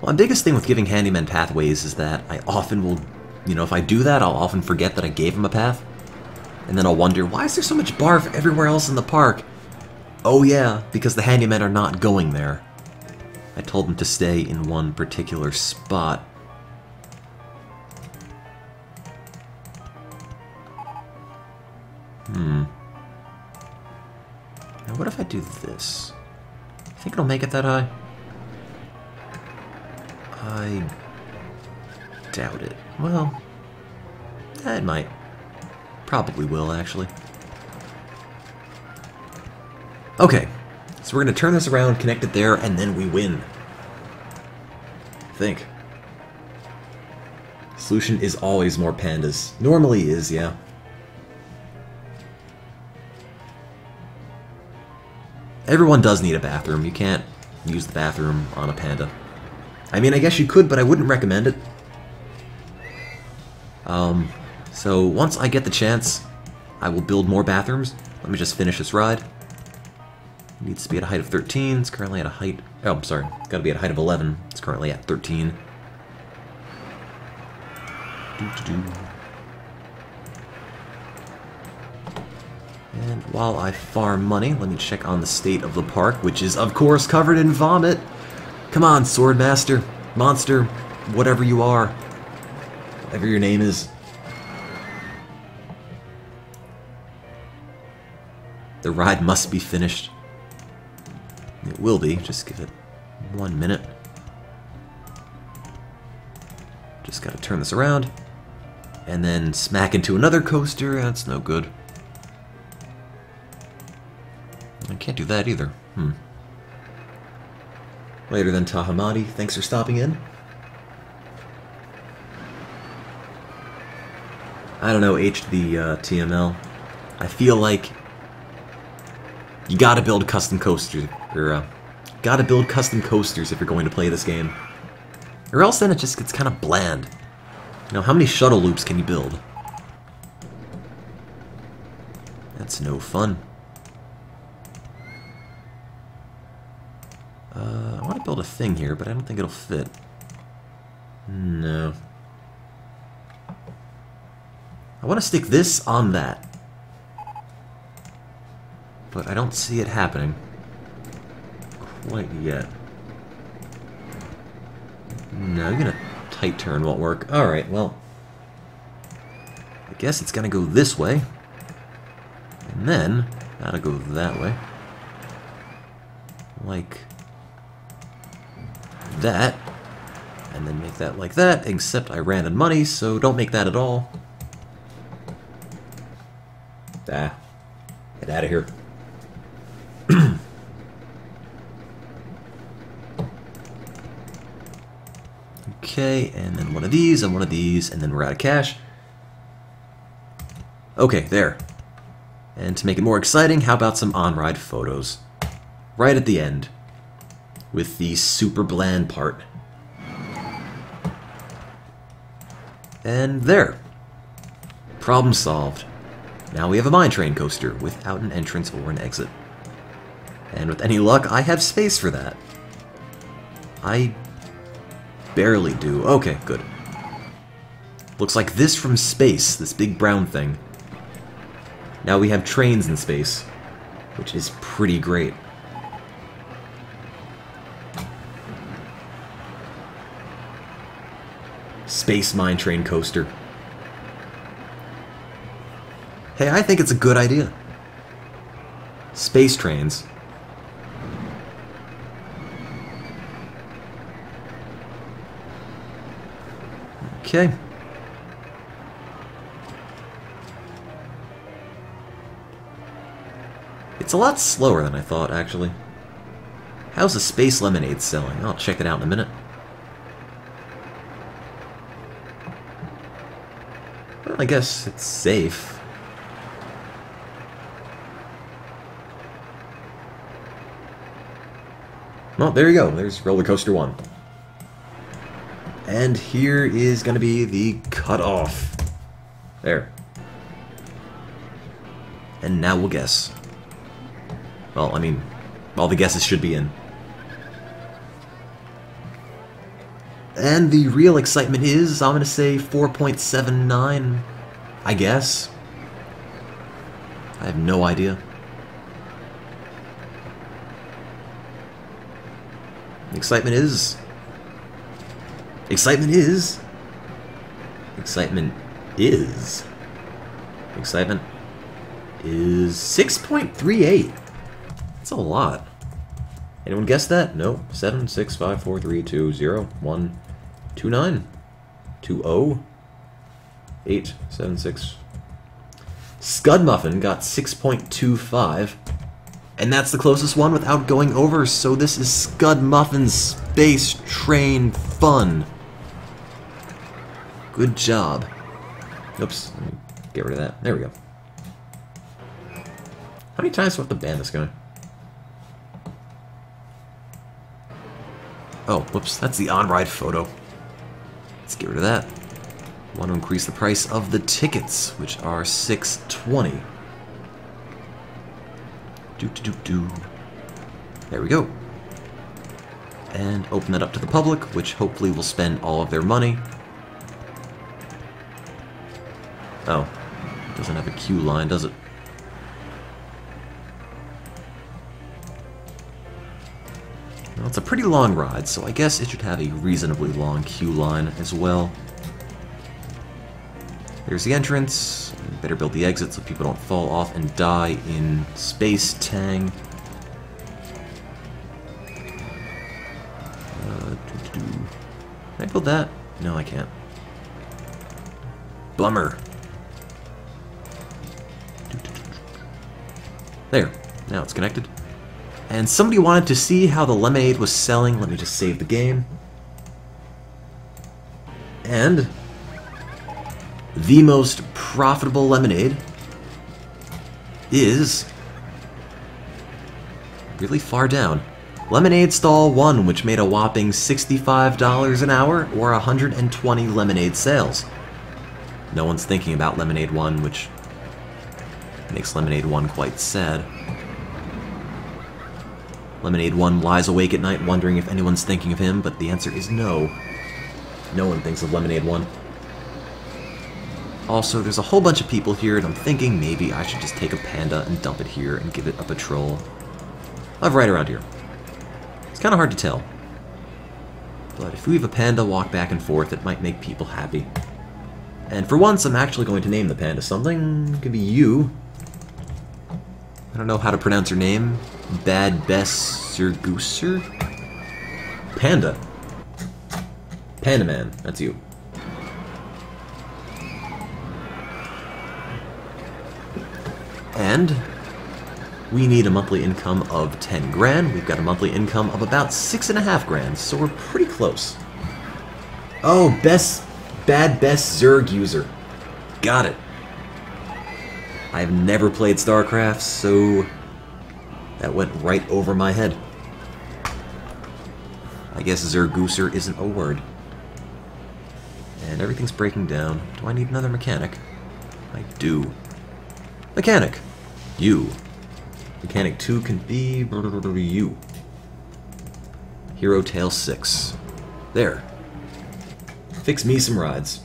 Well, the biggest thing with giving handymen pathways is that I often will, if I do that, I'll often forget that I gave him a path. And then I'll wonder, why is there so much barf everywhere else in the park? Oh yeah, because the handymen are not going there. I told them to stay in one particular spot. Now what if I do this? Think it'll make it that high? I doubt it. Well, it might. Probably will, actually. Okay, so we're going to turn this around, connect it there, and then we win. I think. Solution is always more pandas. Normally is, yeah. Everyone does need a bathroom. You can't use the bathroom on a panda. I mean, I guess you could, but I wouldn't recommend it. So once I get the chance, I will build more bathrooms. Let me just finish this ride. It needs to be at a height of 13. It's currently at a height... Oh, I'm sorry. It's got to be at a height of 11. It's currently at 13. And while I farm money, let me check on the state of the park, which is, of course, covered in vomit. Come on, Swordmaster, Monster, whatever you are. Whatever your name is. The ride must be finished. It will be. Just give it 1 minute. Just gotta turn this around. And then smack into another coaster. That's no good. I can't do that either. Later than Tahamadi. Thanks for stopping in. I don't know, TML. I feel like you gotta build custom coasters, or gotta build custom coasters if you're going to play this game. Or else then it just gets kind of bland. How many shuttle loops can you build? That's no fun. I want to build a thing here, but I don't think it'll fit. No. I want to stick this on that. But I don't see it happening quite yet. No, even a tight turn won't work. Alright, well. I guess it's gonna go this way. And then, gotta go that way. Like that. And then make that like that, except I ran out of money, so don't make that at all. Get out of here. Okay, and then one of these, and one of these, and then we're out of cash. Okay, there. And to make it more exciting, how about some on-ride photos? Right at the end. With the super bland part. And there. Problem solved. Now we have a mine train coaster without an entrance or an exit. And with any luck, I have space for that. I barely do. Okay, good. Looks like this from space, this big brown thing. Now we have trains in space, which is pretty great. Space mine train coaster. Hey, I think it's a good idea. Space trains. Okay. It's a lot slower than I thought, actually. How's the Space Lemonade selling? I'll check it out in a minute. Well, I guess it's safe. Well, there you go. There's Roller Coaster 1. And here is going to be the cutoff. There. And now we'll guess. Well, I mean, all the guesses should be in. And the real excitement is, I'm going to say 4.79, I guess. I have no idea. Excitement is... Excitement is 6.38. That's a lot. Anyone guess that? No. 7, 6, 5, 4, 3, 2, 0, 1, 2, 9, 2, 0, 8, 7, 6. Scud Muffin got 6.25. And that's the closest one without going over, so this is Scud Muffin's Space Train Fun. Good job. Oops, let me get rid of that. There we go. How many times do I have to ban this guy? Oh, whoops, that's the on-ride photo. Let's get rid of that. Want to increase the price of the tickets, which are $6.20. There we go. And open that up to the public, which hopefully will spend all of their money. Oh, it doesn't have a queue line, does it? Well, it's a pretty long ride, so I guess it should have a reasonably long queue line as well. There's the entrance. Better build the exit so people don't fall off and die in Space Tang. Can I build that? No, I can't. Bummer. There. Now it's connected. And somebody wanted to see how the lemonade was selling. Let me just save the game. And the most profitable lemonade is really far down. Lemonade Stall 1, which made a whopping $65 an hour, or 120 lemonade sales. No one's thinking about Lemonade 1, which makes Lemonade 1 quite sad. Lemonade 1 lies awake at night wondering if anyone's thinking of him, but the answer is no. No one thinks of Lemonade 1. Also, there's a whole bunch of people here, and I'm thinking maybe I should just take a panda and dump it here and give it a patrol. Right around here. It's kind of hard to tell. But if we have a panda walk back and forth, it might make people happy. And for once, I'm actually going to name the panda something. It could be you. I don't know how to pronounce your name. Bad Bess Zergooser? Panda. Panda Man. That's you. And we need a monthly income of 10 grand. We've got a monthly income of about 6.5 grand, so we're pretty close. Oh, Bad Bess Zerg user. Got it. I've never played StarCraft, so that went right over my head. I guess Zergooser isn't a word. And everything's breaking down. Do I need another mechanic? I do. Mechanic. You. Mechanic 2 can be you. Hero Tail 6. There. Fix me some rides.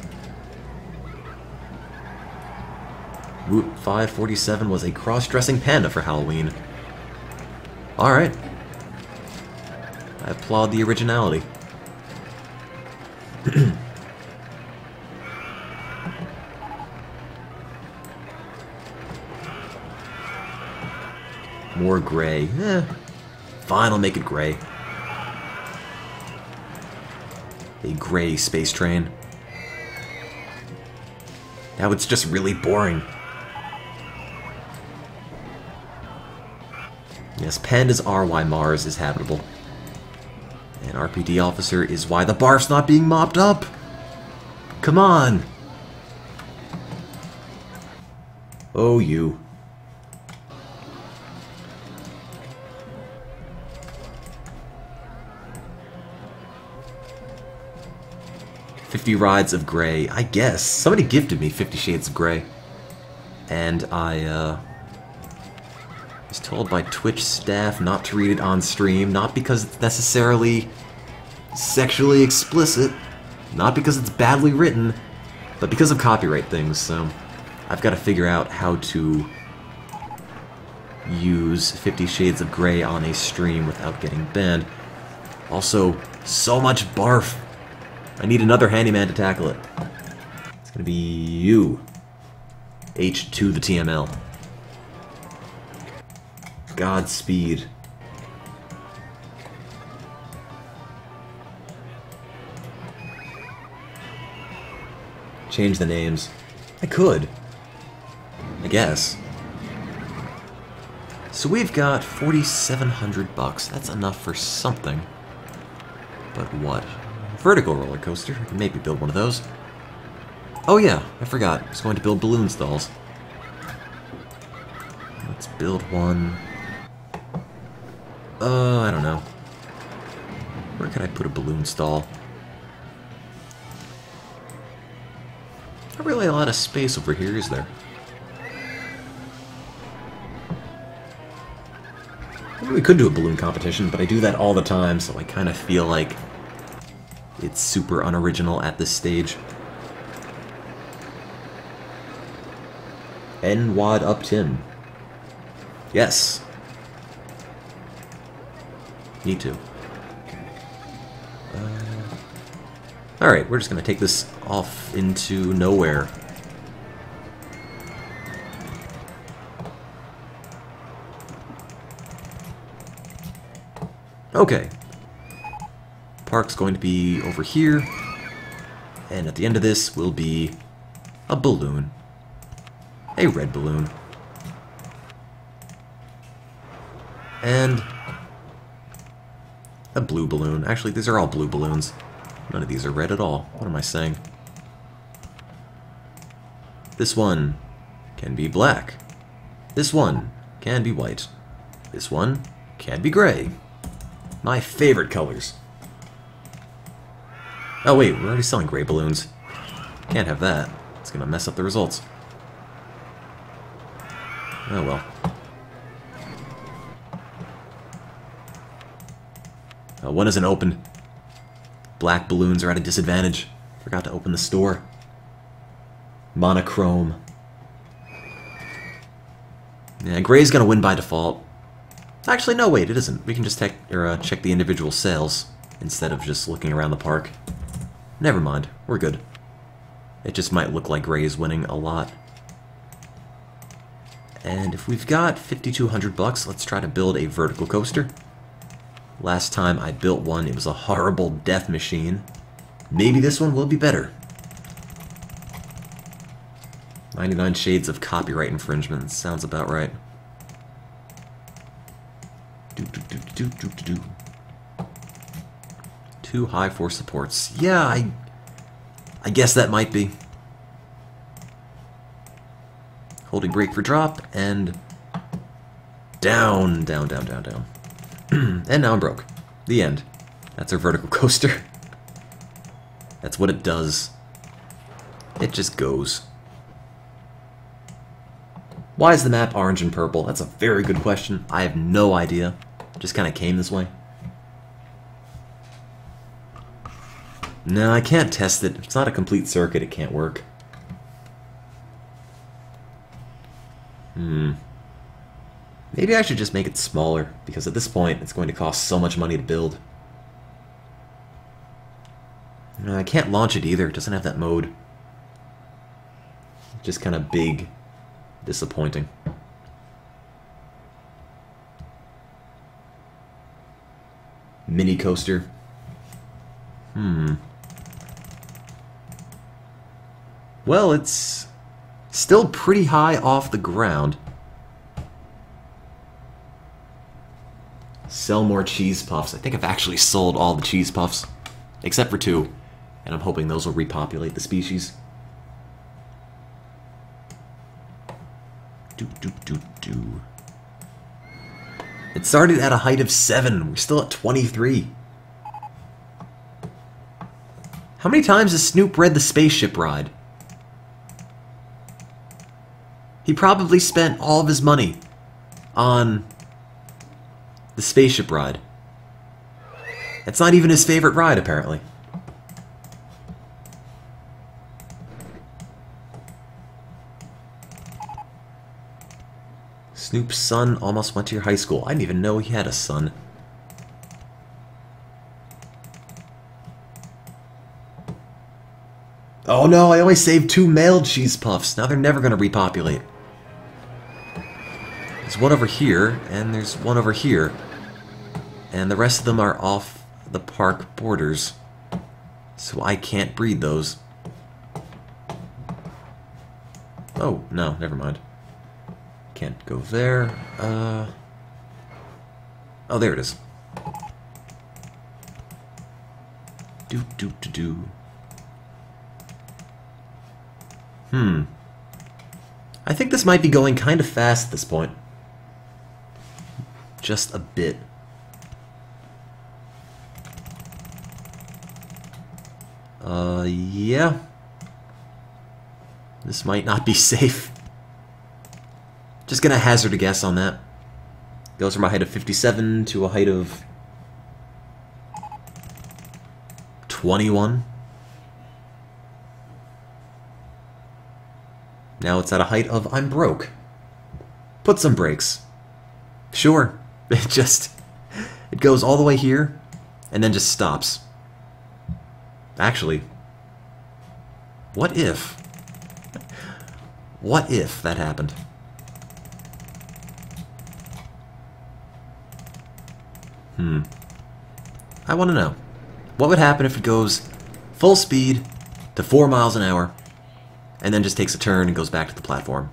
Route 547 was a cross-dressing panda for Halloween. Alright. I applaud the originality. More gray. Fine, I'll make it gray. A gray space train. Now it's just really boring. Yes, pandas are why Mars is habitable. And RPD officer is why the barf's not being mopped up. Come on. Oh, you. "50 rides of gray." I guess. Somebody gifted me 50 Shades of Grey. And I was told by Twitch staff not to read it on stream, not because it's necessarily sexually explicit, not because it's badly written, but because of copyright things, so I've got to figure out how to use 50 Shades of Grey on a stream without getting banned. Also, so much barf. I need another handyman to tackle it. It's gonna be you. H to the TML. Godspeed. Change the names. I could. I guess. So we've got 4,700 bucks. That's enough for something. But what? Vertical roller coaster. I can maybe build one of those. Oh yeah, I forgot. I was going to build balloon stalls. Let's build one. I don't know. Where could I put a balloon stall? Not really a lot of space over here, is there? Maybe we could do a balloon competition, but I do that all the time, so I kind of feel like it's super unoriginal at this stage. MonotoneTim. Yes. Need to. Alright, we're just gonna take this off into nowhere. Okay. Park's going to be over here, and at the end of this will be a balloon. A red balloon. And a blue balloon. Actually, these are all blue balloons. None of these are red at all. What am I saying? This one can be black. This one can be white. This one can be gray. My favorite colors. Oh wait, we're already selling gray balloons. Can't have that. It's gonna mess up the results. Oh well. One isn't open. Black balloons are at a disadvantage. Forgot to open the store. Monochrome. Yeah, gray's gonna win by default. Actually, no, wait, it isn't. We can just check the individual sales instead of just looking around the park. Never mind, we're good. It just might look like gray is winning a lot. And if we've got 5,200 bucks, let's try to build a vertical coaster. Last time I built one, it was a horrible death machine. Maybe this one will be better. 99 shades of copyright infringement. Sounds about right. Too high for supports. Yeah, I guess that might be. Holding brake for drop, and down, down, down, down, down. And now I'm broke. The end. That's our vertical coaster. That's what it does. It just goes. Why is the map orange and purple? That's a very good question. I have no idea. It just kind of came this way. No, I can't test it. If it's not a complete circuit, it can't work. Maybe I should just make it smaller, because at this point, it's going to cost so much money to build. No, I can't launch it either. It doesn't have that mode. Just kind of big. Disappointing. mini coaster. Well, it's still pretty high off the ground. Sell more cheese puffs. I think I've actually sold all the cheese puffs, except for 2, and I'm hoping those will repopulate the species. It started at a height of 7. We're still at 23. How many times has Snoop read the spaceship ride? He probably spent all of his money on the spaceship ride. It's not even his favorite ride, apparently. Snoop's son almost went to your high school. I didn't even know he had a son. Oh no, I only saved 2 male cheese puffs. Now they're never going to repopulate. There's one over here, and there's one over here. And the rest of them are off the park borders. So I can't breed those. Oh, no, never mind. Can't go there. Oh, there it is. I think this might be going kind of fast at this point. Just a bit. Yeah. This might not be safe. Just gonna hazard a guess on that. Goes from a height of 57 to a height of 21. Now it's at a height of I'm broke. Put some brakes. Sure. It goes all the way here and then just stops. Actually, what if that happened? I want to know. What would happen if it goes full speed to 4 miles an hour and then just takes a turn and goes back to the platform?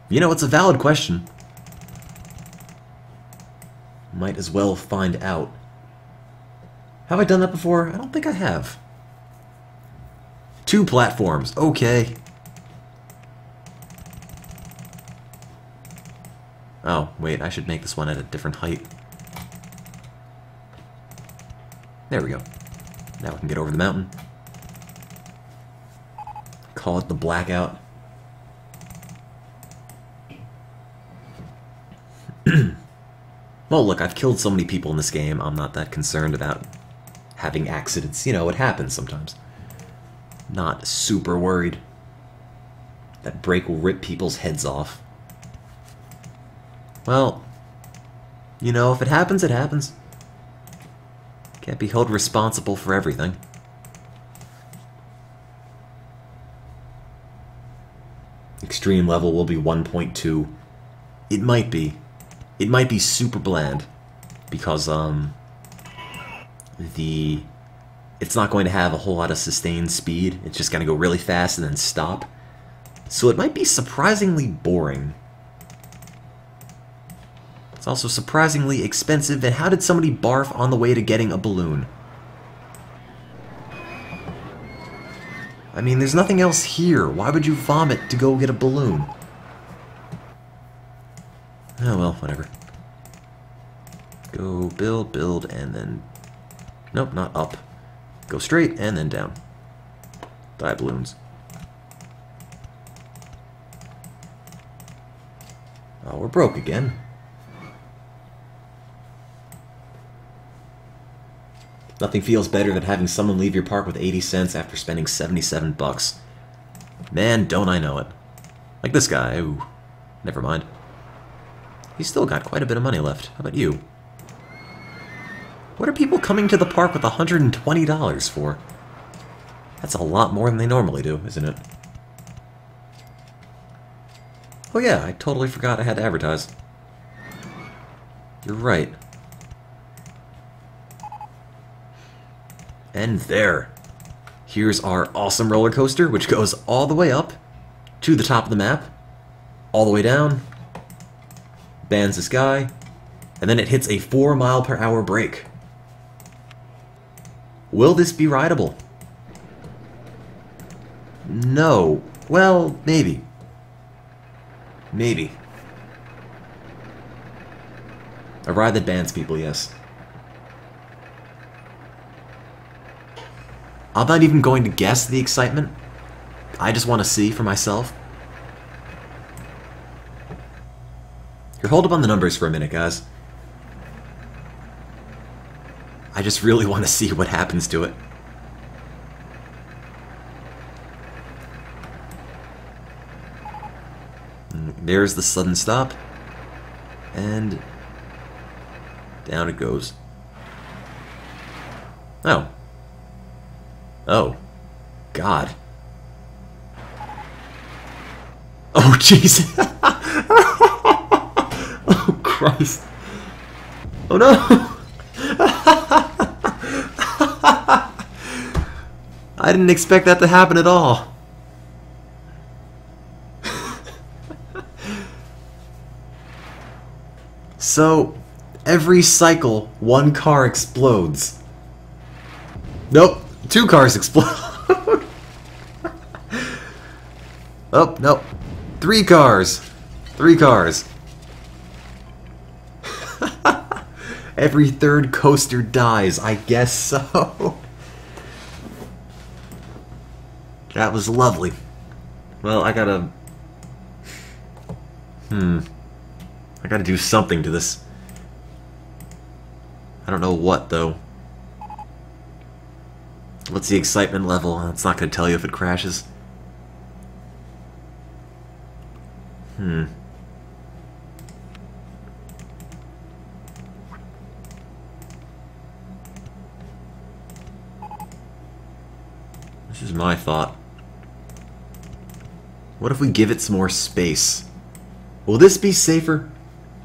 You know, it's a valid question. Might as well find out. Have I done that before? I don't think I have. 2 platforms. Okay. Oh, wait, I should make this one at a different height. There we go. Now we can get over the mountain. Call it the blackout. Well, look, I've killed so many people in this game, I'm not that concerned about having accidents. You know, it happens sometimes. Not super worried. That break will rip people's heads off. Well, you know, if it happens, it happens. Can't be held responsible for everything. Extreme level will be 1.2. It might be. It might be super bland. Because, it's not going to have a whole lot of sustained speed. It's just going to go really fast and then stop. So it might be surprisingly boring. It's also surprisingly expensive, and how did somebody barf on the way to getting a balloon? I mean, there's nothing else here. Why would you vomit to go get a balloon? Oh well, whatever. Go build, and then... Nope, not up. Go straight, and then down. Die balloons. Oh, we're broke again. Nothing feels better than having someone leave your park with 80 cents after spending 77 bucks. Man, don't I know it. Like this guy. Ooh, never mind. He's still got quite a bit of money left. How about you? What are people coming to the park with $120 for? That's a lot more than they normally do, isn't it? Oh yeah, I totally forgot I had to advertise. You're right. And there. Here's our awesome roller coaster, which goes all the way up to the top of the map, all the way down, bans the sky, and then it hits a 4-mile-per-hour brake. Will this be rideable? No. Well, maybe. Maybe. A ride that bans people, yes. I'm not even going to guess the excitement. I just want to see for myself. Here, hold up on the numbers for a minute, guys. I just really want to see what happens to it. And there's the sudden stop. And down it goes. Oh. Oh. God. Oh, jeez. Oh, Christ. Oh, no. I didn't expect that to happen at all. So, every cycle, one car explodes. Nope. 2 cars explode. Oh, no. 3 cars. 3 cars. Every third coaster dies. I guess so. That was lovely. Well, I gotta do something to this. I don't know what, though. What's the excitement level? It's not going to tell you if it crashes. This is my thought. What if we give it some more space? Will this be safer?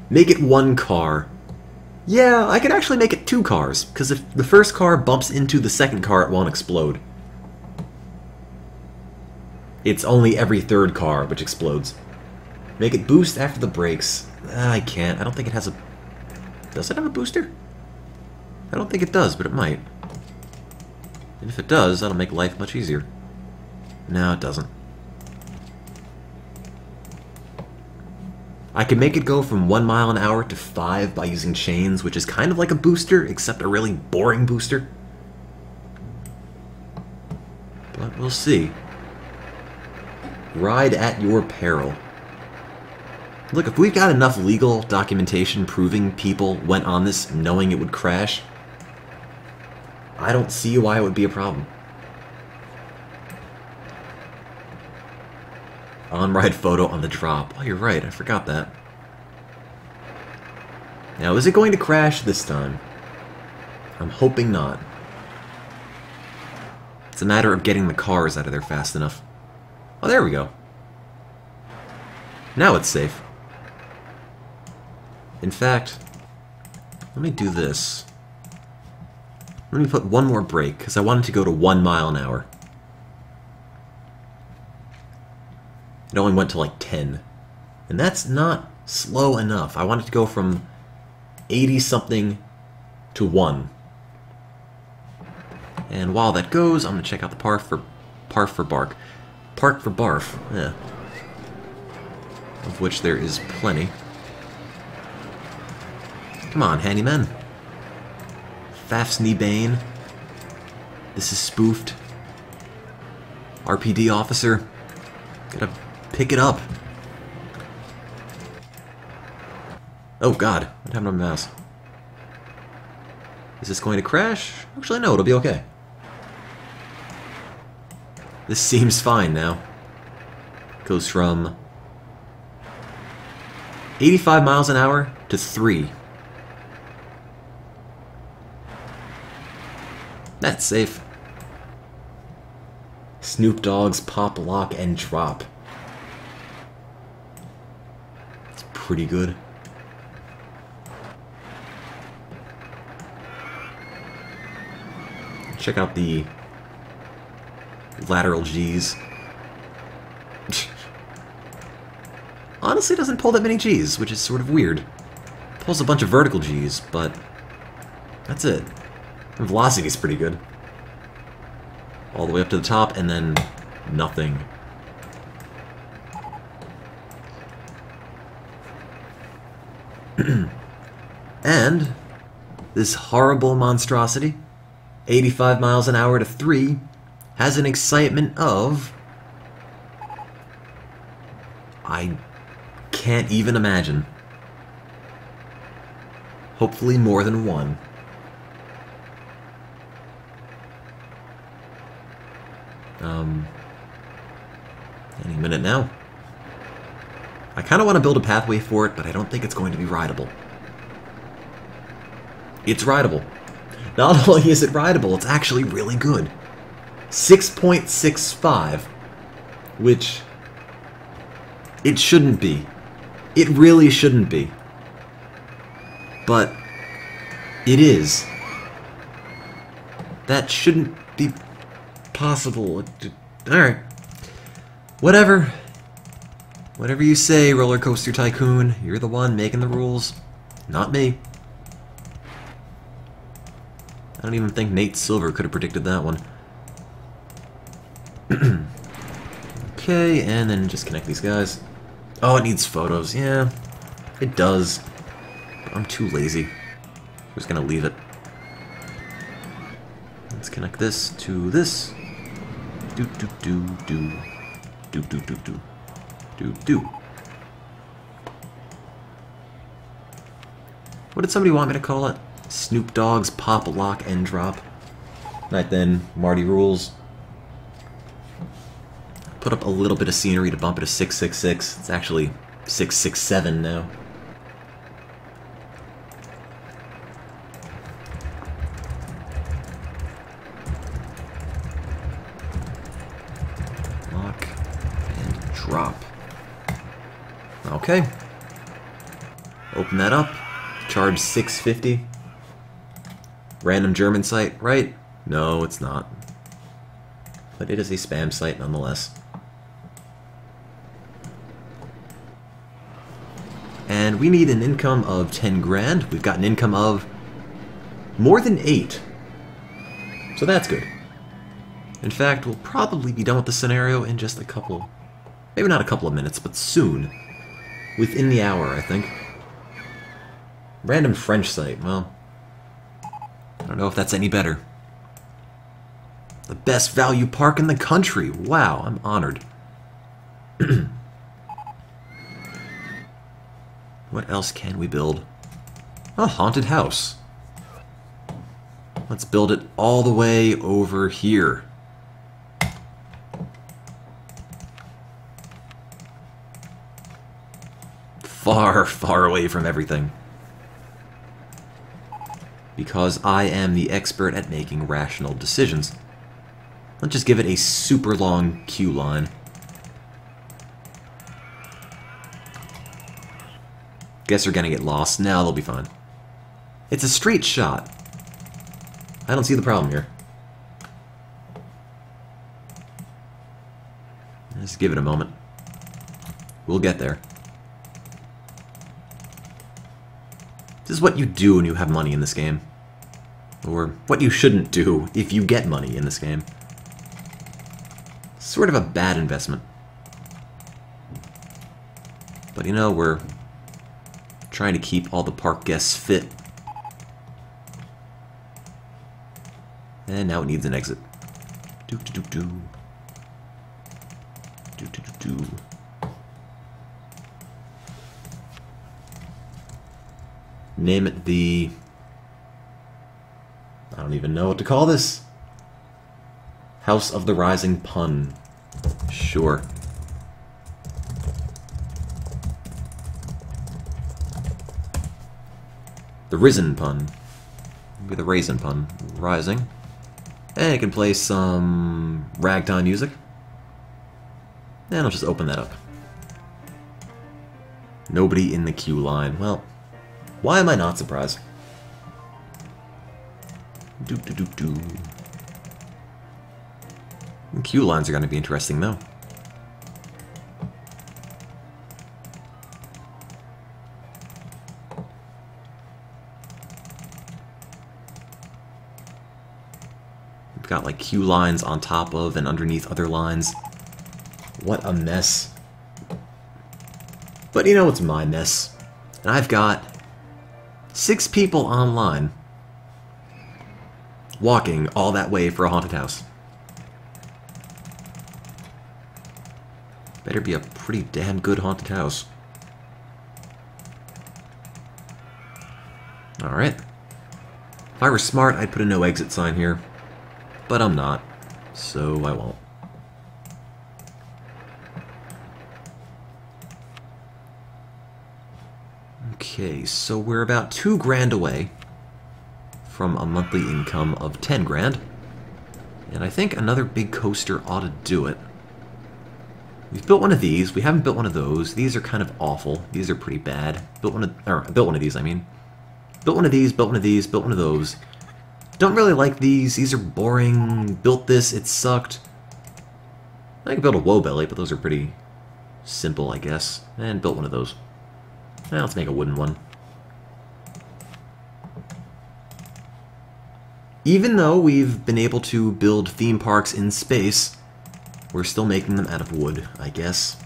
Make it 1 car. Yeah, I could actually make it 2 cars, because if the first car bumps into the second car, it won't explode. It's only every third car which explodes. Make it boost after the brakes. I can't. I don't think it has a... Does it have a booster? I don't think it does, but it might. And if it does, that'll make life much easier. No, it doesn't. I can make it go from 1 mile an hour to 5 by using chains, which is kind of like a booster, except a really boring booster. But we'll see. Ride at your peril. Look, if we've got enough legal documentation proving people went on this knowing it would crash, I don't see why it would be a problem. On-ride photo on the drop. Oh, you're right. I forgot that. Now, is it going to crash this time? I'm hoping not. It's a matter of getting the cars out of there fast enough. Oh, there we go. Now it's safe. In fact, let me do this. Let me put 1 more brake, because I want it to go to 1 mile an hour. It only went to like 10. And that's not slow enough. I want it to go from 80-something to 1. And while that goes, I'm going to check out the park for bark. Park for barf. Yeah. Of which there is plenty. Come on, handyman. Fafsney Bane. This is spoofed. RPD officer. Gotta pick it up. Oh god, what happened to my mouse? Is this going to crash? Actually, no, it'll be okay. This seems fine now. Goes from 85 miles an hour to 3. That's safe. Snoop Dogg's pop, lock, and drop. It's pretty good. Check out the lateral Gs. Honestly, doesn't pull that many Gs, which is sort of weird. Pulls a bunch of vertical Gs, but that's it. The velocity's pretty good. All the way up to the top, and then nothing. And this horrible monstrosity, 85 miles an hour to 3, has an excitement of... I can't even imagine. Hopefully more than 1. Any minute now. I kind of want to build a pathway for it, but I don't think it's going to be rideable. It's rideable. Not only is it rideable, it's actually really good. 6.65, which it shouldn't be. It really shouldn't be. But it is. That shouldn't be possible. Alright. Whatever. Whatever you say, Roller Coaster Tycoon. You're the one making the rules, not me. I don't even think Nate Silver could have predicted that one. Okay, and then just connect these guys. Oh, it needs photos. Yeah, it does. But I'm too lazy. I'm just gonna leave it. Let's connect this to this. Do do do do do do do do do do. What did somebody want me to call it? Snoop Dogg's Pop, Lock, and Drop. Right then, Marty rules. Put up a little bit of scenery to bump it to 666. It's actually 667 now. Lock and drop. Okay. Open that up. Charge 650. Random German site, right? No, it's not. But it is a spam site nonetheless. And we need an income of 10 grand. We've got an income of more than 8. So that's good. In fact, we'll probably be done with the scenario in just a couple, maybe not a couple of minutes, but soon. Within the hour, I think. Random French site, well, I don't know if that's any better. The best value park in the country. Wow, I'm honored. What else can we build? A haunted house. Let's build it all the way over here. Far, far away from everything. Because I am the expert at making rational decisions. Let's just give it a super long queue line. Guess they're gonna get lost. No, they'll be fine. It's a straight shot. I don't see the problem here. Just give it a moment. We'll get there. This is what you do when you have money in this game. Or what you shouldn't do if you get money in this game. Sort of a bad investment. But you know, we're trying to keep all the park guests fit. And now it needs an exit. Do do do do. Do do do do. Name it the... I don't even know what to call this. House of the Rising Pun. Sure. The Risen Pun. Maybe the Raisin Pun. Rising. And it can play some ragtime music. And I'll just open that up. Nobody in the queue line. Well, why am I not surprised? Do do do do. Queue lines are going to be interesting, though. We've got, like, queue lines on top of and underneath other lines. What a mess. But you know, it's my mess. And I've got 6 people online walking all that way for a haunted house. Better be a pretty damn good haunted house. Alright. If I were smart, I'd put a no exit sign here. But I'm not, so I won't. Okay, so we're about $2,000 away from a monthly income of 10 grand. And I think another big coaster ought to do it. We've built one of these. We haven't built one of those. These are kind of awful. These are pretty bad. Built one of these, I mean. Built one of these, built one of these, built one of those. Don't really like these. These are boring. Built this, it sucked. I could build a woe belly, but those are pretty simple, I guess. And built one of those. Well, let's make a wooden one. Even though we've been able to build theme parks in space, we're still making them out of wood, I guess.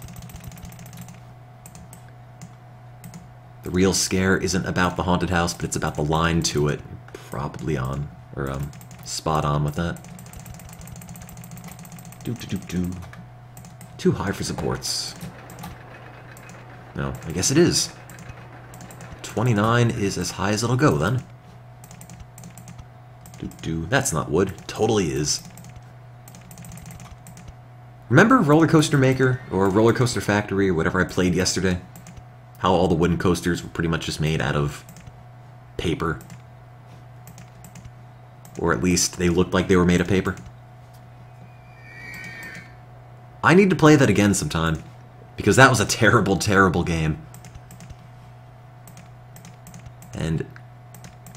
The real scare isn't about the haunted house, but it's about the line to it. Probably on, or spot on with that. Too high for supports. No, I guess it is. 29 is as high as it'll go, then. That's not wood. Totally is. Remember Roller Coaster Maker, or Roller Coaster Factory, or whatever I played yesterday? How all the wooden coasters were pretty much just made out of paper. Or at least they looked like they were made of paper. I need to play that again sometime, because that was a terrible, terrible game. And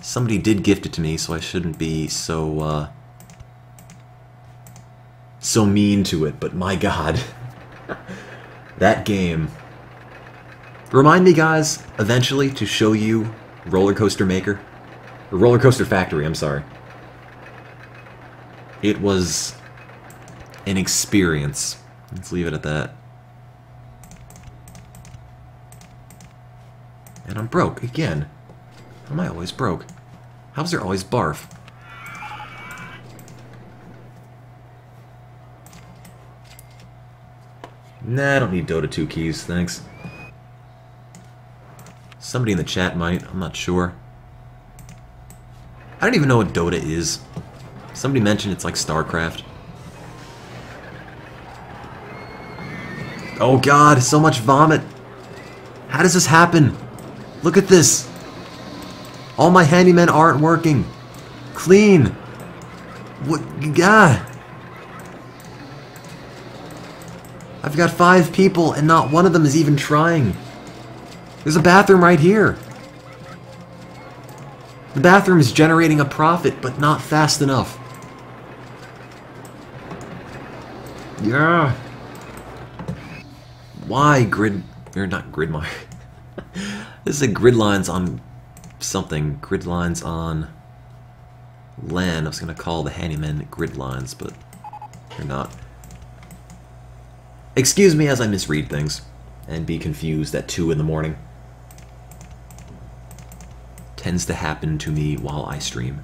somebody did gift it to me, so I shouldn't be so mean to it, but my god. That game. Remind me, guys, eventually, to show you Roller Coaster Maker. Or Roller Coaster Factory, I'm sorry. It was an experience. Let's leave it at that. And I'm broke, again. How am I always broke? How's there always barf? Nah, I don't need Dota 2 keys, thanks. Somebody in the chat might, I'm not sure. I don't even know what Dota is. Somebody mentioned it's like StarCraft. Oh god, so much vomit! How does this happen? Look at this! All my handymen aren't working! Clean! What? God! I've got 5 people and not one of them is even trying. There's a bathroom right here. The bathroom is generating a profit, but not fast enough. Yeah. Why grid... or not grid mark. This is a grid lines on something. Grid lines on LAN. I was going to call the handyman grid lines, but they're not. Excuse me as I misread things and be confused at 2 in the morning. Tends to happen to me while I stream.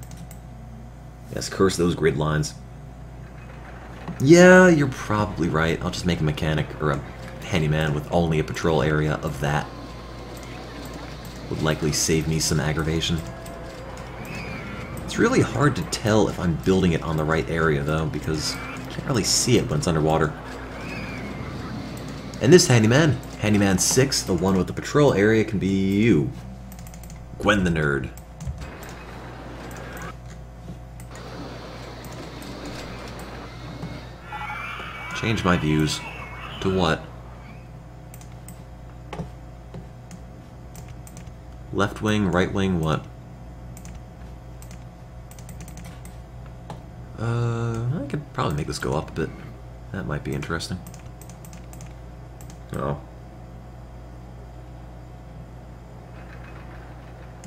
Yes, curse those grid lines. Yeah, you're probably right. I'll just make a mechanic or a handyman with only a patrol area of that. Would likely save me some aggravation. It's really hard to tell if I'm building it on the right area, though, because you can't really see it when it's underwater. And this handyman, Handyman 6, the one with the patrol area, can be you. Gwen the Nerd. Change my views. To what? Left wing, right wing, what? I could probably make this go up a bit. That might be interesting. Oh.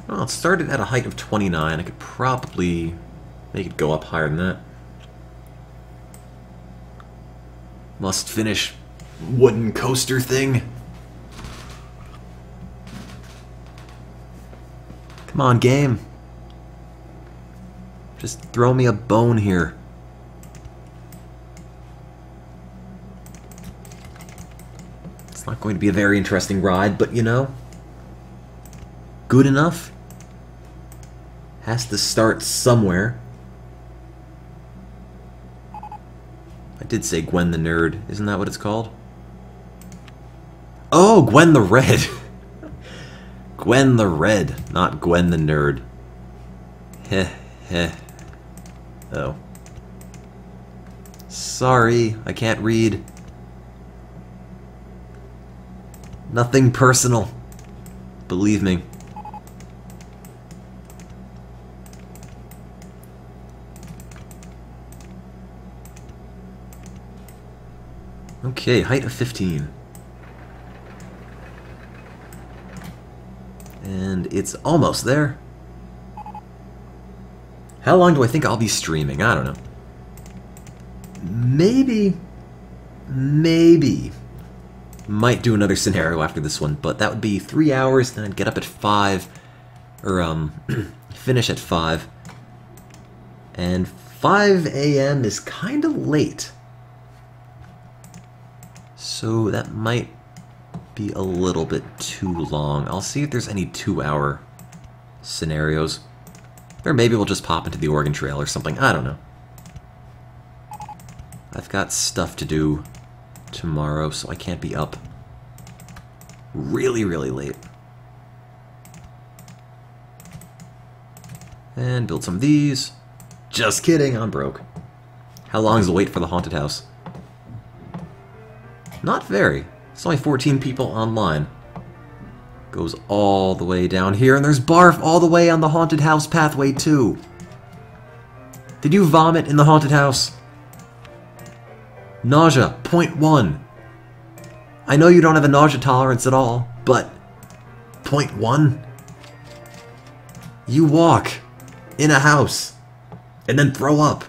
Well, it started at a height of 29. I could probably make it go up higher than that. Must finish wooden coaster thing. Come on, game. Just throw me a bone here. It's not going to be a very interesting ride, but you know, good enough. Has to start somewhere. I did say Gwen the Nerd. Isn't that what it's called? Oh, Gwen the Red. Gwen the Red, not Gwen the Nerd. Heh heh. Oh. Sorry, I can't read. Nothing personal. Believe me. Okay, height of 15. And it's almost there. How long do I think I'll be streaming? I don't know. Maybe might do another scenario after this one, but that would be 3 hours, then I'd get up at 5, or finish at 5. And 5 a.m. is kind of late. So that might be a little bit too long. I'll see if there's any 2-hour scenarios. Or maybe we'll just pop into the Oregon Trail or something. I don't know. I've got stuff to do tomorrow, so I can't be up really, really late. And build some of these. Just kidding, I'm broke. How long is the wait for the haunted house? Not very. It's only 14 people online. Goes all the way down here, and there's barf all the way on the haunted house pathway too. Did you vomit in the haunted house? Nausea, 0.1. I know you don't have a nausea tolerance at all, but 0.1? You walk in a house and then throw up.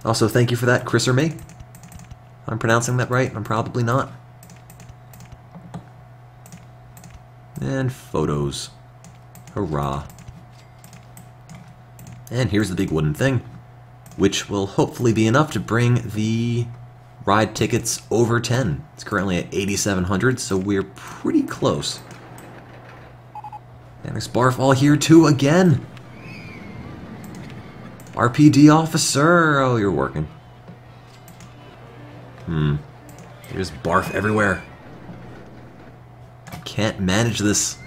Also, thank you for that, Chris or me. I'm pronouncing that right. I'm probably not. And photos. Hurrah. And here's the big wooden thing, which will hopefully be enough to bring the ride tickets over 10. It's currently at 8,700, so we're pretty close. And there's barf all here too again. RPD officer! Oh, you're working. There's barf everywhere. Can't manage this.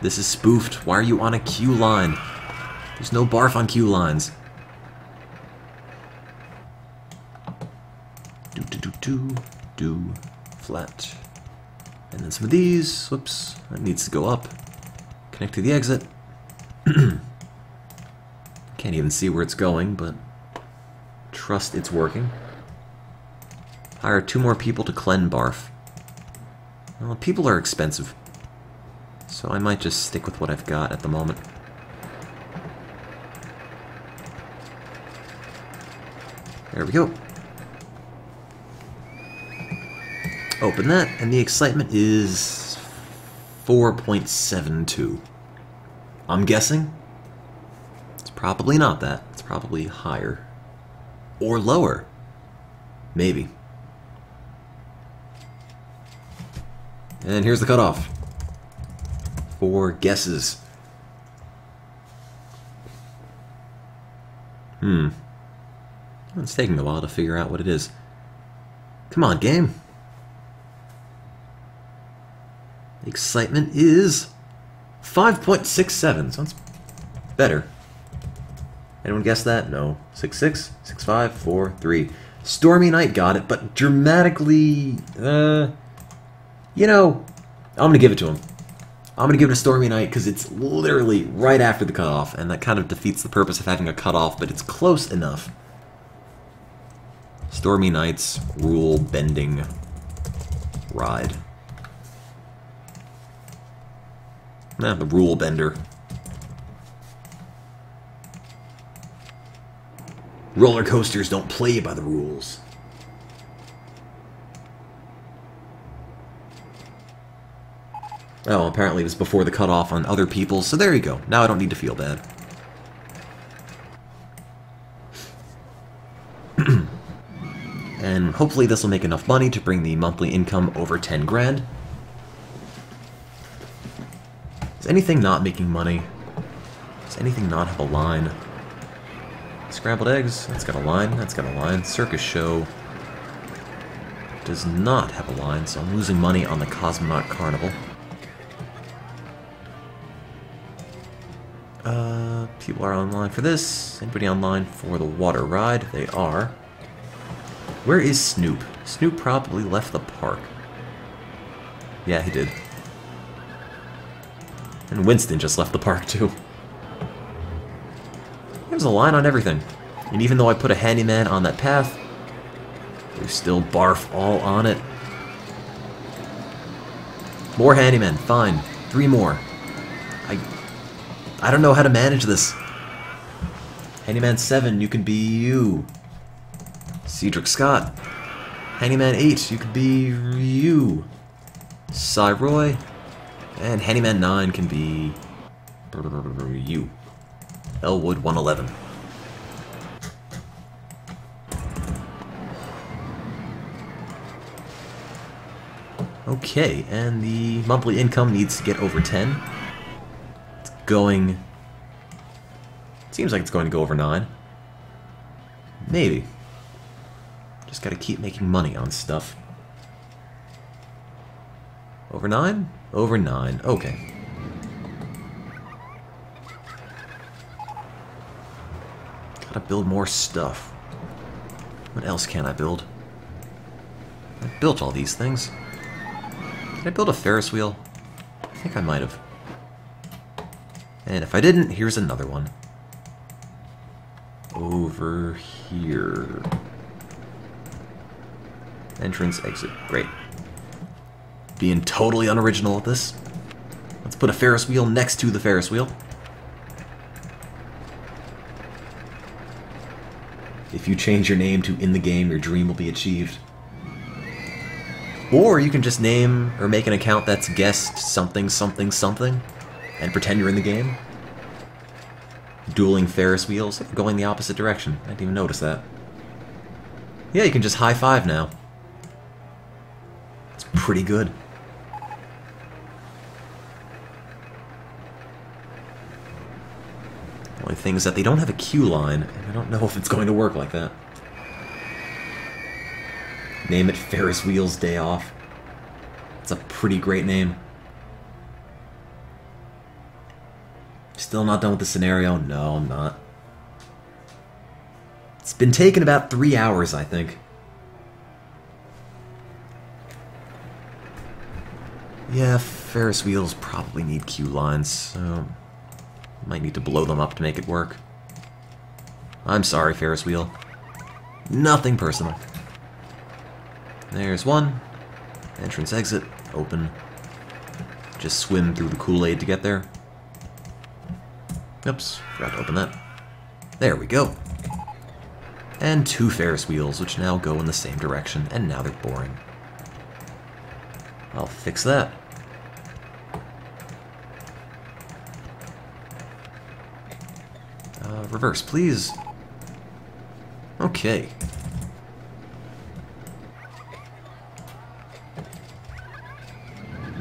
This is spoofed. Why are you on a queue line? There's no barf on queue lines. Do. Flat. And then some of these. Whoops. That needs to go up. Connect to the exit. Can't even see where it's going, but trust it's working. Hire 2 more people to cleanse barf. Well, people are expensive, so I might just stick with what I've got at the moment. There we go. Open that, and the excitement is 4.72. I'm guessing. Probably not that. It's probably higher. Or lower. Maybe. And here's the cutoff. 4 guesses. It's taking a while to figure out what it is. Come on, game. Excitement is 5.67. Sounds better. Anyone guess that? No. 6-6, 6-5, 4, 3. Stormy Night got it, but dramatically, you know, I'm gonna give it to him. I'm going to give it a Stormy Night because it's literally right after the cutoff, and that kind of defeats the purpose of having a cutoff, but it's close enough. Stormy Night's rule bending ride. The rule bender. Roller coasters don't play by the rules. Oh, apparently it was before the cutoff on other people, so there you go. Now I don't need to feel bad. And hopefully this will make enough money to bring the monthly income over 10 grand. Is anything not making money? Does anything not have a line? Scrambled eggs, that's got a line, that's got a line. Circus show does not have a line, so I'm losing money on the Cosmonaut Carnival. People are online for this. Anybody online for the water ride? They are. Where is Snoop? Snoop probably left the park. Yeah, he did. And Winston just left the park, too. There's a line on everything. And even though I put a handyman on that path, there's still barf all on it. More handymen, fine. 3 more. I don't know how to manage this. Handyman 7, you could be you. Cedric Scott. Handyman 8, you could be you. Cyroy. And Handyman 9 can be you. Elwood 111. Okay, and the monthly income needs to get over 10. It's going... Seems like it's going to go over 9. Maybe. Just gotta keep making money on stuff. Over 9? Over 9. Okay. Gotta build more stuff. What else can I build? I built all these things. Did I build a Ferris wheel? I think I might have. And if I didn't, here's another one. Over here. Entrance, exit. Great. Being totally unoriginal with this. Let's put a Ferris wheel next to the Ferris wheel. If you change your name to in the game, your dream will be achieved. Or you can just name or make an account that's guest something something something and pretend you're in the game. Dueling Ferris wheels, going the opposite direction. I didn't even notice that. Yeah, you can just high five now. It's pretty good. The only thing is that they don't have a queue line, and I don't know if it's going to work like that. Name it Ferris Wheels Day Off. It's a pretty great name. Still not done with the scenario? No, I'm not. It's been taking about 3 hours, I think. Yeah, Ferris wheels probably need queue lines, so... might need to blow them up to make it work. I'm sorry, Ferris wheel. Nothing personal. There's one. Entrance, exit, open. Just swim through the Kool-Aid to get there. Oops, forgot to open that. There we go. And 2 Ferris wheels, which now go in the same direction, and now they're boring. I'll fix that. Reverse, please. Okay.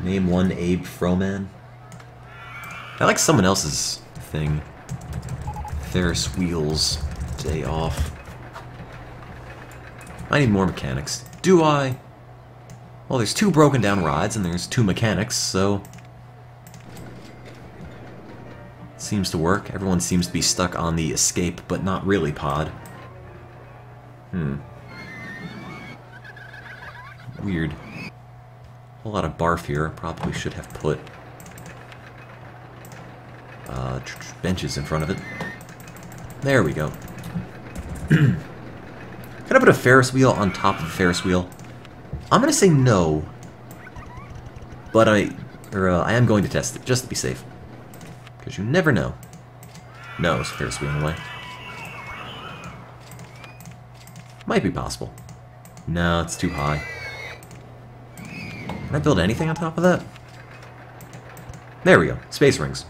Name one Abe Froman. I like someone else's thing. Ferris wheels day off. I need more mechanics. Do I? Well, there's 2 broken down rides and there's 2 mechanics, so... seems to work. Everyone seems to be stuck on the escape, but not really pod. Weird. A whole lot of barf here. Probably should have put benches in front of it. There we go. Can I put a Ferris wheel on top of a Ferris wheel? I'm gonna say no, but I am going to test it just to be safe, because you never know. No, it's a Ferris wheel in the way. Might be possible. No, it's too high. Can I build anything on top of that? There we go. Space rings.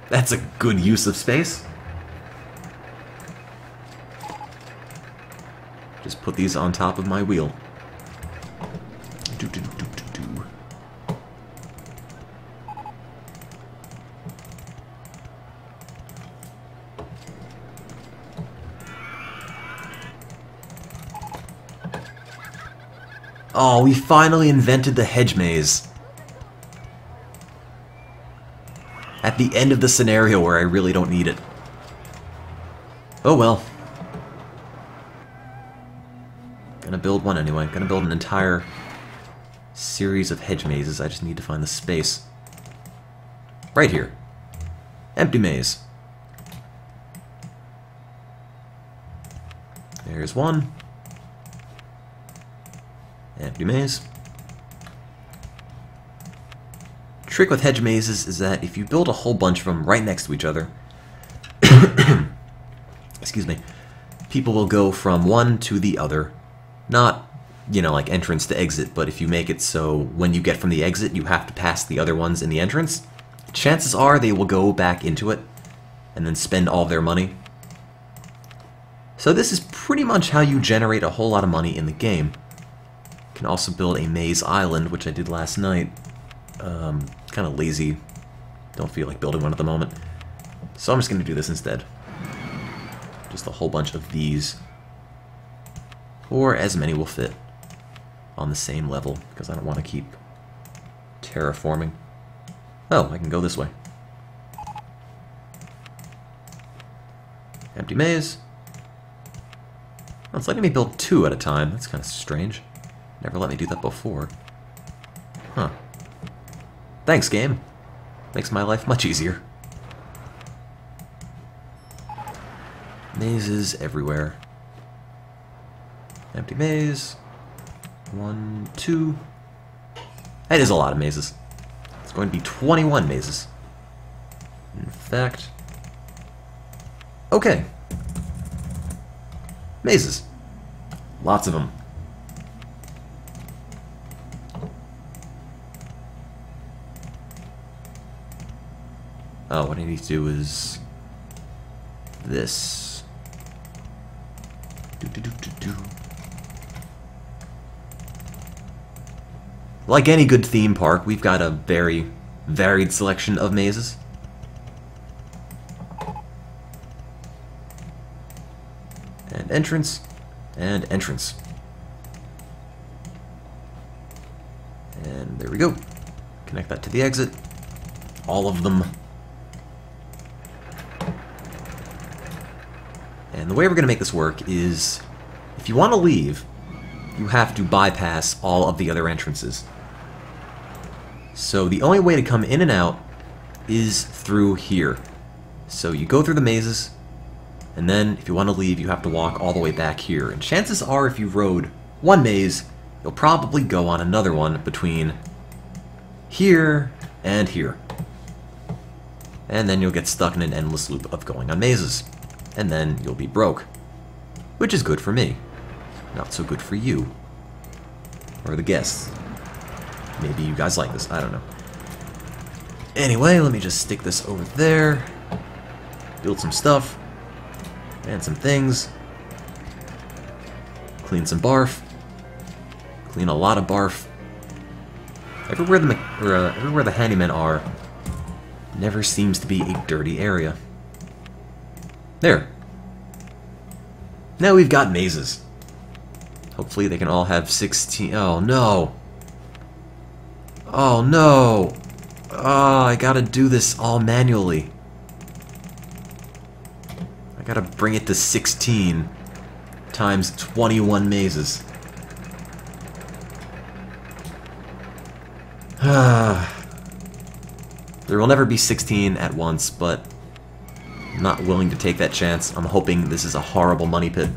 That's a good use of space. Just put these on top of my wheel. Oh, we finally invented the hedge maze. At the end of the scenario where I really don't need it. Oh well. Gonna build one anyway. Gonna build an entire series of hedge mazes. I just need to find the space. Right here. Empty maze. There's one. Empty maze. Trick with hedge mazes is that if you build a whole bunch of them right next to each other, excuse me, people will go from one to the other. Not, you know, like entrance to exit, but if you make it so when you get from the exit, you have to pass the other ones in the entrance, chances are they will go back into it and then spend all their money. So this is pretty much how you generate a whole lot of money in the game. You can also build a maze island, which I did last night. Kind of lazy. Don't feel like building one at the moment. So I'm just going to do this instead. Just a whole bunch of these. Or as many will fit on the same level, because I don't want to keep terraforming. Oh, I can go this way. Empty maze. Oh, it's letting me build two at a time. That's kind of strange. Never let me do that before. Huh. Thanks, game. Makes my life much easier. Mazes everywhere. Empty maze. 1, 2. That is a lot of mazes. It's going to be 21 mazes. In fact. Okay. Mazes. Lots of them. Oh, what I need to do is this. Like any good theme park, we've got a very varied selection of mazes. And entrance, and entrance. And there we go. Connect that to the exit. All of them. And the way we're going to make this work is, if you want to leave, you have to bypass all of the other entrances. So the only way to come in and out is through here. So you go through the mazes, and then if you want to leave, you have to walk all the way back here. And chances are, if you rode one maze, you'll probably go on another one between here and here. And then you'll get stuck in an endless loop of going on mazes. And then you'll be broke. Which is good for me. Not so good for you. Or the guests. Maybe you guys like this, I don't know. Anyway, let me just stick this over there. Build some stuff. And some things. Clean some barf. Clean a lot of barf. Everywhere the handymen are, never seems to be a dirty area. There. Now we've got mazes. Hopefully they can all have 16... Oh, no. Oh, no. Oh, I gotta do this all manually. I gotta bring it to 16 times 21 mazes. There will never be 16 at once, but I'm not willing to take that chance. I'm hoping this is a horrible money pit.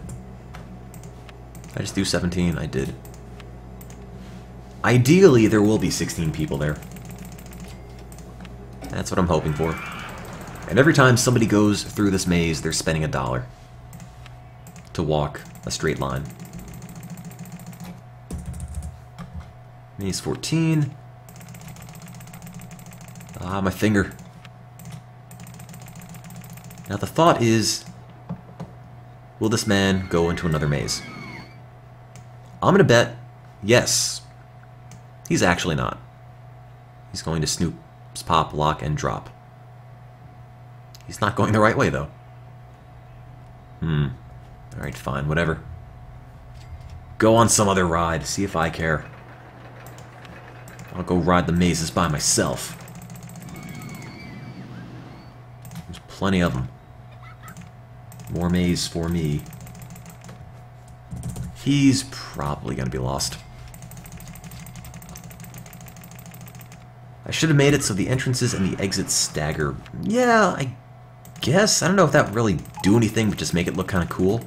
Did I just do 17? I did. Ideally, there will be 16 people there. That's what I'm hoping for. And every time somebody goes through this maze, they're spending $1 to walk a straight line. Maze 14. Ah, my finger. Now the thought is, will this man go into another maze? I'm gonna bet yes. He's actually not. He's going to snoop, pop, lock, and drop. He's not going the right way, though. Alright, fine, whatever. Go on some other ride, see if I care. I'll go ride the mazes by myself. There's plenty of them. More maze for me. He's probably gonna be lost. I should have made it so the entrances and the exits stagger. Yeah, I guess. I don't know if that would really do anything, but just make it look kind of cool.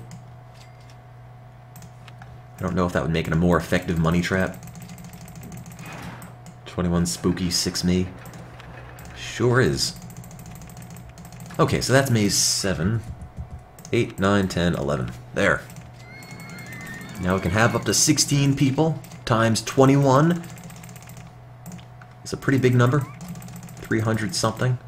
I don't know if that would make it a more effective money trap. 21 spooky, 6 me. Sure is. Okay, so that's maze 7. 8, 9, 10, 11. There. Now we can have up to 16 people times 21. It's a pretty big number. 300 something.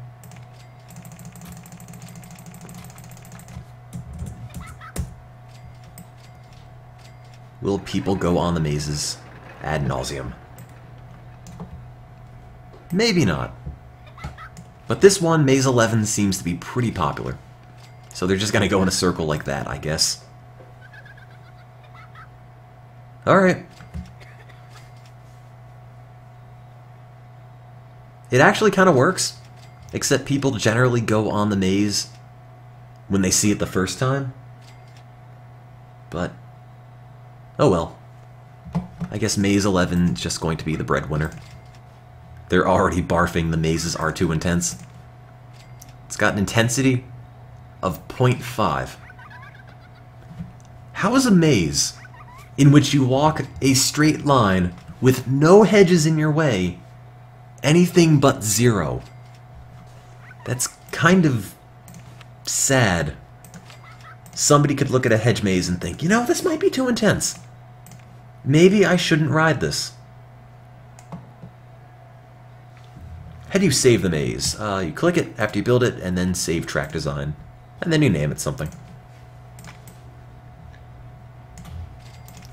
Will people go on the mazes ad nauseum? Maybe not. But this one, maze 11, seems to be pretty popular. So they're just gonna go in a circle like that, I guess. Alright. It actually kind of works, except people generally go on the maze when they see it the first time. But, oh well. I guess maze 11 is just going to be the breadwinner. They're already barfing the mazes are too intense. It's got an intensity of 0.5. How is a maze in which you walk a straight line with no hedges in your way anything but 0? That's kind of sad. Somebody could look at a hedge maze and think, you know, this might be too intense. Maybe I shouldn't ride this. How do you save the maze? You click it after you build it, and then save track design. And then you name it something.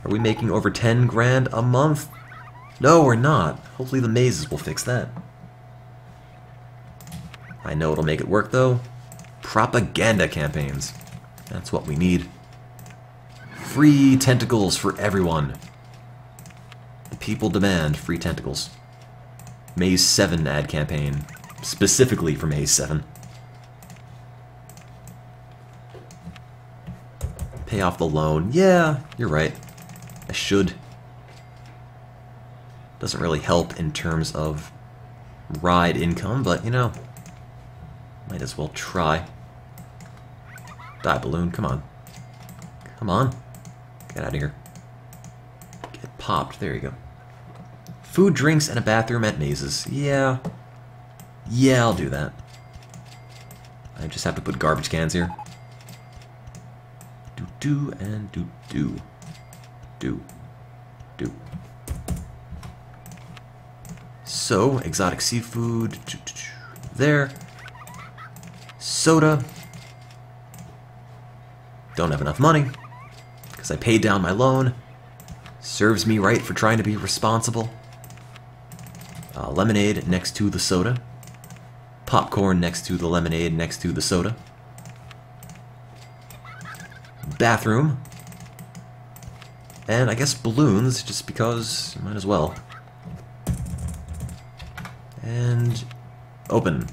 Are we making over 10 grand a month? No, we're not. Hopefully the mazes will fix that. I know it'll make it work, though. Propaganda campaigns. That's what we need. Free tentacles for everyone. The people demand free tentacles. Maze 7 ad campaign. Specifically for Maze 7. Pay off the loan. Yeah, you're right. I should. Doesn't really help in terms of ride income, but, you know, might as well try. Die, balloon, come on. Come on. Get out of here. Get popped, there you go. Food, drinks, and a bathroom at mazes. Yeah. Yeah, I'll do that. I just have to put garbage cans here. Do and do. So, exotic seafood. There. Soda. Don't have enough money, because I paid down my loan. Serves me right for trying to be responsible. Lemonade next to the soda. Popcorn next to the lemonade next to the soda. Bathroom. And I guess balloons, just because might as well. And open.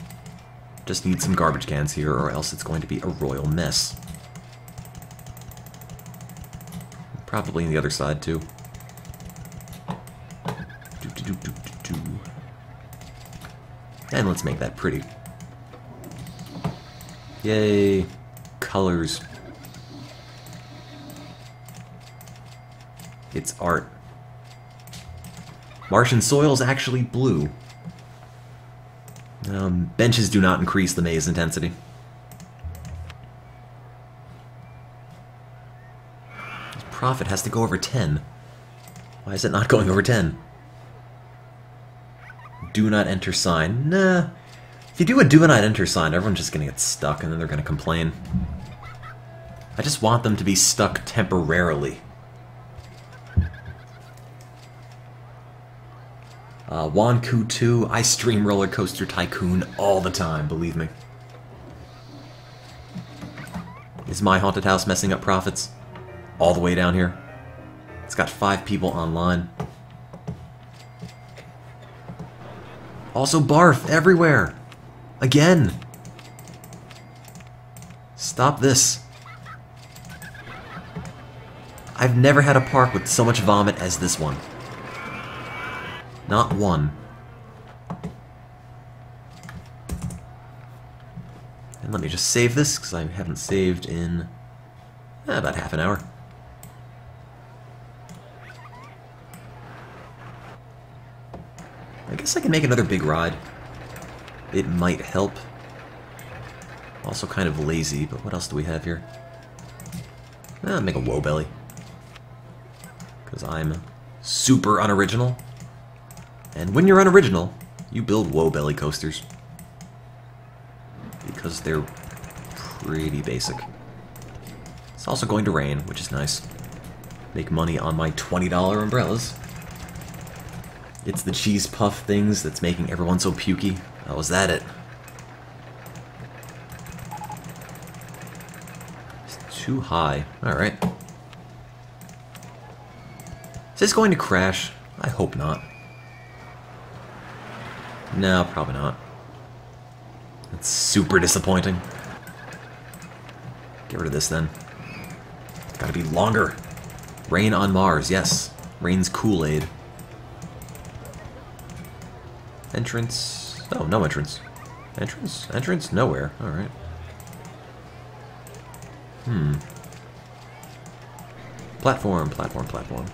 Just need some garbage cans here, or else it's going to be a royal mess. Probably on the other side, too. And let's make that pretty. Yay. Colors. It's art. Martian soil is actually blue. Benches do not increase the maze intensity. Profit has to go over 10. Why is it not going over 10? Do not enter sign. Nah. If you do a do not enter sign, everyone's just gonna get stuck and then they're gonna complain. I just want them to be stuck temporarily. Wanku 2, I stream Roller Coaster Tycoon all the time, believe me. Is my haunted house messing up profits? All the way down here. It's got 5 people online. Also barf everywhere. Again. Stop this. I've never had a park with so much vomit as this one. Not one. And let me just save this, because I haven't saved in about half an hour. I guess I can make another big ride. It might help. Also kind of lazy, but what else do we have here? Make a woe belly. Because I'm super unoriginal. And when you're unoriginal, you build woe belly coasters. Because they're pretty basic. It's also going to rain, which is nice. Make money on my $20 umbrellas. It's the cheese puff things that's making everyone so pukey. Oh, is that it? It's too high. Alright. Is this going to crash? I hope not. No, probably not. That's super disappointing. Get rid of this then. It's gotta be longer. Rain on Mars, yes. Rain's Kool-Aid. Entrance. Oh, no entrance. Entrance? Entrance? Nowhere. Alright. Platform, platform, platform.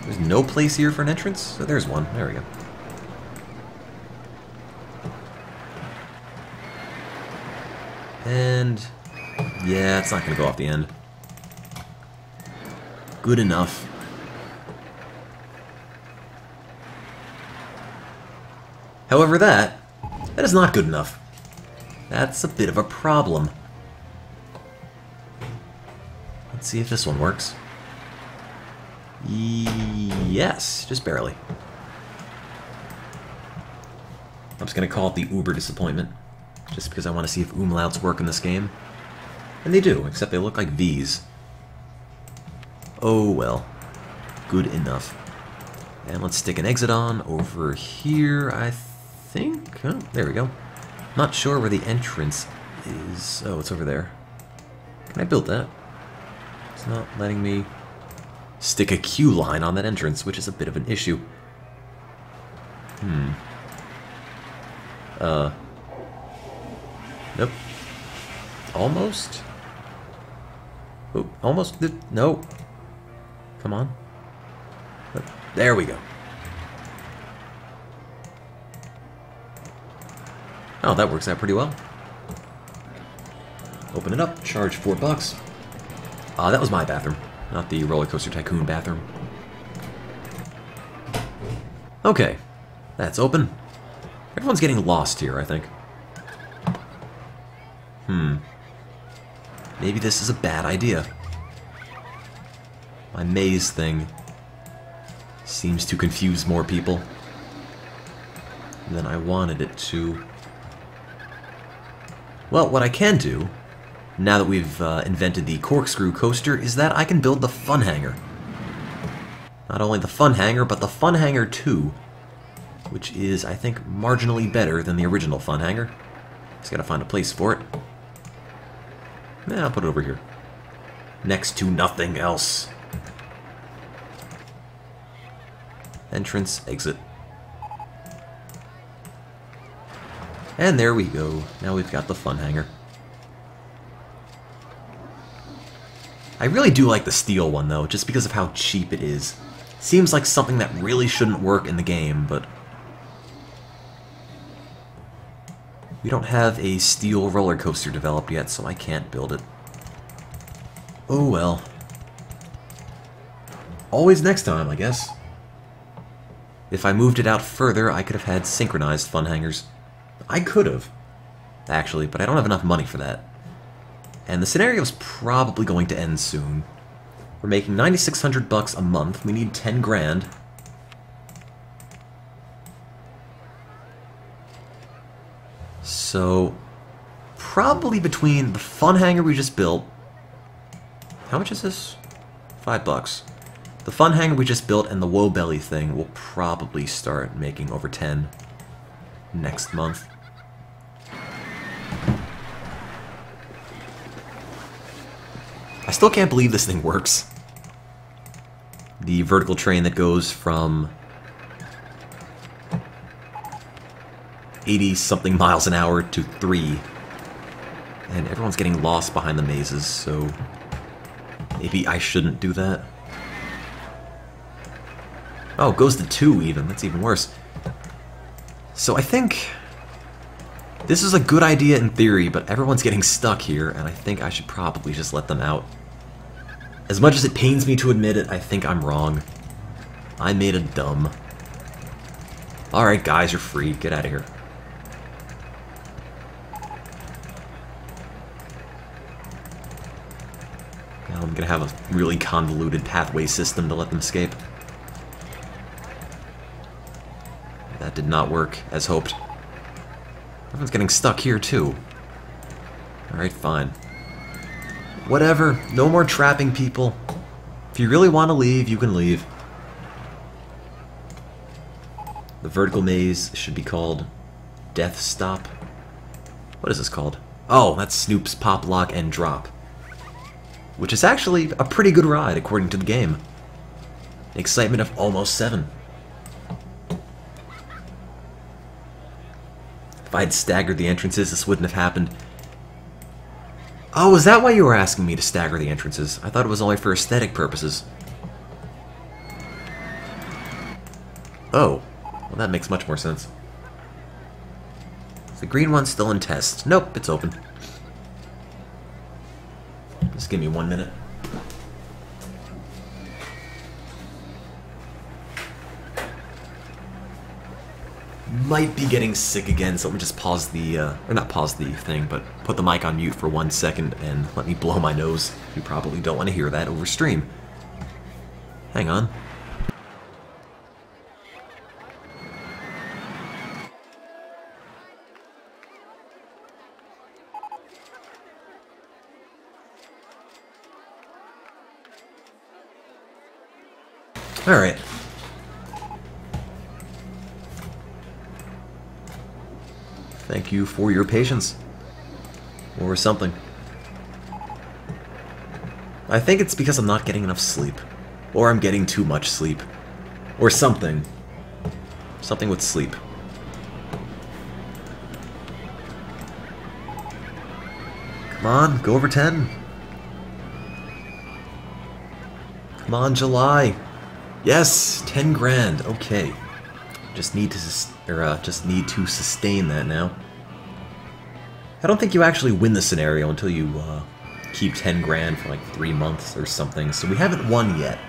There's no place here for an entrance? Oh, there's one. There we go. And... yeah, it's not going to go off the end. Good enough. However, that is not good enough. That's a bit of a problem. Let's see if this one works. Yes, just barely. I'm just going to call it the Uber disappointment, just because I want to see if umlauts work in this game. And they do, except they look like V's. Oh well. Good enough. And let's stick an exit on over here, I think. Oh, there we go. Not sure where the entrance is. Oh, it's over there. Can I build that? It's not letting me stick a queue line on that entrance, which is a bit of an issue. Nope. Almost? Oh, almost. No. Come on. There we go. Oh, that works out pretty well. Open it up, charge $4. That was my bathroom, not the Roller Coaster Tycoon bathroom. Okay, that's open. Everyone's getting lost here, I think. Maybe this is a bad idea. My maze thing seems to confuse more people than I wanted it to. Well, what I can do, now that we've invented the corkscrew coaster, is that I can build the fun hanger. Not only the fun hanger, but the fun hanger 2, which is, I think, marginally better than the original fun hanger. Just gotta find a place for it. I'll put it over here. Next to nothing else. Entrance, exit. And there we go. Now we've got the fun hanger. I really do like the steel one, though, just because of how cheap it is. Seems like something that really shouldn't work in the game, but... we don't have a steel roller coaster developed yet, so I can't build it. Oh well. Always next time, I guess. If I moved it out further, I could have had synchronized fun hangers. I could have, actually, but I don't have enough money for that. And the scenario's probably going to end soon. We're making $9,600 a month. We need 10 grand. So, probably between the fun hanger we just built... how much is this? $5. The fun hanger we just built and the woe belly thing will probably start making over 10 next month. I still can't believe this thing works. The vertical train that goes from 80-something miles an hour to 3. And everyone's getting lost behind the mazes, so maybe I shouldn't do that. Oh, it goes to 2 even. That's even worse. So I think this is a good idea in theory, but everyone's getting stuck here, and I think I should probably just let them out. As much as it pains me to admit it, I think I'm wrong. I made a dumb. Alright guys, you're free. Get out of here. Now I'm gonna have a really convoluted pathway system to let them escape. That did not work as hoped. Everyone's getting stuck here too. Alright, fine. Whatever, no more trapping people. If you really want to leave, you can leave. The vertical maze should be called Death Stop. What is this called? Oh, that's Snoop's Pop, Lock, and Drop. Which is actually a pretty good ride, according to the game. Excitement of almost 7. If I had staggered the entrances, this wouldn't have happened. Oh, is that why you were asking me to stagger the entrances? I thought it was only for aesthetic purposes. Oh, well that makes much more sense. Is the green one still in test? Nope, it's open. Just give me 1 minute. Might be getting sick again, so let me just pause the, or not pause the thing, but put the mic on mute for 1 second and let me blow my nose. You probably don't want to hear that over stream. Hang on. Alright. Thank you for your patience. Or something. I think it's because I'm not getting enough sleep. Or I'm getting too much sleep. Or something. Something with sleep. Come on, go over 10. Come on, July. Yes, 10 grand. Okay. Just need to sustain that now. I don't think you actually win the scenario until you keep 10 grand for like 3 months or something, so we haven't won yet.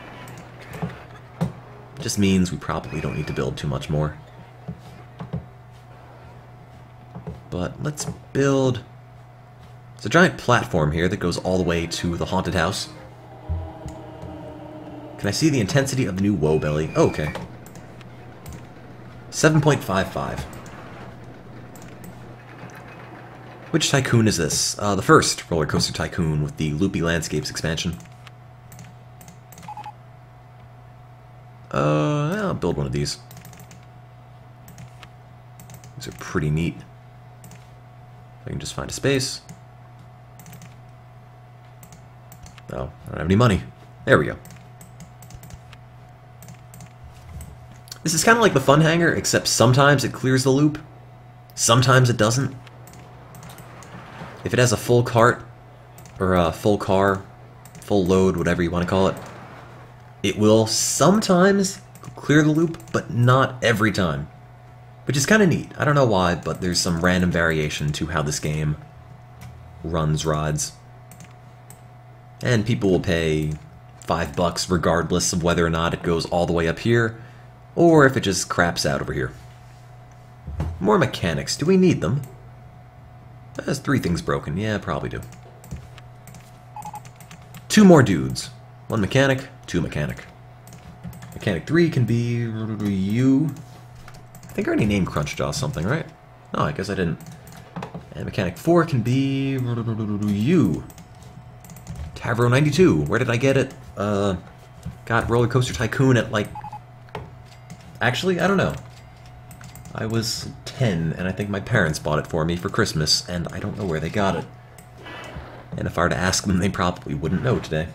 Just means we probably don't need to build too much more. But let's build... There's a giant platform here that goes all the way to the haunted house. Can I see the intensity of the new woe belly? Oh, okay. 7.55. Which Tycoon is this? The first Roller Coaster Tycoon with the Loopy Landscapes expansion. I'll build one of these. These are pretty neat. If I can just find a space. Oh, I don't have any money. There we go. This is kind of like the fun hanger, except sometimes it clears the loop. Sometimes it doesn't. If it has a full cart, or a full car, full load, whatever you want to call it, it will sometimes clear the loop, but not every time. Which is kind of neat. I don't know why, but there's some random variation to how this game runs rides. And people will pay $5 regardless of whether or not it goes all the way up here, or if it just craps out over here. More mechanics. Do we need them? There's 3 things broken. Yeah, probably do. 2 more dudes. 1 mechanic, 2 mechanic. Mechanic 3 can be you. I think I already named Crunchjaw something, right? No, I guess I didn't. And mechanic 4 can be you. Tavro 92. Where did I get it? Got Roller Coaster Tycoon at like... Actually, I don't know. I was 10, and I think my parents bought it for me for Christmas, and I don't know where they got it. And if I were to ask them, they probably wouldn't know today.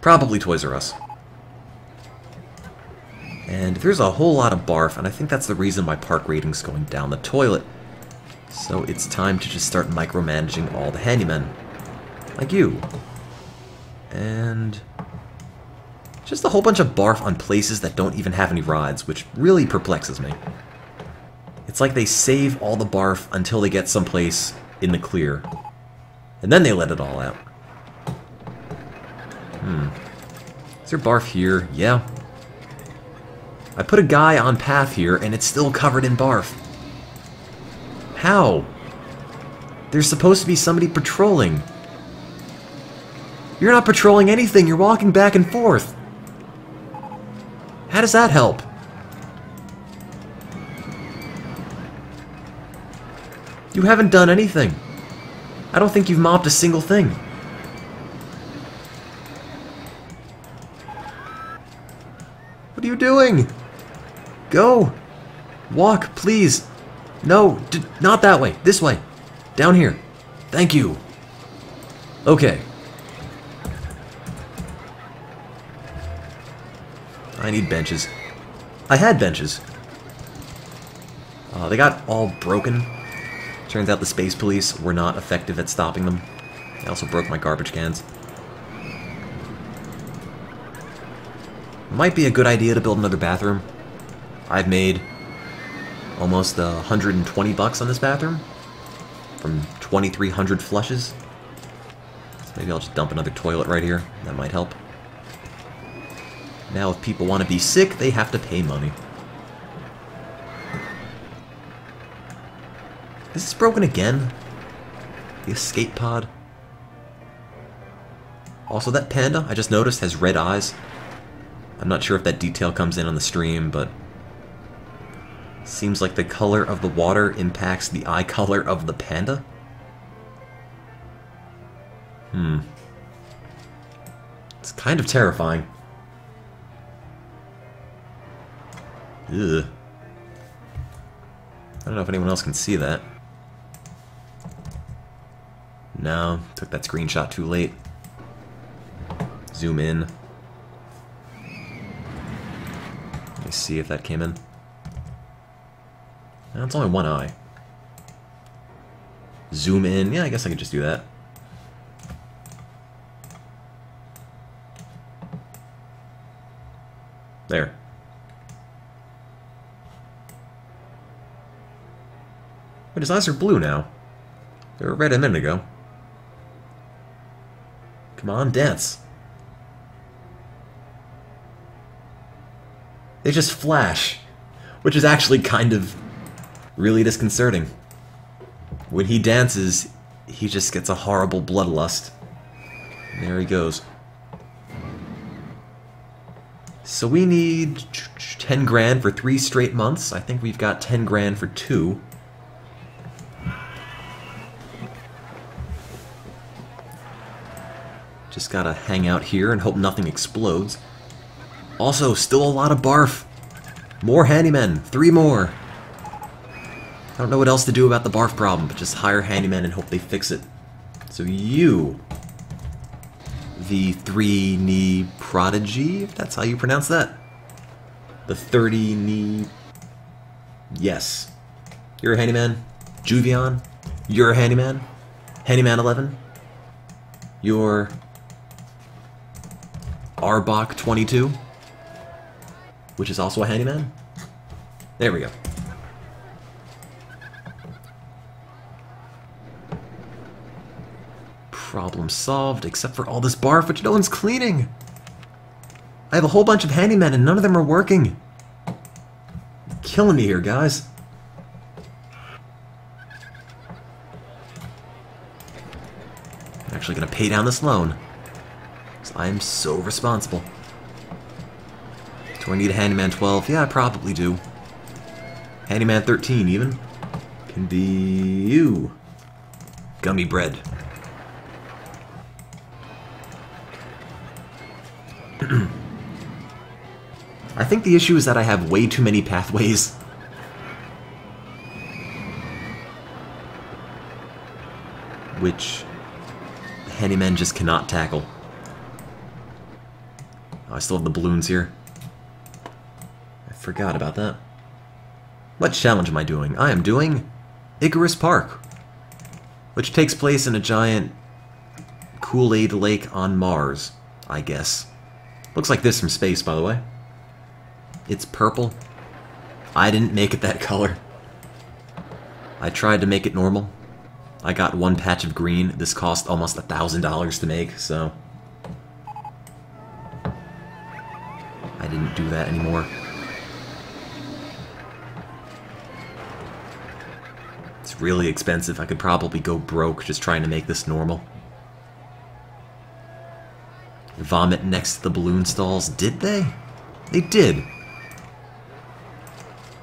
Probably Toys R Us. And there's a whole lot of barf, and I think that's the reason my park rating's going down the toilet. So it's time to just start micromanaging all the handymen. Like you. And... just a whole bunch of barf on places that don't even have any rides, which really perplexes me. It's like they save all the barf until they get someplace in the clear. And then they let it all out. Is there barf here? Yeah. I put a guy on path here, and it's still covered in barf. How? There's supposed to be somebody patrolling. You're not patrolling anything, you're walking back and forth. How does that help? You haven't done anything. I don't think you've mopped a single thing. What are you doing? Go. Walk, please. No, not that way. This way. Down here. Thank you. Okay. I need benches. I had benches. They got all broken. Turns out the Space Police were not effective at stopping them. I also broke my garbage cans. Might be a good idea to build another bathroom. I've made almost $120 on this bathroom from 2,300 flushes. So maybe I'll just dump another toilet right here. That might help. Now, if people want to be sick, they have to pay money. Is this broken again? The escape pod? Also, that panda, I just noticed, has red eyes. I'm not sure if that detail comes in on the stream, but... seems like the color of the water impacts the eye color of the panda? It's kind of terrifying. Ugh. I don't know if anyone else can see that. No, took that screenshot too late. Zoom in. Let me see if that came in. No, it's only one eye. Zoom in. Yeah, I guess I could just do that. There. But his eyes are blue now. They were red a minute ago. Come on, dance. They just flash, which is actually kind of really disconcerting. When he dances, he just gets a horrible bloodlust. And there he goes. So we need 10 grand for 3 straight months. I think we've got 10 grand for 2. Just gotta hang out here and hope nothing explodes. Also, still a lot of barf. More handymen. 3 more. I don't know what else to do about the barf problem, but just hire handymen and hope they fix it. So you, the 3-knee prodigy, if that's how you pronounce that. The 30-knee Yes. You're a handyman. Juvion. You're a handyman. Handyman 11. You're Arbok 22, which is also a handyman. There we go. Problem solved, except for all this barf, which no one's cleaning. I have a whole bunch of handymen and none of them are working. Killing me here, guys. I'm actually gonna pay down this loan, because I am so responsible. Do I need a handyman 12? Yeah, I probably do. Handyman 13 even. Can be you. Gummy bread. I think the issue is that I have way too many pathways. Which handymen just cannot tackle. Oh, I still have the balloons here. I forgot about that. What challenge am I doing? I am doing Icarus Park, which takes place in a giant Kool-Aid lake on Mars, I guess. Looks like this from space, by the way. It's purple. I didn't make it that color. I tried to make it normal. I got one patch of green. This cost almost $1,000 to make, so I didn't do that anymore. It's really expensive. I could probably go broke just trying to make this normal. Vomit next to the balloon stalls. Did they? They did.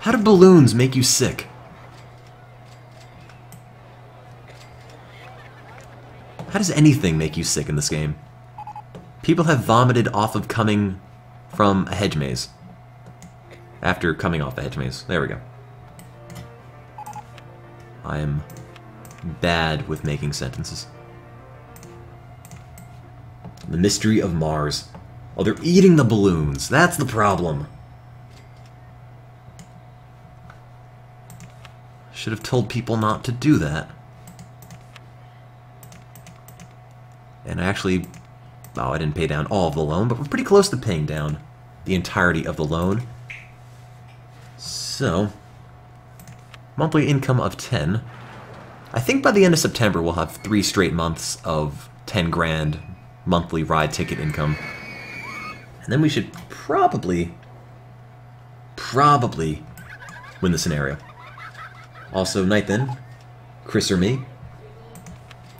How do balloons make you sick? How does anything make you sick in this game? People have vomited off of coming from a hedge maze. After coming off a hedge maze. There we go. I am bad with making sentences. The mystery of Mars. Oh, they're eating the balloons. That's the problem. Should have told people not to do that. And I actually... Oh, I didn't pay down all of the loan, but we're pretty close to paying down the entirety of the loan. So... monthly income of 10. I think by the end of September we'll have 3 straight months of 10 grand monthly ride ticket income. And then we should probably win the scenario. Also, night then, Chris or me,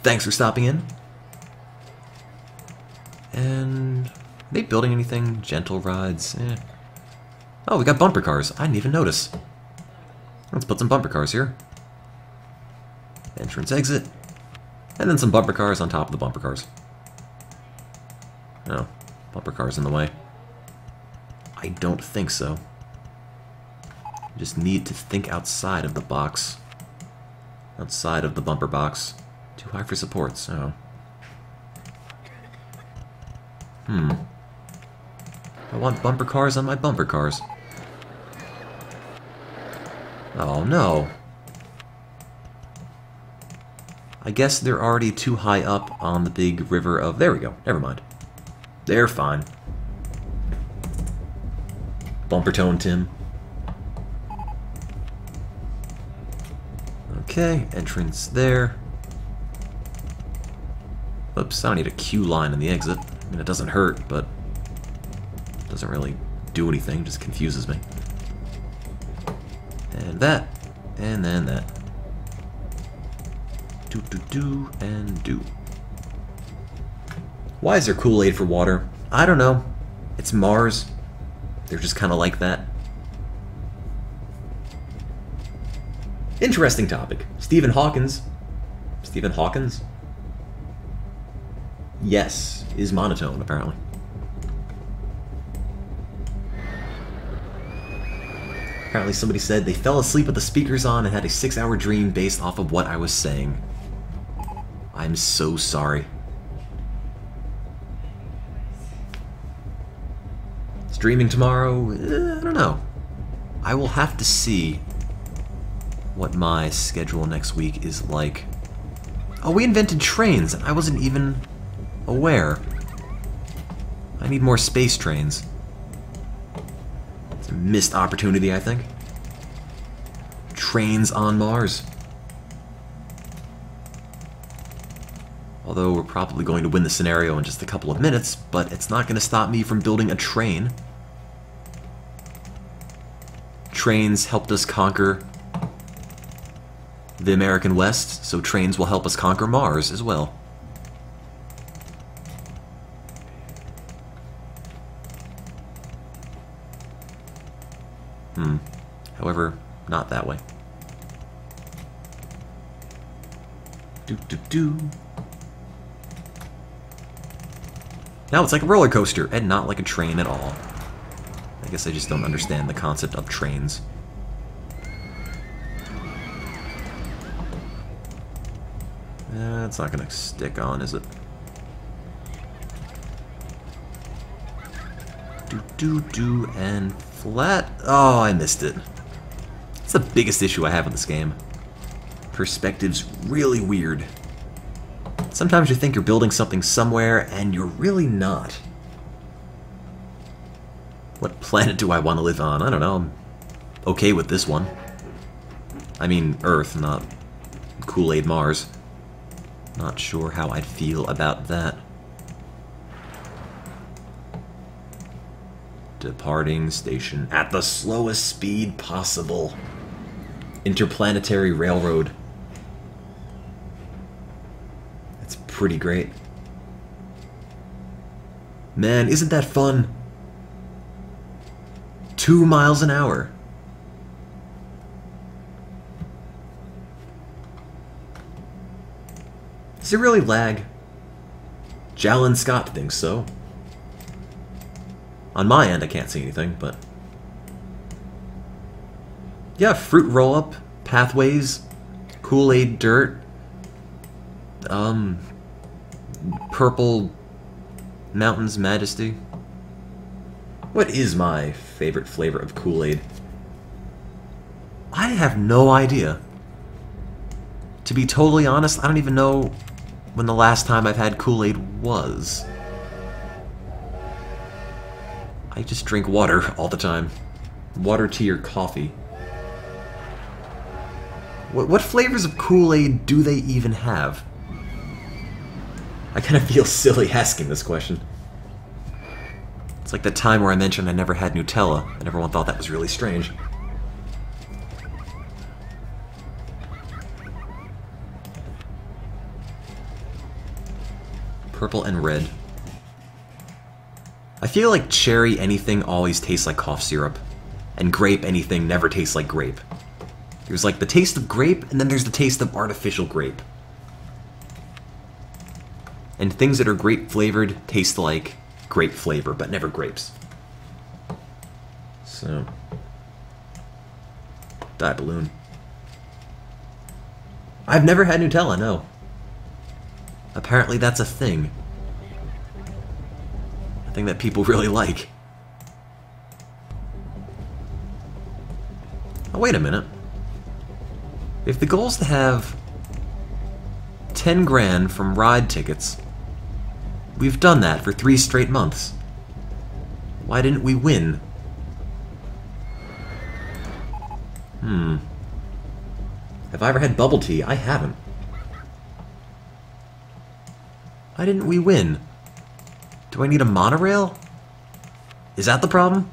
thanks for stopping in. And are they building anything? Gentle rides? Eh. Oh, we got bumper cars. I didn't even notice. Let's put some bumper cars here. Entrance, exit. And then some bumper cars on top of the bumper cars. No, bumper cars in the way. I don't think so. You just need to think outside of the box. Outside of the bumper box. Too high for supports, oh. I want bumper cars on my bumper cars. Oh no. I guess they're already too high up on the big river of... There we go, never mind. They're fine. MonotoneTim. Okay, entrance there. Oops, I don't need a queue line in the exit. I mean, it doesn't hurt, but it doesn't really do anything, just confuses me. And that, and then that. Do, and do. Why is there Kool-Aid for water? I don't know. It's Mars. They're just kind of like that. Interesting topic. Stephen Hawkins. Stephen Hawkins? Yes, is monotone, apparently. Apparently somebody said they fell asleep with the speakers on and had a 6-hour dream based off of what I was saying. I'm so sorry. Streaming tomorrow? I don't know. I will have to see what my schedule next week is like. Oh, we invented trains, and I wasn't even aware. I need more space trains. It's a missed opportunity, I think. Trains on Mars. Although we're probably going to win the scenario in just a couple of minutes, but it's not going to stop me from building a train. Trains helped us conquer the American West, so trains will help us conquer Mars as well. However, not that way. Now it's like a roller coaster, and not like a train at all. I guess I just don't understand the concept of trains. It's not gonna stick on, is it? And flat. Oh, I missed it. It's the biggest issue I have with this game. Perspective's really weird. Sometimes you think you're building something somewhere, and you're really not. What planet do I want to live on? I don't know. I'm okay with this one. I mean, Earth, not Kool-Aid Mars. Not sure how I'd feel about that. Departing station at the slowest speed possible. Interplanetary railroad. That's pretty great. Man, isn't that fun? 2 miles an hour. Does it really lag? Jalen Scott thinks so. On my end, I can't see anything, but... yeah, fruit roll-up, pathways, Kool-Aid dirt, purple mountains majesty. What is my favorite flavor of Kool-Aid? I have no idea. To be totally honest, I don't even know when the last time I've had Kool-Aid was. I just drink water all the time. Water, tea, or coffee. What flavors of Kool-Aid do they even have? I kind of feel silly asking this question. It's like the time where I mentioned I never had Nutella, and everyone thought that was really strange. Purple and red. I feel like cherry anything always tastes like cough syrup, and grape anything never tastes like grape. There's like the taste of grape, and then there's the taste of artificial grape. And things that are grape flavored taste like grape flavor, but never grapes. So, die balloon. I've never had Nutella, no. Apparently that's a thing. A thing that people really like. Oh, wait a minute. If the goal is to have 10 grand from ride tickets, we've done that for 3 straight months. Why didn't we win? Have I ever had bubble tea? I haven't. Why didn't we win? Do I need a monorail? Is that the problem?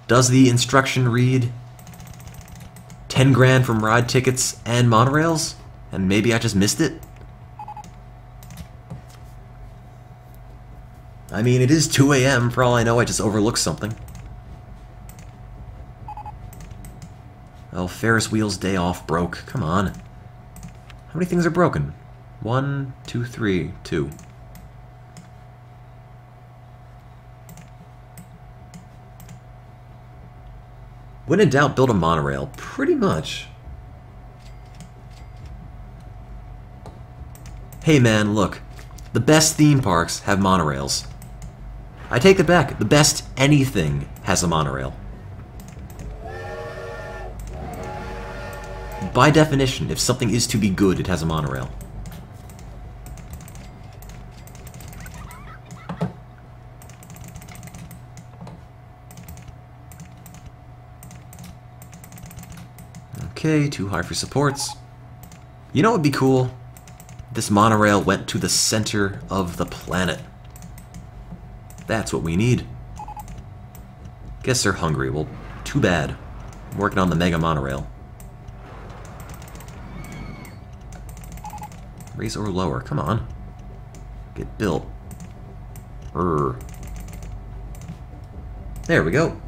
Does the instruction read 10 grand from ride tickets and monorails? And maybe I just missed it? I mean, it is 2 AM. For all I know, I just overlooked something. Oh, Ferris wheel's day off broke. Come on. How many things are broken? 1, 2, 3, 2. When in doubt, build a monorail. Pretty much. Hey man, look. The best theme parks have monorails. I take it back. The best anything has a monorail. By definition, if something is to be good, it has a monorail. Okay, too high for supports. You know what would be cool? This monorail went to the center of the planet. That's what we need. Guess they're hungry. Well, too bad. I'm working on the mega monorail. Raise or lower. Come on. Get built. There we go.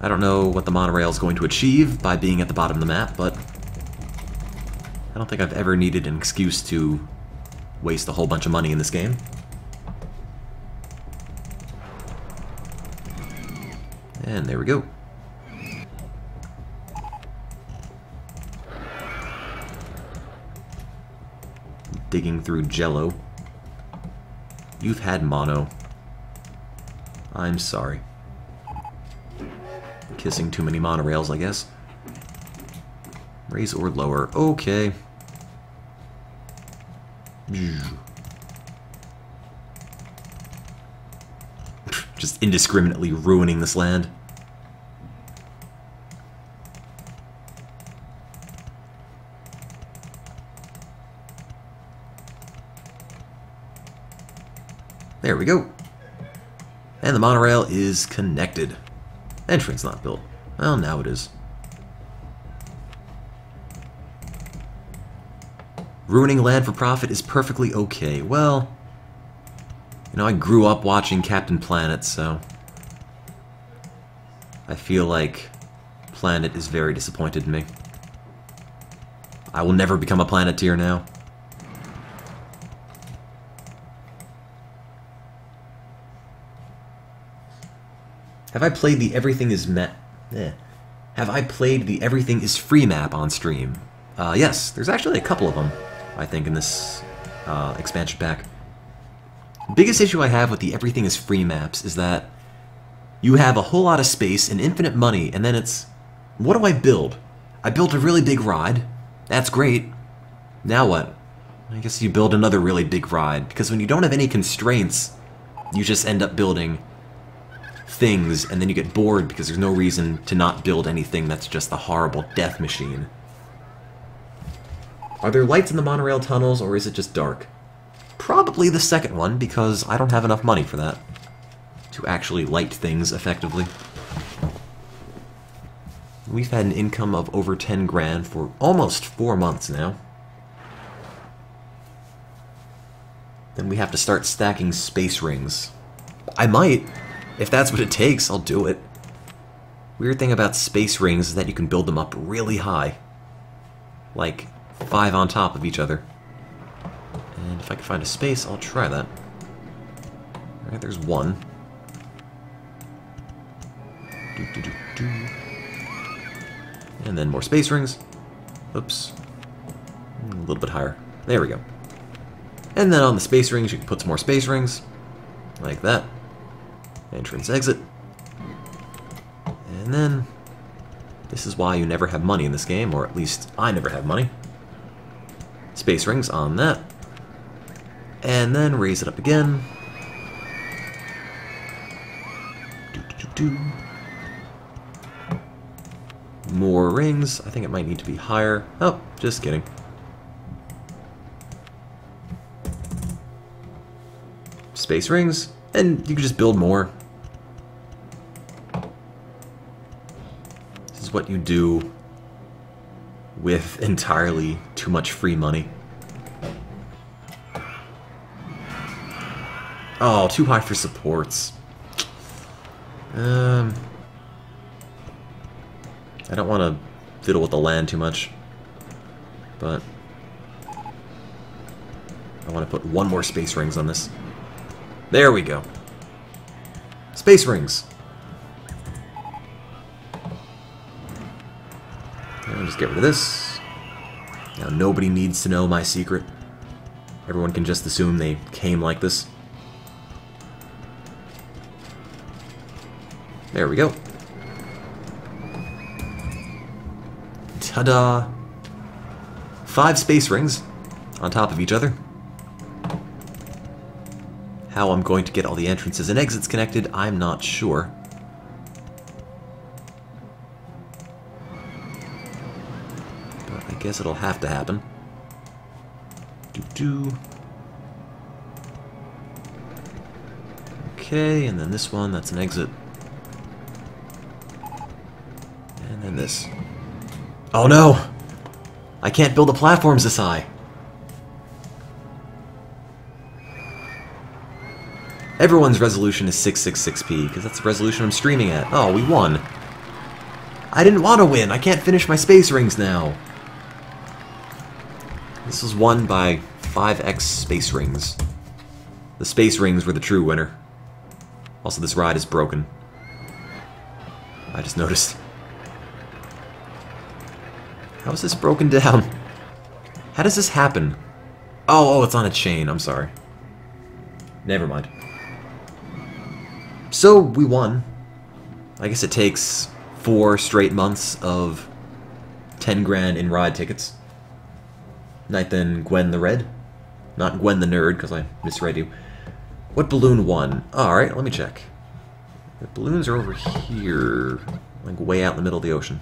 I don't know what the monorail is going to achieve by being at the bottom of the map, but I don't think I've ever needed an excuse to waste a whole bunch of money in this game. And there we go. Digging through Jello. You've had mono. I'm sorry. Kissing too many monorails, I guess. Raise or lower. Okay. Just indiscriminately ruining this land. There we go. And the monorail is connected. Entrance not built. Well, now it is. Ruining land for profit is perfectly okay. Well, you know, I grew up watching Captain Planet, so I feel like Planet is very disappointed in me. I will never become a Planeteer now. Have I played the Everything is Have I played the Everything is Free map on stream? Yes, there's actually a couple of them, I think, in this expansion pack. Biggest issue I have with the Everything is Free maps is that you have a whole lot of space and infinite money, and then it's, what do I build? I built a really big ride. That's great. Now what? I guess you build another really big ride, because when you don't have any constraints, you just end up building things, and then you get bored because there's no reason to not build anything that's just a horrible death machine. Are there lights in the monorail tunnels, or is it just dark? Probably the second one, because I don't have enough money for that. To actually light things effectively. We've had an income of over 10 grand for almost 4 months now. Then we have to start stacking space rings. I might. If that's what it takes, I'll do it. Weird thing about space rings is that you can build them up really high. Like 5 on top of each other. And if I can find a space, I'll try that. Alright, there's one. And then more space rings. Oops. A little bit higher. There we go. And then on the space rings, you can put some more space rings. Like that. Entrance, exit. And then, this is why you never have money in this game, or at least I never have money. Space rings on that. And then raise it up again. More rings. I think it might need to be higher. Oh, just kidding. Space rings, and you can just build more. This is what you do with entirely too much free money. Oh, too high for supports. I don't want to fiddle with the land too much, but I want to put one more space rings on this. There we go. Space rings. And just get rid of this. Now nobody needs to know my secret. Everyone can just assume they came like this. There we go. Ta-da! 5 space rings on top of each other. How I'm going to get all the entrances and exits connected, I'm not sure. But I guess it'll have to happen. Doo-doo. Okay, and then this one, that's an exit. And then this. Oh no! I can't build the platforms this high. Everyone's resolution is 666p, because that's the resolution I'm streaming at. Oh, we won. I didn't want to win. I can't finish my space rings now. This was won by 5x space rings. The space rings were the true winner. Also, this ride is broken. I just noticed. How is this broken down? How does this happen? Oh, it's on a chain. I'm sorry. Never mind. So, we won. I guess it takes 4 straight months of 10 grand in ride tickets. Night then Gwen the Red. Not Gwen the Nerd, because I misread you. What balloon won? Alright, let me check. The balloons are over here. Like way out in the middle of the ocean.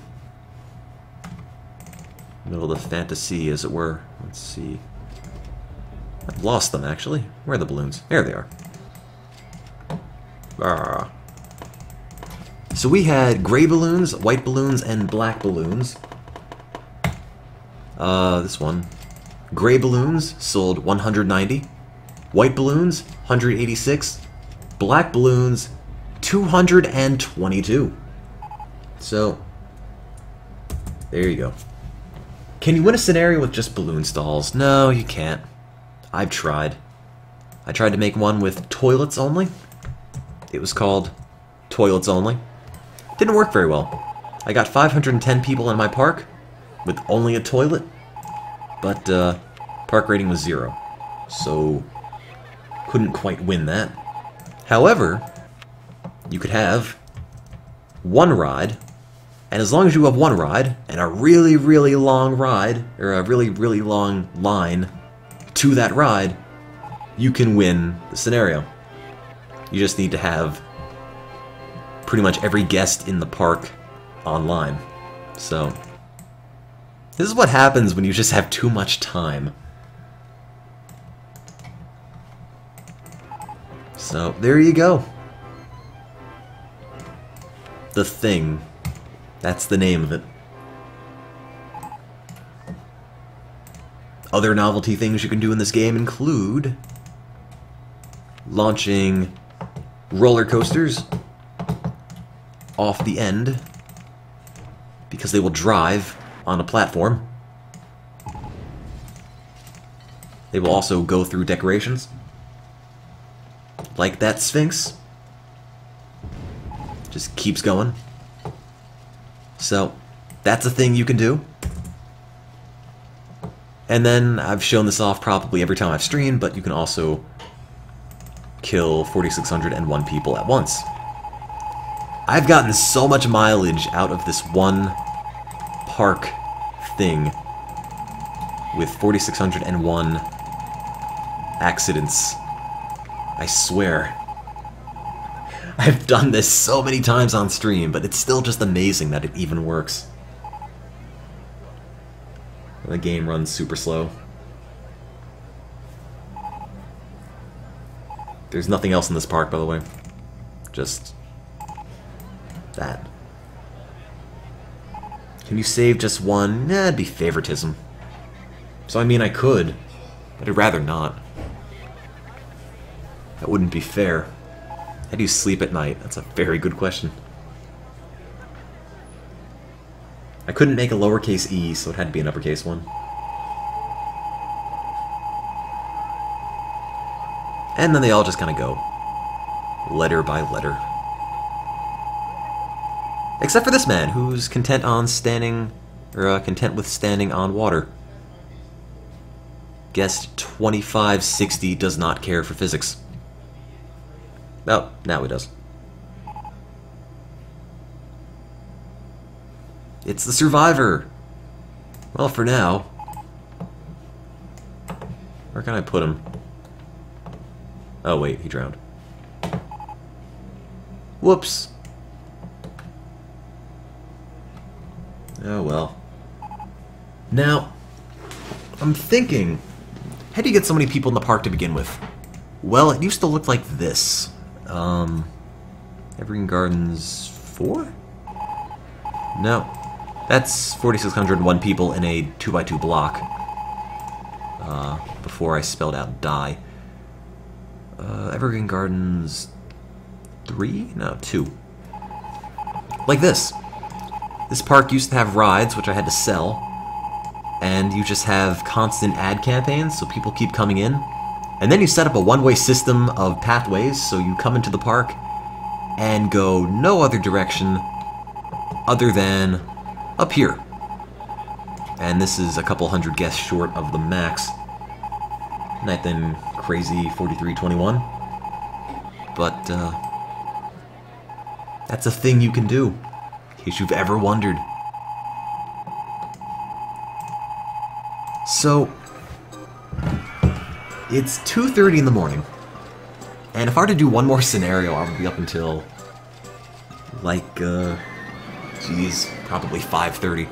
Middle of the fantasy, as it were. Let's see. I've lost them, actually. Where are the balloons? There they are. Ah. So we had gray balloons, white balloons, and black balloons. This one. Gray balloons sold 190. White balloons, 186. Black balloons, 222. So, there you go. Can you win a scenario with just balloon stalls? No, you can't. I've tried. I tried to make one with toilets only. It was called Toilets Only. Didn't work very well. I got 510 people in my park with only a toilet, but park rating was 0. So, couldn't quite win that. However, you could have one ride, and as long as you have one ride, and a really, really long ride, or a really, really long line to that ride, you can win the scenario. You just need to have pretty much every guest in the park online. So, this is what happens when you just have too much time. So, there you go. The Thing. That's the name of it. Other novelty things you can do in this game include launching roller coasters off the end because they will drive on a platform. They will also go through decorations like that Sphinx. Just keeps going. So that's a thing you can do. And then I've shown this off probably every time I've streamed, but you can also kill 4,601 people at once. I've gotten so much mileage out of this one park thing with 4,601 accidents. I swear. I've done this so many times on stream, but it's still just amazing that it even works. The game runs super slow. There's nothing else in this park, by the way. Just that. Can you save just one? Nah, it'd be favoritism. So I mean I could, but I'd rather not. That wouldn't be fair. How do you sleep at night? That's a very good question. I couldn't make a lowercase e, so it had to be an uppercase one. And then they all just kind of go, letter by letter. Except for this man, who's content on standing, or content with standing on water. Guest 2560 does not care for physics. Oh, now he does. It's the survivor! Well, for now... Where can I put him? Oh, wait, he drowned. Whoops! Oh, well. Now, I'm thinking... How do you get so many people in the park to begin with? Well, it used to look like this. Evergreen Gardens 4? No. That's 4,601 people in a 2x2 block. Before I spelled out die. Evergreen Gardens 3? No, 2. Like this. This park used to have rides, which I had to sell. And you just have constant ad campaigns, so people keep coming in. And then you set up a one-way system of pathways, so you come into the park and go no other direction other than up here. And this is a couple hundred guests short of the max. Not then crazy 4321. But, that's a thing you can do, in case you've ever wondered. So, it's 2:30 in the morning, and if I were to do one more scenario, I would be up until, like, geez, probably 5:30.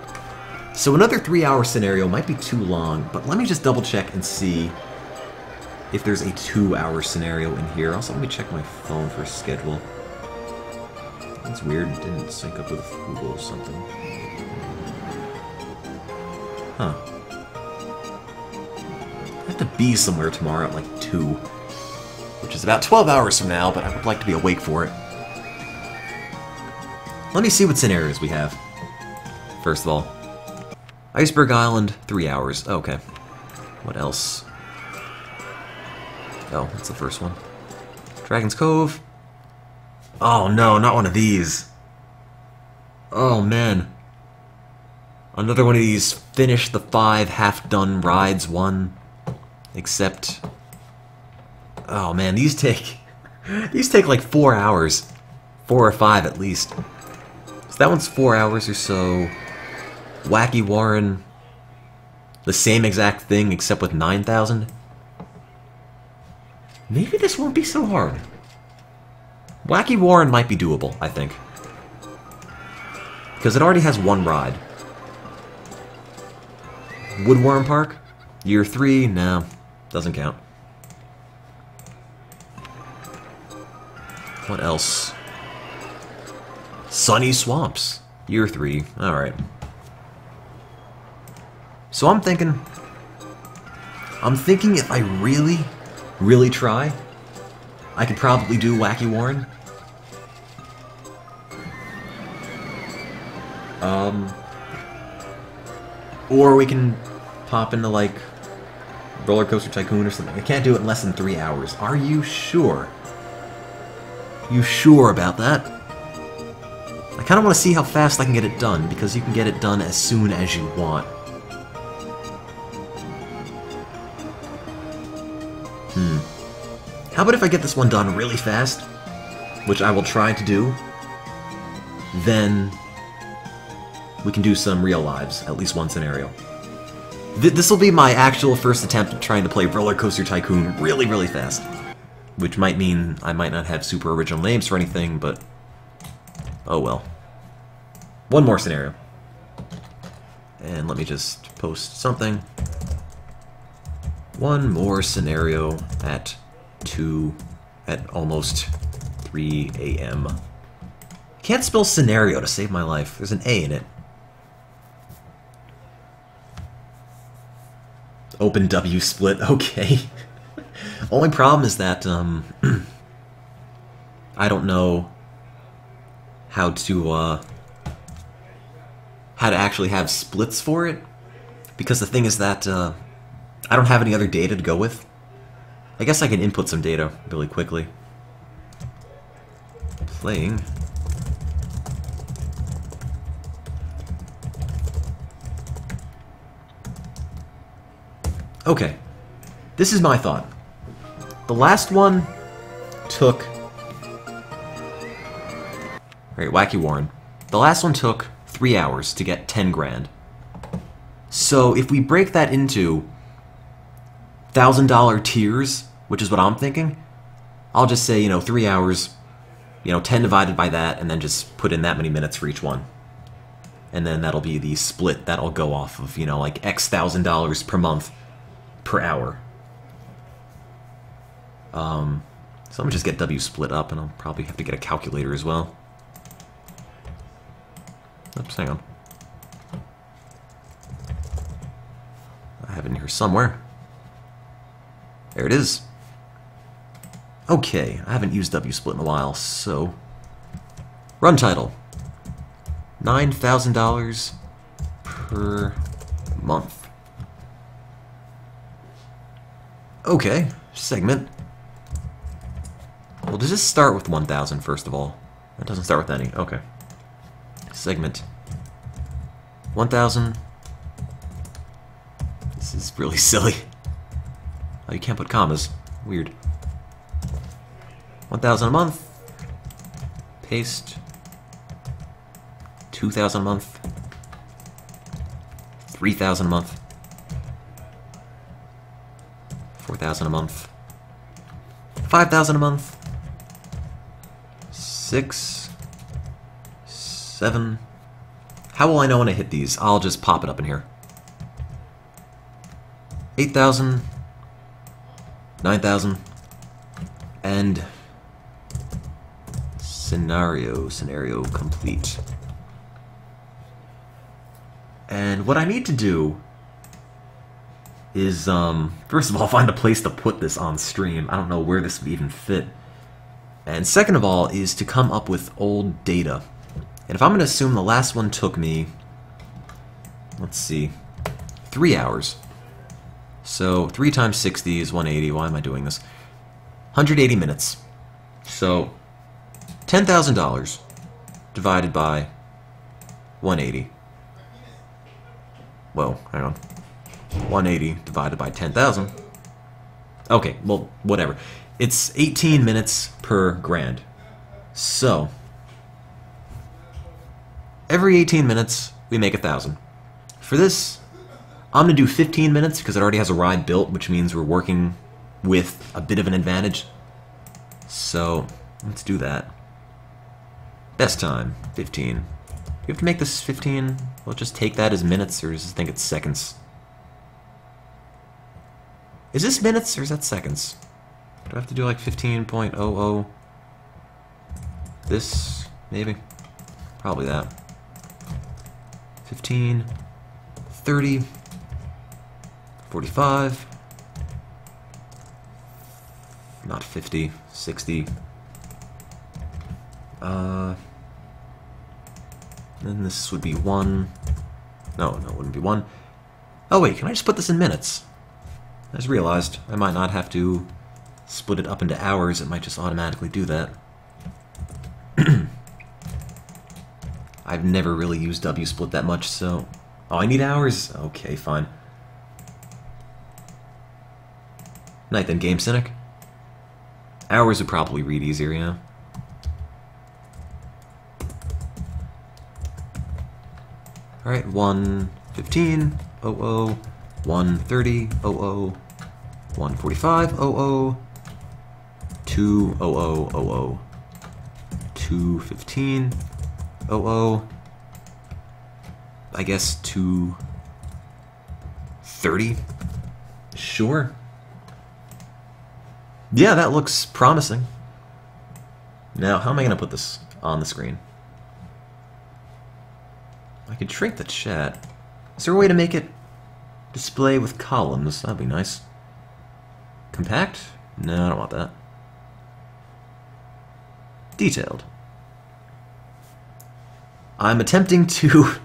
So another 3-hour scenario might be too long, but let me just double check and see if there's a 2-hour scenario in here. Also, let me check my phone for a schedule. That's weird, it didn't sync up with Google or something. Huh. I have to be somewhere tomorrow at like 2, which is about 12 hours from now, but I would like to be awake for it. Let me see what scenarios we have. First of all, Iceberg Island, 3 hours. Okay. What else? Oh, that's the first one. Dragon's Cove. Oh no, not one of these. Oh man. Another one of these finish the 5 half-done rides one. Except, oh man, these take like 4 hours, 4 or 5 at least. So that one's 4 hours or so. Wacky Warren, the same exact thing except with 9,000. Maybe this won't be so hard. Wacky Warren might be doable, I think, because it already has one ride. Woodworm Park, year 3, no. Doesn't count. What else? Sunny Swamps. Year 3. Alright. So I'm thinking if I really, really try, I could probably do Wacky Warren. Or we can pop into, like, Roller Coaster Tycoon or something. I can't do it in less than 3 hours. Are you sure? You sure about that? I kind of want to see how fast I can get it done, because you can get it done as soon as you want. How about if I get this one done really fast, which I will try to do, then we can do some real lives, at least one scenario. This will be my actual first attempt at trying to play Roller Coaster Tycoon really, really fast. Which might mean I might not have super original names for anything, but oh well. One more scenario. And let me just post something. One more scenario at almost 3 a.m. Can't spell scenario to save my life. There's an A in it. Open W split, okay. Only problem is that, I don't know how to actually have splits for it. Because the thing is that, I don't have any other data to go with. I guess I can input some data really quickly. Playing. Okay, this is my thought. The last one took... Alright, Wacky Warren. The last one took 3 hours to get 10 grand. So if we break that into $1,000 tiers, which is what I'm thinking, I'll just say, 3 hours, 10 divided by that, and then just put in that many minutes for each one. And then that'll be the split that'll go off of, like X $1,000 per month per hour. So I'm gonna just get W split up, and I'll probably have to get a calculator as well. Oops, hang on. I have it in here somewhere. There it is. Okay, I haven't used W split in a while, so run title. $9,000 per month. Okay, segment. Well, does this start with 1,000 first of all? It doesn't start with any. Okay. Segment 1,000. This is really silly. Oh, you can't put commas. Weird. 1,000 a month. Paste. 2,000 a month. 3,000 a month. 4,000 a month. 5,000 a month. 6, 7. How will I know when I hit these? I'll just pop it up in here. 8,000, 9,000, and scenario complete. And what I need to do is, first of all, find a place to put this on stream. I don't know where this would even fit. And second of all is to come up with old data. And if I'm going to assume the last one took me, let's see, 3 hours. So 3 times 60 is 180. Why am I doing this? 180 minutes. So $10,000 divided by 180. Whoa, hang on. 180 divided by 10,000. Okay, well, whatever. It's 18 minutes per grand. So, every 18 minutes, we make 1,000. For this, I'm going to do 15 minutes because it already has a ride built, which means we're working with a bit of an advantage. So, let's do that. Best time, 15. Do we have to make this 15? We'll just take that as minutes, or does it think it's seconds? Is this minutes, or is that seconds? Do I have to do like 15.00? This, maybe? Probably that. 15, 30, 45, not 50, 60. Then this would be 1. No, it wouldn't be 1. Oh wait, can I just put this in minutes? I just realized I might not have to split it up into hours, it might just automatically do that. I've never really used W-split that much, so... Oh, I need hours? Okay, fine. Night then, Game Cynic. Hours would probably read easier, yeah. Alright, 1:15, 00, 1:30, 00, 1:45, 00, 2:00, 00, 2:15, 00, I guess 2:30, sure. Yeah, that looks promising. Now, how am I going to put this on the screen? I could shrink the chat. Is there a way to make it display with columns? That'd be nice. Compact? No, I don't want that. Detailed. I'm attempting to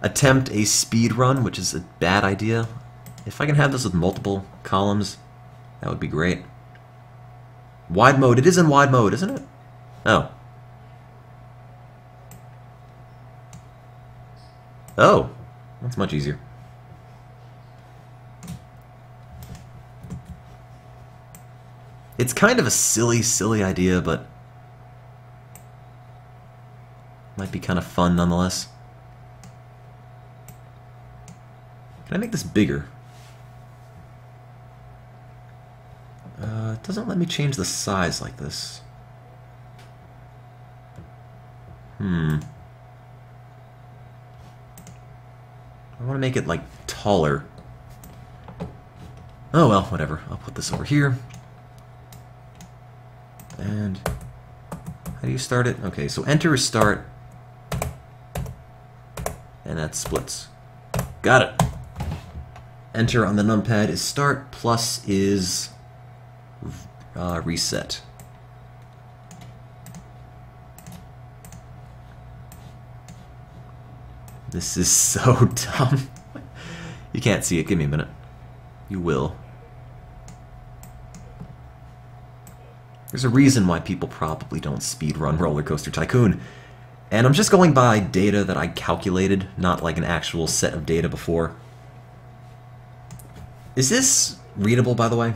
attempt a speed run, which is a bad idea. If I can have this with multiple columns, that would be great. Wide mode. It is in wide mode, isn't it? Oh. Oh. That's much easier. It's kind of a silly idea, but might be kind of fun nonetheless. Can I make this bigger? It doesn't let me change the size like this. I want to make it, like, taller. Oh well, whatever. I'll put this over here. And how do you start it? Okay, so enter is start. And that splits. Got it. Enter on the numpad is start, plus is reset. This is so dumb. You can't see it. Give me a minute. You will. There's a reason why people probably don't speedrun Roller Coaster Tycoon. And I'm just going by data that I calculated, not like an actual set of data before. Is this readable, by the way?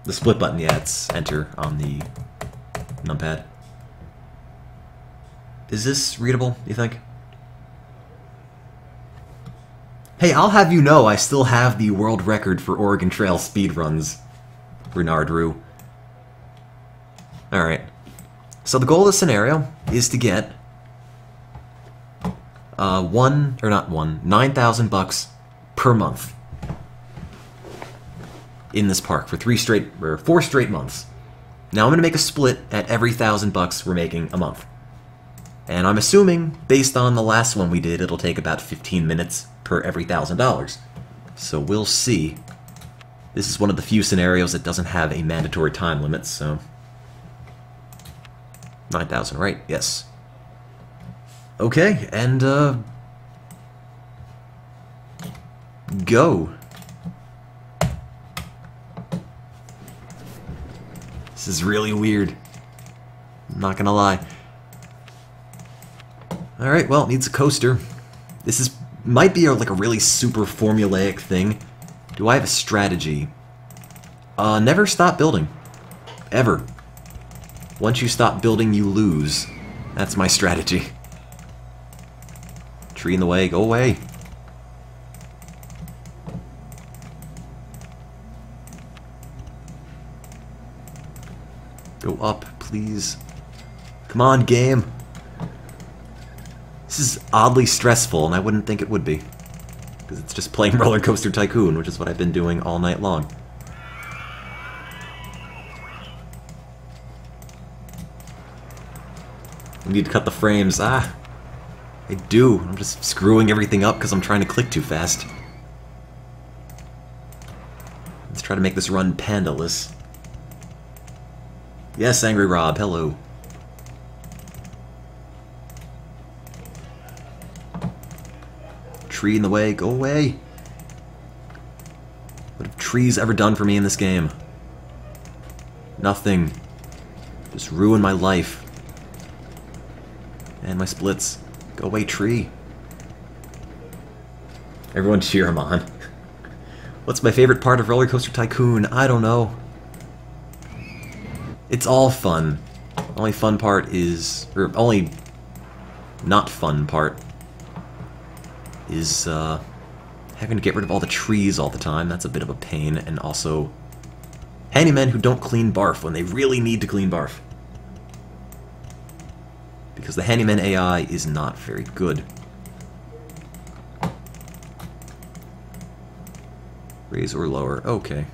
The split button, yeah, it's enter on the numpad. Is this readable, you think? Hey, I'll have you know I still have the world record for Oregon Trail speedruns, Renard Rue. Alright. So the goal of the scenario is to get 9,000 bucks per month in this park for 4 straight months. Now I'm going to make a split at every 1,000 bucks we're making a month. And I'm assuming, based on the last one we did, it'll take about 15 minutes per every $1,000. So we'll see. This is one of the few scenarios that doesn't have a mandatory time limit, so 9,000, right? Yes. Okay, and go. This is really weird. I'm not gonna lie. Alright, well, it needs a coaster. This might be like a really super formulaic thing. Do I have a strategy? Never stop building. Ever. Once you stop building, you lose. That's my strategy. Tree in the way, go away. Go up, please. Come on, game. This is oddly stressful, and I wouldn't think it would be. Because it's just playing Roller Coaster Tycoon, which is what I've been doing all night long. I need to cut the frames. I do. I'm just screwing everything up because I'm trying to click too fast. Let's try to make this run pandaless. Yes, Angry Rob, hello. Tree in the way, go away. What have trees ever done for me in this game? Nothing. Just ruin my life. And my splits. Go away, tree. Everyone cheer him on. What's my favorite part of Roller Coaster Tycoon? I don't know. It's all fun. Only fun part is... or only not fun part is having to get rid of all the trees all the time. That's a bit of a pain. And also handymen who don't clean barf when they really need to clean barf. Because the handyman AI is not very good. Raise or lower. Okay.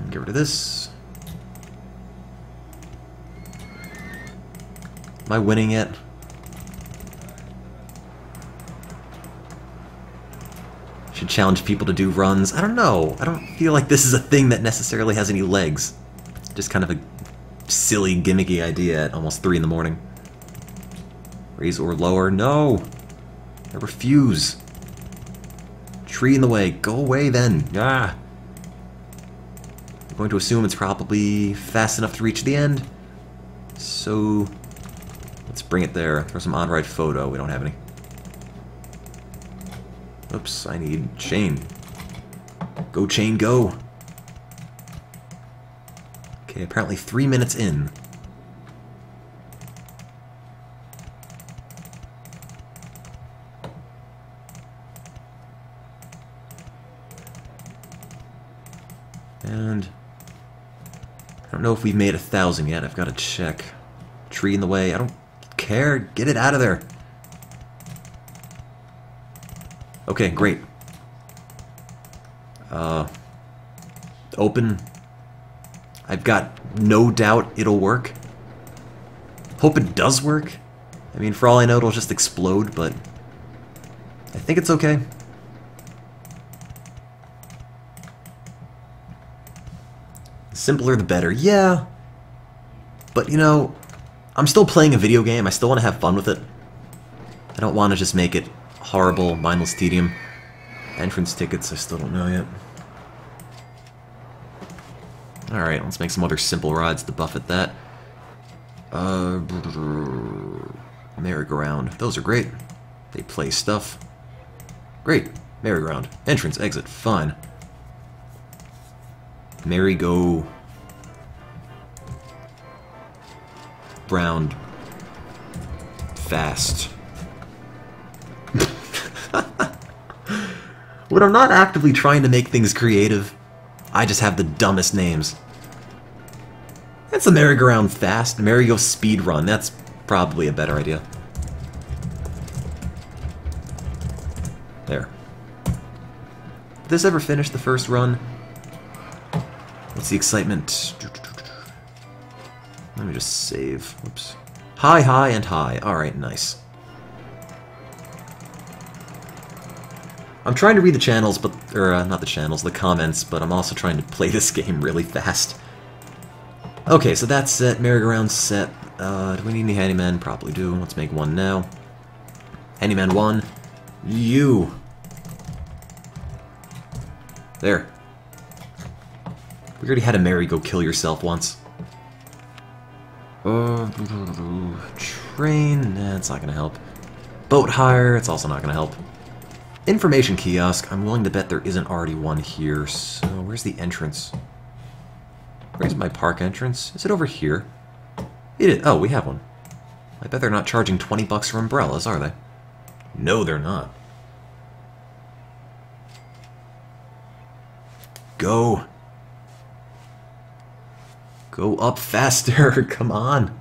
Get rid of this. Am I winning yet? Should challenge people to do runs. I don't know. I don't feel like this is a thing that necessarily has any legs. Just kind of a silly, gimmicky idea at almost 3 in the morning. Raise or lower. No! I refuse. Tree in the way. Go away then. Ah! I'm going to assume it's probably fast enough to reach the end. So let's bring it there. Throw some on-ride photo. We don't have any. Oops, I need chain. Go chain, go. Okay, apparently 3 minutes in. don't know if we've made 1,000 yet. I've got to check. Tree in the way. I don't care. Get it out of there. Okay, great. Open. I've got no doubt it'll work. Hope it does work. I mean, for all I know, it'll just explode, but I think it's okay. The simpler the better. Yeah. But, you know, I'm still playing a video game. I still want to have fun with it. I don't want to just make it horrible, mindless tedium. Entrance tickets, I still don't know yet. Alright, let's make some other simple rides to buff at that. Merry-go-round. Those are great. They play stuff. Great. Merry-go-round. Entrance, exit. Fine. Merry-go... round. Fast. When I'm not actively trying to make things creative, I just have the dumbest names. That's a merry-go-round fast. Merry-go speed run. That's probably a better idea. There. Did this ever finish the first run? What's the excitement? Let me just save. Whoops. High, high, and high. Alright, nice. I'm trying to read the channels, but... or, not the channels, the comments, but I'm also trying to play this game really fast. Okay, so that's set. Merry-go-round set. Do we need any handyman? Probably do. Let's make one now. Handyman 1. You. There. We already had a merry-go kill yourself once. Train. Nah, it's not gonna help. Boat hire. It's also not gonna help. Information kiosk. I'm willing to bet there isn't already one here. So, where's the entrance? Where's my park entrance? Is it over here? It is. Oh, we have one. I bet they're not charging 20 bucks for umbrellas, are they? No, they're not. Go. Go up faster. Come on.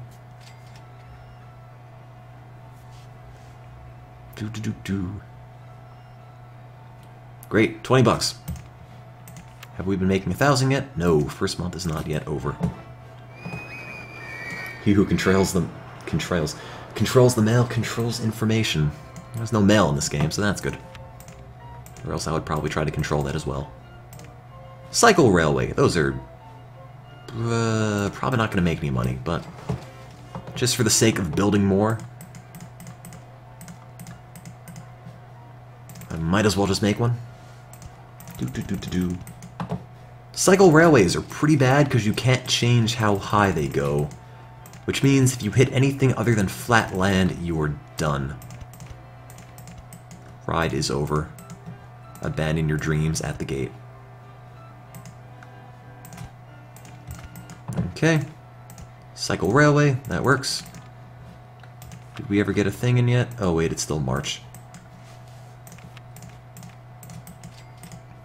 Do. Great. 20 bucks. Have we been making 1,000 yet? No, first month is not yet over. He who controls the mail controls information. There's no mail in this game, so that's good. Or else I would probably try to control that as well. Cycle railway. Those are probably not going to make any money, but just for the sake of building more, I might as well just make one. Cycle railways are pretty bad because you can't change how high they go, which means if you hit anything other than flat land, you're done. Ride is over. Abandon your dreams at the gate. Okay. Cycle railway, that works. Did we ever get a thing in yet? Oh wait, it's still March.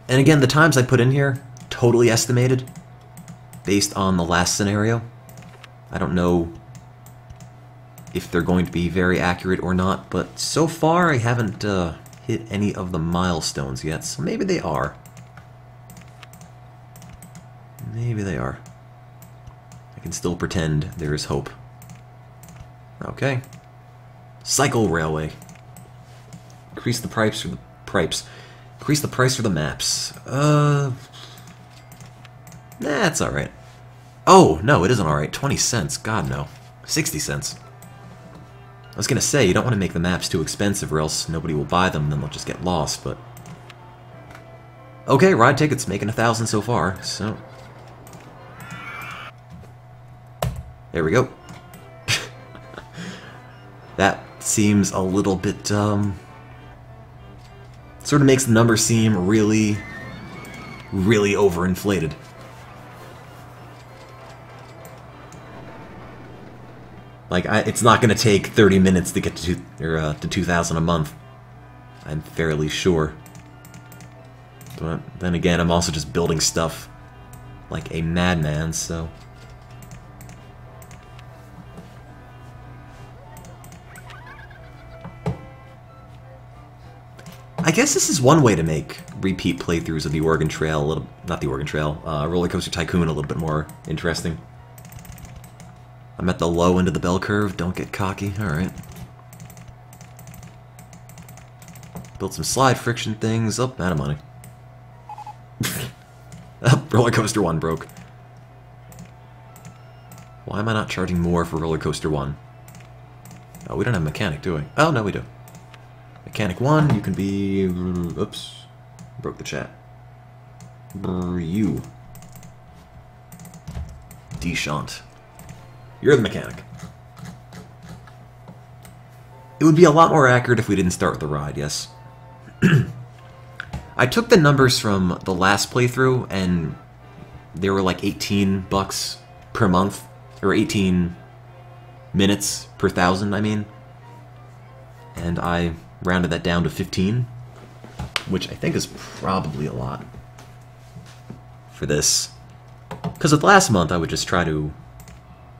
And again, the times I put in here, totally estimated, based on the last scenario. I don't know if they're going to be very accurate or not, but so far I haven't hit any of the milestones yet, so maybe they are. Maybe they are. I can still pretend there is hope. Okay. Cycle railway. Increase the price for the Increase the price for the maps. That's alright. Oh, no, it isn't alright. 20 cents. God, no. 60 cents. I was gonna say, you don't want to make the maps too expensive or else nobody will buy them, then they'll just get lost, but... Okay, ride tickets, making 1,000 so far, so... There we go. That seems a little bit, sort of makes the number seem really, really overinflated. Like, it's not going to take 30 minutes to get to 2,000 a month. I'm fairly sure. But then again, I'm also just building stuff like a madman, so... I guess this is one way to make repeat playthroughs of the Oregon Trail, not the Oregon Trail, Roller Coaster Tycoon a little bit more interesting. I'm at the low end of the bell curve, don't get cocky, alright. Built some slide friction things, oh, out of money. Oh, Roller Coaster 1 broke. Why am I not charging more for Roller Coaster 1? Oh, we don't have mechanic, do we? Oh, no, we do. Mechanic 1, you can be... Oops. Broke the chat. You. Deshant. You're the mechanic. It would be a lot more accurate if we didn't start with the ride, yes. I took the numbers from the last playthrough, and they were like $18 per month. Or 18 minutes per thousand, I mean. And I rounded that down to 15, which I think is probably a lot for this. Because with last month, I would just try to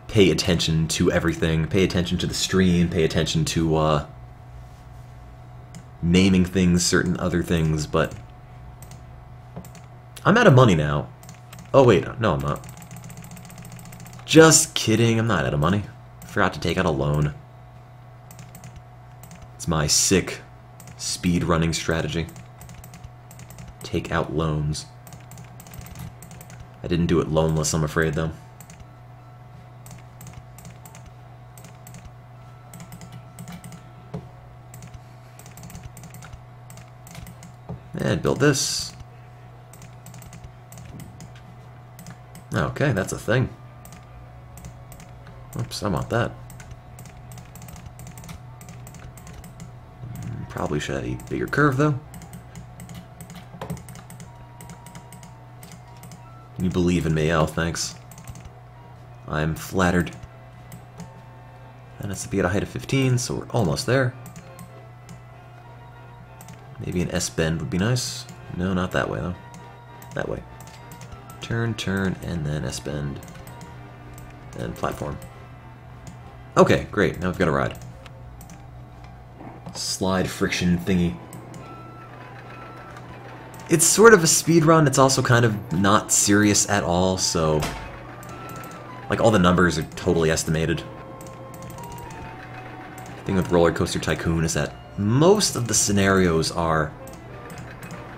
pay attention to everything, pay attention to the stream, pay attention to naming things, certain other things, but I'm out of money now. Oh wait, no I'm not. Just kidding, I'm not out of money. Forgot to take out a loan. It's my sick speed running strategy. Take out loans. I didn't do it loanless, I'm afraid, though. And build this. Okay, that's a thing. Oops, I want that. Probably should have a bigger curve, though. You believe in me, oh, thanks. I'm flattered. And it's to be at a height of 15, so we're almost there. Maybe an S-bend would be nice. No, not that way, though. That way. Turn, turn, and then S-bend. And platform. Okay, great. Now we've got a ride. Slide friction thingy. It's sort of a speed run. It's also kind of not serious at all, so... Like, all the numbers are totally estimated. The thing with Roller Coaster Tycoon is that most of the scenarios are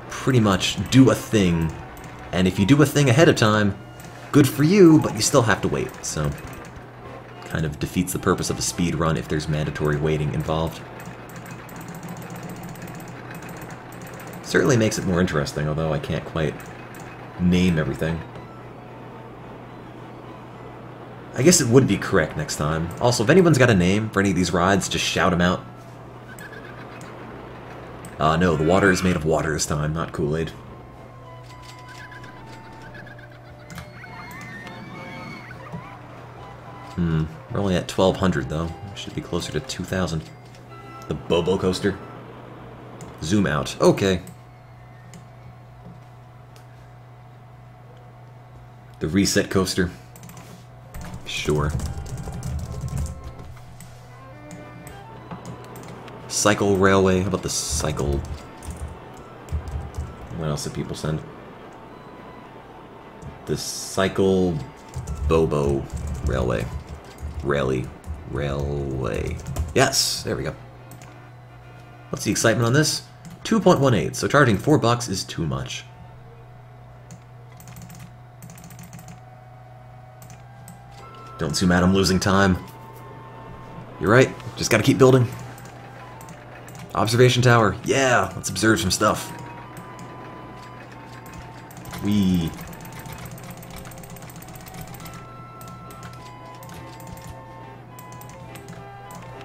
pretty much do a thing, and if you do a thing ahead of time, good for you, but you still have to wait, so... Kind of defeats the purpose of a speed run if there's mandatory waiting involved. Certainly makes it more interesting, although I can't quite name everything. I guess it would be correct next time. Also, if anyone's got a name for any of these rides, just shout them out. No, the water is made of water this time, not Kool-Aid. We're only at 1,200 though. Should be closer to 2,000. The Bobo Coaster. Zoom out. Okay. The Reset Coaster. Sure. Cycle Railway. How about the Cycle... What else did people send? The Cycle Bobo Railway. Railway. Yes! There we go. What's the excitement on this? 2.18, so charging $4 is too much. Don't zoom out, I'm losing time. You're right, just gotta keep building. Observation tower, yeah, let's observe some stuff. Whee.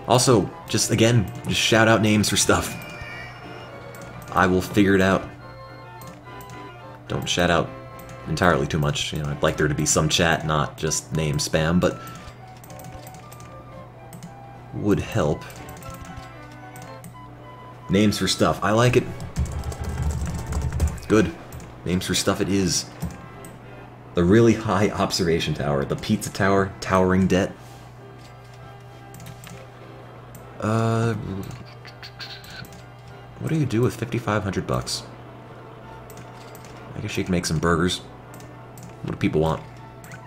Also, just again, just shout out names for stuff. I will figure it out. Don't shout out entirely too much. You know, I'd like there to be some chat, not just name spam, but would help. Names for stuff. I like it. It's good. Names for stuff it is. The really high observation tower. The pizza tower. Towering debt. What do you do with 5,500 bucks? I guess you can make some burgers. What do people want?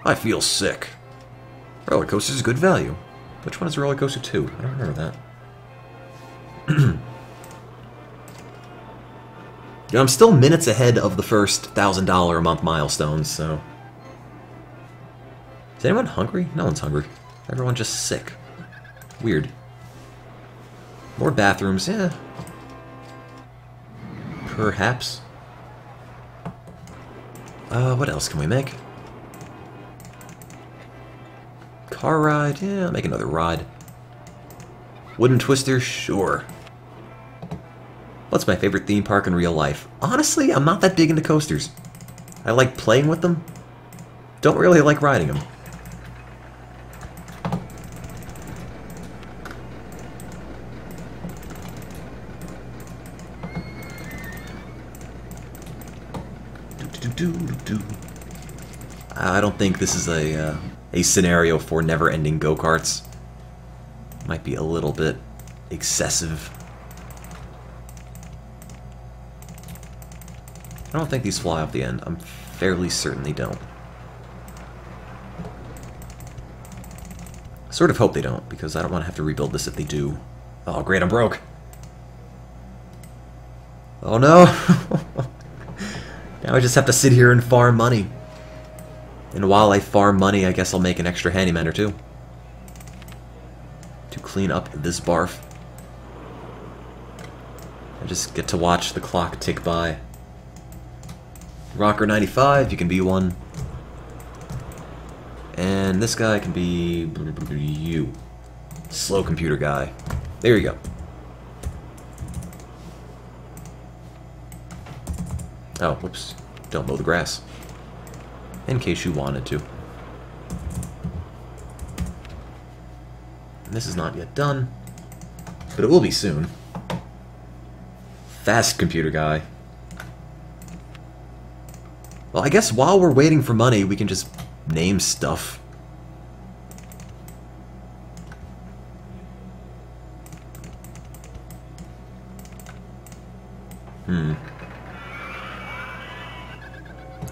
I feel sick. Roller coaster is good value. Which one is roller coaster 2? I don't remember that. You know, I'm still minutes ahead of the first $1,000 a month milestone, so... Is anyone hungry? No one's hungry. Everyone's just sick. Weird. More bathrooms, yeah. Perhaps. What else can we make? Car ride? Yeah, I'll make another ride. Wooden twister? Sure. What's my favorite theme park in real life? Honestly, I'm not that big into coasters. I like playing with them. Don't really like riding them. I don't think this is a scenario for never-ending go-karts. Might be a little bit excessive. I don't think these fly off the end. I'm fairly certain they don't. Sort of hope they don't, because I don't want to have to rebuild this if they do. Oh great, I'm broke! Oh no! Now I just have to sit here and farm money. And while I farm money, I guess I'll make an extra handyman or two. To clean up this barf. I just get to watch the clock tick by. Rocker 95, you can be one. And this guy can be you. Slow computer guy. There you go. Oh, whoops. Don't mow the grass. In case you wanted to. And this is not yet done. But it will be soon. Fast computer guy. Well, I guess while we're waiting for money, we can just name stuff.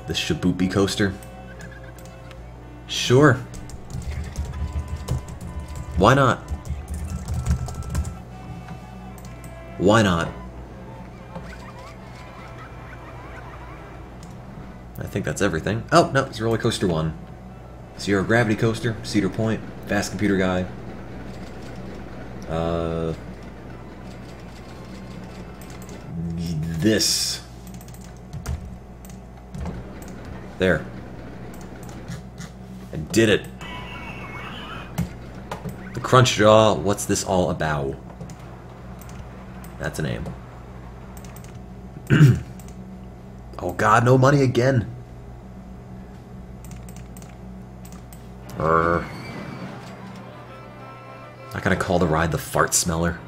The Shibupi coaster? Sure. Why not? Why not? I think that's everything. Oh, no, it's Roller Coaster 1. Zero Gravity Coaster, Cedar Point, Fast Computer Guy. This. There. I did it. The Crunch Jaw, what's this all about? That's a name. Oh god, no money again. Not gonna call the ride the Fart Smeller.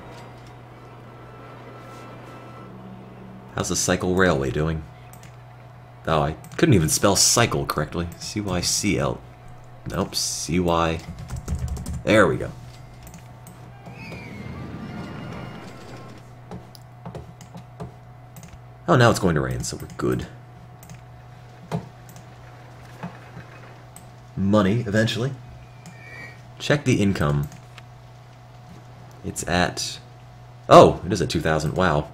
How's the Cycle Railway doing? Oh, I couldn't even spell cycle correctly. C-Y-C-L. Nope, C-Y. There we go. Oh, now it's going to rain, so we're good. Money, eventually. Check the income. It's at... Oh, it is at 2,000. Wow.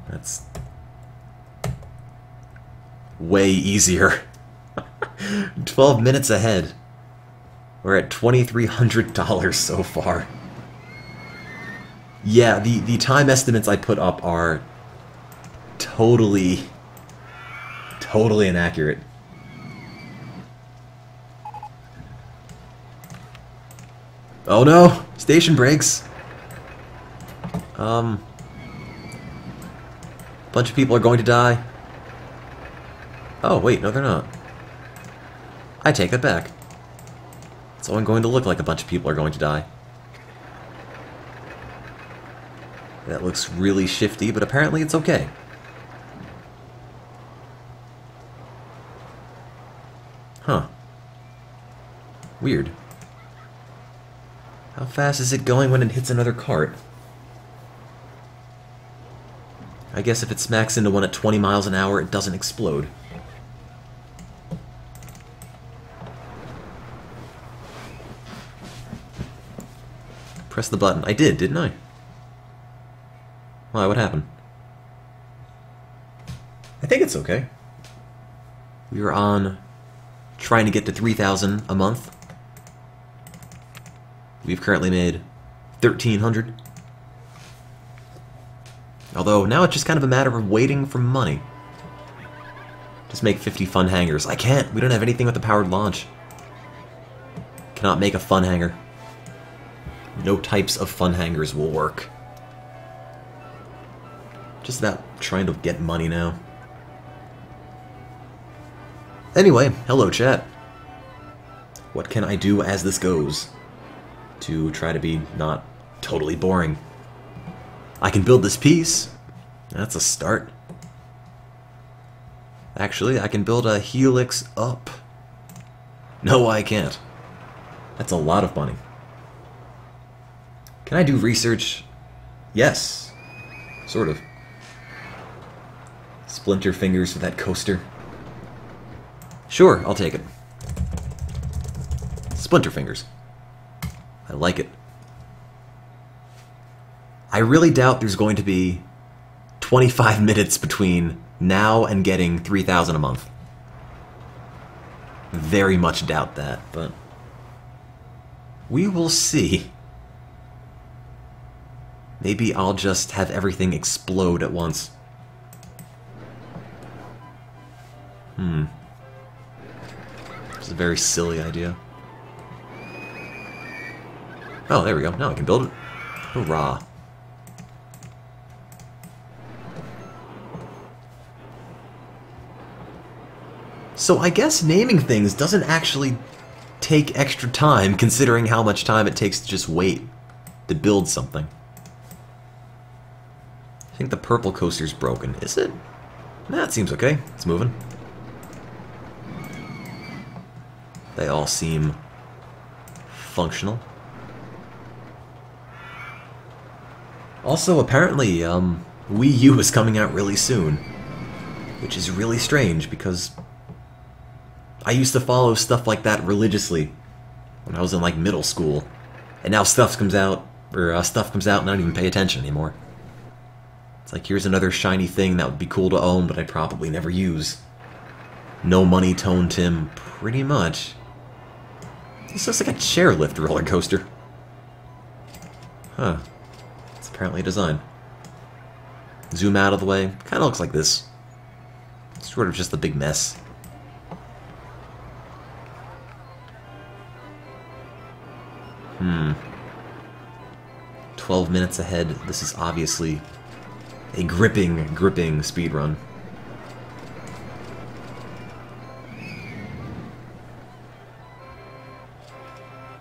That's... way easier. 12 minutes ahead. We're at $2,300 so far. Yeah, the time estimates I put up are totally inaccurate. Oh no! Station breaks! Bunch of people are going to die. Oh, wait, no they're not. I take that back. It's only going to look like a bunch of people are going to die. That looks really shifty, but apparently it's okay. Huh. Weird. How fast is it going when it hits another cart? I guess if it smacks into one at 20 miles an hour, it doesn't explode. Press the button. I did, didn't I? Why, what happened? I think it's okay. We were on trying to get to 3,000 a month. We've currently made 1,300. Although, now it's just kind of a matter of waiting for money. Just make 50 fun hangers. I can't. We don't have anything with a powered launch. Cannot make a fun hanger. No types of fun hangers will work. Just about trying to get money now. Anyway, hello chat. What can I do as this goes to try to be not totally boring? I can build this piece. That's a start. Actually, I can build a helix up. No, I can't. That's a lot of money. Can I do research? Yes. Sort of. Splinter fingers for that coaster. Sure, I'll take it. Splinter fingers. I like it. I really doubt there's going to be 25 minutes between now and getting 3,000 a month. Very much doubt that, but we will see. Maybe I'll just have everything explode at once. It's a very silly idea. Oh, there we go. Now I can build it. Hurrah. So I guess naming things doesn't actually take extra time, considering how much time it takes to just wait to build something. I think the purple coaster's broken. Is it? Nah, it seems okay. It's moving. They all seem functional. Also, apparently, Wii U is coming out really soon, which is really strange because I used to follow stuff like that religiously when I was in like middle school, and now stuff comes out and I don't even pay attention anymore. It's like, here's another shiny thing that would be cool to own, but I'd probably never use. No MonotoneTim, pretty much. This looks like a chairlift roller coaster. Huh. It's apparently a design. Zoom out of the way. Kind of looks like this. It's sort of just a big mess. Hmm. 12 minutes ahead. This is obviously a gripping speedrun.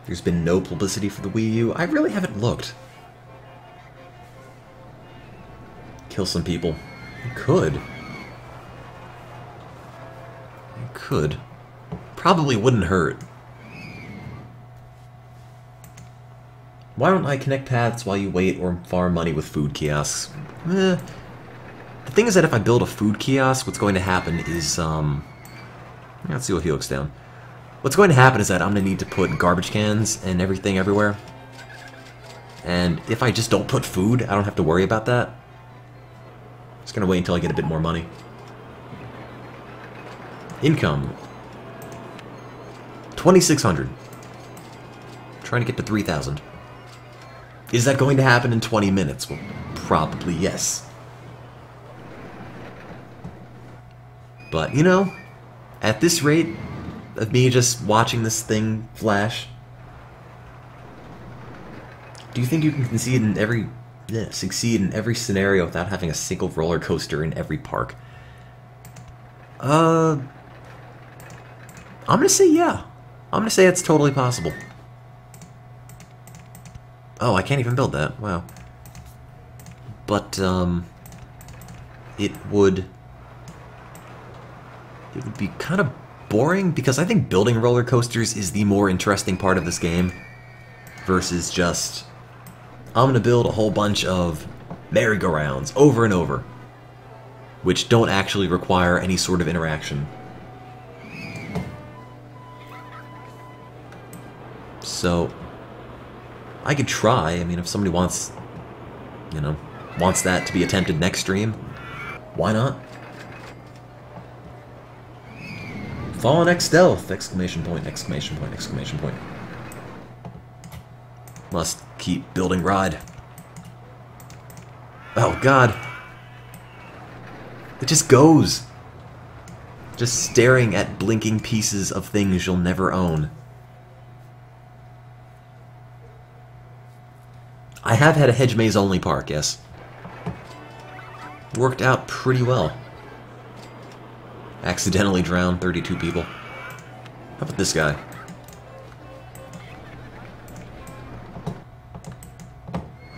There's been no publicity for the Wii U. I really haven't looked. Kill some people. You could. You could. Probably wouldn't hurt. Why don't I connect paths while you wait or farm money with food kiosks? The thing is that if I build a food kiosk, what's going to happen is, let's see what he looks down. What's going to happen is that I'm going to need to put garbage cans and everything everywhere. And if I just don't put food, I don't have to worry about that. Just going to wait until I get a bit more money. Income. 2,600. Trying to get to 3,000. Is that going to happen in 20 minutes? Well, probably yes. But, you know, at this rate of me just watching this thing flash, do you think you can succeed in every scenario without having a single roller coaster in every park? I'm gonna say yeah. I'm gonna say it's totally possible. Oh, I can't even build that. Wow. But it would be kind of boring, because I think building roller coasters is the more interesting part of this game versus just, I'm gonna build a whole bunch of merry-go-rounds over and over. which don't actually require any sort of interaction. So, I could try. I mean, if somebody wants, you know, wants that to be attempted next stream, why not? Fallen X Stealth! Exclamation point, exclamation point, exclamation point. Must keep building ride. Oh god. It just goes. Just staring at blinking pieces of things you'll never own. I have had a hedge maze only park, yes. Worked out pretty well. Accidentally drowned 32 people. How about this guy?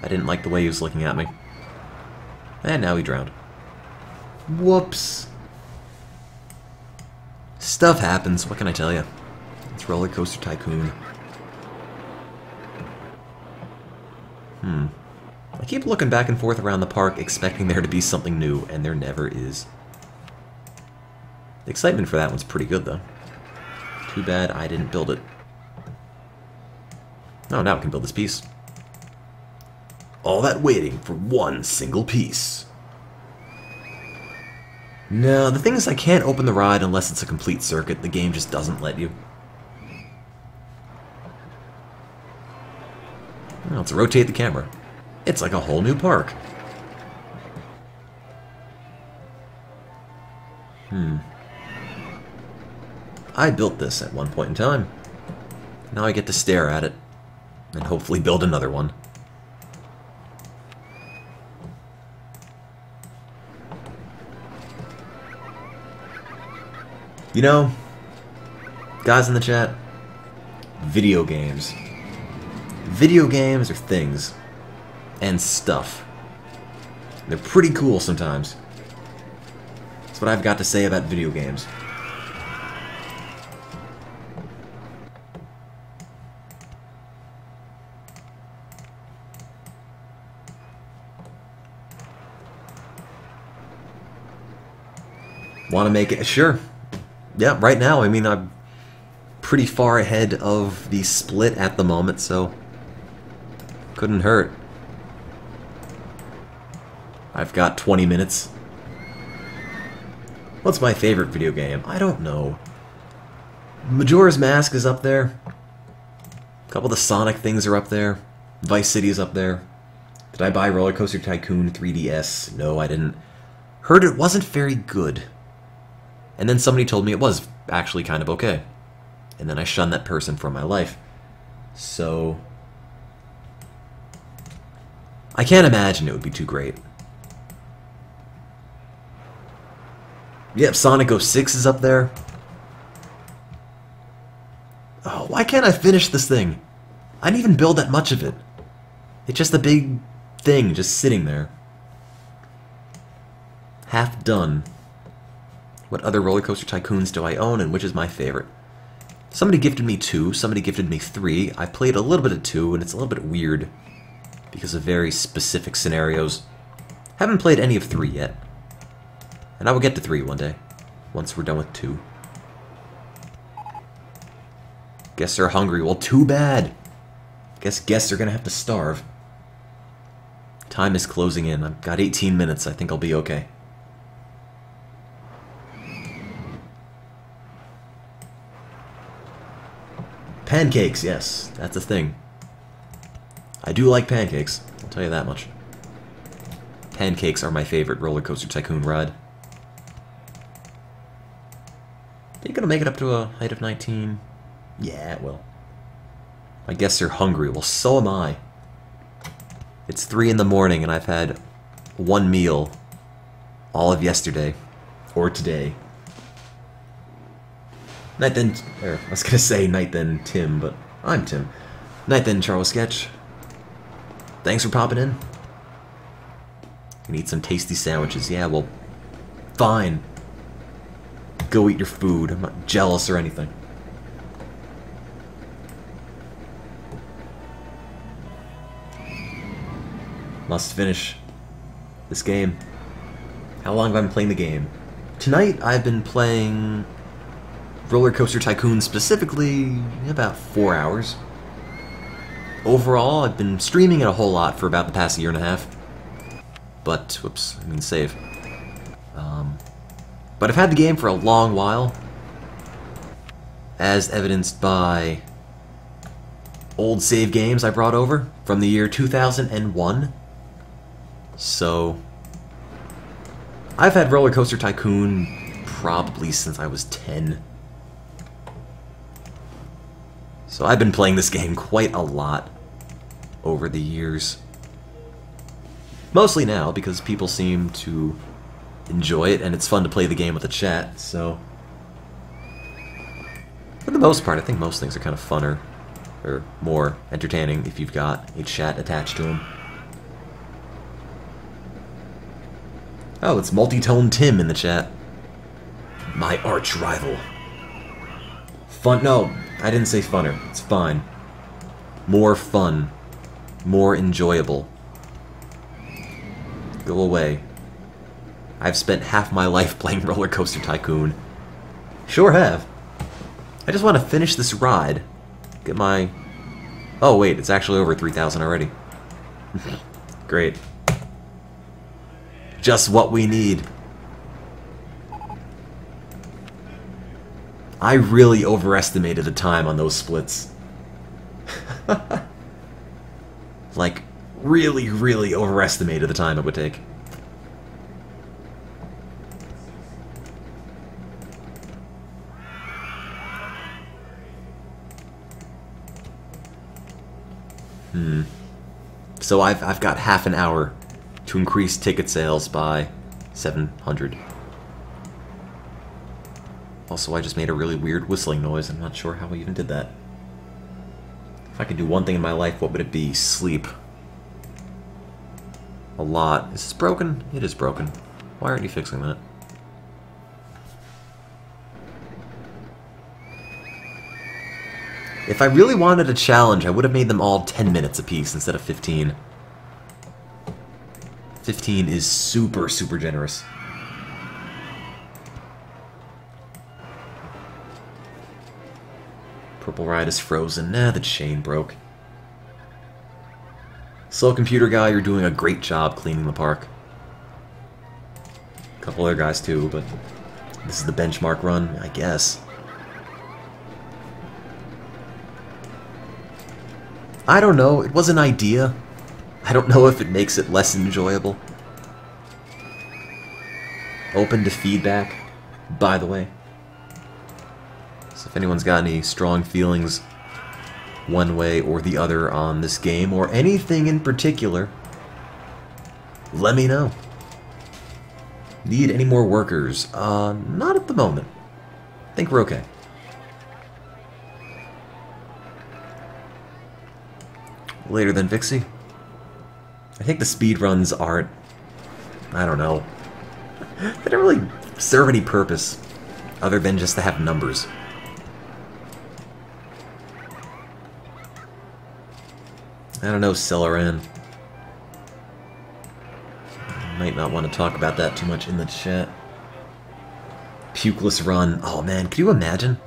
I didn't like the way he was looking at me. And now he drowned. Whoops. Stuff happens, what can I tell you? It's Roller Coaster Tycoon. I keep looking back and forth around the park expecting there to be something new, and there never is. The excitement for that one's pretty good, though. Too bad I didn't build it. Oh, now I can build this piece. All that waiting for one single piece. No, the thing is I can't open the ride unless it's a complete circuit. The game just doesn't let you. Well, let's rotate the camera. It's like a whole new park. I built this at one point in time. Now I get to stare at it and hopefully build another one. You know, guys in the chat, video games. Video games are things and stuff. They're pretty cool sometimes. That's what I've got to say about video games. Want to make it? Sure. Yeah, right now, I mean, I'm pretty far ahead of the split at the moment, so couldn't hurt. I've got 20 minutes. What's my favorite video game? I don't know. Majora's Mask is up there. A couple of the Sonic things are up there. Vice City is up there. Did I buy Roller Coaster Tycoon 3DS? No, I didn't. Heard it wasn't very good. And then somebody told me it was actually kind of okay. And then I shunned that person from my life. So I can't imagine it would be too great. Yep, Sonic 06 is up there. Oh, why can't I finish this thing? I didn't even build that much of it. It's just a big thing just sitting there. Half done. What other Roller Coaster Tycoons do I own, and which is my favorite? Somebody gifted me 2, somebody gifted me 3. I played a little bit of 2, and it's a little bit weird because of very specific scenarios. Haven't played any of 3 yet. And I will get to 3 one day, once we're done with 2. Guests are hungry. Well, too bad. Guess guests are gonna have to starve. Time is closing in. I've got 18 minutes. I think I'll be okay. Pancakes, yes, that's a thing. I do like pancakes, I'll tell you that much. Pancakes are my favorite Roller Coaster Tycoon ride. Think it'll make it up to a height of 19? Yeah, it will. My guests are hungry. Well, so am I. It's 3 in the morning and I've had 1 meal all of yesterday. Or today. Night then, or I was gonna say night then Tim, but I'm Tim. Night then Charles Sketch. Thanks for popping in. Gonna eat some tasty sandwiches. Yeah, well, fine. Go eat your food. I'm not jealous or anything. Must finish this game. How long have I been playing the game? Tonight I've been playing Roller Coaster Tycoon specifically about 4 hours. Overall, I've been streaming it a whole lot for about the past year and a half. But, whoops, I mean save. But I've had the game for a long while, as evidenced by old save games I brought over from the year 2001. So, I've had Roller Coaster Tycoon probably since I was 10. So I've been playing this game quite a lot over the years. Mostly now, because people seem to enjoy it, and it's fun to play the game with a chat, so... For the most part, I think most things are kind of funner, or more entertaining if you've got a chat attached to them. Oh, it's MonotoneTim in the chat. My arch rival. Fun? No, I didn't say funner. It's fine. More fun. More enjoyable. Go away. I've spent half my life playing Roller Coaster Tycoon. Sure have. I just want to finish this ride. Get my... Oh wait, it's actually over 3,000 already. Great. Just what we need. I really overestimated the time on those splits. Like, really, really overestimated the time it would take. So I've got half an hour to increase ticket sales by 700. Also, I just made a really weird whistling noise. I'm not sure how I even did that. If I could do one thing in my life, what would it be? Sleep. A lot. Is this broken? It is broken. Why aren't you fixing that? If I really wanted a challenge, I would have made them all 10 minutes apiece instead of 15. 15 is super, super generous. Purple ride is frozen. Nah, the chain broke. Slow computer guy, you're doing a great job cleaning the park. A couple other guys too, but this is the benchmark run, I guess. I don't know, it was an idea. I don't know if it makes it less enjoyable. Open to feedback, by the way. So if anyone's got any strong feelings one way or the other on this game, or anything in particular, let me know. Need any more workers? Not at the moment. I think we're okay. Later than Vixie. I think the speedruns aren't... I don't know. They don't really serve any purpose other than just to have numbers. I don't know, Celeran. Might not want to talk about that too much in the chat. Pukeless run. Oh man, could you imagine?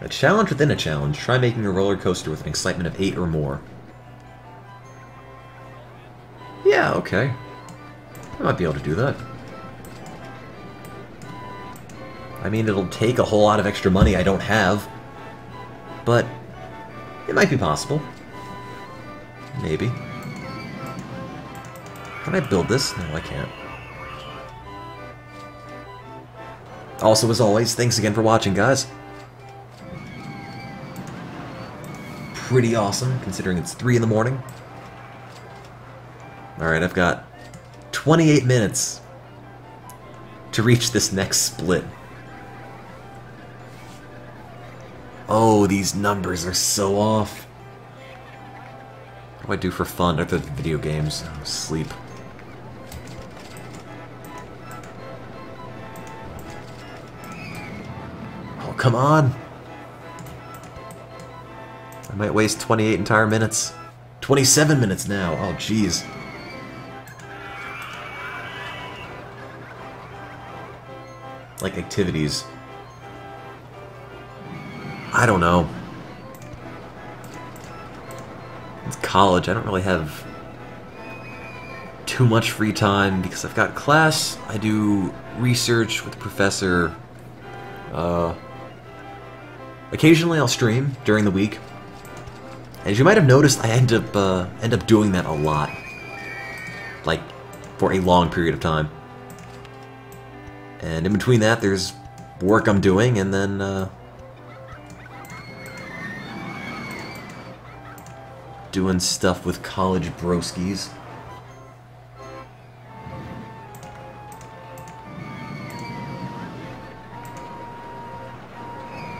A challenge within a challenge. Try making a roller coaster with an excitement of 8 or more. Yeah, okay. I might be able to do that. I mean, it'll take a whole lot of extra money I don't have. But it might be possible. Maybe. Can I build this? No, I can't. Also, as always, thanks again for watching, guys. Pretty awesome, considering it's 3 in the morning. Alright, I've got 28 minutes to reach this next split. Oh, these numbers are so off. What do I do for fun other than video games? Oh, sleep. Oh, come on! might waste 28 entire minutes. 27 minutes now. Oh, jeez. Like activities. I don't know. It's college. I don't really have too much free time because I've got class. I do research with the professor. Occasionally I'll stream during the week. As you might have noticed, I end up doing that a lot. Like, for a long period of time. And in between that, there's work I'm doing, and then, doing stuff with college broskies.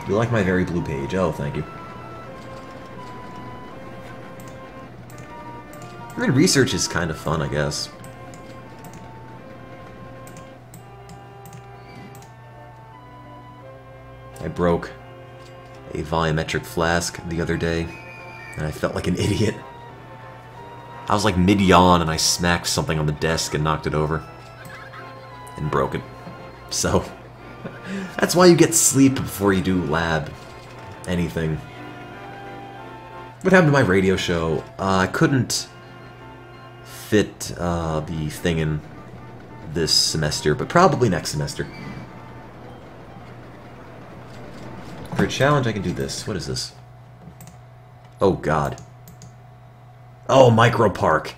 You like my very blue page? Oh, thank you. I mean, research is kind of fun, I guess. I broke a volumetric flask the other day, and I felt like an idiot. I was like mid-yawn, and I smacked something on the desk and knocked it over. And broke it. So, that's why you get sleep before you do lab. Anything. What happened to my radio show? I couldn't fit the thing in this semester, but probably next semester. For a challenge, I can do this. What is this? Oh, God. Oh, Micro Park.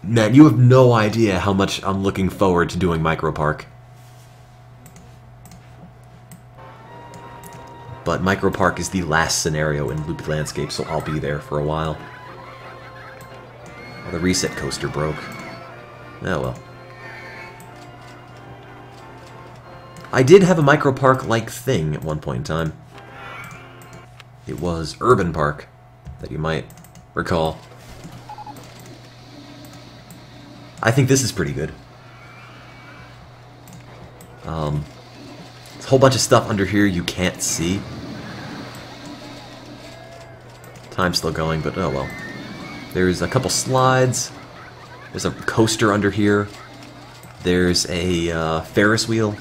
Man, you have no idea how much I'm looking forward to doing Micro Park. But Micro Park is the last scenario in Loopy Landscape, so I'll be there for a while. Oh, the reset coaster broke. Oh well. I did have a Micro Park-like thing at one point in time. It was Urban Park, that you might recall. I think this is pretty good. There's a whole bunch of stuff under here you can't see. Time's still going, but oh well. There's a couple slides. There's a coaster under here. There's a Ferris wheel.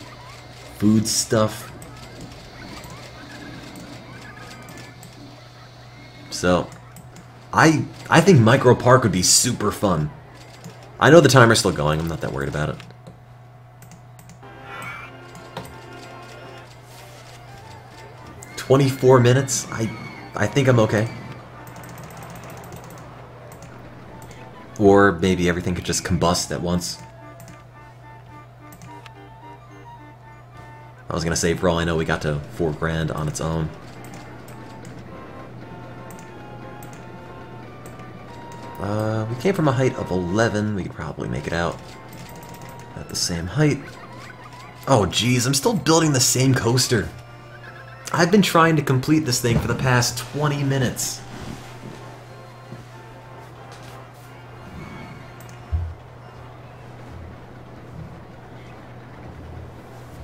Food stuff. So, I think Micro Park would be super fun. I know the timer's still going. I'm not that worried about it. "24 minutes? I think I'm okay. Or maybe everything could just combust at once. I was gonna say, for all I know, we got to 4 grand on its own. We came from a height of 11. We could probably make it out at the same height. Oh, geez, I'm still building the same coaster. I've been trying to complete this thing for the past 20 minutes.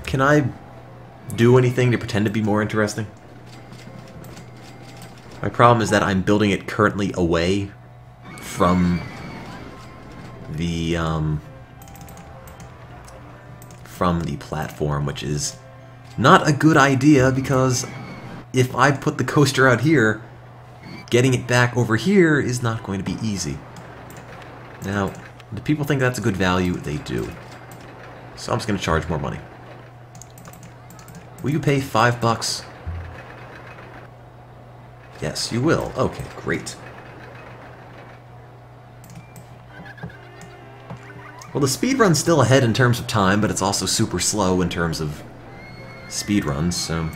Can I do anything to pretend to be more interesting? My problem is that I'm building it currently away from the platform, which is not a good idea because if I put the coaster out here, getting it back over here is not going to be easy. Now, do people think that's a good value? They do. So I'm just going to charge more money. Will you pay $5? Yes, you will. Okay, great. Well, the speedrun's still ahead in terms of time, but it's also super slow in terms of speedruns, so...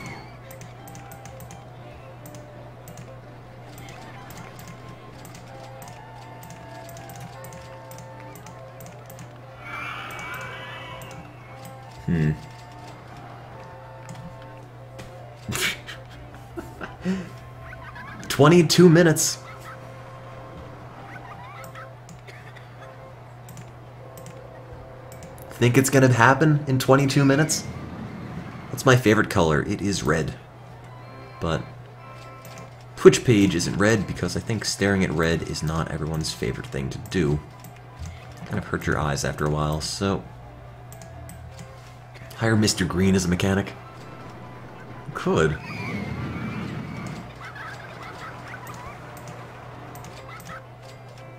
Hmm. 22 minutes. Think it's gonna happen in 22 minutes? What's my favorite color? It is red. But Twitch page isn't red because I think staring at red is not everyone's favorite thing to do. Kind of hurt your eyes after a while, so... Hire Mr. Green as a mechanic? Could.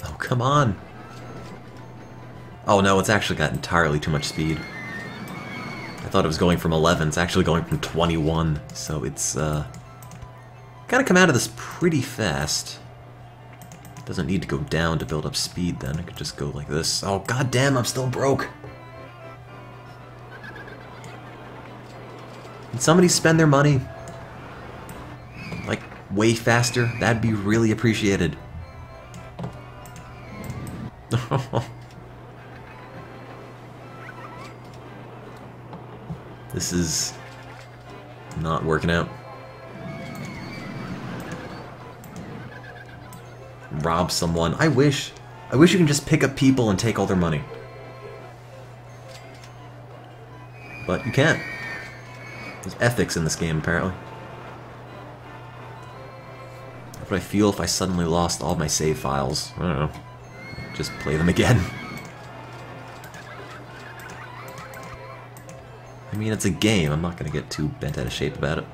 Oh, come on! Oh no, it's actually got entirely too much speed. I thought it was going from 11, it's actually going from 21, so it's, gotta come out of this pretty fast. Doesn't need to go down to build up speed then, I could just go like this. Oh goddamn, I'm still broke! Can somebody spend their money? Like, way faster? That'd be really appreciated. This is not working out. Rob someone. I wish you can just pick up people and take all their money. But you can't. There's ethics in this game, apparently. How would I feel if I suddenly lost all my save files? I don't know. Just play them again. I mean, it's a game. I'm not going to get too bent out of shape about it.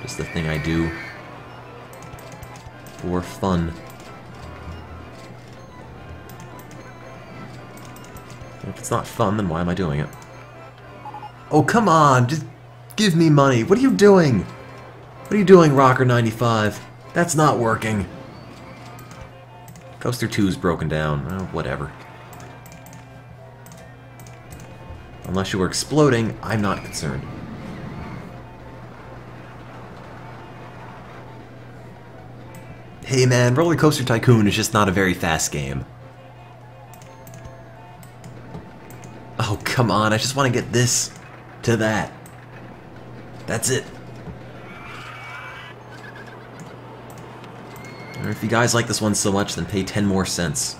Just the thing I do for fun. And if it's not fun, then why am I doing it? Oh, come on! Just give me money! What are you doing? What are you doing, Rocker95? That's not working. Coaster 2's broken down. Oh, whatever. Unless you were exploding, I'm not concerned. Hey man, Roller Coaster Tycoon is just not a very fast game. Oh, come on, I just want to get this to that. That's it. Or if you guys like this one so much, then pay 10 more cents.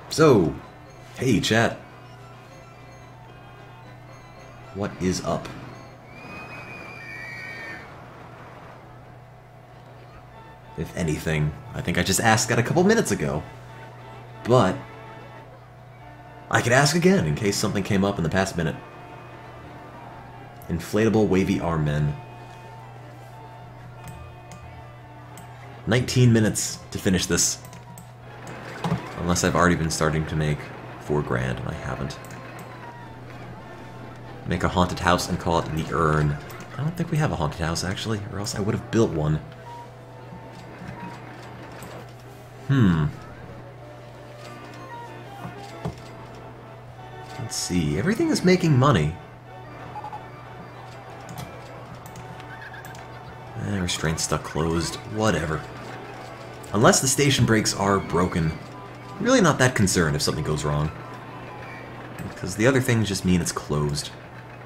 So, hey chat. What is up? If anything, I think I just asked that a couple minutes ago. But I could ask again in case something came up in the past minute. Inflatable wavy arm men. 19 minutes to finish this. Unless I've already been starting to make 4 grand, and I haven't. Make a haunted house and call it the Urn. I don't think we have a haunted house, actually, or else I would have built one. Let's see, everything is making money. Restraint stuck closed, whatever. Unless the station brakes are broken. I'm really not that concerned if something goes wrong. Because the other things just mean it's closed.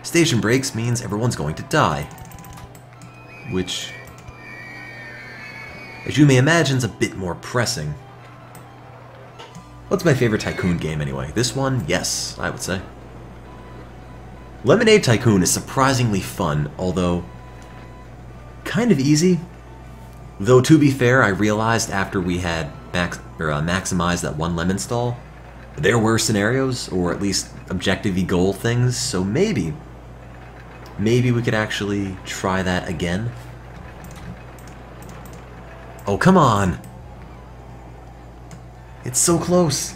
Station brakes means everyone's going to die. Which, as you may imagine, is a bit more pressing. What's my favorite Tycoon game anyway? This one? Yes, I would say. Lemonade Tycoon is surprisingly fun, although kind of easy. Though to be fair, I realized after we had maximized that one lemon stall, there were scenarios, or at least objective-y goal things, so maybe we could actually try that again. Oh, come on! It's so close!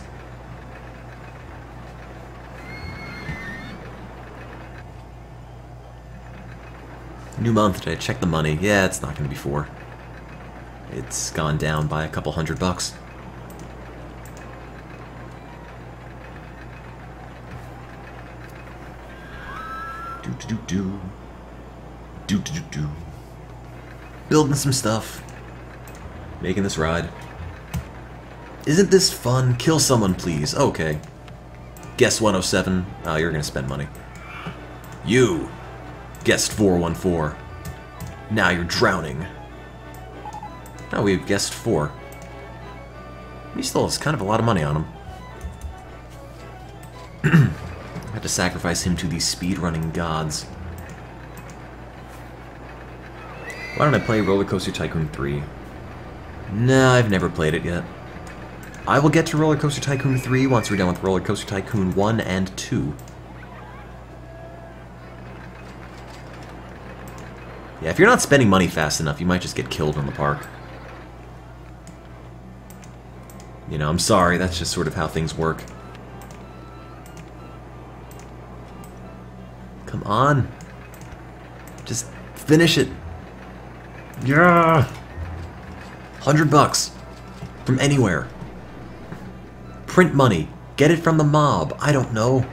New month, did I check the money? Yeah, it's not going to be 4. It's gone down by a couple $100. Do. Building some stuff. Making this ride. Isn't this fun? Kill someone, please. Okay. Guest 107. Oh, you're gonna spend money. You. Guest 414. Now you're drowning. Now we have guest 4. He still has kind of a lot of money on him. had to sacrifice him to the speedrunning gods. Why don't I play Roller Coaster Tycoon 3? Nah, I've never played it yet. I will get to Roller Coaster Tycoon 3 once we're done with Roller Coaster Tycoon 1 and 2. Yeah, if you're not spending money fast enough, you might just get killed in the park. You know, I'm sorry, that's just sort of how things work. Come on. Just finish it. Yeah! $100 from anywhere. Print money. Get it from the mob. I don't know.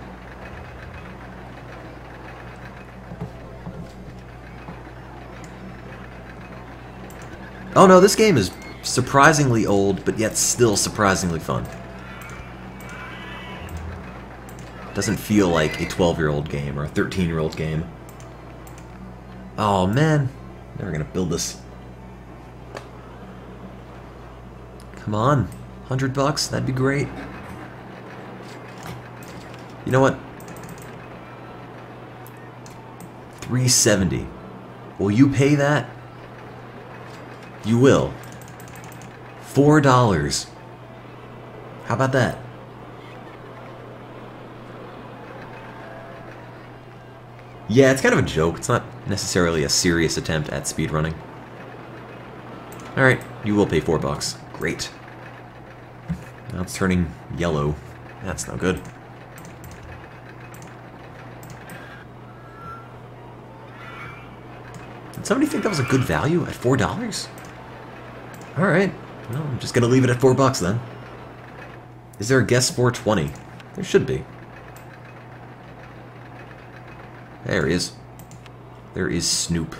Oh no, this game is surprisingly old, but yet still surprisingly fun. Doesn't feel like a 12-year-old game or a 13-year-old game. Oh man, never gonna build this. Come on, $100, that'd be great. You know what? $370. Will you pay that? You will. $4. How about that? Yeah, it's kind of a joke. It's not necessarily a serious attempt at speedrunning. Alright, you will pay $4. Great. Now it's turning yellow. That's no good. Did somebody think that was a good value at $4? Alright. Well, I'm just gonna leave it at $4 then. Is there a guess 420? There should be. There he is. There is Snoop.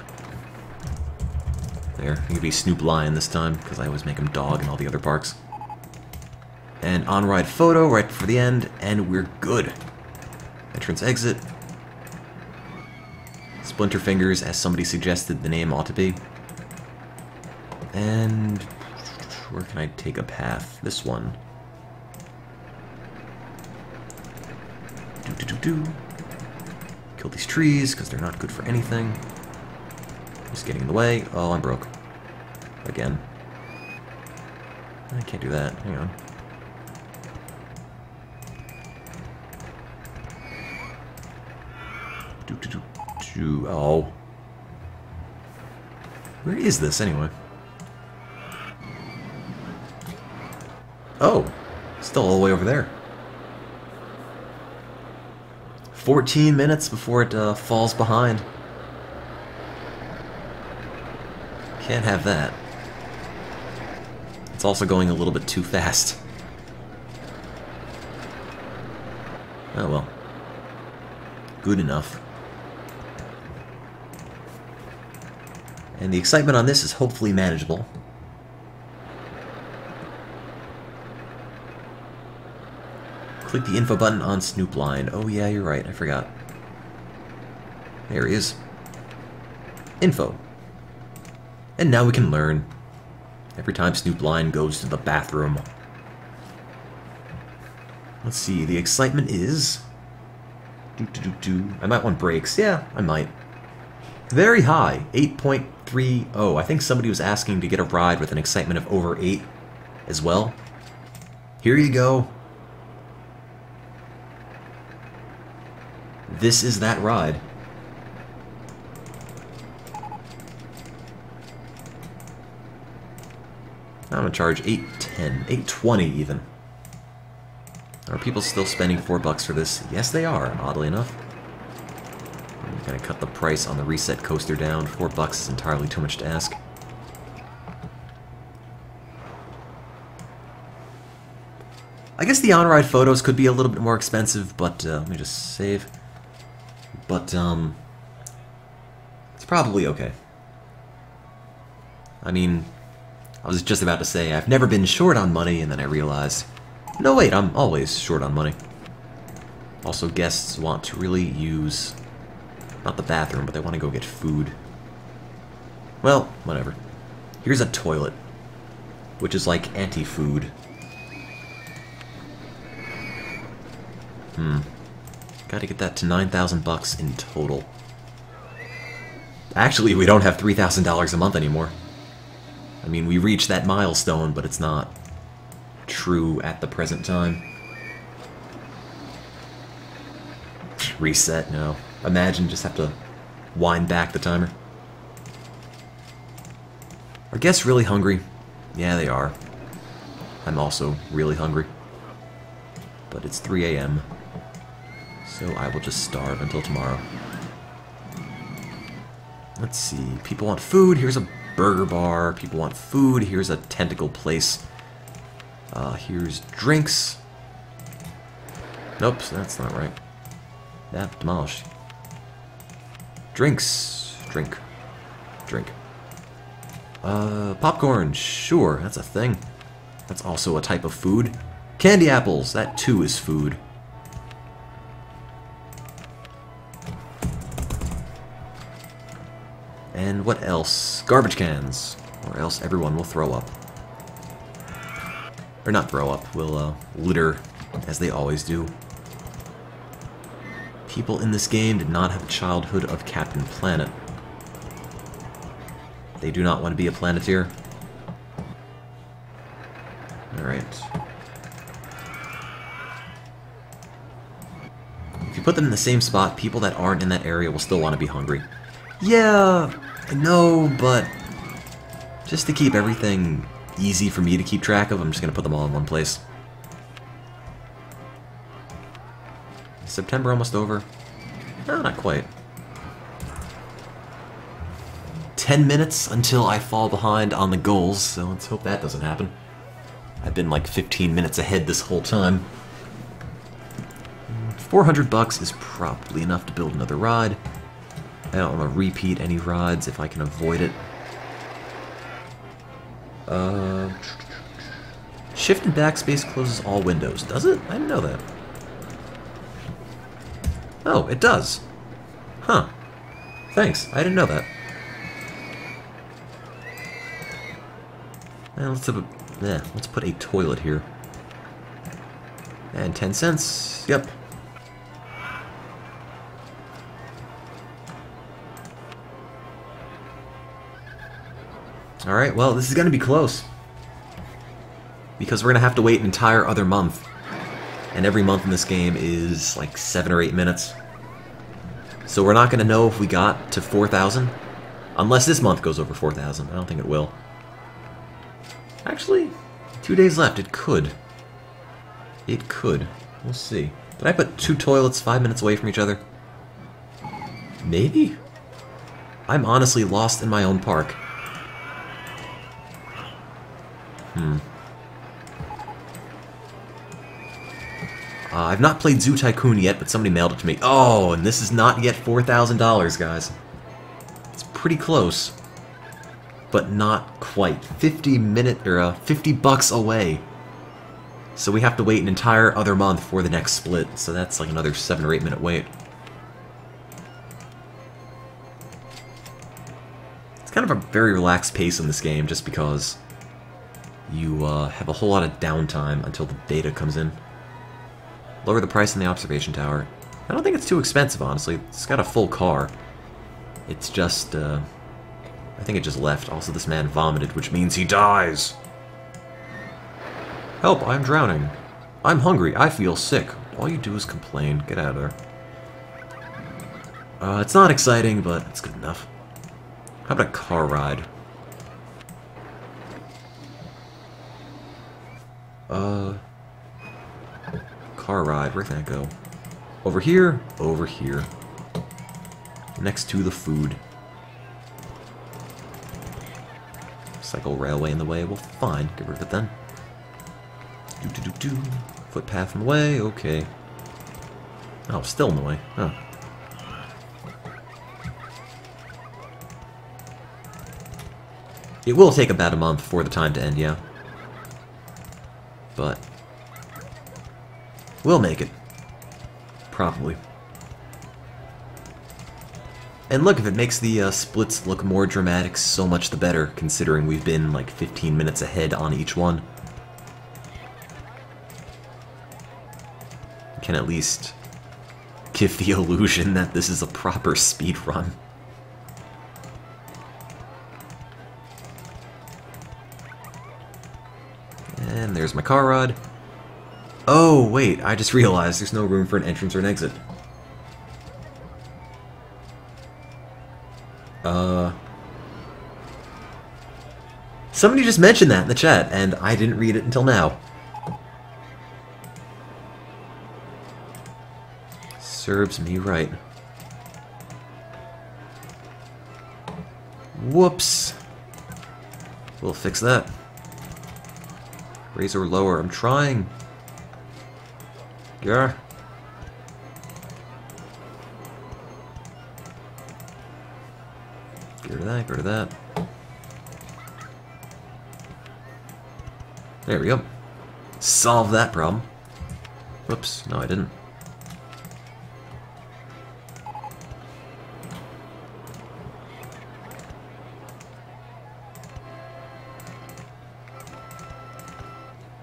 There. He could be Snoop Lion this time, because I always make him dog in all the other parks. And on-ride photo right before the end, and we're good. Entrance exit. Splinter Fingers, as somebody suggested the name ought to be. And where can I take a path? This one. Do. Kill these trees, because they're not good for anything. Just getting in the way. Oh, I'm broke. Again. I can't do that. Hang on. Do. Oh. Where is this, anyway? Oh. Still all the way over there. 14 minutes before it falls behind. Can't have that. It's also going a little bit too fast. Oh well. Good enough. And the excitement on this is hopefully manageable. Click the info button on Snoop Line. Oh yeah, you're right, I forgot. There he is. Info. And now we can learn. Every time Snoop Line goes to the bathroom. Let's see, the excitement is... I might want brakes. Yeah, I might. Very high, 8.30. I think somebody was asking to get a ride with an excitement of over 8 as well. Here you go. This is that ride. I'm gonna charge $8.10, $8.20 even. Are people still spending $4 for this? Yes, they are, oddly enough. I'm gonna cut the price on the reset coaster down. $4 is entirely too much to ask. I guess the on-ride photos could be a little bit more expensive, but let me just save. But it's probably okay. I mean, I was just about to say I've never been short on money, and then I realized, no wait, I'm always short on money. Also, guests want to really use, not the bathroom, but they want to go get food. Well, whatever. Here's a toilet, which is like anti-food. Kind Gotta get that to 9,000 bucks in total. Actually, we don't have $3,000 a month anymore. I mean, we reached that milestone, but it's not true at the present time. Reset, no. Imagine, just have to wind back the timer. Are guests really hungry? Yeah, they are. I'm also really hungry. But it's 3 a.m. So I will just starve until tomorrow. Let's see. People want food. Here's a burger bar. People want food. Here's a tentacle place. Here's drinks. Nope, that's not right. That demolished. Drinks. Drink. Drink. Popcorn. Sure, that's a thing. That's also a type of food. Candy apples. That too is food. And what else? Garbage cans. Or else everyone will throw up. Or not throw up, will litter, as they always do. People in this game did not have a childhood of Captain Planet. They do not want to be a Planeteer. Alright. If you put them in the same spot, people that aren't in that area will still want to be hungry. Yeah, I know, but just to keep everything easy for me to keep track of, I'm just going to put them all in one place. Is September almost over? No, not quite. 10 minutes until I fall behind on the goals, so let's hope that doesn't happen. I've been like 15 minutes ahead this whole time. 400 bucks is probably enough to build another ride. I don't want to repeat any rides if I can avoid it. Shift and backspace closes all windows. Does it? I didn't know that. Oh, it does. Huh. Thanks. I didn't know that. Well, let's put a toilet here. And 10 cents. Yep. Alright, well, this is going to be close. Because we're going to have to wait an entire other month. And every month in this game is like 7 or 8 minutes. So we're not going to know if we got to 4,000. Unless this month goes over 4,000. I don't think it will. Actually, 2 days left. It could. It could. We'll see. Did I put 2 toilets 5 minutes away from each other? Maybe? I'm honestly lost in my own park. I've not played Zoo Tycoon yet, but somebody mailed it to me. Oh, and this is not yet $4,000, guys. It's pretty close, but not quite. 50 bucks away. So we have to wait an entire other month for the next split. So that's like another 7 or 8 minute wait. It's kind of a very relaxed pace in this game, just because you have a whole lot of downtime until the beta comes in. Lower the price on the observation tower. I don't think it's too expensive, honestly. It's got a full car. It's just, I think it just left. Also, this man vomited, which means he dies. Help, I'm drowning. I'm hungry, I feel sick. All you do is complain. Get out of there. It's not exciting, but it's good enough. How about a car ride? Car ride, where can I go? Over here? Over here. Next to the food. Cycle railway in the way. Well, fine. Get rid of it then. Do. Footpath in the way. Okay. Oh, still in the way. Huh. It will take about a month for the time to end, yeah. But we'll make it. Probably. And look, if it makes the splits look more dramatic, so much the better, considering we've been like 15 minutes ahead on each one. We can at least give the illusion that this is a proper speed run. And there's my car rod. Oh, wait, I just realized there's no room for an entrance or an exit. Somebody just mentioned that in the chat, and I didn't read it until now. Serves me right. Whoops. We'll fix that. Raise or lower. I'm trying. Yeah. Get rid of that, get rid of that. There we go. Solve that problem. Whoops, no I didn't.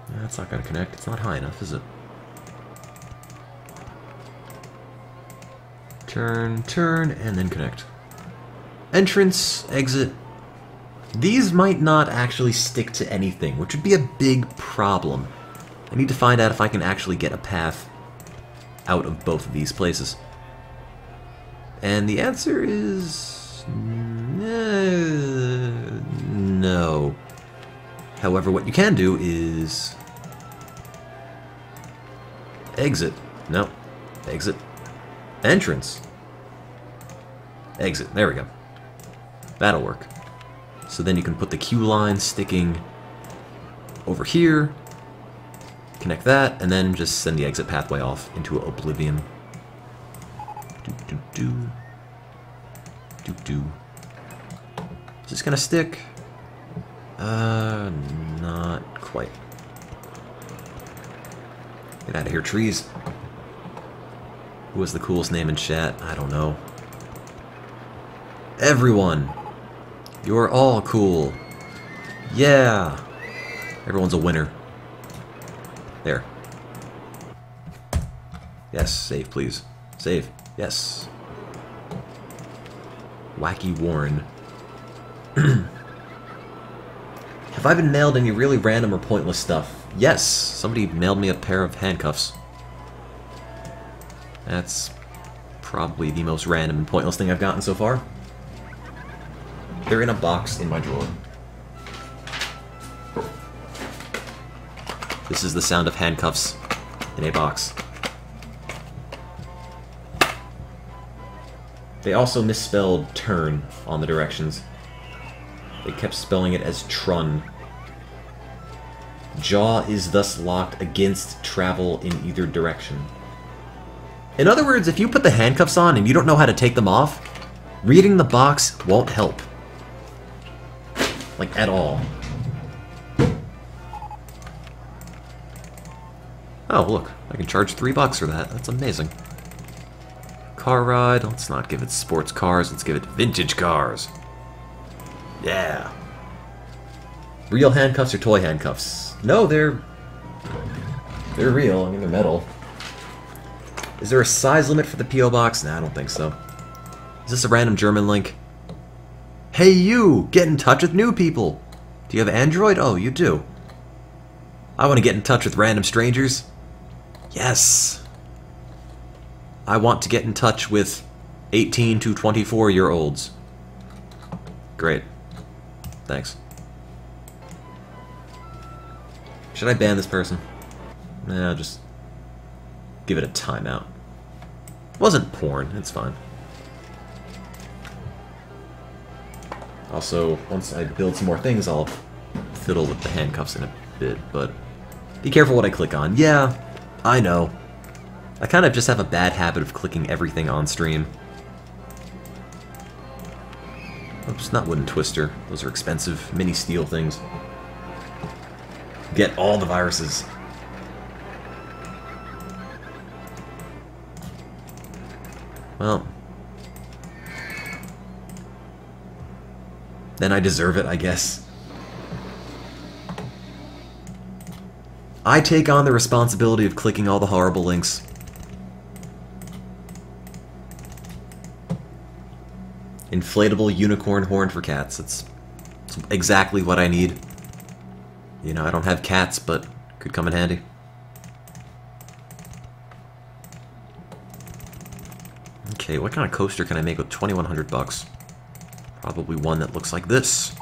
That's not gonna connect. It's not high enough, is it? Turn, turn, and then connect. Entrance, exit. These might not actually stick to anything, which would be a big problem. I need to find out if I can actually get a path out of both of these places. And the answer is... no. However, what you can do is... exit. No. Exit. Entrance. Exit. There we go. That'll work. So then you can put the queue line sticking over here, connect that, and then just send the exit pathway off into oblivion. Do. Is this gonna stick? Not quite. Get out of here, trees. Who was the coolest name in chat? I don't know. Everyone! You're all cool. Yeah! Everyone's a winner. There. Yes, save, please. Save. Yes. Wacky Warren. Have I been mailed any really random or pointless stuff? Yes! Somebody mailed me a pair of handcuffs. That's probably the most random and pointless thing I've gotten so far. They're in a box in my drawer. This is the sound of handcuffs in a box. They also misspelled turn on the directions. They kept spelling it as trun. Jaw is thus locked against travel in either direction. In other words, if you put the handcuffs on and you don't know how to take them off, reading the box won't help. Like, at all. Oh, look. I can charge $3 for that. That's amazing. Car ride. Let's not give it sports cars. Let's give it vintage cars. Yeah. Real handcuffs or toy handcuffs? No, they're real. I mean, they're metal. Is there a size limit for the P.O. box? Nah, I don't think so. Is this a random German link? Hey you! Get in touch with new people! Do you have Android? Oh, you do. I want to get in touch with random strangers. Yes! I want to get in touch with 18 to 24-year-olds. Great. Thanks. Should I ban this person? Nah, just give it a timeout. It wasn't porn, it's fine. Also, once I build some more things, I'll fiddle with the handcuffs in a bit, but be careful what I click on. Yeah, I know. I kind of just have a bad habit of clicking everything on stream. Oops, not wooden twister. Those are expensive mini steel things. Get all the viruses. Well, then I deserve it, I guess. I take on the responsibility of clicking all the horrible links. Inflatable unicorn horn for cats. It's exactly what I need. You know, I don't have cats, but could come in handy. Okay, what kind of coaster can I make with 2,100 bucks? Probably one that looks like this.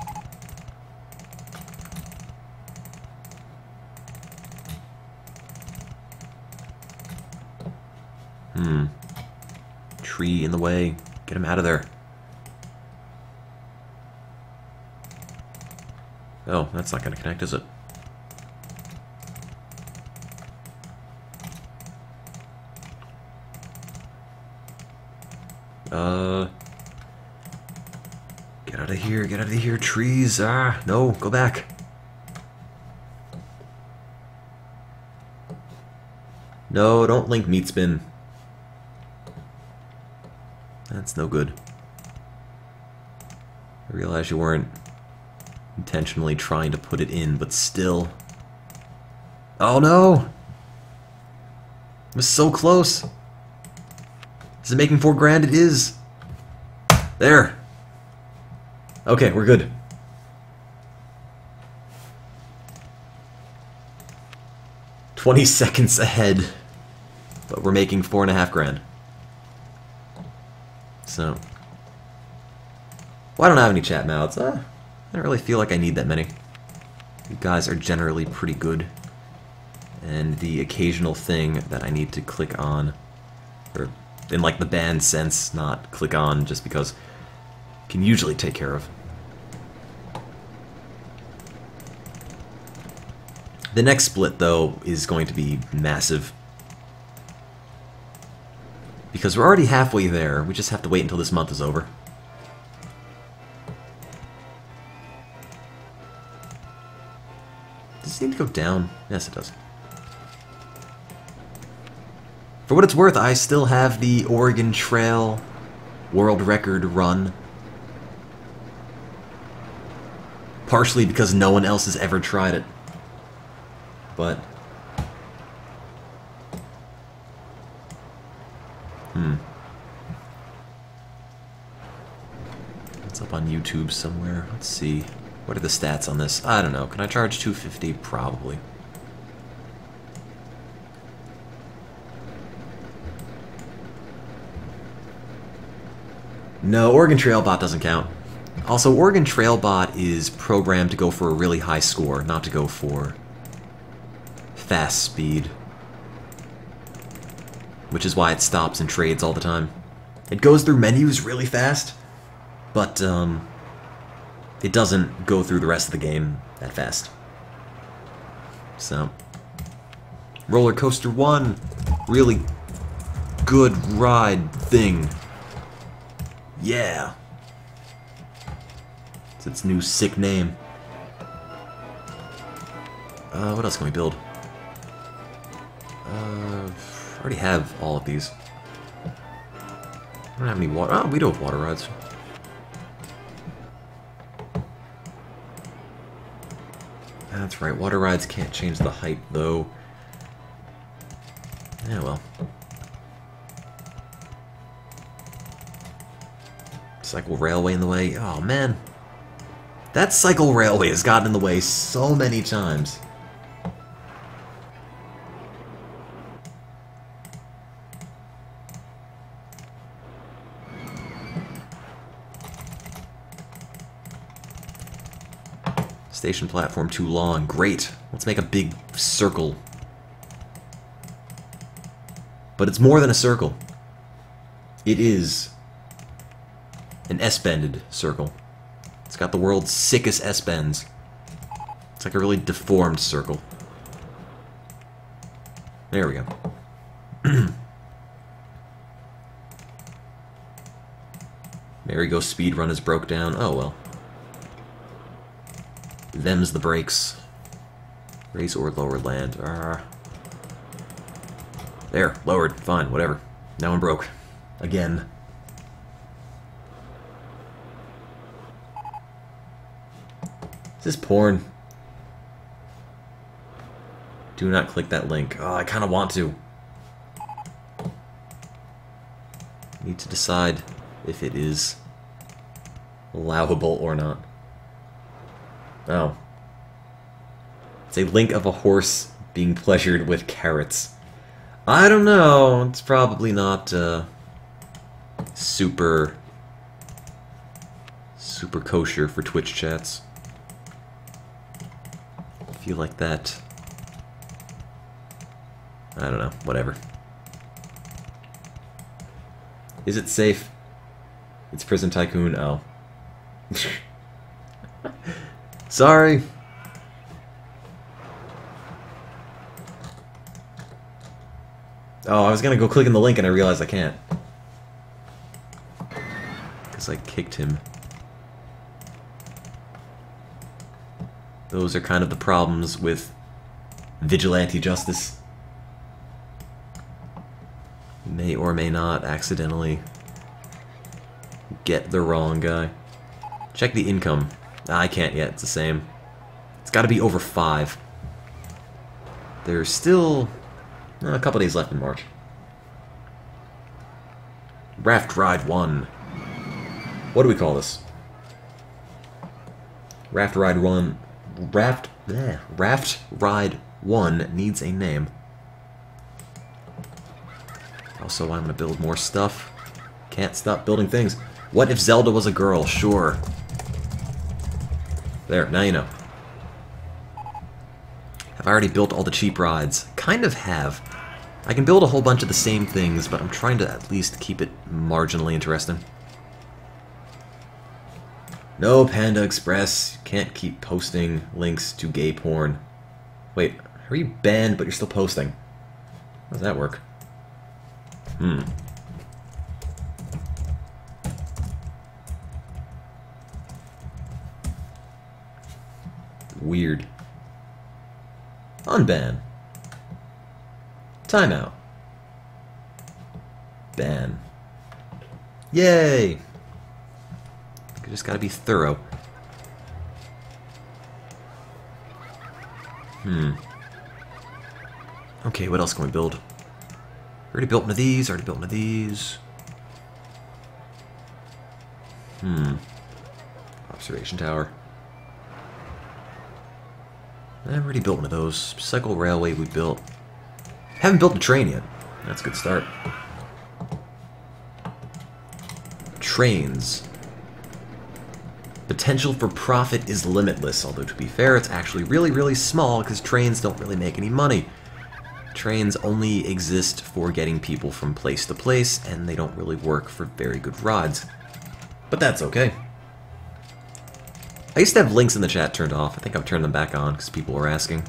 Tree in the way. Get him out of there. Oh, that's not going to connect, is it? Get out of here, trees. Ah, no, go back. No, don't link meat spin. That's no good. I realize you weren't intentionally trying to put it in, but still. Oh no! It was so close. Is it making 4 grand? It is. There. Okay, we're good. "20 seconds ahead, but we're making 4.5 grand. So, well, I don't have any chat mouths. I don't really feel like I need that many. You guys are generally pretty good, and the occasional thing that I need to click on, or in like the band sense, not click on just because, can usually take care of. The next split, though, is going to be massive. Because we're already halfway there, we just have to wait until this month is over. Does it need to go down? Yes, it does. For what it's worth, I still have the Oregon Trail world record run. Partially because no one else has ever tried it. But it's up on YouTube somewhere. Let's see. What are the stats on this? I don't know. Can I charge $250? Probably. No, Oregon Trail Bot doesn't count. Also, Oregon Trail Bot is programmed to go for a really high score, not to go for fast speed. Which is why it stops and trades all the time. It goes through menus really fast, but it doesn't go through the rest of the game that fast. So, Roller Coaster 1, really good ride thing. Yeah. It's its new sick name. What else can we build? I already have all of these. I don't have any water. Oh, we do have water rides. That's right, water rides can't change the height, though. Yeah, well. Cycle railway in the way. Oh, man. That cycle railway has gotten in the way so many times. Station platform too long. Great. Let's make a big circle. But it's more than a circle. It is an S-bended circle. It's got the world's sickest S-bends. It's like a really deformed circle. There we go. Merry-Go speedrun is broke down. Oh well. Them's the brakes. Raise or lower land. There, lowered. Fine, whatever. Now I'm broke. Again. Is this porn? Do not click that link. Oh, I kind of want to. Need to decide if it is. allowable or not. Oh. It's a link of a horse being pleasured with carrots. I don't know. It's probably not super kosher for Twitch chats. I feel like that. I don't know. Whatever. Is it safe? It's Prison Tycoon. Oh. Sorry. Oh, I was gonna go click on the link and I realized I can't. Because I kicked him. Those are kind of the problems with vigilante justice. You may or may not accidentally get the wrong guy. Check the income. I can't yet, it's the same. It's gotta be over 5. There's still a couple days left in March. Raft Ride 1. What do we call this? Raft Ride 1. Raft Ride 1 needs a name. Also, I'm gonna build more stuff. Can't stop building things. What if Zelda was a girl? Sure. There, now you know. I've already built all the cheap rides. Kind of have. I can build a whole bunch of the same things, but I'm trying to at least keep it marginally interesting. No, Panda Express. You can't keep posting links to gay porn. Wait, are you banned but you're still posting? How does that work? Weird. Unban. Timeout. Ban. Yay! You just gotta be thorough. Okay, what else can we build? Already built one of these, already built one of these. Observation tower. I've already built one of those. Cycle railway we built. Haven't built a train yet. That's a good start. Trains. Potential for profit is limitless, although to be fair, it's actually really, really small because trains don't really make any money. Trains only exist for getting people from place to place, and they don't really work for very good rides. But that's okay. I used to have links in the chat turned off. I think I've turned them back on because people were asking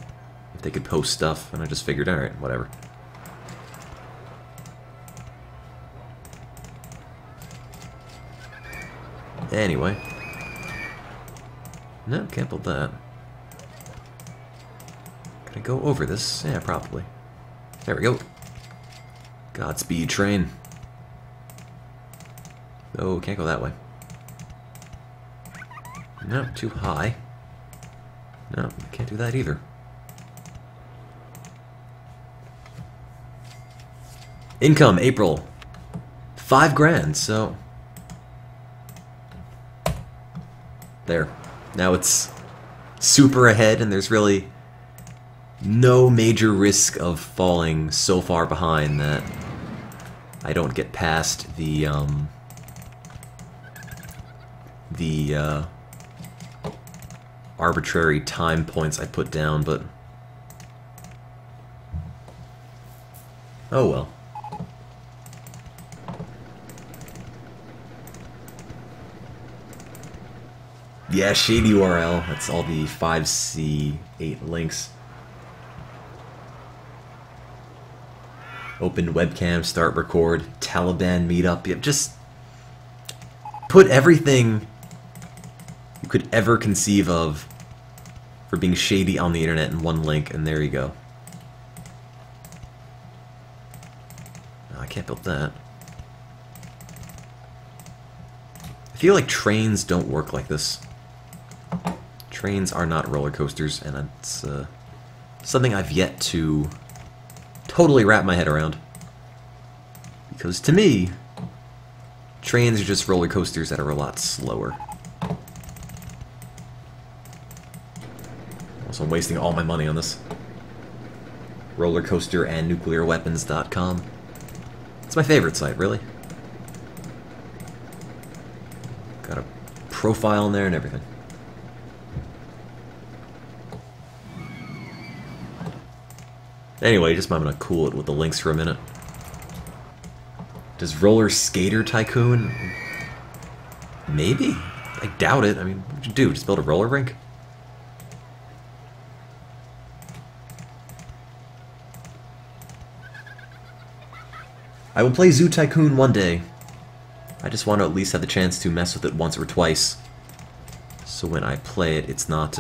if they could post stuff, and I just figured, alright, whatever. Anyway. No, can't build that. Can I go over this? Yeah, probably. There we go. Godspeed, train. Oh, can't go that way. No, too high. No, can't do that either. Income, April. 5 grand, so... There. Now it's super ahead, and there's really no major risk of falling so far behind that I don't get past the arbitrary time points I put down, but oh well. Yeah, shady URL. That's all the 5C8 links. Open webcam, start record, Taliban meetup. Yeah, just put everything you could ever conceive of for being shady on the internet in one link, and there you go. No, I can't build that. I feel like trains don't work like this. Trains are not roller coasters, and it's something I've yet to totally wrap my head around. Because to me, trains are just roller coasters that are a lot slower. So I'm wasting all my money on this. Rollercoasterandnuclearweapons.com. It's my favorite site, really. Got a profile in there and everything. Anyway, just I'm gonna cool it with the links for a minute. Does Roller Skater Tycoon? Maybe? I doubt it. I mean, what would you do? Just build a roller rink? I will play Zoo Tycoon one day. I just want to at least have the chance to mess with it once or twice. So when I play it, it's not,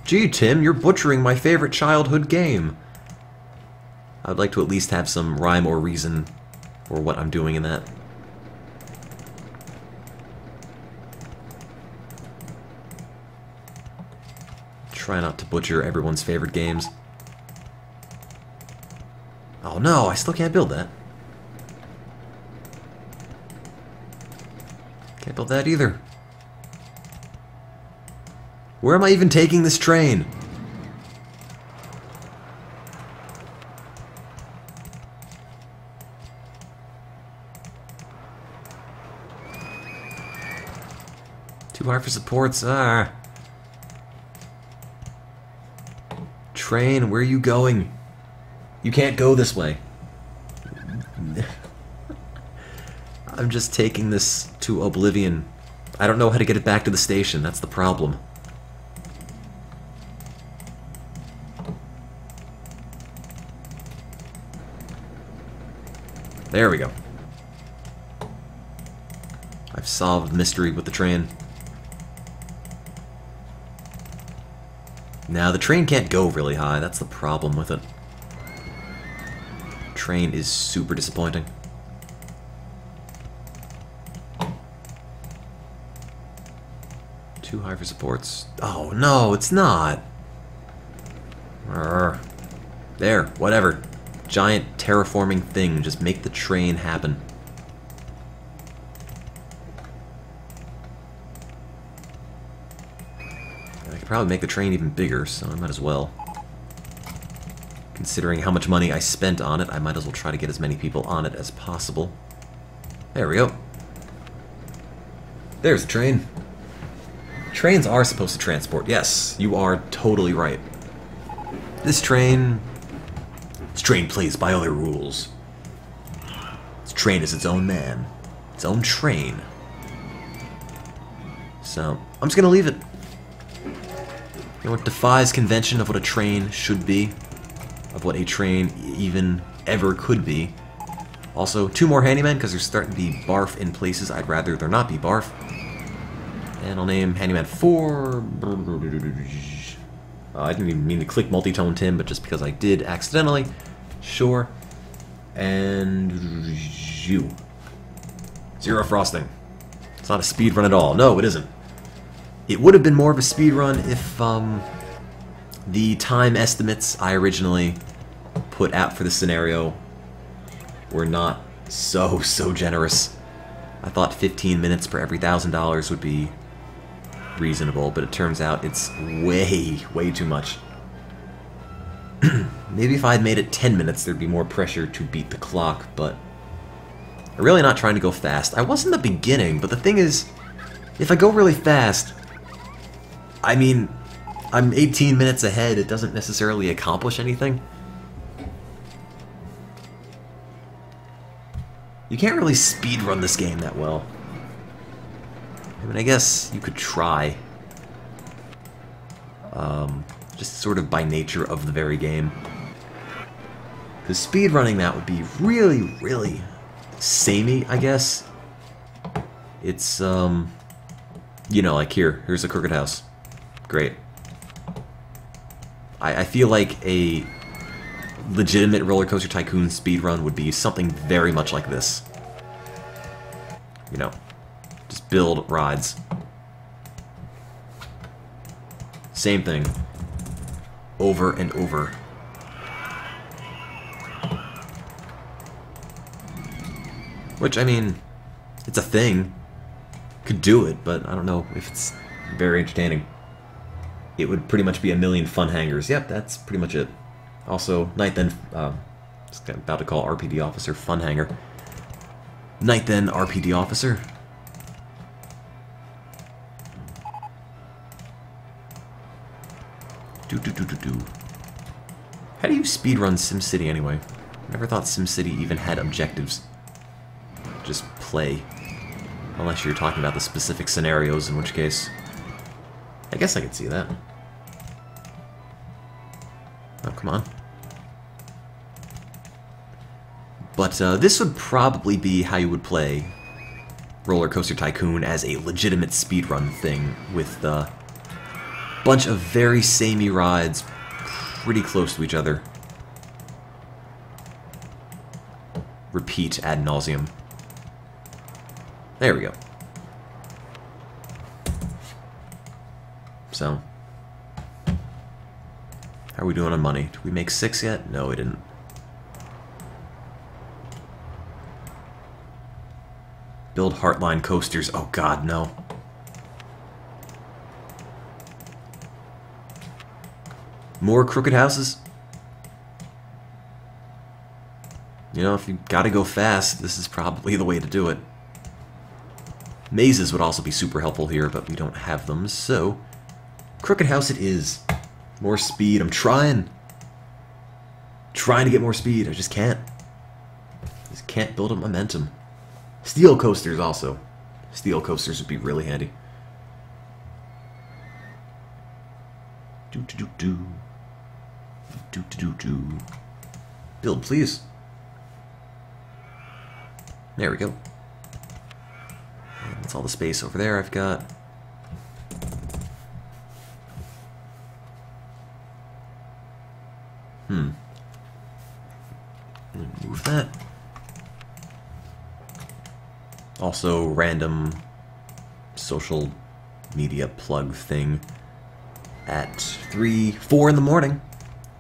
gee, Tim, you're butchering my favorite childhood game. I would like to at least have some rhyme or reason for what I'm doing in that. Try not to butcher everyone's favorite games. Oh no, I still can't build that. Can't build that either. Where am I even taking this train? Too hard for supports. Ah. Train, where are you going? You can't go this way. I'm just taking this to oblivion. I don't know how to get it back to the station. That's the problem. There we go. I've solved the mystery with the train. Now, the train can't go really high. That's the problem with it. Train is super disappointing. Too high for supports. Oh, no, it's not. Arrgh. There, whatever. Giant terraforming thing. Just make the train happen. I could probably make the train even bigger, so I might as well. Considering how much money I spent on it, I might as well try to get as many people on it as possible. There we go. There's the train. Trains are supposed to transport. Yes, you are totally right. This train plays by other rules. This train is its own man. Its own train. So, I'm just gonna leave it. You know, it defies convention of what a train should be. Of what a train even ever could be. Also, 2 more handymen, because there's starting to be barf in places I'd rather there not be barf. And I'll name handyman 4. I didn't even mean to click MonotoneTim, but just because I did accidentally. Sure. And you. 0 frosting. It's not a speed run at all. No, it isn't. It would have been more of a speed run if the time estimates I originally put out for the scenario were not so generous. I thought 15 minutes per every $1,000 would be reasonable, but it turns out it's way too much. Maybe if I had made it 10 minutes, there'd be more pressure to beat the clock, but I'm really not trying to go fast. I was in the beginning, but the thing is, if I go really fast, I mean, I'm 18 minutes ahead. It doesn't necessarily accomplish anything. You can't really speedrun this game that well. I mean, I guess you could try. Just sort of by nature of the very game. Because speedrunning that would be really samey, I guess. It's, you know, like here's a crooked house. Great. I feel like a legitimate Roller Coaster Tycoon speedrun would be something very much like this. You know, just build rides. Same thing. Over and over. Which, I mean, it's a thing. Could do it, but I don't know if it's very entertaining. it would pretty much be a million fun hangers. Yep, that's pretty much it. Also, Night Then, about to call RPD Officer Fun Hanger. Night Then RPD Officer. How do you speedrun SimCity anyway? I never thought SimCity even had objectives. Just play. Unless you're talking about the specific scenarios, in which case... I guess I could see that. Oh, come on. But this would probably be how you would play Roller Coaster Tycoon as a legitimate speedrun thing, with a bunch of very samey rides pretty close to each other. Repeat ad nauseum. There we go. So, how are we doing on money? Did we make 6 yet? No, we didn't. Build Heartline coasters. Oh god, no. More crooked houses? You know, if you gotta go fast, this is probably the way to do it. Mazes would also be super helpful here, but we don't have them, so... Crooked house it is. More speed. I'm trying. Trying to get more speed. I just can't. Just can't build up momentum. Steel coasters also. Steel coasters would be really handy. Do. Build, please. There we go. And that's all the space over there I've got. Move that. Also, random social media plug thing at 4 in the morning.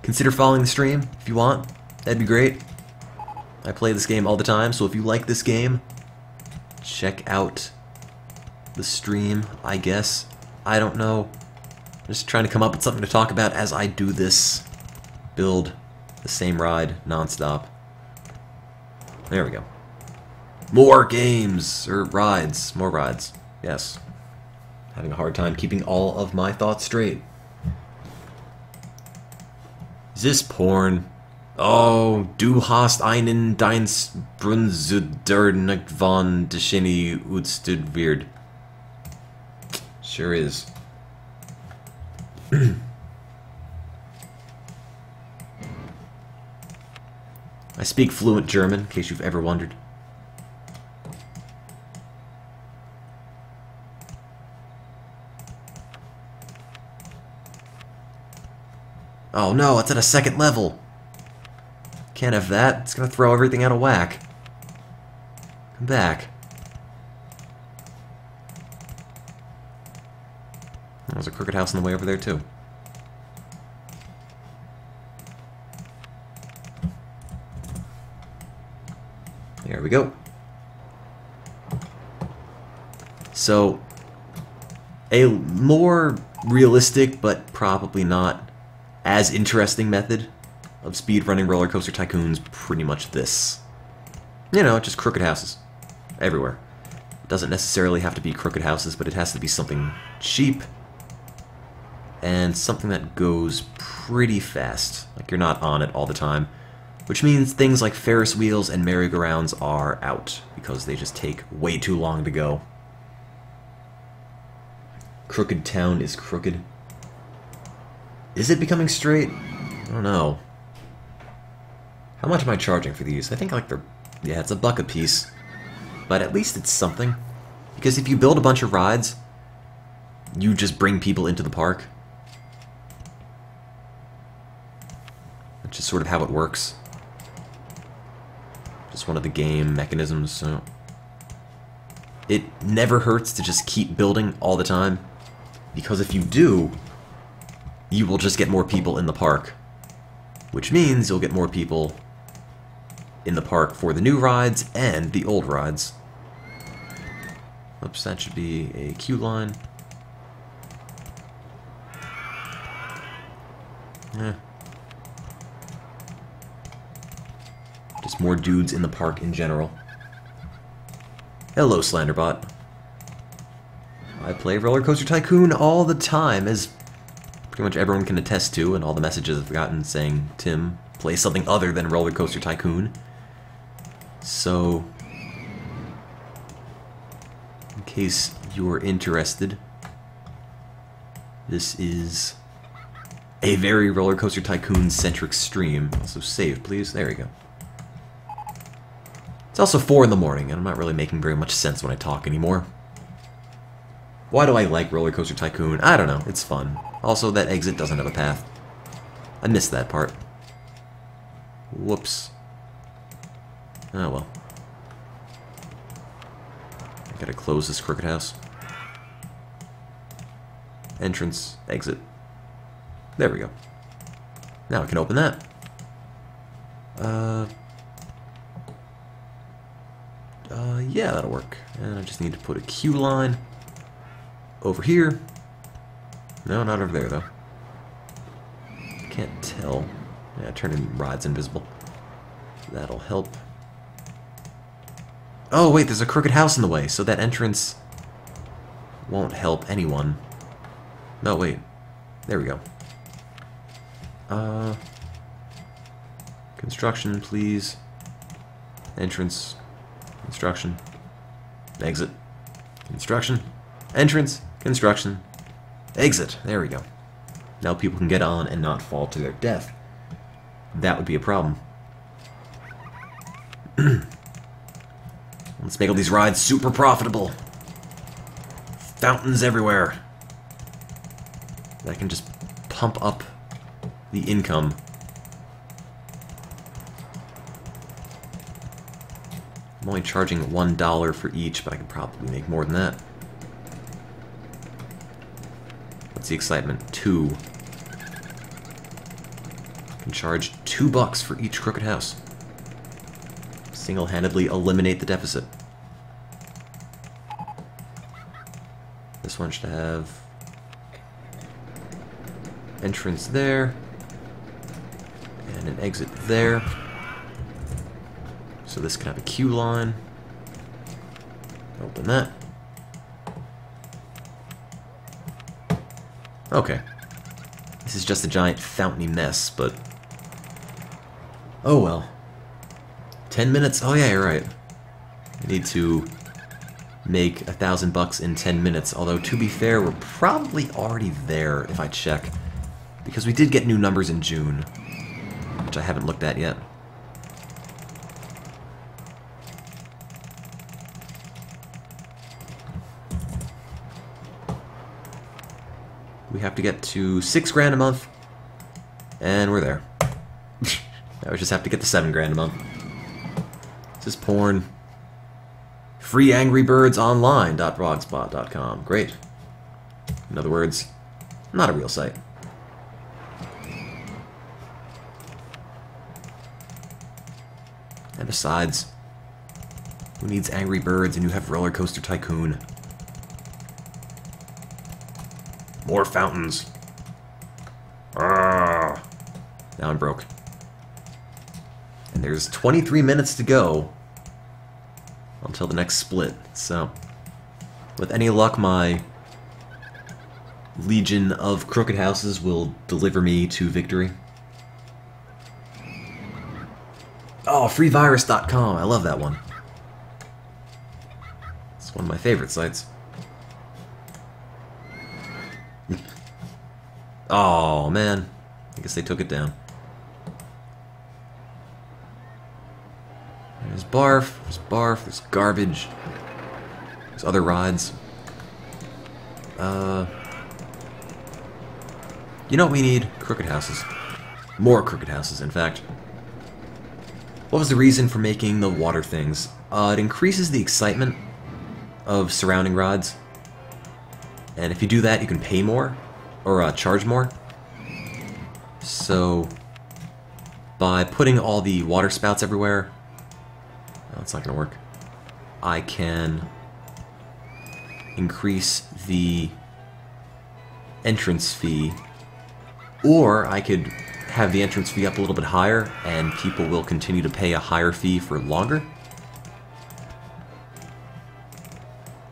Consider following the stream if you want. That'd be great. I play this game all the time, so if you like this game, check out the stream, I guess. I don't know. Just trying to come up with something to talk about as I do this. Build the same ride non-stop. There we go. More games! Or rides. More rides. Yes. Having a hard time keeping all of my thoughts straight. Is this porn? Oh, du hast einen deins Brunzudernig von Deschini Utstud Weird. Sure is. I speak fluent German, in case you've ever wondered. Oh no, it's at a second level! Can't have that, it's gonna throw everything out of whack. Come back. There's a crooked house on the way over there too. There we go. So, a more realistic, but probably not as interesting method of speedrunning Roller Coaster Tycoon's pretty much this. You know, just crooked houses. Everywhere. It doesn't necessarily have to be crooked houses, but it has to be something cheap and something that goes pretty fast. Like, you're not on it all the time. Which means things like Ferris wheels and merry-go-rounds are out, because they just take way too long to go. Crooked Town is crooked. Is it becoming straight? I don't know. How much am I charging for these? I think like they're... yeah, it's $1 a piece. But at least it's something. Because if you build a bunch of rides, you just bring people into the park. That's just sort of how it works. Just one of the game mechanisms, so... It never hurts to just keep building all the time. Because if you do, you will just get more people in the park. Which means you'll get more people in the park for the new rides and the old rides. Oops, that should be a queue line. Eh. Just more dudes in the park in general. Hello, Slenderbot. I play Roller Coaster Tycoon all the time, as pretty much everyone can attest to, and all the messages I've gotten saying, Tim, play something other than Roller Coaster Tycoon. So, in case you're interested, this is a very Roller Coaster Tycoon-centric stream. Also save, please. There we go. It's also 4 in the morning, and I'm not really making very much sense when I talk anymore. Why do I like Roller Coaster Tycoon? I don't know. It's fun. Also, that exit doesn't have a path. I missed that part. Whoops. Oh well. I gotta close this crooked house. Entrance, exit. There we go. Now I can open that. Yeah, that'll work. And I just need to put a queue line over here. No, not over there, though. Can't tell. Yeah, turning rides invisible. That'll help. Oh, wait, there's a crooked house in the way, so that entrance won't help anyone. No, wait. There we go. Construction, please. Entrance. Construction. Exit. Construction. Entrance. Construction. Exit. There we go. Now people can get on and not fall to their death. That would be a problem. Let's make all these rides super profitable. Fountains everywhere. That can just pump up the income. I'm only charging $1 for each, but I could probably make more than that. What's the excitement? 2. I can charge $2 for each crooked house. Single-handedly eliminate the deficit. This one should have entrance there and an exit there. So this can have a queue line. Open that. Okay. This is just a giant fountainy mess, but oh well. 10 minutes? Oh yeah, you're right. I need to make $1,000 in 10 minutes, although to be fair, we're probably already there if I check. Because we did get new numbers in June, which I haven't looked at yet. We have to get to $6 grand a month, and we're there. Now we just have to get to $7 grand a month. This is porn. Free Angry Birds Online.blogspot.com. Great. In other words, not a real site. And besides, who needs Angry Birds and you have Roller Coaster Tycoon? More fountains. Ah. Now I'm broke. And there's 23 minutes to go until the next split. So, with any luck, my legion of crooked houses will deliver me to victory. Oh, freevirus.com. I love that one. It's one of my favorite sites. Oh, man. I guess they took it down. There's barf, there's garbage. There's other rides. You know what we need? Crooked houses. More crooked houses, in fact. What was the reason for making the water things? It increases the excitement of surrounding rides. And if you do that, you can pay more. Or charge more. So, by putting all the water spouts everywhere, that's not going to work. I can increase the entrance fee, or I could have the entrance fee up a little bit higher, and people will continue to pay a higher fee for longer.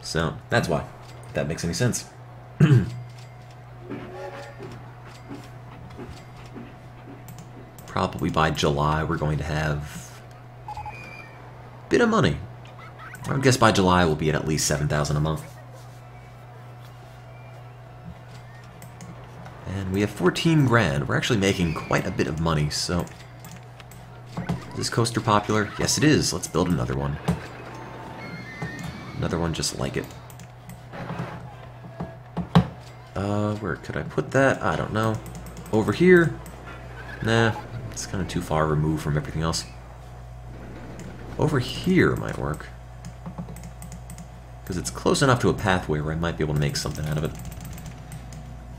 So, that's why. If that makes any sense. Probably by July we're going to have a bit of money. I would guess by July we'll be at least 7,000 a month. And we have 14 grand. We're actually making quite a bit of money, so... Is this coaster popular? Yes, it is. Let's build another one. Another one just like it. Where could I put that? I don't know. Over here? Nah, it's kind of too far removed from everything else. Over here might work. Because it's close enough to a pathway where I might be able to make something out of it.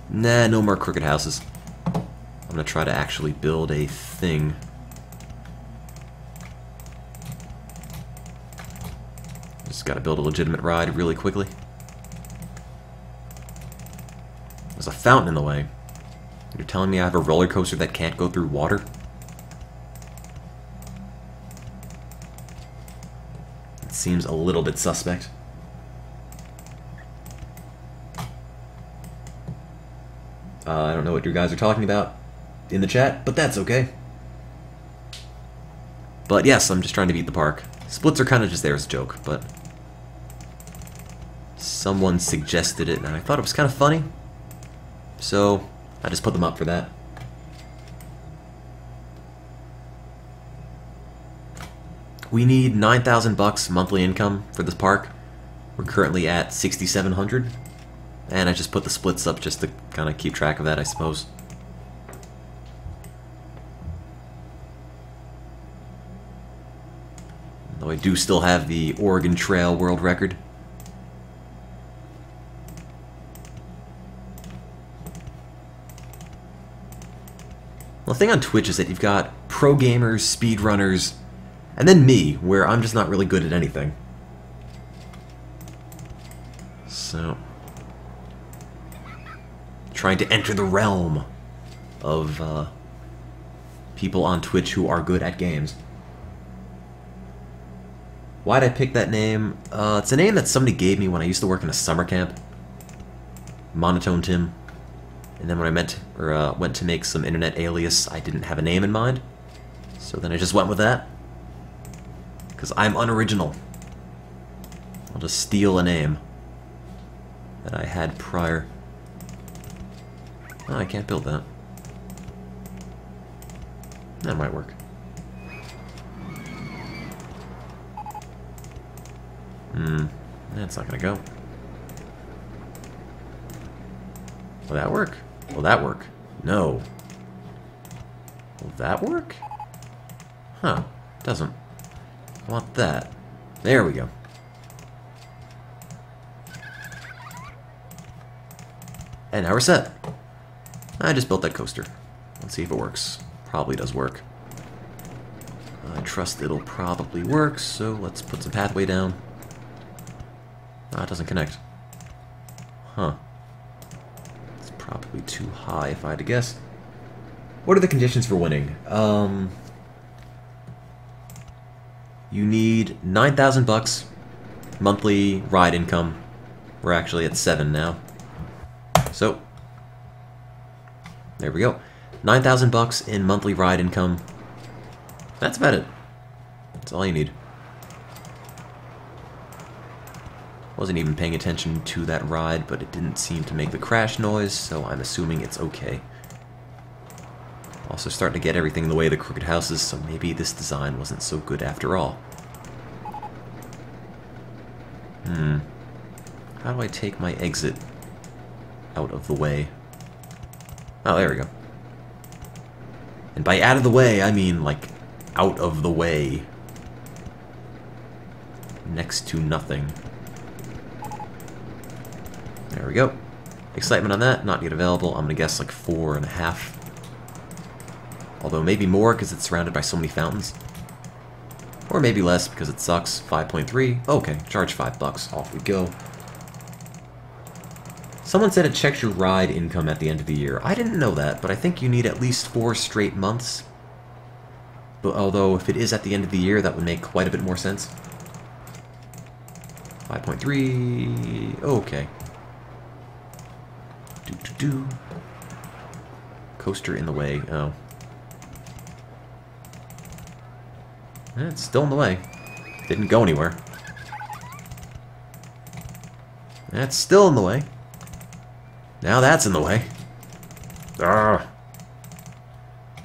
Nah, no more crooked houses. I'm gonna try to actually build a thing. Just gotta build a legitimate ride really quickly. There's a fountain in the way. You're telling me I have a roller coaster that can't go through water? It seems a little bit suspect. I don't know what you guys are talking about in the chat, but that's okay. But yes, I'm just trying to beat the park. Splits are kind of just there as a joke, but someone suggested it and I thought it was kind of funny. So I just put them up for that. We need 9,000 bucks monthly income for this park. We're currently at 6,700. And I just put the splits up just to kind of keep track of that, I suppose. Though I do still have the Oregon Trail world record. Well, the thing on Twitch is that you've got pro gamers, speedrunners, and then me, where I'm just not really good at anything. So... trying to enter the realm of people on Twitch who are good at games. Why'd I pick that name? It's a name that somebody gave me when I used to work in a summer camp. MonotoneTim. And then when I went to make some internet alias, I didn't have a name in mind. So then I just went with that. Because I'm unoriginal. I'll just steal a name that I had prior. Oh, I can't build that. That might work. That's not gonna go. Will that work? Will that work? No. Will that work? Huh. Doesn't. I want that. There we go. And now we're set. I just built that coaster. Let's see if it works. Probably does work. I trust it'll probably work, so let's put some pathway down. Ah, it doesn't connect. Huh. It's probably too high if I had to guess. What are the conditions for winning? You need 9,000 bucks monthly ride income. We're actually at 7 now. So, there we go. 9,000 bucks in monthly ride income. That's about it. That's all you need. Wasn't even paying attention to that ride, but it didn't seem to make the crash noise, so I'm assuming it's okay. Also starting to get everything in the way of the crooked houses, so maybe this design wasn't so good after all. How do I take my exit out of the way? Oh, there we go. And by out of the way, I mean, like, out of the way. Next to nothing. There we go. Excitement on that, not yet available. I'm gonna guess like 4.5. Although maybe more because it's surrounded by so many fountains. Or maybe less because it sucks. 5.3. Okay, charge $5. Off we go. Someone said it checks your ride income at the end of the year. I didn't know that, but I think you need at least 4 straight months. But although if it is at the end of the year, that would make quite a bit more sense. 5.3... okay. Do. Coaster in the way. Oh. It's still in the way. Didn't go anywhere. That's still in the way. Now that's in the way. Arrgh.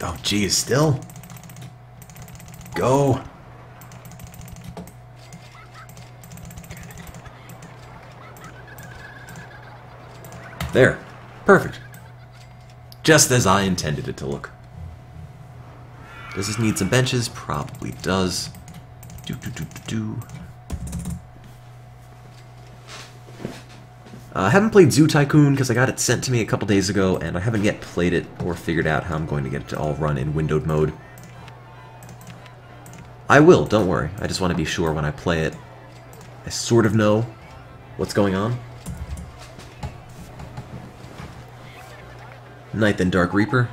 Oh, geez, still? Go. There. Perfect. Just as I intended it to look. Does this need some benches? Probably does. I haven't played Zoo Tycoon because I got it sent to me a couple days ago, and I haven't yet played it or figured out how I'm going to get it to all run in windowed mode. I will, don't worry. I just want to be sure when I play it, I sort of know what's going on. Night then Dark Reaper.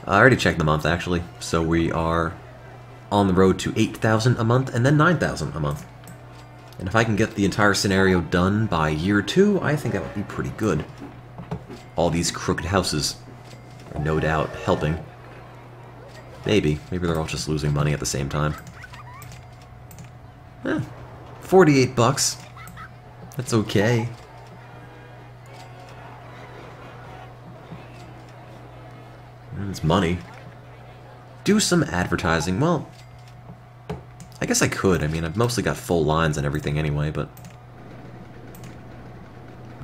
I already checked the month, actually, so we are on the road to 8,000 a month and then 9,000 a month. And if I can get the entire scenario done by year 2, I think that would be pretty good. All these crooked houses are no doubt helping. Maybe they're all just losing money at the same time. 48 bucks. That's okay. It's money. Do some advertising. Well, I guess I could. I mean, I've mostly got full lines and everything anyway, but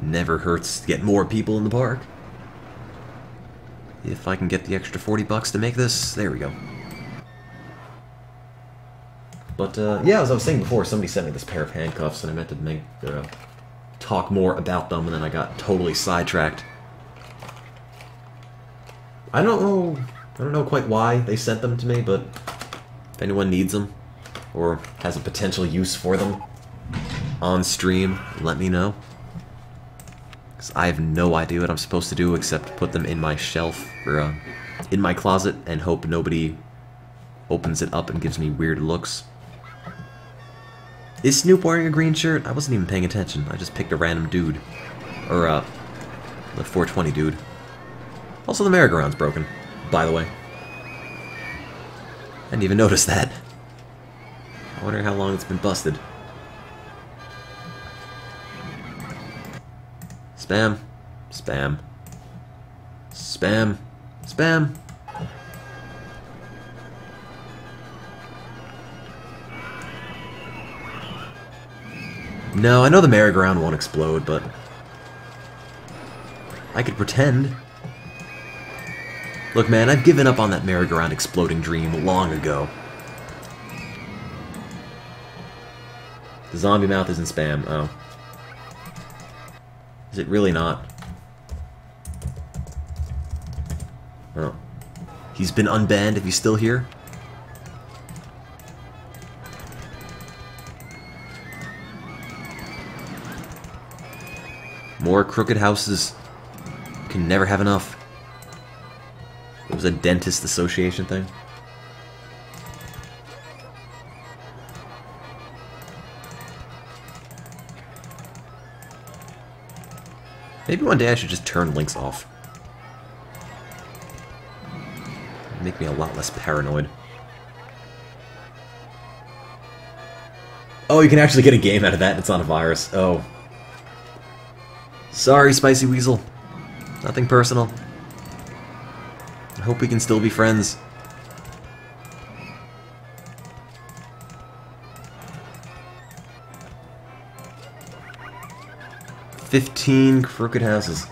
never hurts to get more people in the park. If I can get the extra 40 bucks to make this, there we go. But, yeah, as I was saying before, somebody sent me this pair of handcuffs, and I meant to talk more about them, and then I got totally sidetracked. I don't know quite why they sent them to me, but if anyone needs them, or has a potential use for them on stream, let me know. Because I have no idea what I'm supposed to do except put them in my shelf, or in my closet, and hope nobody opens it up and gives me weird looks. Is Snoop wearing a green shirt? I wasn't even paying attention. I just picked a random dude. Or, the 420 dude. Also, the merry-go-round's broken, by the way. I didn't even notice that. I wonder how long it's been busted. Spam. Spam. Spam. Spam. No, I know the merry-go-round won't explode, but I could pretend. Look, man, I've given up on that merry-go-round exploding dream long ago. The zombie mouth isn't spam. Oh. Is it really not? Oh. He's been unbanned if he's still here? More crooked houses. You can never have enough. It was a dentist association thing. Maybe one day I should just turn links off. Make me a lot less paranoid. Oh, you can actually get a game out of that and it's not a virus. Oh. Sorry, Spicy Weasel. Nothing personal. I hope we can still be friends. "15 crooked houses."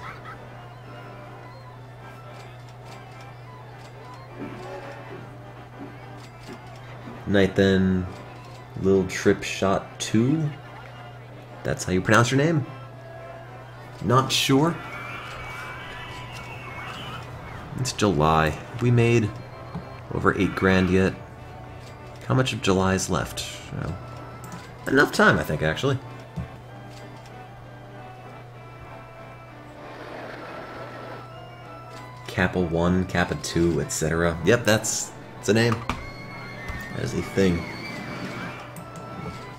Night then, Lil Trip Shot 2? That's how you pronounce your name? Not sure. It's July. Have we made over 8 grand yet? How much of July is left? Oh, enough time, I think, actually. Kappa 1, Kappa 2, etc. Yep, that's a name. That is a thing.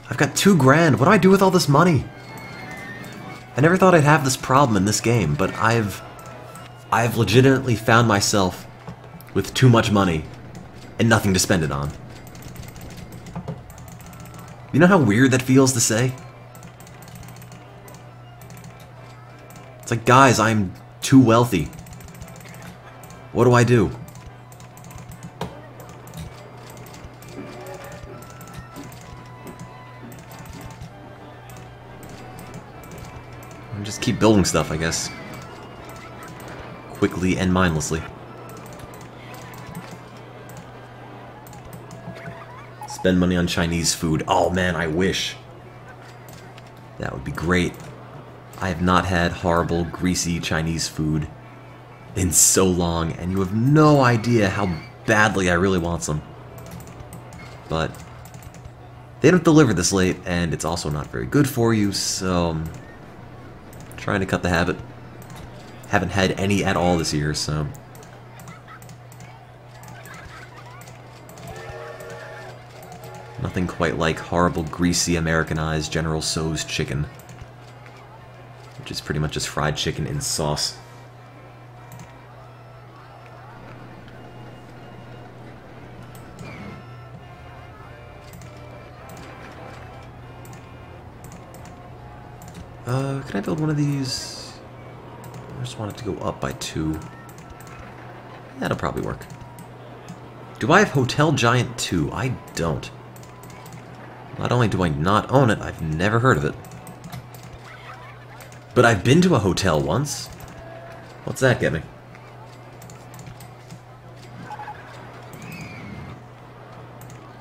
I've got $2 grand. What do I do with all this money? I never thought I'd have this problem in this game, but I've legitimately found myself with too much money and nothing to spend it on. You know how weird that feels to say? It's like, guys, I'm too wealthy. What do I do? Just keep building stuff, I guess. Quickly and mindlessly. Spend money on Chinese food. Oh man, I wish. That would be great. I have not had horrible, greasy Chinese food in so long, and you have no idea how badly I really want some. But they don't deliver this late, and it's also not very good for you, so I'm trying to cut the habit. Haven't had any at all this year, so... Nothing quite like horrible, greasy, Americanized General Tso's chicken. Which is pretty much just fried chicken in sauce. Can I build one of these? I just want it to go up by 2. That'll probably work. Do I have Hotel Giant 2? I don't. Not only do I not own it, I've never heard of it. But I've been to a hotel once. What's that get me?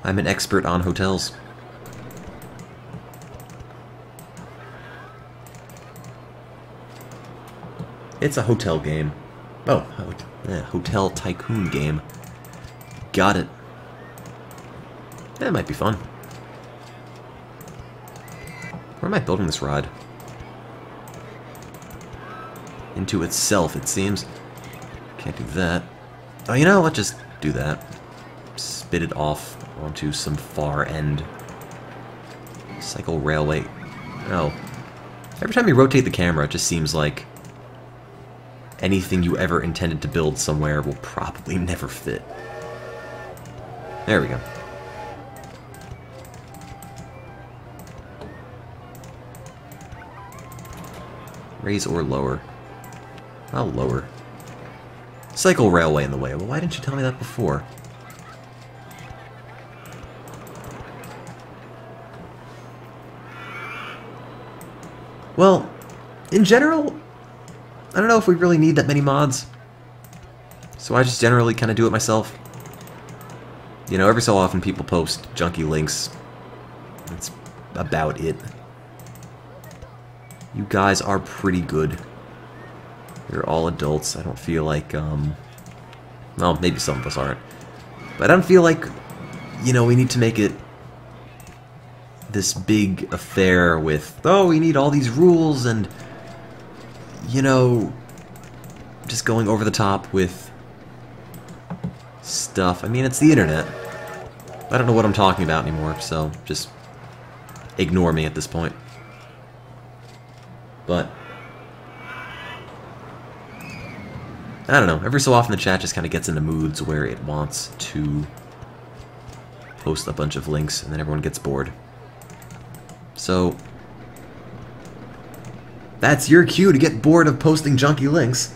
I'm an expert on hotels. It's a hotel game. Oh, yeah, Hotel Tycoon game. Got it. That might be fun. Where am I building this ride? Into itself, it seems. Can't do that. Oh, you know what? Just do that. Spit it off onto some far end. Cycle railway. Oh. Every time you rotate the camera, it just seems like anything you ever intended to build somewhere will probably never fit. There we go. Raise or lower? I'll lower. Cycle railway in the way. Well, why didn't you tell me that before? Well, in general, I don't know if we really need that many mods. So I just generally kind of do it myself. You know, every so often people post junky links. That's about it. You guys are pretty good. You're all adults. I don't feel like, well, maybe some of us aren't. But I don't feel like, you know, we need to make it this big affair with, oh, we need all these rules and, you know, just going over the top with stuff. I mean, it's the internet. I don't know what I'm talking about anymore, so just ignore me at this point. But I don't know, every so often the chat just kind of gets into moods where it wants to post a bunch of links and then everyone gets bored. So that's your cue to get bored of posting junky links.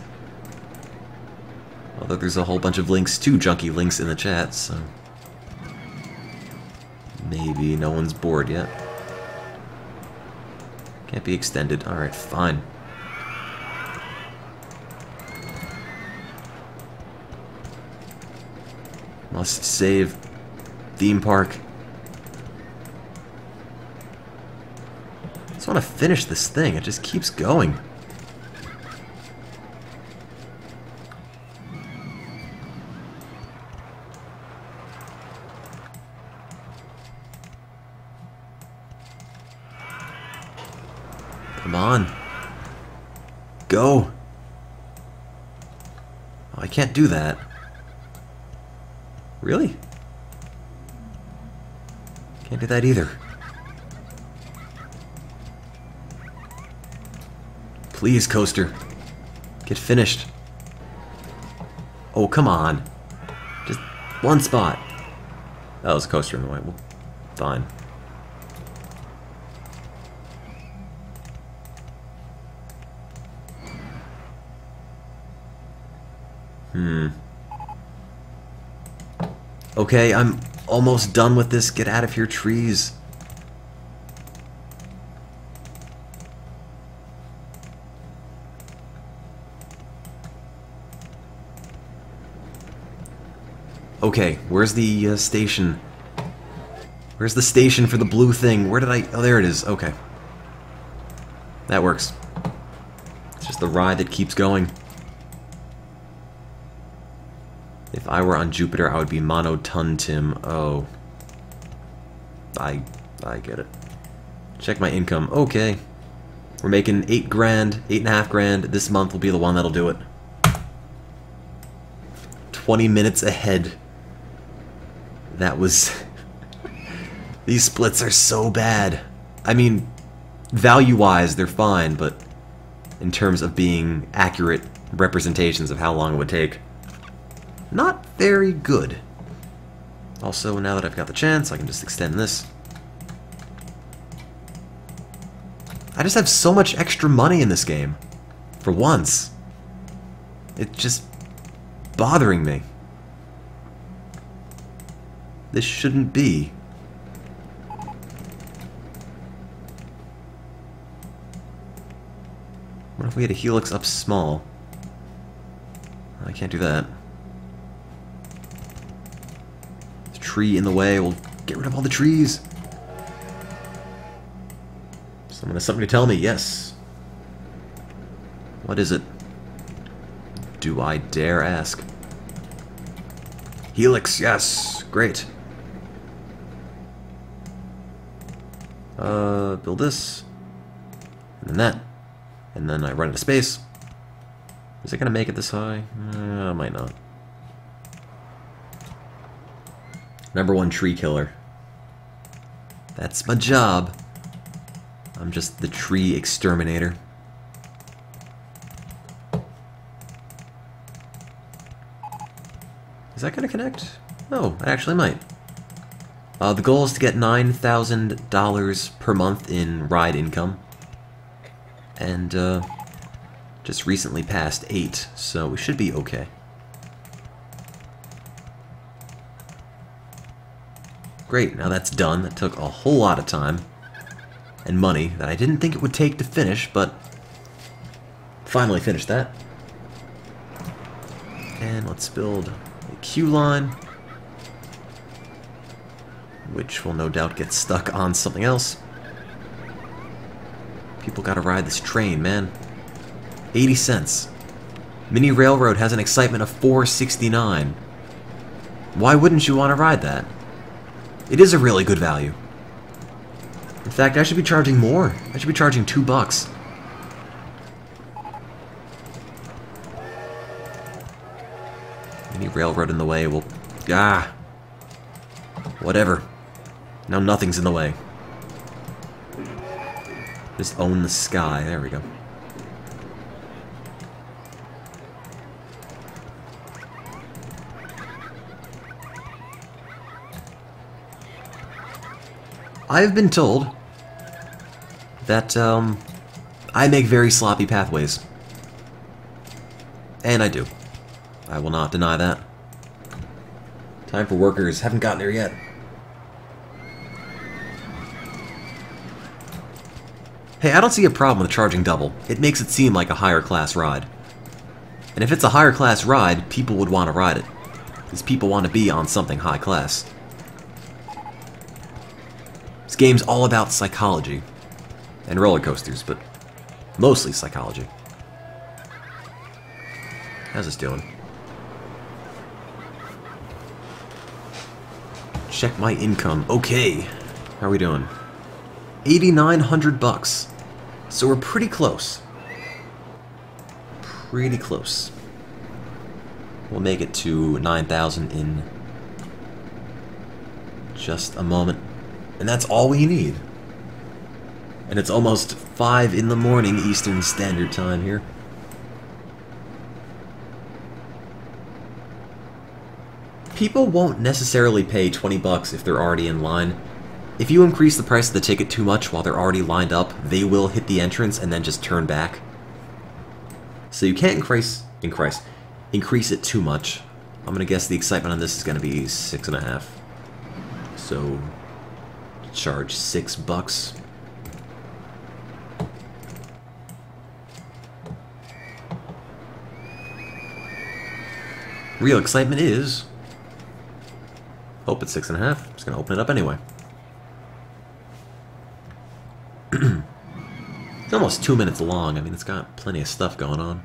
Although there's a whole bunch of links to junky links in the chat, so maybe no one's bored yet. Can't be extended. Alright, fine. Must save theme park. I just want to finish this thing. It just keeps going. Come on. Go. I can't do that. Really? Can't do that either. Please, coaster. Get finished. Oh, come on. Just one spot. That was a coaster in the way. Well, fine. Okay, I'm almost done with this. Get out of here, trees. Okay, where's the station? Where's the station for the blue thing? Where did I... Oh, there it is. Okay. That works. It's just the ride that keeps going. If I were on Jupiter, I would be MonotoneTim. Oh. I get it. Check my income. Okay. We're making 8 grand, 8.5 grand. This month will be the one that'll do it. 20 minutes ahead. That was... These splits are so bad. I mean, value-wise, they're fine, but in terms of being accurate representations of how long it would take, not very good. Also, now that I've got the chance, I can just extend this. I just have so much extra money in this game. For once. It's just bothering me. This shouldn't be. What if we had a helix up small? I can't do that. There's a tree in the way. We'll get rid of all the trees. Someone has something to tell me. Yes. What is it? Do I dare ask? Helix, yes. Great. Build this. And then that. And then I run into space. Is it gonna make it this high? Might not. #1 tree killer. That's my job. I'm just the tree exterminator. Is that gonna connect? Oh, it actually might. The goal is to get $9,000 per month in ride income. And, just recently passed 8, so we should be okay. Great, now that's done. That took a whole lot of time and money that I didn't think it would take to finish, but finally finished that. And let's build a queue line, which will no doubt get stuck on something else. People gotta ride this train, man. 80 cents. Mini Railroad has an excitement of $4.69. Why wouldn't you want to ride that? It is a really good value. In fact, I should be charging more. I should be charging $2. Mini Railroad in the way will... Whatever. Now nothing's in the way. Just own the sky. There we go. I've been told that I make very sloppy pathways. And I do. I will not deny that. Time for workers. Haven't gotten there yet. Hey, I don't see a problem with charging double. It makes it seem like a higher class ride. And if it's a higher class ride, people would want to ride it. Because people want to be on something high class. This game's all about psychology. And roller coasters, but mostly psychology. How's this doing? Check my income. Okay. How are we doing? 8,900 bucks. So we're pretty close. Pretty close. We'll make it to 9,000 in just a moment. And that's all we need. And it's almost 5 in the morning Eastern Standard Time here. People won't necessarily pay 20 bucks if they're already in line. If you increase the price of the ticket too much while they're already lined up, they will hit the entrance and then just turn back. So you can't increase it too much. I'm gonna guess the excitement on this is gonna be 6.5. So charge $6. Real excitement is... Hope it's 6.5. I'm just gonna open it up anyway. It's almost 2 minutes long. I mean, it's got plenty of stuff going on.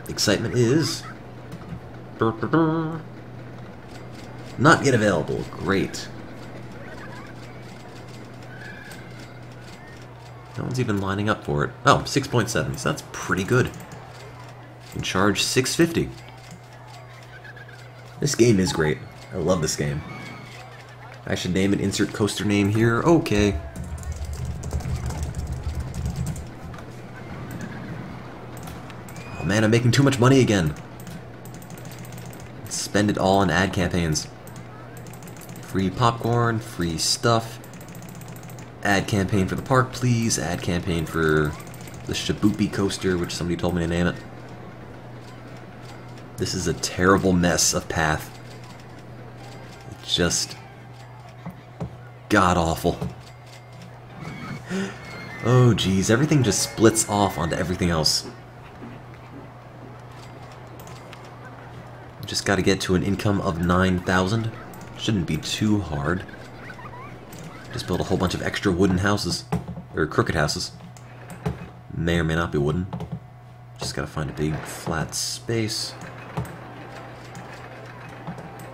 Excitement is... Not yet available. Great. No one's even lining up for it. Oh, 6.7, so that's pretty good. You can charge $6.50. This game is great. I love this game. I should name it, insert coaster name here. Okay. Oh man, I'm making too much money again. Spend it all on ad campaigns. Free popcorn, free stuff. Ad campaign for the park, please. Ad campaign for the Shaboopy coaster, which somebody told me to name it. This is a terrible mess of path. It's just god-awful. Oh geez, everything just splits off onto everything else. Just gotta get to an income of 9,000. Shouldn't be too hard. Just build a whole bunch of extra wooden houses. Or crooked houses. May or may not be wooden. Just gotta find a big flat space.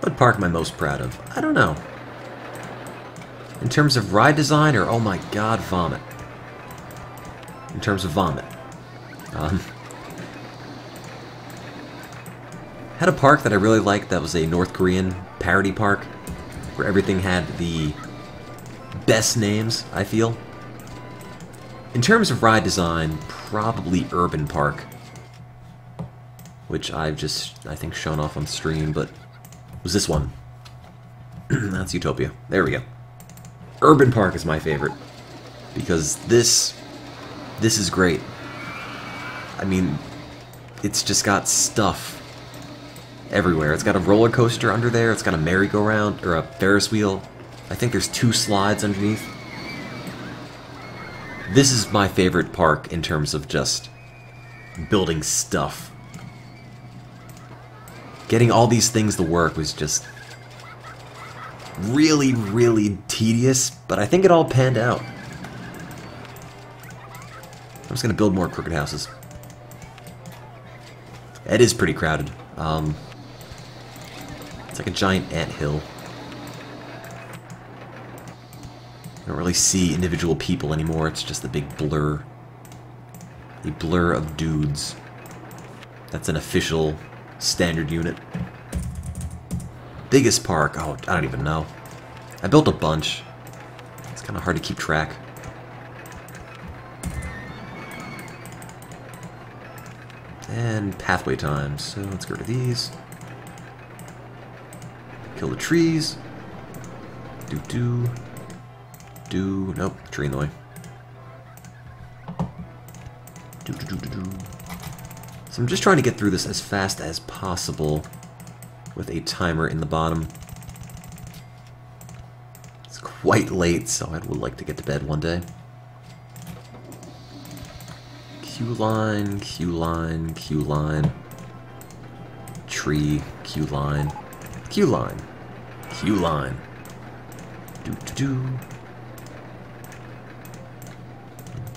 What park am I most proud of? I don't know. In terms of ride design, or oh my god, vomit. In terms of vomit. Had a park that I really liked that was a North Korean parody park, where everything had the best names, I feel. In terms of ride design, probably Urban Park, which I've just, I think, shown off on stream, but it was this one. That's Utopia. There we go. Urban Park is my favorite, because this is great. I mean, it's just got stuff everywhere. It's got a roller coaster under there, it's got a merry-go-round, or a Ferris wheel. I think there's 2 slides underneath. This is my favorite park in terms of just building stuff. Getting all these things to work was just really, really tedious, but I think it all panned out. I'm just gonna build more crooked houses. It is pretty crowded. It's like a giant anthill. I don't really see individual people anymore, it's just a big blur. A blur of dudes. That's an official standard unit. Biggest park? Oh, I don't even know. I built a bunch. It's kind of hard to keep track. And pathway times. So let's go to these. Kill the trees. Nope, tree in the way. So I'm just trying to get through this as fast as possible with a timer in the bottom. It's quite late, so I would like to get to bed one day. Queue line, queue line, queue line. Tree, queue line, queue line, queue line.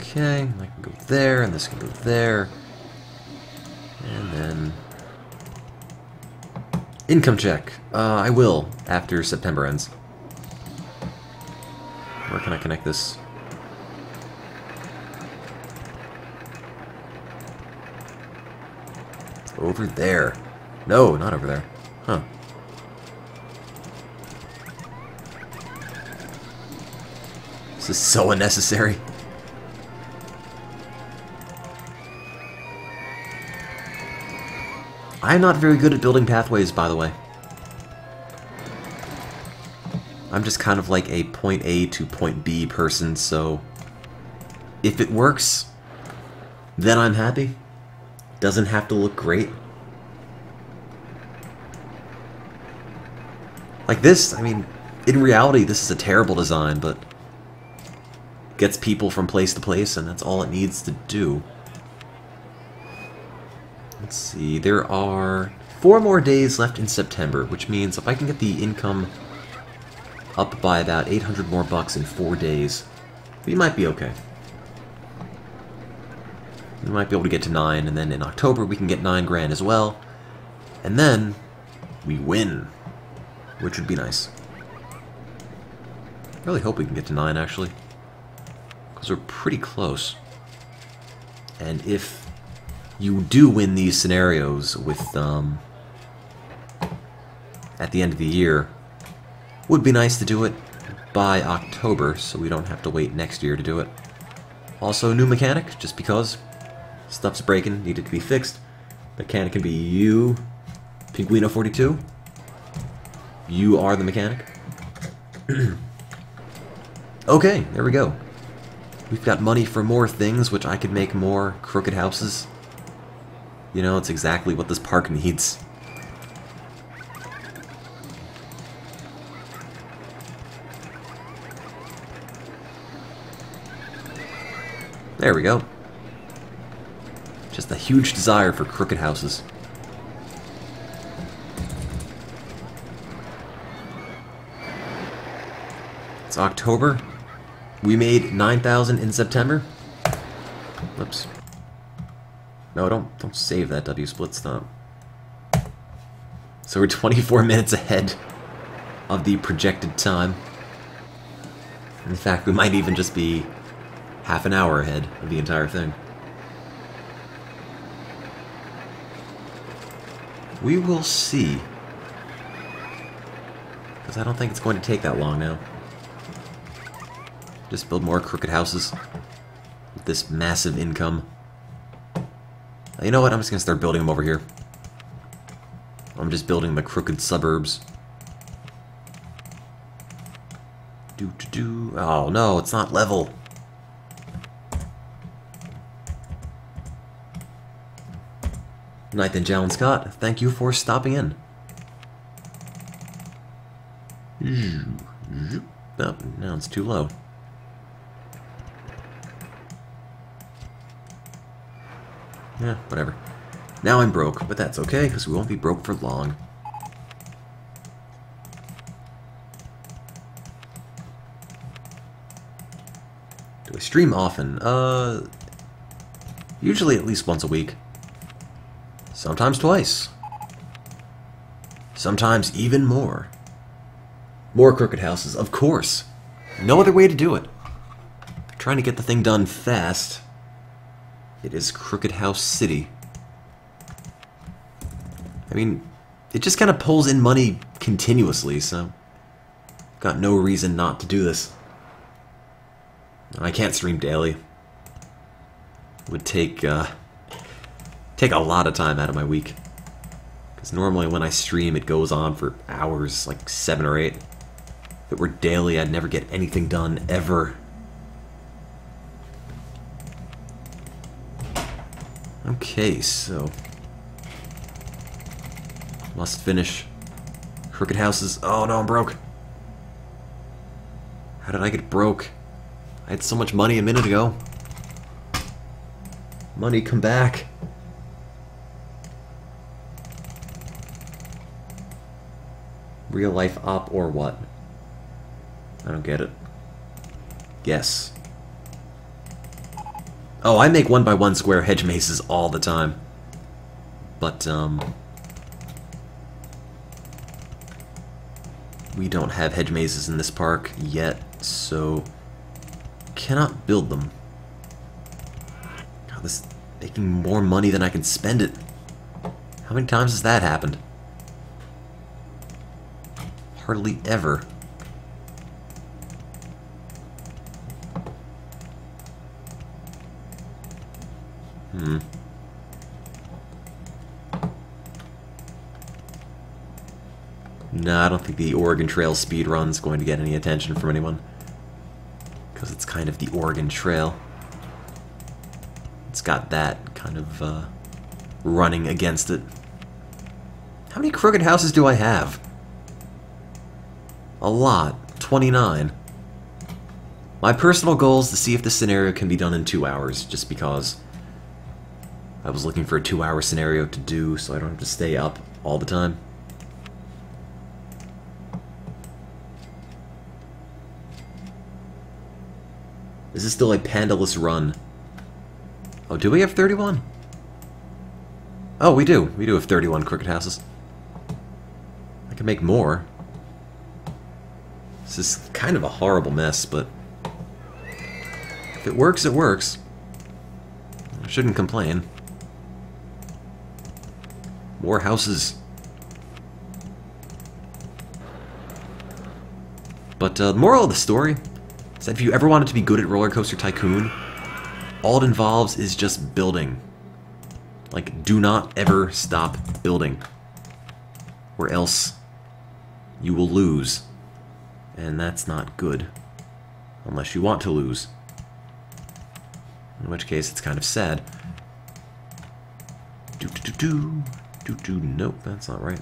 Okay, I can go there, and this can go there. And then... income check. I will, after September ends. Where can I connect this? Over there. No, not over there. Huh. This is so unnecessary. I'm not very good at building pathways, by the way. I'm just kind of like a point A to point B person, so if it works, then I'm happy. Doesn't have to look great. Like this, I mean, in reality, this is a terrible design, but gets people from place to place, and that's all it needs to do. Let's see, there are 4 more days left in September, which means if I can get the income up by about 800 more bucks in 4 days, we might be okay. We might be able to get to 9, and then in October we can get 9 grand as well, and then we win, which would be nice. I really hope we can get to 9, actually, because we're pretty close. And if you do win these scenarios with, at the end of the year, would be nice to do it by October, so we don't have to wait next year to do it. Also, new mechanic, just because stuff's breaking, needed to be fixed. Mechanic can be you, Pinguino42. You are the mechanic. Okay, there we go. We've got money for more things, which I could make more crooked houses. You know, it's exactly what this park needs. There we go. Just a huge desire for crooked houses. It's October. We made 9,000 in September. Whoops. No, don't save that W split stop. So we're 24 minutes ahead of the projected time. In fact, we might even just be half an hour ahead of the entire thing. We will see. Because I don't think it's going to take that long now. Just build more crooked houses with this massive income. You know what? I'm just going to start building them over here. I'm just building the crooked suburbs. Oh no, it's not level. Nathan Jalen Scott, thank you for stopping in. Oh, no, it's too low. Yeah, whatever. Now I'm broke, but that's okay, because we won't be broke for long. Do I stream often? Usually at least once a week. Sometimes twice. Sometimes even more. More crooked houses, of course. No other way to do it. Trying to get the thing done fast. It is Crooked House City. I mean, it just kind of pulls in money continuously, so got no reason not to do this. I can't stream daily. It would take a lot of time out of my week. Because normally when I stream, it goes on for hours, like 7 or 8. If it were daily, I'd never get anything done, ever. Okay, so must finish crooked houses. Oh no, I'm broke. How did I get broke? I had so much money a minute ago. Money, come back. Real life op or what? I don't get it. Yes. Oh, I make 1x1 square hedge maces all the time. But, we don't have hedge maces in this park yet, so cannot build them. God, this is making more money than I can spend it. How many times has that happened? Hardly ever. No, I don't think the Oregon Trail speedrun's going to get any attention from anyone. Because it's kind of the Oregon Trail. It's got that kind of running against it. How many crooked houses do I have? A lot. 29. My personal goal is to see if this scenario can be done in 2 hours, just because I was looking for a 2-hour scenario to do, so I don't have to stay up all the time. This is still a pandaless run. Oh, do we have 31? Oh, we do. We do have 31 crooked houses. I can make more. This is kind of a horrible mess, but if it works, it works. I shouldn't complain. More houses. But the moral of the story is that if you ever wanted to be good at Roller Coaster Tycoon, all it involves is just building. Like, do not ever stop building, or else you will lose. And that's not good. Unless you want to lose. In which case, it's kind of sad. Nope, that's not right.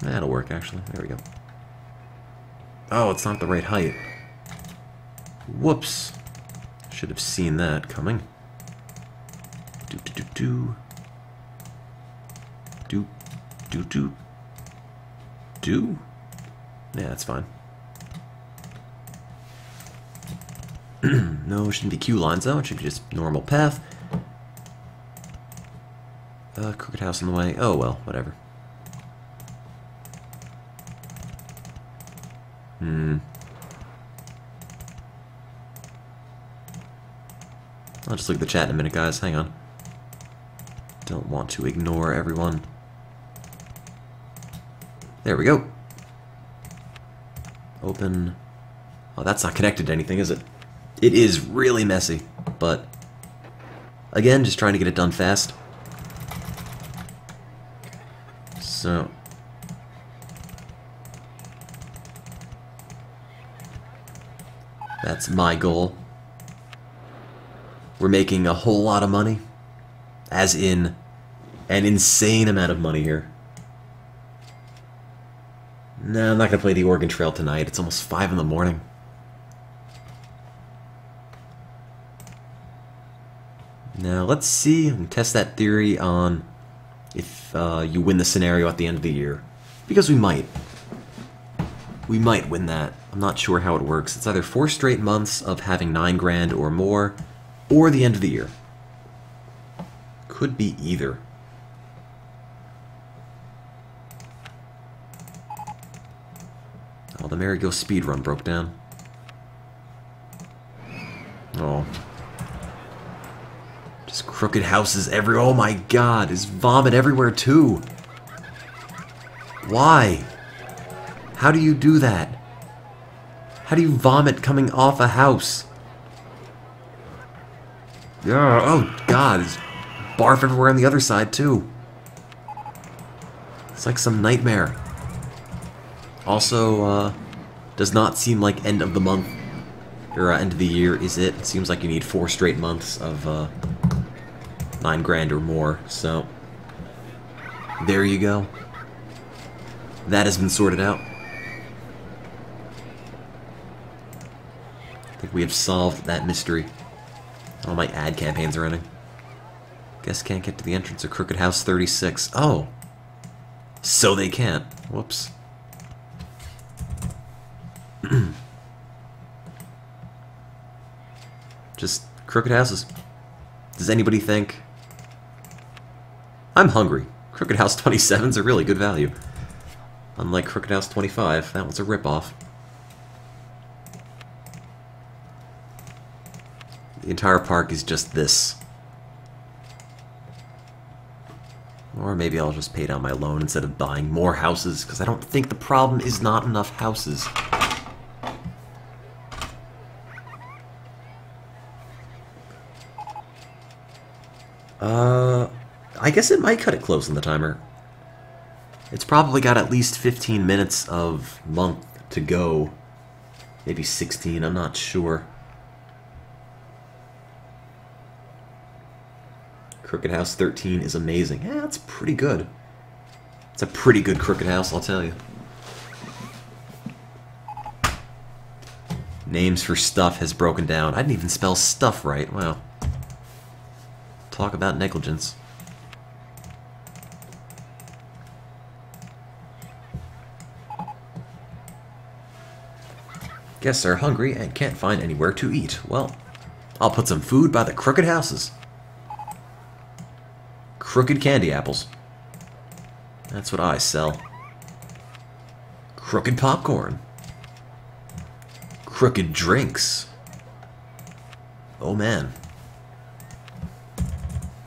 That'll work, actually. There we go. Oh, it's not the right height. Whoops. Should have seen that coming. Do. Yeah, that's fine. No, it shouldn't be queue lines though. It should be just normal path. Crooked house in the way. Oh well, whatever. I'll just look at the chat in a minute, guys. Hang on. Don't want to ignore everyone. There we go. Open. Oh, that's not connected to anything, is it? It is really messy, but again, just trying to get it done fast. So that's my goal. We're making a whole lot of money, as in an insane amount of money here. No, I'm not going to play the Oregon Trail tonight. It's almost 5 in the morning. Now, let's see and test that theory on if you win the scenario at the end of the year. Because we might. We might win that. I'm not sure how it works. It's either 4 straight months of having 9 grand or more, or the end of the year. Could be either. Oh, the merry-go speedrun broke down. Oh. Just crooked houses everywhere. Oh my god, there's vomit everywhere too. Why? How do you do that? How do you vomit coming off a house? Yeah, oh god, there's barf everywhere on the other side too. It's like some nightmare. Also, does not seem like end of the month, or end of the year is it. It seems like you need 4 straight months of 9 grand or more, so there you go. That has been sorted out. I think we have solved that mystery. All my ad campaigns are running. Guess can't get to the entrance of Crooked House 36. Oh! So they can't. Whoops. Just crooked houses. Does anybody think? I'm hungry. Crooked House 27's a really good value. Unlike Crooked House 25, that one's a ripoff. The entire park is just this. Or maybe I'll just pay down my loan instead of buying more houses, because I don't think the problem is not enough houses. I guess it might cut it close on the timer. It's probably got at least 15 minutes of month to go. Maybe 16, I'm not sure. Crooked House 13 is amazing. Yeah, that's pretty good. It's a pretty good Crooked House, I'll tell you. Names for stuff has broken down. I didn't even spell stuff right. Wow. Talk about negligence. Guests are hungry and can't find anywhere to eat. Well, I'll put some food by the crooked houses. Crooked candy apples. That's what I sell. Crooked popcorn. Crooked drinks. Oh man.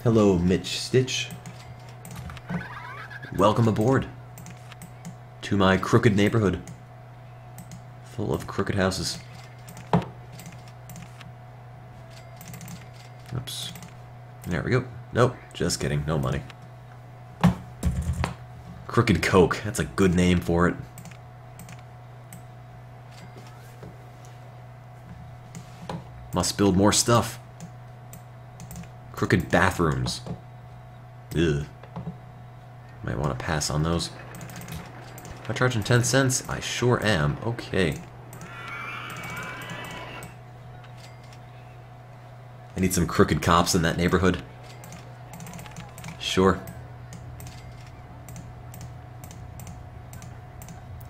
Hello, Mitch Stitch. Welcome aboard to my crooked neighborhood. Full of crooked houses. Oops. There we go. Nope, just kidding. No money. Crooked Coke. That's a good name for it. Must build more stuff. Crooked bathrooms. Ugh. Might want to pass on those. Am I charging 10 cents? I sure am. Okay. I need some crooked cops in that neighborhood. Sure.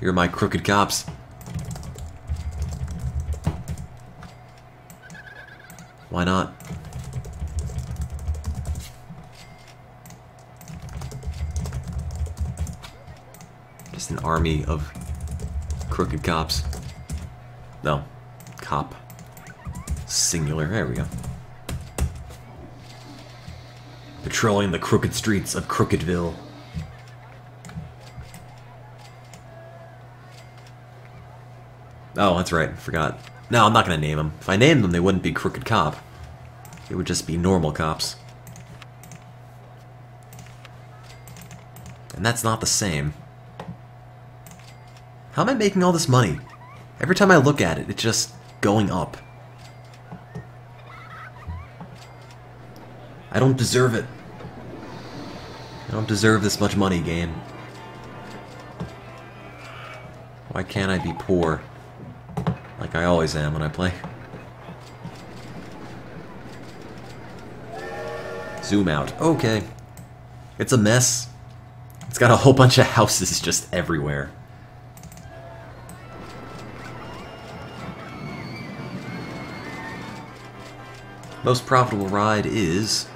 Here are my crooked cops. Why not? Just an army of crooked cops. No. Cop. Singular. There we go. Patrolling the crooked streets of Crookedville. Oh, that's right. Forgot. No, I'm not going to name them. If I named them, they wouldn't be Crooked Cop. They would just be normal cops. And that's not the same. How am I making all this money? Every time I look at it, it's just going up. I don't deserve it. I don't deserve this much money, game. Why can't I be poor? Like I always am when I play. Zoom out. Okay. It's a mess. It's got a whole bunch of houses just everywhere. Most profitable ride is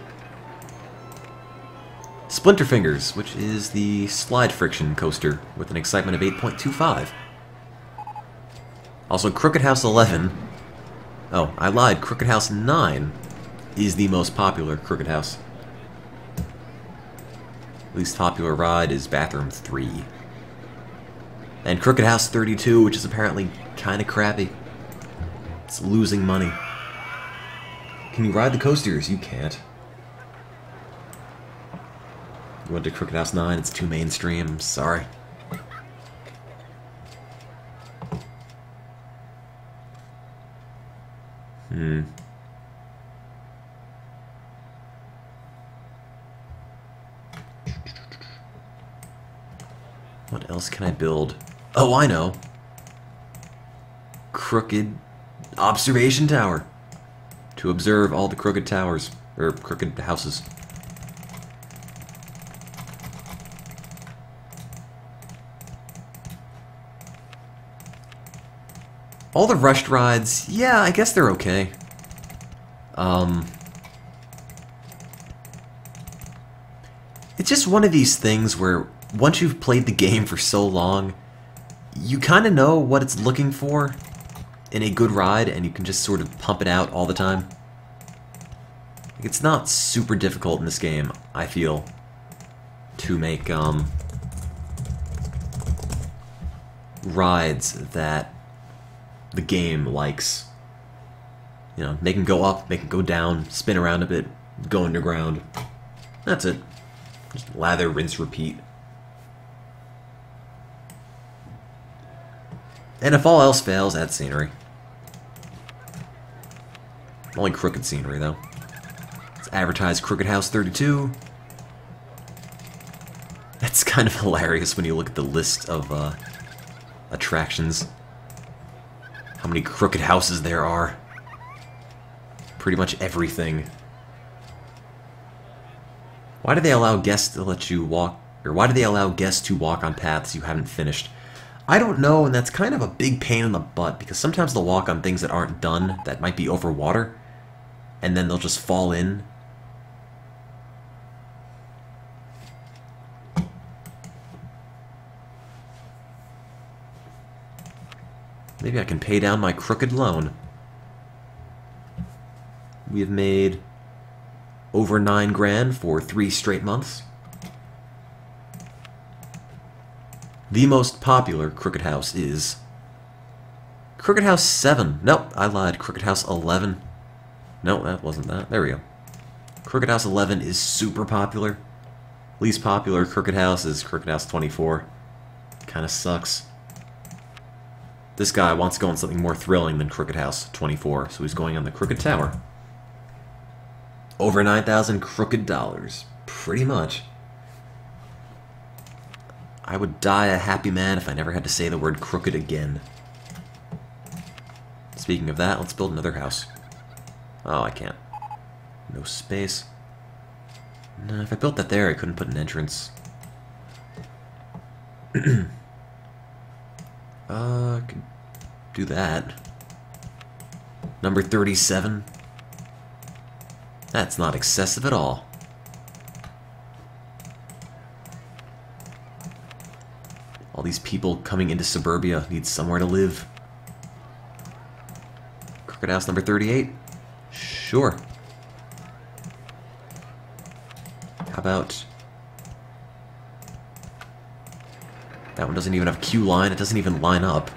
Splinterfingers, which is the slide friction coaster with an excitement of 8.25. Also, Crooked House 11. Oh, I lied. Crooked House 9 is the most popular Crooked House. Least popular ride is Bathroom 3. And Crooked House 32, which is apparently kind of crappy. It's losing money. Can you ride the coasters? You can't. You went to Crooked House 9, it's too mainstream. I'm sorry. What else can I build? Oh, I know. Crooked Observation Tower. To observe all the crooked towers, or crooked houses. All the rushed rides, yeah, I guess they're okay. It's just one of these things where once you've played the game for so long, you kind of know what it's looking for in a good ride, and you can just sort of pump it out all the time. It's not super difficult in this game, I feel, to make rides that the game likes. You know, make them go up, make them go down, spin around a bit, go underground. That's it. Just lather, rinse, repeat. And if all else fails, add scenery. Only crooked scenery, though. Let's advertise Crooked House 32. That's kind of hilarious when you look at the list of attractions. How many crooked houses there are. Pretty much everything. Why do they allow guests to let you walk, or why do they allow guests to walk on paths you haven't finished? I don't know, and that's kind of a big pain in the butt, because sometimes they'll walk on things that aren't done, that might be over water, and then they'll just fall in. Maybe I can pay down my crooked loan. We have made over 9 grand for 3 straight months. The most popular Crooked House is Crooked House 7. Nope, I lied. Crooked House 11. No, that wasn't that. There we go. Crooked House 11 is super popular. Least popular Crooked House is Crooked House 24. Kinda sucks. This guy wants to go on something more thrilling than Crooked House 24, so he's going on the Crooked Tower. Over 9,000 crooked dollars. Pretty much. I would die a happy man if I never had to say the word crooked again. Speaking of that, let's build another house. Oh, I can't. No space. No, if I built that there, I couldn't put an entrance. I could do that. Number 37. That's not excessive at all. All these people coming into suburbia need somewhere to live. Crooked House number 38? Sure. How about... That one doesn't even have a queue line, it doesn't even line up.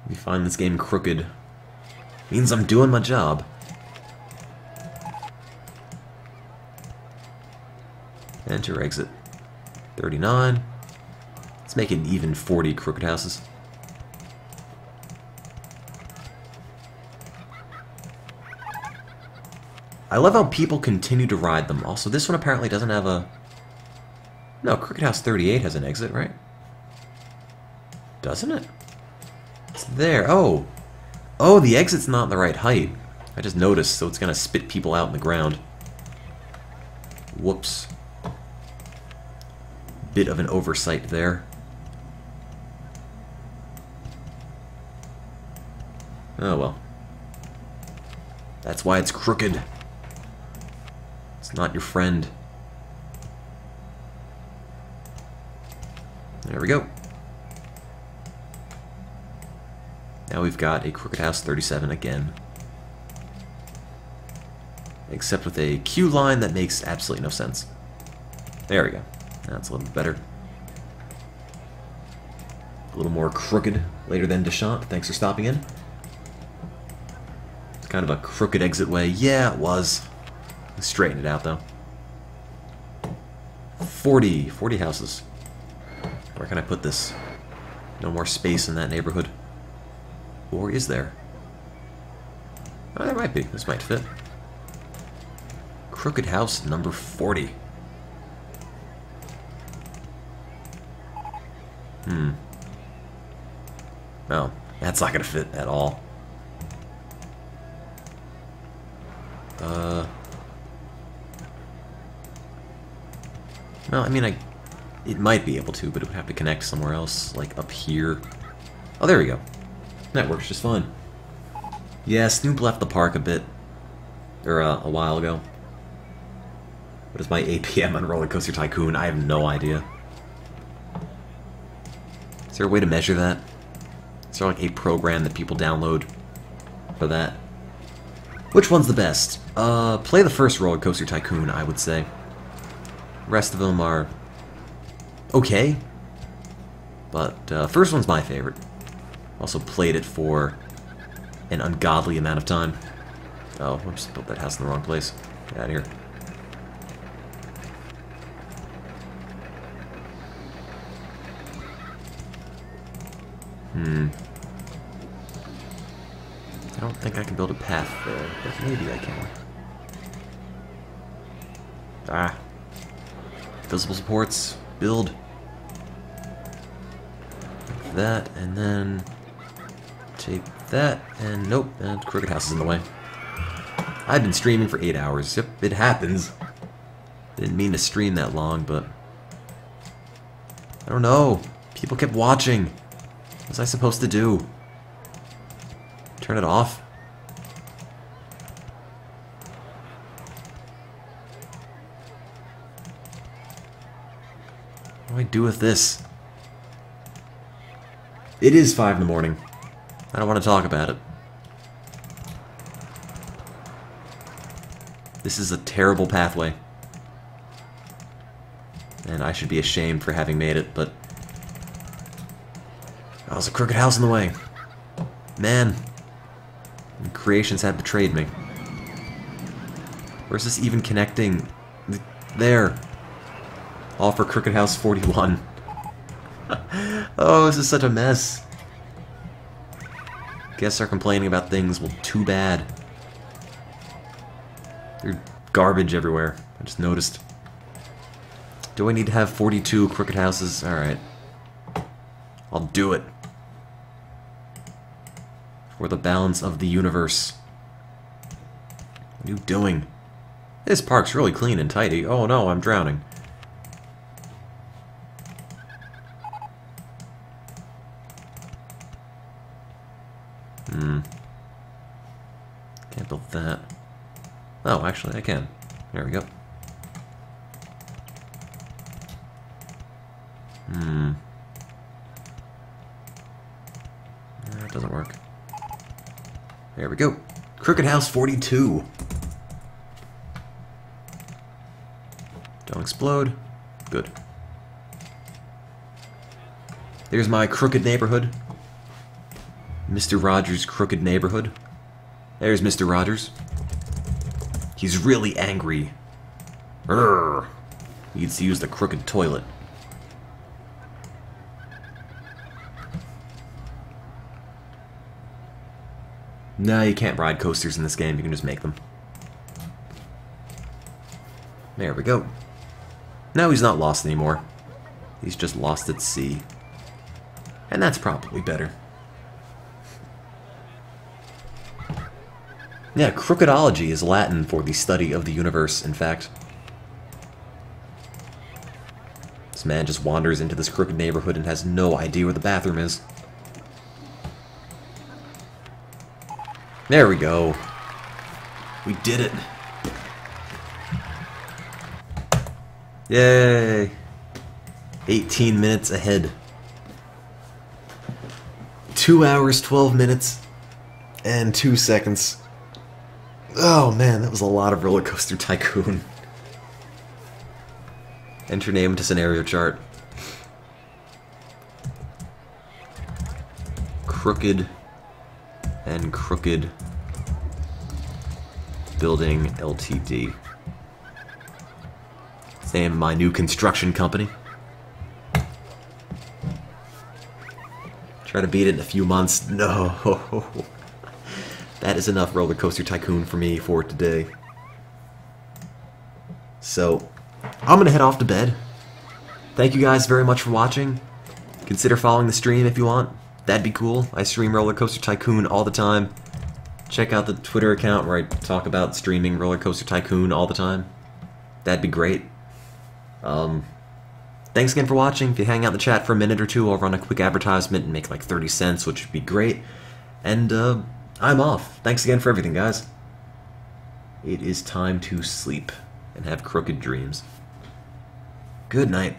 We find this game crooked. Means I'm doing my job. Enter, exit. 39. Let's make it even 40 crooked houses. I love how people continue to ride them. Also, this one apparently doesn't have a... No, Crooked House 38 has an exit, right? Doesn't it? It's there. Oh! Oh, the exit's not the right height. I just noticed, so it's gonna spit people out in the ground. Whoops. Bit of an oversight there. Oh well. That's why it's crooked. It's not your friend. There we go. Now we've got a Crooked House 37 again. Except with a queue line that makes absolutely no sense. There we go. That's a little bit better. A little more crooked later than Deschamps. Thanks for stopping in. It's kind of a crooked exit way. Yeah, it was. Straighten it out, though. 40 houses. Where can I put this? No more space in that neighborhood. Or is there? Oh, there might be. This might fit. Crooked House number 40. No, that's not gonna fit at all. Well, I mean, it might be able to, but it would have to connect somewhere else, like up here. Oh, there we go. That works just fine. Yeah, Snoop left the park a bit, or a while ago. What is my APM on Roller Coaster Tycoon? I have no idea. Is there a way to measure that? Is there like a program that people download for that? Which one's the best? Play the first Roller Coaster Tycoon, I would say. The rest of them are okay, but first one's my favorite. Also played it for an ungodly amount of time. Oh, whoops, built that house in the wrong place. Get out of here. I don't think I can build a path there, but maybe I can. Ah. Visible supports. Build. Like that, and then tape that, and nope, and Crooked House is in the way. I've been streaming for 8 hours. Yep, it happens. Didn't mean to stream that long, but I don't know. People kept watching. What was I supposed to do? Turn it off? What do I do with this? It is 5 in the morning. I don't want to talk about it. This is a terrible pathway. And I should be ashamed for having made it, but oh, there's a crooked house in the way. Man. Creations had betrayed me. Where's this even connecting? There. All for Crooked House 41. Oh, this is such a mess. Guests are complaining about things. Well, too bad. There's garbage everywhere. I just noticed. Do I need to have 42 crooked houses? Alright. I'll do it. For the balance of the universe. What are you doing? This park's really clean and tidy. Oh no, I'm drowning. Can't build that. Oh, actually I can. There we go. That doesn't work. There we go. Crooked House 42. Don't explode. Good. There's my crooked neighborhood. Mr. Rogers' crooked neighborhood. There's Mr. Rogers. He's really angry. Urgh. He needs to use the crooked toilet. No, you can't ride coasters in this game. You can just make them. There we go. No, he's not lost anymore. He's just lost at sea. And that's probably better. Yeah, crookedology is Latin for the study of the universe, in fact. This man just wanders into this crooked neighborhood and has no idea where the bathroom is. There we go. We did it. Yay. 18 minutes ahead. 2 hours, 12 minutes, and 2 seconds. Oh man, that was a lot of Roller Coaster Tycoon. Enter name into scenario chart. Crooked and Crooked Building Ltd. It's the name of my new construction company. Try to beat it in a few months. No. That is enough Roller Coaster Tycoon for me for today. So, I'm gonna head off to bed. Thank you guys very much for watching. Consider following the stream if you want. That'd be cool. I stream Roller Coaster Tycoon all the time. Check out the Twitter account where I talk about streaming Roller Coaster Tycoon all the time. That'd be great. Thanks again for watching. If you hang out in the chat for a minute or two, I'll run a quick advertisement and make like 30 cents, which would be great. And, I'm off. Thanks again for everything, guys. It is time to sleep and have crooked dreams. Good night.